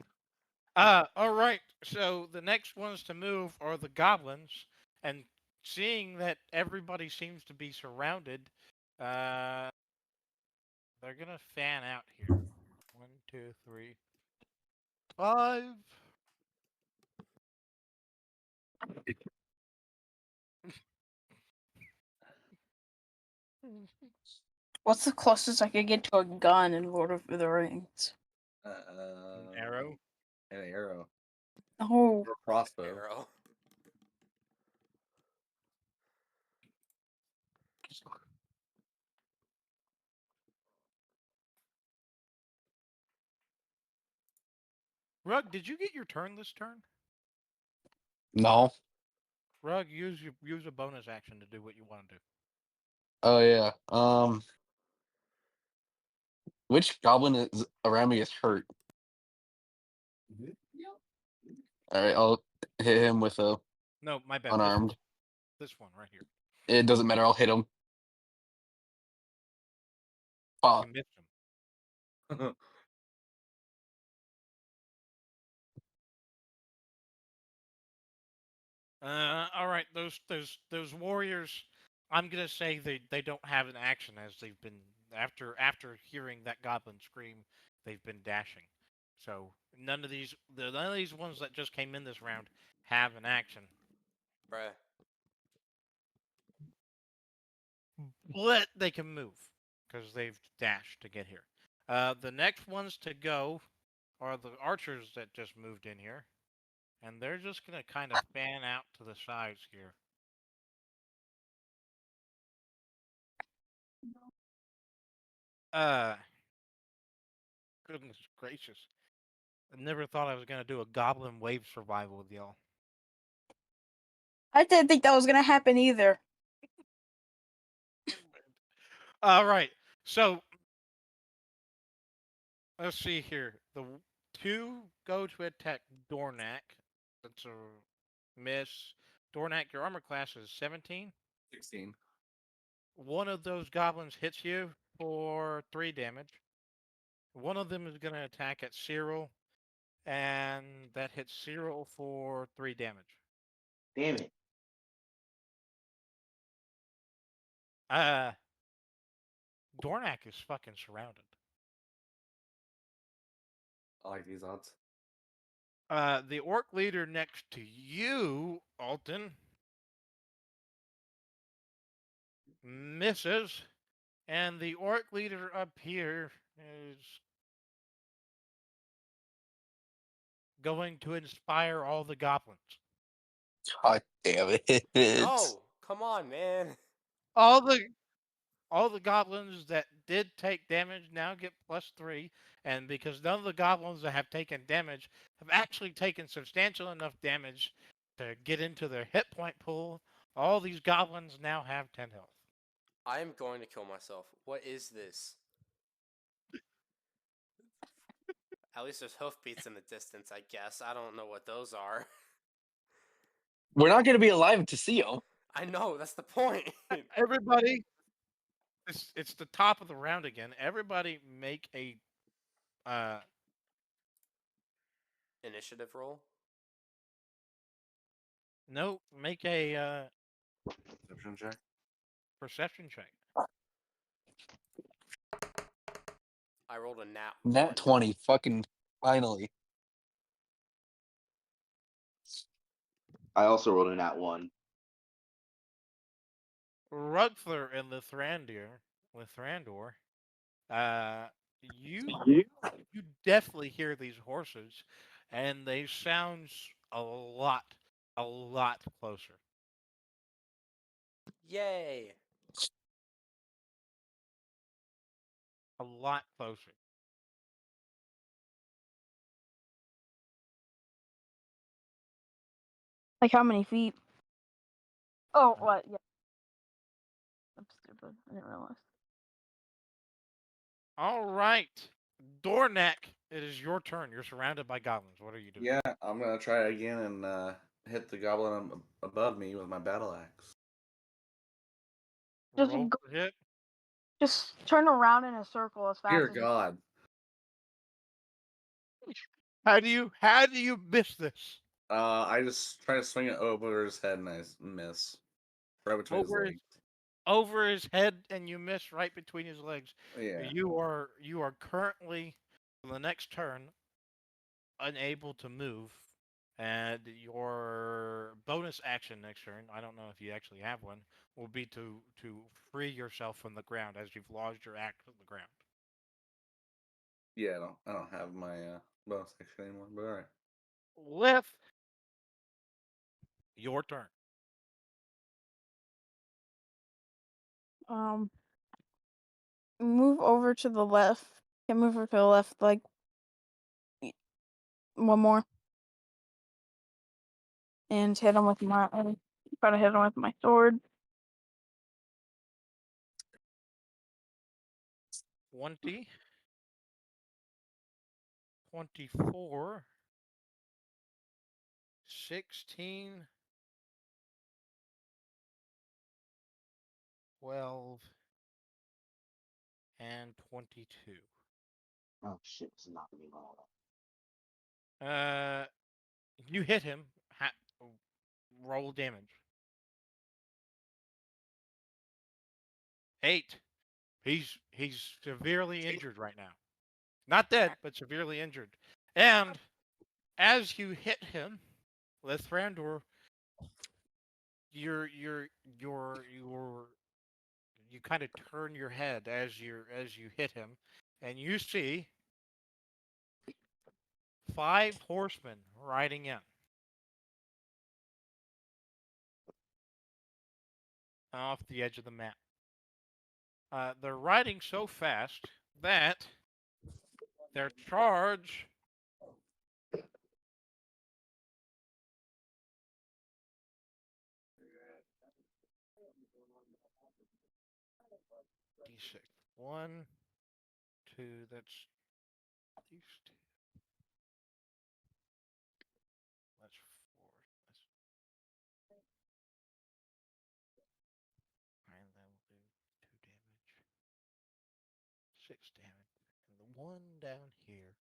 All right. So the next ones to move are the goblins, and seeing that everybody seems to be surrounded, they're gonna fan out here. 1, 2, 3, 5. What's the closest I could get to a gun in Lord of the Rings? An arrow. An arrow. Oh, Or a crossbow. Arrow. Rug, did you get your turn this turn? No. Rug, use a bonus action to do what you want to do. Oh yeah. Which goblin is around me is hurt? All right, I'll hit him with a No, my bad. unarmed. This one right here. It doesn't matter. I'll hit him. You missed him. All right. Those warriors. I'm gonna say they don't have an action as they've been after hearing that goblin scream, they've been dashing. So none of these ones that just came in this round have an action. Bruh. But they can move because they've dashed to get here. The next ones to go are the archers that just moved in here, and they're just gonna kind of fan out to the sides here. Goodness gracious. I never thought I was going to do a goblin wave survival with y'all. I didn't think that was gonna happen either. All right. So, let's see here. The two go to attack Dornak. That's a miss. Dornak, your armor class is 17. 16. One of those goblins hits you for 3 damage. One of them is going to attack at Cyril, and that hits Cyril for 3 damage. Damn it. Dornak is fucking surrounded. I like these odds. The orc leader next to you, Alton, misses, and the orc leader up here is going to inspire all the goblins. God damn it! No, come on, man. All the goblins that did take damage now get +3, and because none of the goblins that have taken damage have actually taken substantial enough damage to get into their hit point pool, all these goblins now have 10 health. I am going to kill myself. What is this? At least there's hoofbeats in the distance, I guess. I don't know what those are. We're not gonna be alive to see them. I know, that's the point. Everybody, it's the top of the round again. Everybody make a Initiative roll. no, make a Perception check. perception check. I rolled a nat 1. Nat 20, fucking finally. I also rolled a nat 1. Rugthler and Lithrandir, you definitely hear these horses, and they sound a lot closer. Yay. a lot closer. Like how many feet? Oh, what? Yeah. I'm stupid. I didn't realize. All right, Dornak, it is your turn. You're surrounded by goblins. What are you doing? Yeah, I'm gonna try again and hit the goblin above me with my battle axe. Just Roll go, for hit. just turn around in a circle as fast Dear as you God. How do you miss this? I just try to swing it over his head and I miss. Right between his Over his, legs. over his head, and you miss right between his legs. Yeah. You are currently, for the next turn, unable to move, and your bonus action next turn, I don't know if you actually have one, will be to free yourself from the ground as you've lodged your axe on the ground. Yeah, I don't have my bonus action anymore, but alright. Lith, your turn. move over to the left. Can move over to the left like one more. And hit him with my try to hit him with my sword. 20, 24, 16, 12, and 22. Oh shit! This is not gonna be long. You hit him. Roll damage. 8. He's severely injured right now. Not dead, but severely injured. And as you hit him, Lithrandor, you kind of turn your head as you hit him, and you see 5 horsemen riding in off the edge of the map. They're riding so fast that their charge D6. 1, 2, that's these 2. That's 4. That's... And then we'll do 2 damage. 6 damage. And the one down here.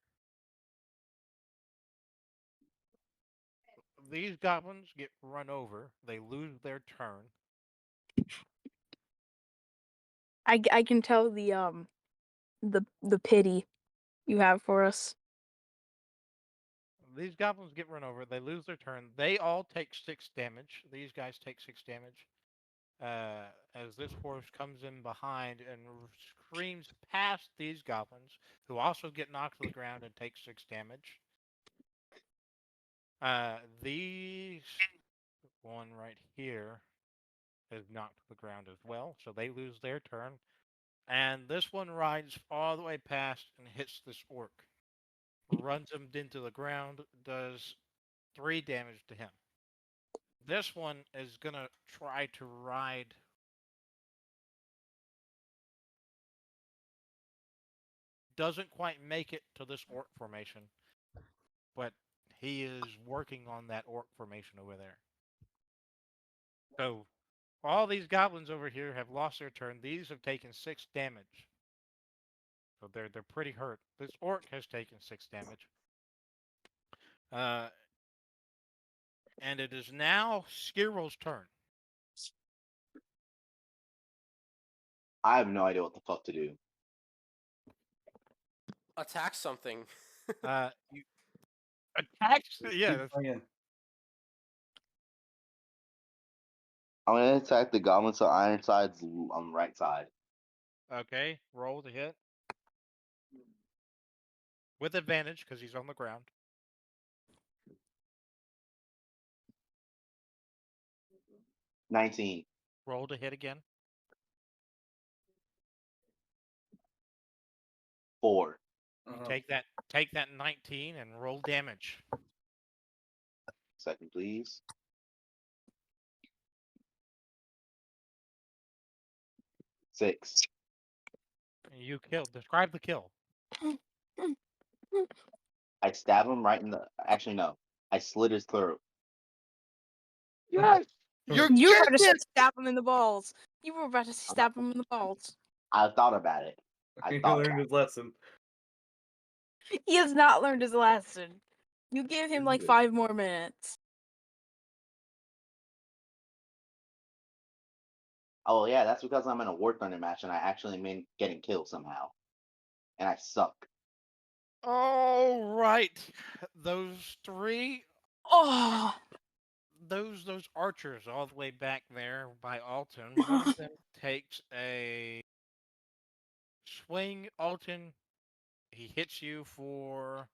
These goblins get run over. They lose their turn. I can tell the pity you have for us. These goblins get run over. They lose their turn. They all take 6 damage. These guys take 6 damage. As this horse comes in behind and screams past these goblins, who also get knocked to the ground and take 6 damage. These one right here is knocked to the ground as well, so they lose their turn. And this one rides all the way past and hits this orc. Runs him into the ground, does 3 damage to him. This one is gonna try to ride. Doesn't quite make it to this orc formation, but he is working on that orc formation over there. So all these goblins over here have lost their turn. These have taken 6 damage. So they're pretty hurt. This orc has taken 6 damage. And it is now Skirrel's turn. I have no idea what the fuck to do. Attack something. You attack. Yeah. Keep playing. I'm gonna attack the goblin so Ironside's on the right side. Okay. Roll to hit with advantage because he's on the ground. 19. Roll to hit again. 4. Take that 19 and roll damage. Second, please. 6. You killed. Describe the kill. I stab him right in the. Actually, no. I slit his throat. Yes. You're You were about to getting it. stab him in the balls. You were about to stab him in the balls. I thought about it. He learned his lesson. He has not learned his lesson. You give him like 5 more minutes. Oh yeah, that's because I'm in a War Thunder match and I actually mean getting killed somehow, and I suck. All right. Those 3. Oh, Those archers all the way back there by Alton. One of them takes a swing. Alton, he hits you for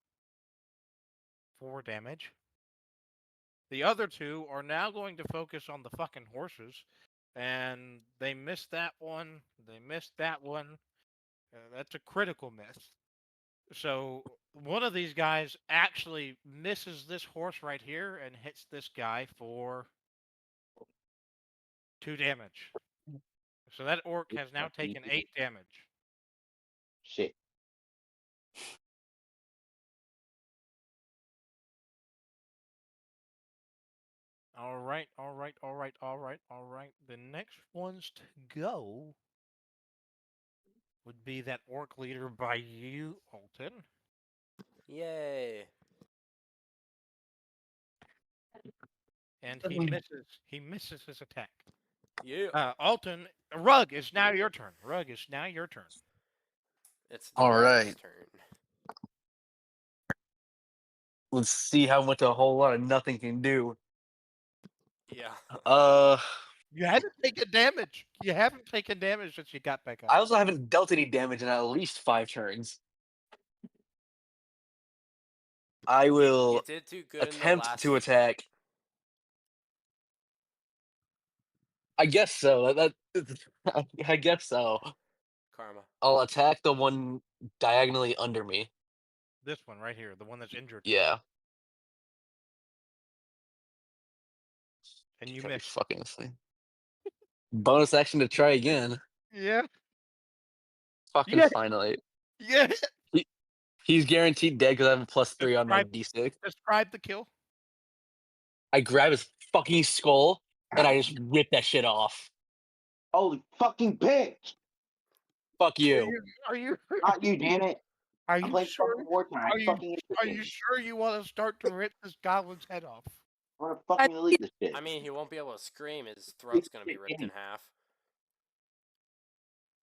4 damage. The other 2 are now going to focus on the fucking horses, and they missed that one. They missed that one. That's a critical miss. So one of these guys actually misses this horse right here and hits this guy for 2 damage. So that orc has now taken 8 damage. Shit. All right. The next ones to go would be that orc leader by you, Alton. Yay. And he misses. He misses his attack. Yeah. Alton, Rug, it's now your turn. Rug, it's now your turn. It's the All Rug's right. turn. Let's see how much a whole lot of nothing can do. Yeah. You haven't taken damage. You haven't taken damage since you got back up. I also haven't dealt any damage in at least 5 turns. I You will did do good in the attempt last. to attack. I guess so. I guess so. Karma. I'll attack the one diagonally under me. This one right here, the one that's injured. Yeah. And you Gotta be missed. fucking thing. Bonus action to try again. Yeah. Fucking Yeah. finally. Yeah. He's guaranteed dead because I have a +3 on my D6. Describe the kill. I grab his fucking skull and I just rip that shit off. Holy fucking bitch! Fuck you. Are you? Not you, damn it! Are I'm you playing sure? fucking War Thunder. Are I'm you? fucking Are you interested. sure you want to start to rip this goblin's head off? I want to fucking delete this shit. I mean, he won't be able to scream. His throat's gonna be ripped in half.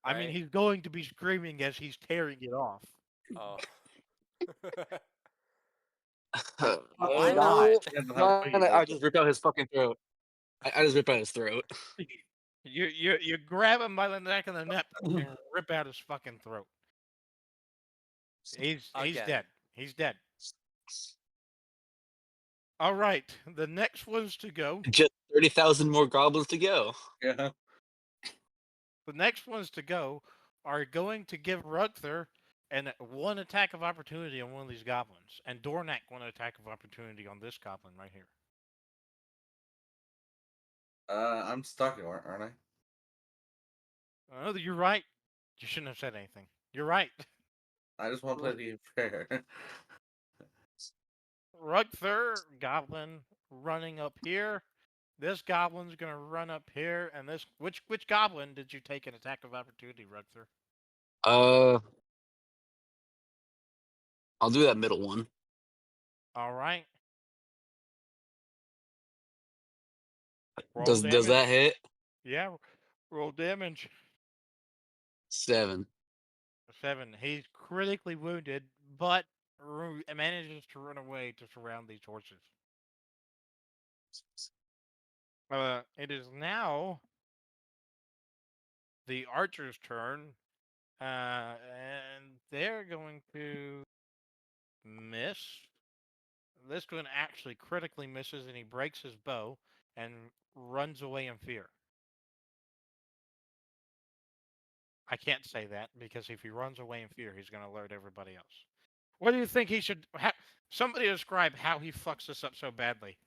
I mean, Right? he's going to be screaming as he's tearing it off. Oh. Why not? I just rip out his fucking throat. I just rip out his throat. You grab him by the neck and the neck and rip out his fucking throat. He's Again. dead. He's dead. All right, the next ones to go. Just 30,000 more goblins to go. Yeah. The next ones to go are going to give Rugther one attack of opportunity on one of these goblins, and Dornak one attack of opportunity on this goblin right here. I'm stuck, aren't I? Oh, you're right. You shouldn't have said anything. You're right. I just want to play the game fair. Rugther goblin running up here. This goblin's gonna run up here, and this which goblin did you take an attack of opportunity, Rugther? I'll do that middle one. All right. Roll Does damage. that hit? Yeah. Roll damage. 7. 7. He's critically wounded, but manages to run away to surround these horses. It is now the archer's turn, and they're going to miss. This one actually critically misses, and he breaks his bow and runs away in fear. I can't say that because if he runs away in fear, he's going to alert everybody else. What do you think he should? Somebody describe how he fucks this up so badly.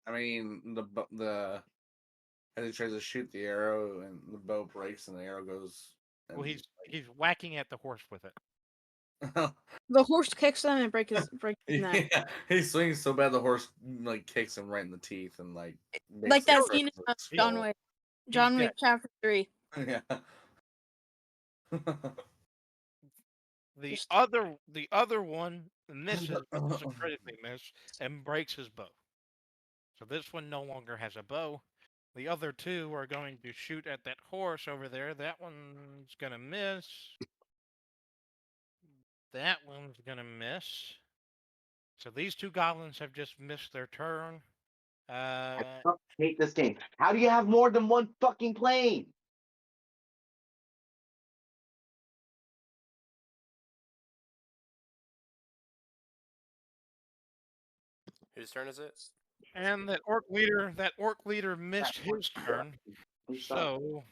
I mean, the as he tries to shoot the arrow and the bow breaks and the arrow goes. Well, he's whacking at the horse with it. The horse kicks him and breaks his neck. Yeah, he swings so bad the horse like kicks him right in the teeth and like Like that scene in John Wick. John Wick Chapter 3. Yeah. The other one misses, a critically miss, and breaks his bow. So this one no longer has a bow. The other two are going to shoot at that horse over there. That one's gonna miss. That one's gonna miss. So these two goblins have just missed their turn. I fucking hate this game. How do you have more than one fucking plane? Whose turn is it? And that orc leader missed his turn. So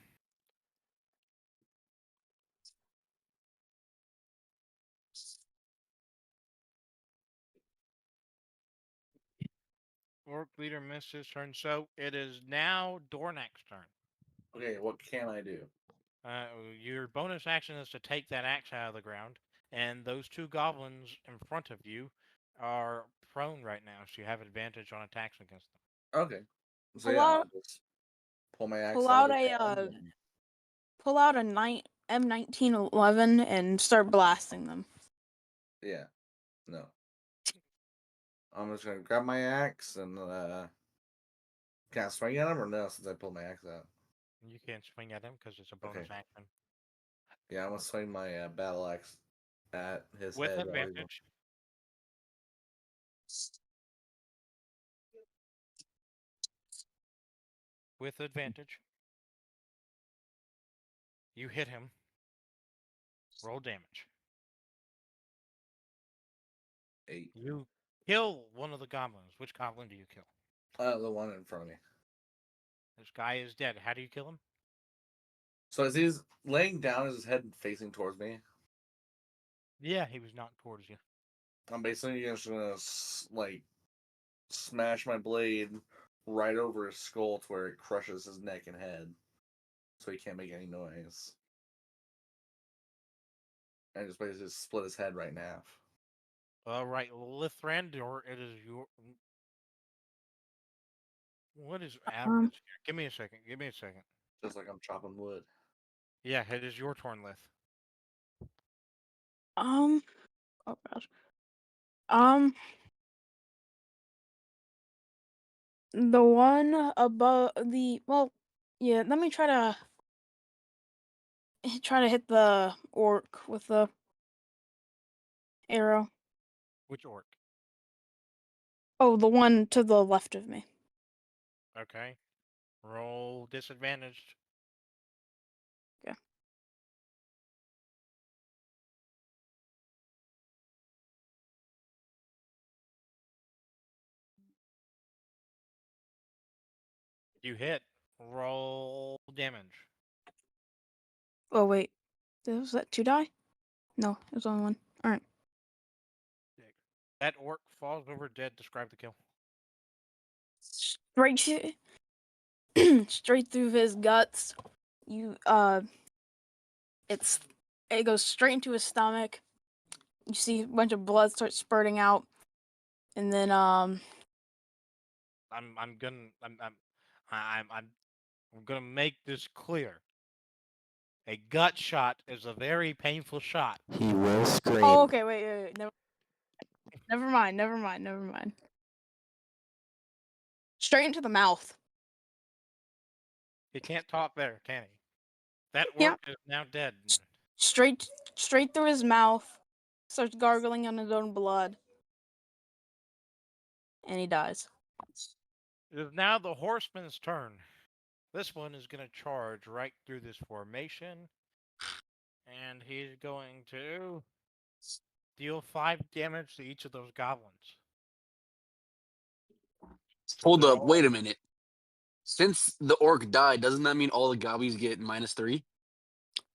orc leader missed his turn. So it is now Dornak's turn. Okay, what can I do? Your bonus action is to take that axe out of the ground, and those two goblins in front of you are prone right now, so you have advantage on attacks against them. Okay. So Pull yeah, out- I'll just pull my axe Pull out. out pull out a M1911 and start blasting them. Yeah. No. I'm just gonna grab my axe and can I swing at him or no? Since I pulled my axe out. You can't swing at him because it's a bonus Okay. action. Yeah, I'm gonna swing my battle axe at his With head. advantage. With advantage. You hit him. Roll damage. 8. You kill one of the goblins. Which goblin do you kill? The one in front of me. This guy is dead. How do you kill him? So as he's laying down, is his head facing towards me? Yeah, he was knocked towards you. I'm basically just gonna like smash my blade right over his skull to where it crushes his neck and head, so he can't make any noise. And just basically split his head right in half. All right, Lithrandor, it is your. What is average here? Give me a second. Give me a second. Just like I'm chopping wood. Yeah, it is your turn, Lith. Oh gosh. The one above yeah, let me try to hit the orc with the arrow. Which orc? Oh, the one to the left of me. Okay. Roll disadvantaged. Okay. You hit. Roll damage. Oh wait, was that 2 die? No, it was only 1. All right. That orc falls over dead. Describe the kill. Straight through his guts. It goes straight into his stomach. You see a bunch of blood start spurting out, and then I'm gonna make this clear. A gut shot is a very painful shot. He will scream. Oh, okay, wait. Never mind. Straight into the mouth. He can't talk there, can he? That orc Yeah. is now dead. Straight through his mouth. Starts gargling on his own blood. And he dies. It is now the horseman's turn. This one is going to charge right through this formation. And he's going to deal 5 damage to each of those goblins. Hold up, wait a minute. Since the orc died, doesn't that mean all the gobbies get -3?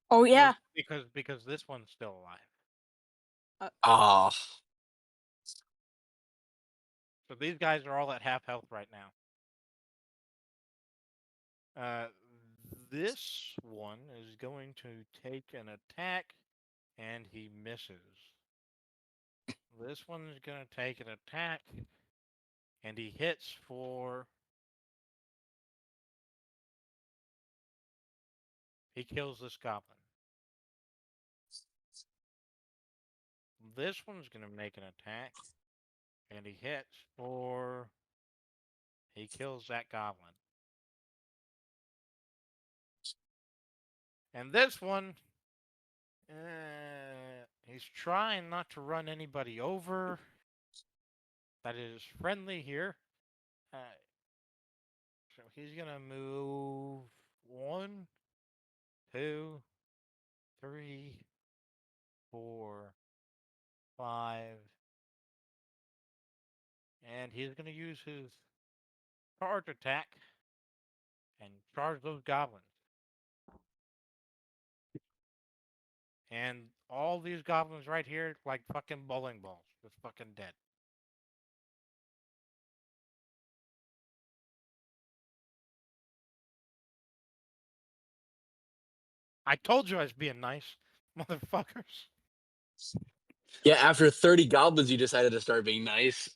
Oh yeah. Because this one's still alive. Ah. So these guys are all at half health right now. This one is going to take an attack, and he misses. This one is going to take an attack, and he hits for... He kills this goblin. This one's going to make an attack, and he hits for... He kills that goblin. And this one... he's trying not to run anybody over. That is friendly here. So he's gonna move 1, 2, 3, 4, 5, and he's gonna use his charge attack and charge those goblins. And all these goblins right here, like fucking bowling balls, just fucking dead. I told you I was being nice, motherfuckers. Yeah, after 30 goblins, you decided to start being nice.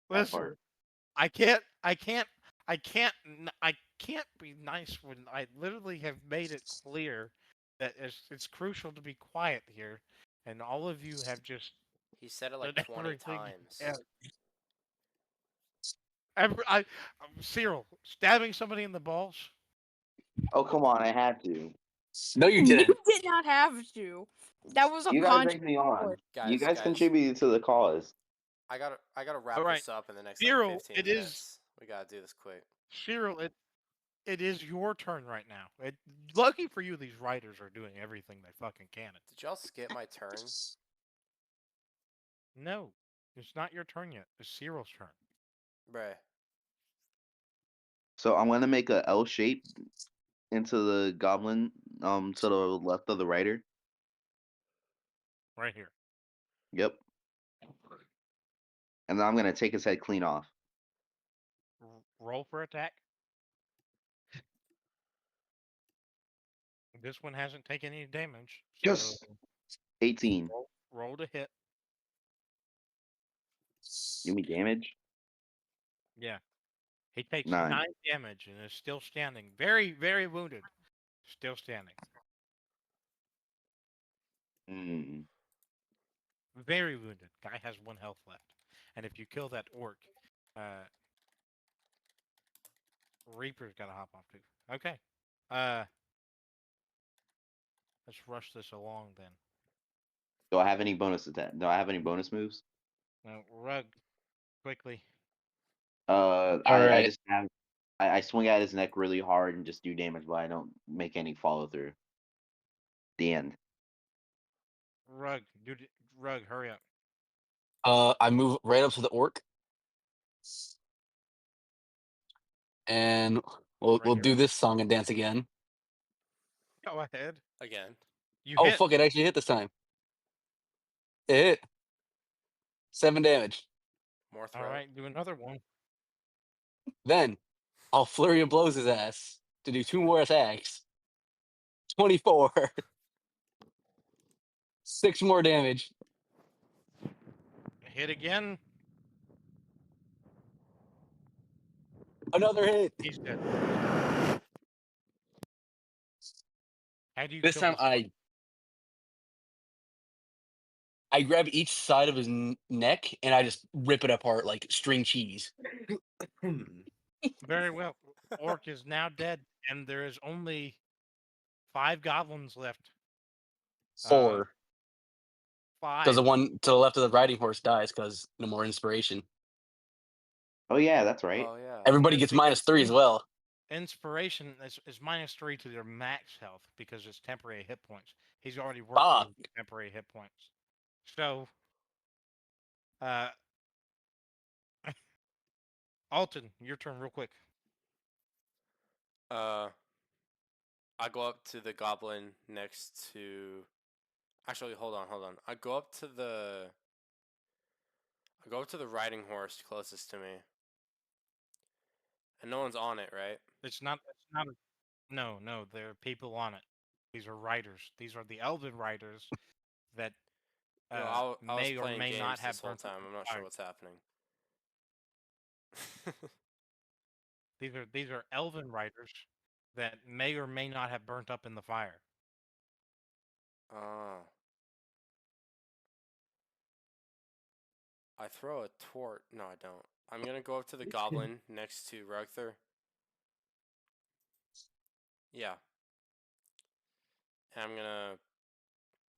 Listen, I can't be nice when I literally have made it clear that it's crucial to be quiet here, and all of you have just He said it like done 20 everything. times. Cyril, stabbing somebody in the balls. Oh, come on, I had to. No, you You didn't. did not have to. That was a You guys conscious egged me on. choice. You Guys, guys contributed to the cause. I gotta wrap Alright, this up in the next Cyril, like 15 it minutes. is- We gotta do this quick. Cyril, it is your turn right now. Lucky for you, these writers are doing everything they fucking can. Did y'all skip my turn? No, it's not your turn yet. It's Cyril's turn. Bruh. So I'm gonna make a L shape into the goblin, to the left of the writer. Right here. Yep. And then I'm gonna take his head clean off. Roll for attack. This one hasn't taken any damage. So Yes. 18. roll to hit. Give me damage. Yeah. He takes 9. 9 damage and is still standing. Very, very wounded. Still standing. Mm. Very wounded. Guy has 1 health left. And if you kill that orc, Reaper's gotta hop off too. Okay. Let's rush this along then. Do I have any bonus attack? Do I have any bonus moves? Now, Rug, quickly. I right. just have I swing at his neck really hard and just do damage, but I don't make any follow through. The end. Rug, Rug, hurry up. I move right up to the orc. And we'll Right here. do this song and dance again. Go ahead. Again. You Oh, hit. fuck, it actually hit this time. It hit. 7 damage. More throw. All right, do another one. Then I'll flurry of blows his ass to do 2 more attacks. 24. 6 more damage. Hit again. Another hit. He's dead. How do you This kill time this? I grab each side of his neck and I just rip it apart like string cheese. Very well. Orc is now dead, and there is only 5 goblins left. 4. 5. Because the one to the left of the riding horse dies because no more inspiration. Oh yeah, that's right. Oh yeah. Everybody Yes, gets -3 as well. Inspiration is -3 to their max health because it's temporary hit points. He's already worked Fuck. with temporary hit points. So, Alton, your turn real quick. I go up to the goblin next to. Actually, hold on. I go up to the riding horse closest to me, and no one's on it, right? It's not. It's not. No, no. There are people on it. These are riders. These are the elven riders that No, I was may or playing may not games have this whole burnt up time. in I'm the not sure fire. what's happening. These are elven riders that may or may not have burnt up in the fire. Oh. I throw a tort. No, I don't. I'm gonna go up to the goblin next to Rugther. Yeah. And I'm gonna.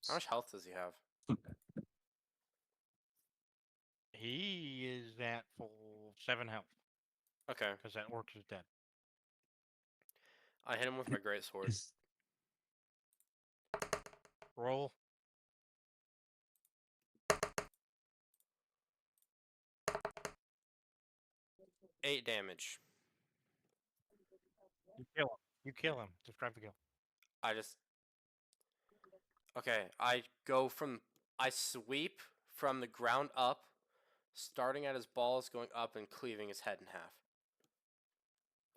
How much health does he have? He is at full 7 health Okay. because that orc is dead. I hit him with my greatsword. Roll. 8 damage. You kill him. You kill him. Describe the kill. I just. Okay, I sweep from the ground up, starting at his balls, going up and cleaving his head in half.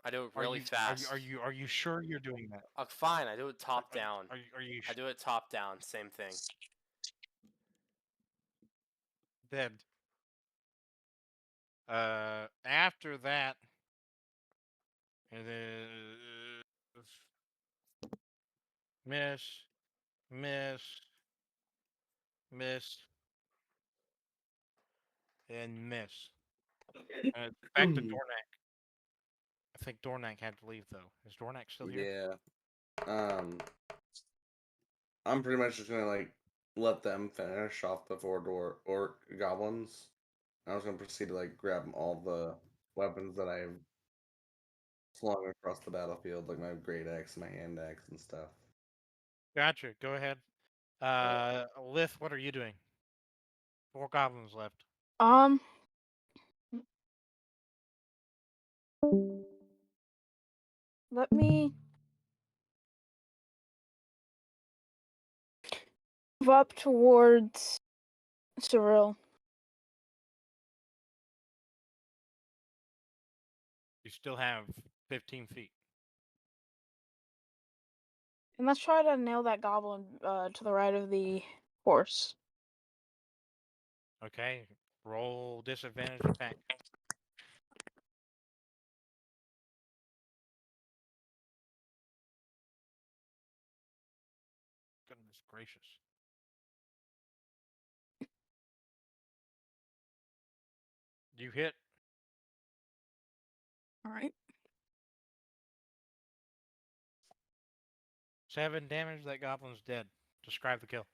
I do it really fast. Are you sure you're doing that? Fine, I do it top down. Are you I do it top down, same thing. dead? After that, it is miss, miss, miss, and miss. Back to Dornak. I think Dornak had to leave though. Is Dornak still here? Yeah. I'm pretty much just gonna like let them finish off the 4 door orc goblins. I was gonna proceed to like grab all the weapons that I've slung across the battlefield, like my great axe, my hand axe, and stuff. Gotcha. Go ahead. Lith, what are you doing? 4 goblins left. Let me move up towards Cyril. You still have 15 feet. And let's try to nail that goblin to the right of the horse. Okay. Roll disadvantage attack. Goodness gracious. You hit. All right. 7 damage. That goblin's dead. Describe the kill.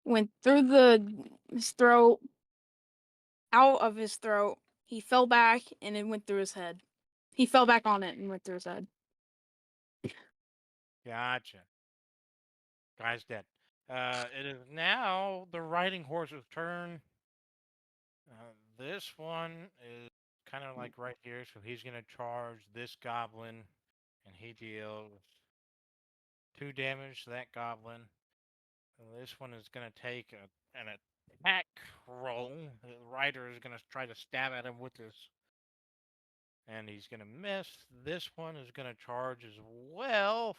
Went through his throat, out of his throat. He fell back and it went through his head. He fell back on it and went through his head. Gotcha. Guy's dead. It is now the riding horse's turn. This one is kind of like right here, so he's gonna charge this goblin, and he deals 2 damage to that goblin. And this one is gonna take an attack roll. The rider is gonna try to stab at him with this, and he's gonna miss. This one is gonna charge as well,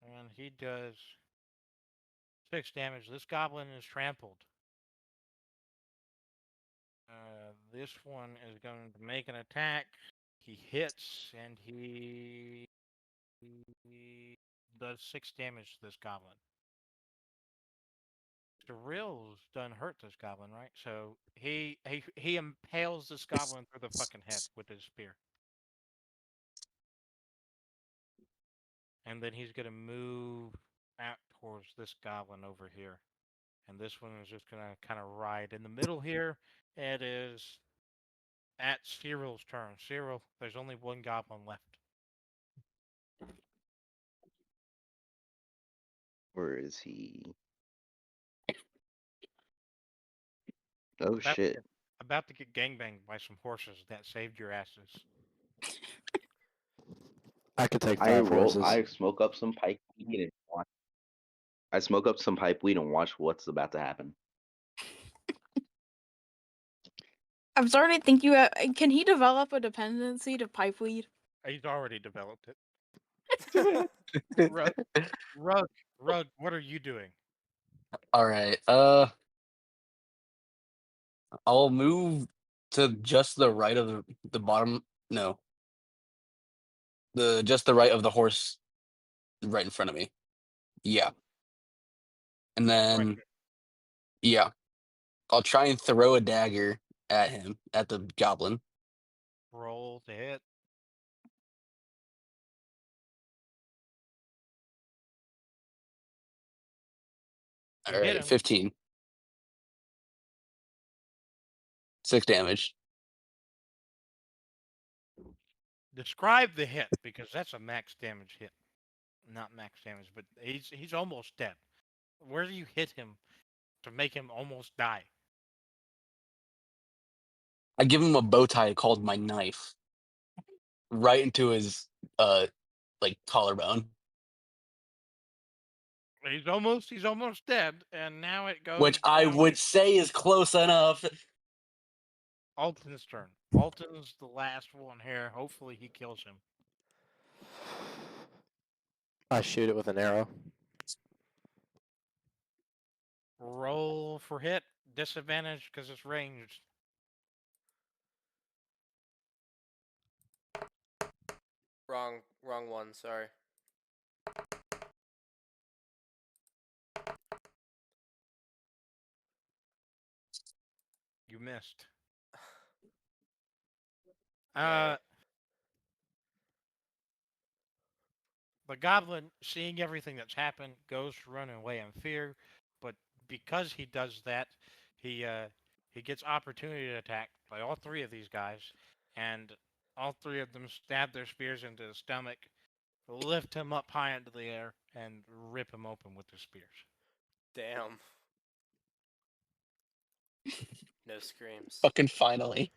and he does 6 damage. This goblin is trampled. This one is going to make an attack. He hits, and he does 6 damage to this goblin. Cyril's done hurt this goblin, right? So he impales this goblin through the fucking head with his spear. And then he's gonna move out towards this goblin over here. And this one is just gonna kind of ride in the middle here. It is at Cyril's turn. Cyril, there's only 1 goblin left. Where is he? Oh About to shit! get, about to get gangbanged by some horses that saved your asses. I could take I 5 roll. horses. I smoke up some pipe weed and watch. I smoke up some pipe weed and watch what's about to happen. I'm starting to think can he develop a dependency to pipe weed? He's already developed it. Rug, what are you doing? All right. I'll move to just the right of the bottom. No, just the right of the horse, right in front of me. Yeah, and Right then here. yeah, I'll try and throw a dagger at him, at the goblin. Roll to hit. All You hit right, him. 15. 6 damage. Describe the hit because that's a max damage hit. Not max damage, but he's almost dead. Where do you hit him to make him almost die? I give him a bow tie called my knife, right into his like collarbone, He's almost dead, and now it goes which I down would to say is close enough. Alton's turn. Alton's the last one here. Hopefully he kills him. I shoot it with an arrow. Roll for hit. Disadvantage because it's ranged. Wrong one. Sorry. You missed. Yeah. The goblin, seeing everything that's happened, goes to run away in fear, but because he does that, he gets opportunity to attack by all three of these guys, and all three of them stab their spears into his stomach, lift him up high into the air, and rip him open with their spears. Damn. No screams. Fucking finally.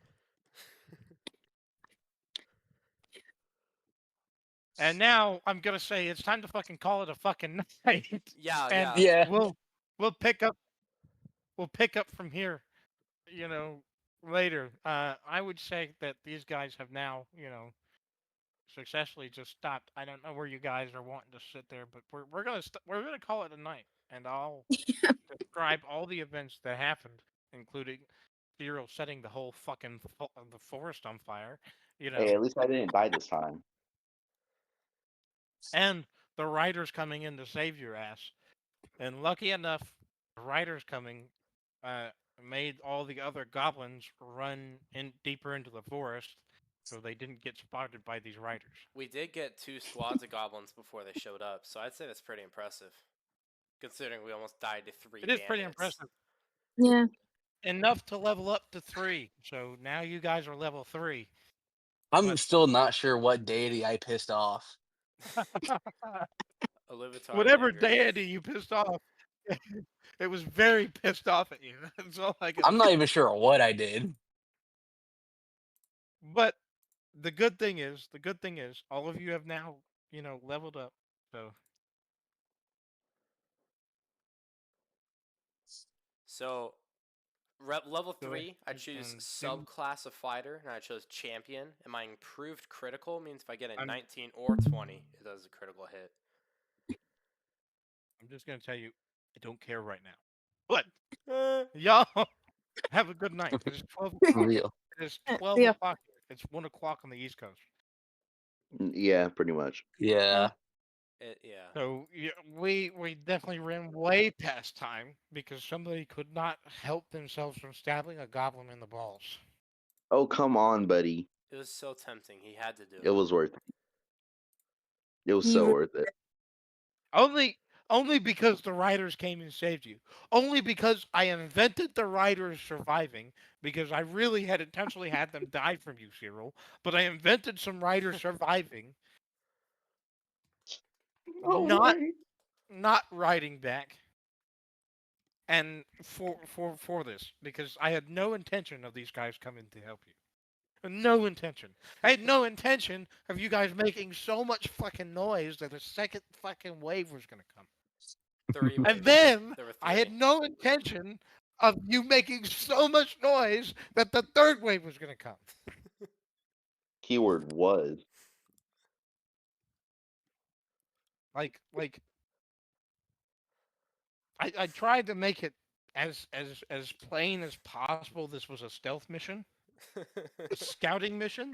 And now I'm gonna say it's time to fucking call it a fucking night. Yeah, and yeah. Yeah. we'll pick up from here, you know, later. I would say that these guys have now, successfully just stopped. I don't know where you guys are wanting to sit there, but we're gonna call it a night, and I'll describe all the events that happened, including Zero setting the whole fucking the forest on fire, Hey, at least I didn't die this time. and the riders coming in to save your ass. And lucky enough, the riders coming made all the other goblins run in deeper into the forest, so they didn't get spotted by these riders. We did get 2 squads of goblins before they showed up, so I'd say that's pretty impressive. Considering we almost died to 3 It is bandits. pretty impressive. Yeah. Enough to level up to 3. So now you guys are level 3. I'm still not sure what deity I pissed off. Whatever angry. deity you pissed off, it was very pissed off at you. That's all I can I'm not say. even sure what I did. But the good thing is, all of you have now, leveled up. So So, level Go 3, I ahead choose and subclass of fighter, and I chose champion. And my improved critical means if I get a I'm- 19 or 20, it does a critical hit. I'm just gonna tell you, I don't care right now. But y'all have a good night. It is 12 For o'clock. real. It is 12 Yeah. o'clock. It's 1 o'clock on the East Coast. Yeah, pretty much. Yeah. Yeah. So we definitely ran way past time because somebody could not help themselves from stabbing a goblin in the balls. Oh, come on, buddy. It was so tempting. He had to do It it. was worth it. It was He so re- worth it. Only because the riders came and saved you. Only because I invented the riders surviving, because I really had intentionally had them die from you, Cyril. But I invented some riders surviving, Oh, not my. not riding back. and for this, because I had no intention of these guys coming to help you. No intention. I had no intention of you guys making so much fucking noise that a second fucking wave was gonna come. 3 waves. And then There were 3. I had no intention of you making so much noise that the third wave was gonna come. Keyword was. Like I tried to make it as plain as possible. This was a stealth mission, a scouting mission.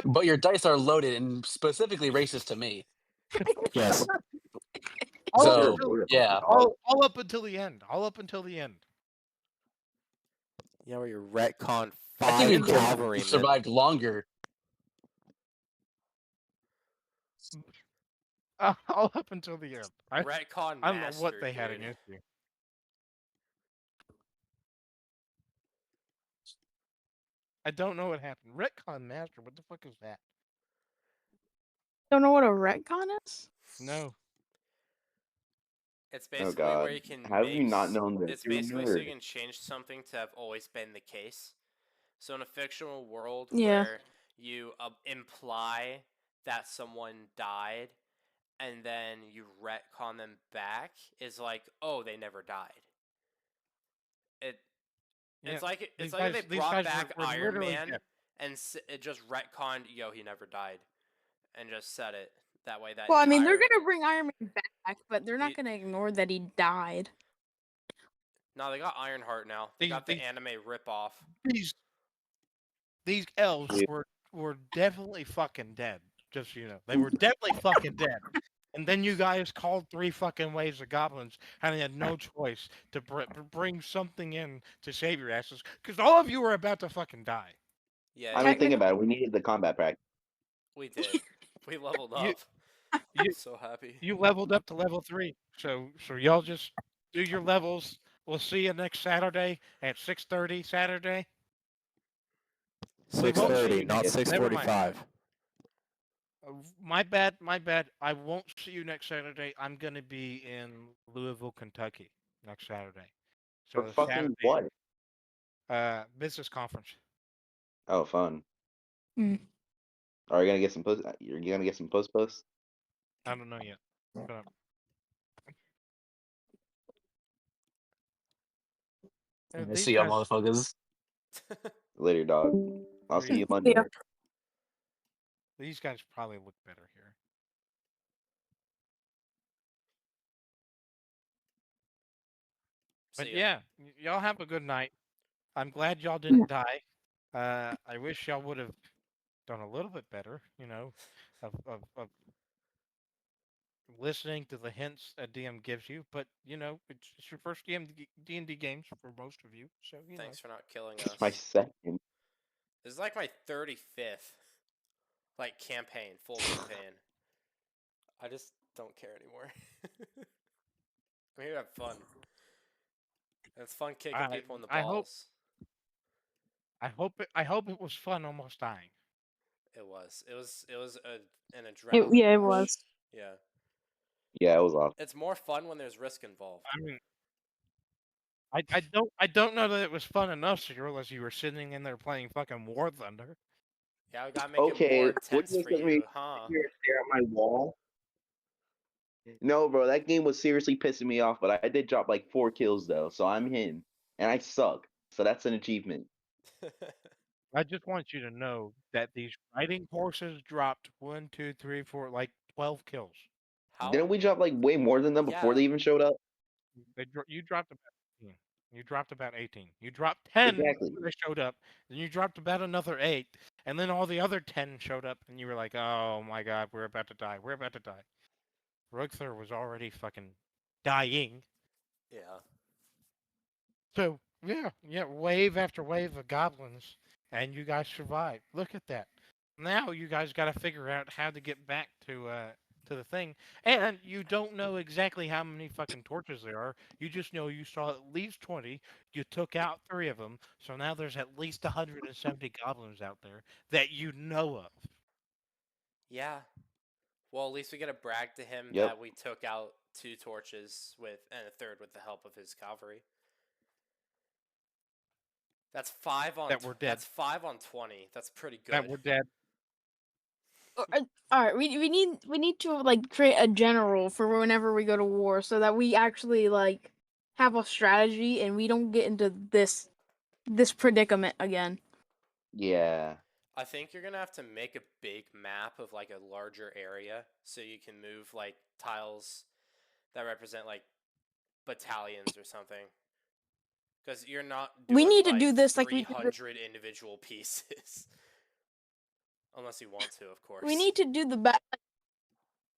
But your dice are loaded and specifically racist to me. Yes. All So, up until, yeah. all up until the end. All up until the end. Yeah, where you retcon I think 5 we could have cavalrymen. survived longer. All up until the end. Retcon I don't know what master, they had dude. against you. I don't know what happened. Retcon Master, what the fuck is that? Don't know what a retcon is? No. It's Oh basically God. where you can Have you not mix- known this? It's You're a basically so you nerd. can change something to have always been the case. So in a fictional world Yeah. where you imply that someone died and then you retcon them back, is like, oh, they never died. Yeah, It's like these they guys brought back were Iron literally Man dead. and it just retconned, yo, he never died, and just said it that way. That Well, I mean, they're entire- gonna bring Iron Man back, but they're not He- gonna ignore that he died. No, they got Ironheart now. They got the anime ripoff. These elves Yeah. were definitely fucking dead. Just so you know, they were definitely fucking dead. And then you guys called 3 fucking waves of goblins, and they had no choice to bring something in to save your asses, because all of you were about to fucking die. Yeah, I mean, think about it. We needed the combat practice. we did. We leveled You- up. you- I'm so happy. You leveled up to level 3, so y'all just do your levels. We'll see you next Saturday at 6:30 Saturday. We won't see 6:30, you not next- never mind. 6:45. My bad. I won't see you next Saturday. I'm gonna be in Louisville, Kentucky next Saturday. For So fucking Saturday, what? business conference. Oh, fun. Hmm. Are you gonna get some post? You're gonna get some post? I don't know yet. But, I these see y'all guys- motherfuckers. Later, dog. I'll see you Monday. Yeah. These guys probably look better here. But See ya. yeah, y'all have a good night. I'm glad y'all didn't die. I wish y'all would have done a little bit better, you know, of listening to the hints a DM gives you. But you know, it's your first D&D games for most of you, so you Thanks for not killing It's my us. second. This is like my 35th, like campaign, full campaign. I just don't care anymore. I'm here to have fun. And it's fun kicking people in the I hope- balls. I hope it was fun almost dying. It was an adrenaline. Yeah, it rush. was. Yeah. Yeah, it was awesome. It's more fun when there's risk involved. I mean, I don't know that it was fun enough, Cyril, as you were sitting in there playing fucking War Thunder. Yeah, we gotta make it Okay, more what intense does for that mean? you, huh? Here, stare at my wall. No, bro, that game was seriously pissing me off. But I did drop like 4 kills though, so I'm him, and I suck. So that's an achievement. I just want you to know that these riding horses dropped 1, 2, 3, 4, like 12 kills. How? Didn't we drop like way more than them before Yeah. they even showed up? You dropped about 18. You dropped about 18. You dropped 10 Exactly. when they showed up. Then you dropped about another 8, and then all the other 10 showed up, and you were like, "Oh my God, we're about to die. We're about to die." Rugthur was already fucking dying. Yeah. So yeah, wave after wave of goblins, and you guys survived. Look at that. Now you guys got to figure out how to get back to the thing, and you don't know exactly how many fucking torches there are. You just know you saw at least 20. You took out 3 of them, so now there's at least 170 goblins out there that you know of. Yeah. Well, at least we get to brag to him Yep. that we took out 2 torches and a third with the help of his cavalry. That's 5 on. That we're dead. That's 5 on 20. That's pretty good. That we're dead. All right, we need to like create a general for whenever we go to war, so that we actually like have a strategy and we don't get into this predicament again. Yeah. I think you're gonna have to make a big map of like a larger area so you can move like tiles that represent like battalions or something. Because you're not doing We need to like do this like we did 300 individual pieces. Unless you want to, of course. We need to do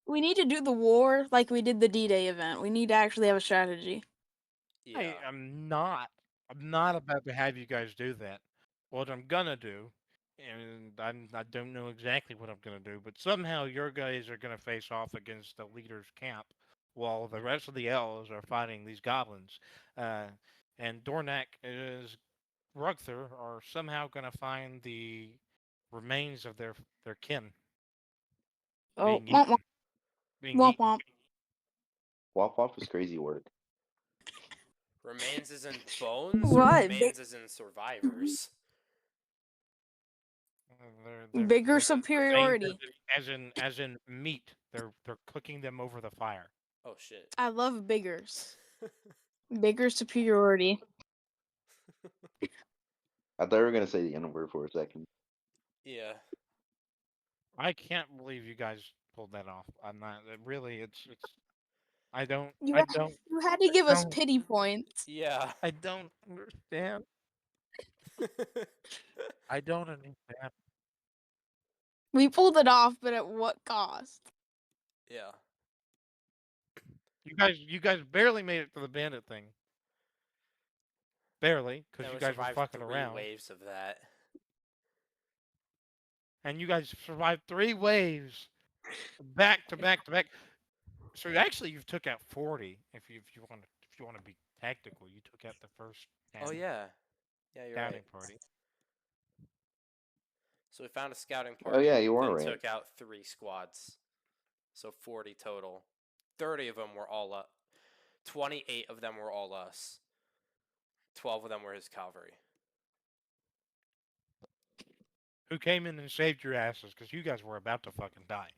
we need to do the war like we did the D-Day event. We need to actually have a strategy. Yeah. I'm not about to have you guys do that. What I'm gonna do, and I don't know exactly what I'm gonna do, but somehow your guys are gonna face off against the leader's camp, while the rest of the elves are fighting these goblins. And Dornak is Rugther are somehow gonna find the remains of their kin Oh, being womp eaten. womp. Being Womp eaten. womp. Wop Wop is crazy work. Remains as in bones or What? remains as in survivors? They're Bigger remains superiority. as in meat. They're cooking them over the fire. Oh shit. I love biggers. Bigger superiority. I thought you were gonna say the N word for a second. Yeah. I can't believe you guys pulled that off. I'm not really. It's. I don't. You I don't. you had to give us don't- pity points. Yeah. I don't understand. I don't understand. We pulled it off, but at what cost? Yeah. You guys barely made it to the bandit thing. Barely, because And you we guys were survived fucking 3 around. waves of that. And you guys survived 3 waves, back to back to back. So actually, you took out 40. If you want to be tactical, you took out the first. Oh yeah. Yeah, you're Scouting right. party. So we found a scouting Oh, party. yeah, you are then right. took out 3 squads. So 40 total. 30 of them were all up. 28 of them were all us. 12 of them were his cavalry. Who came in and saved your asses because you guys were about to fucking die.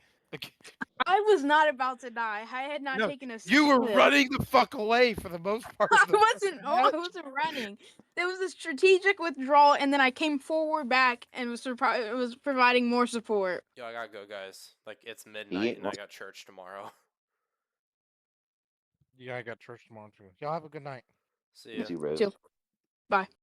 I was not about to die. I had not No, taken a you were sip. running the fuck away for the most part. I Of the wasn't. Oh, I match. wasn't running. There was a strategic withdrawal, and then I came forward back and was providing more support. Yo, I gotta go, guys. Like, it's midnight and I got church tomorrow. Yeah, I got church tomorrow too. Y'all have a good night. See ya. You too, Rose. Chill. Bye.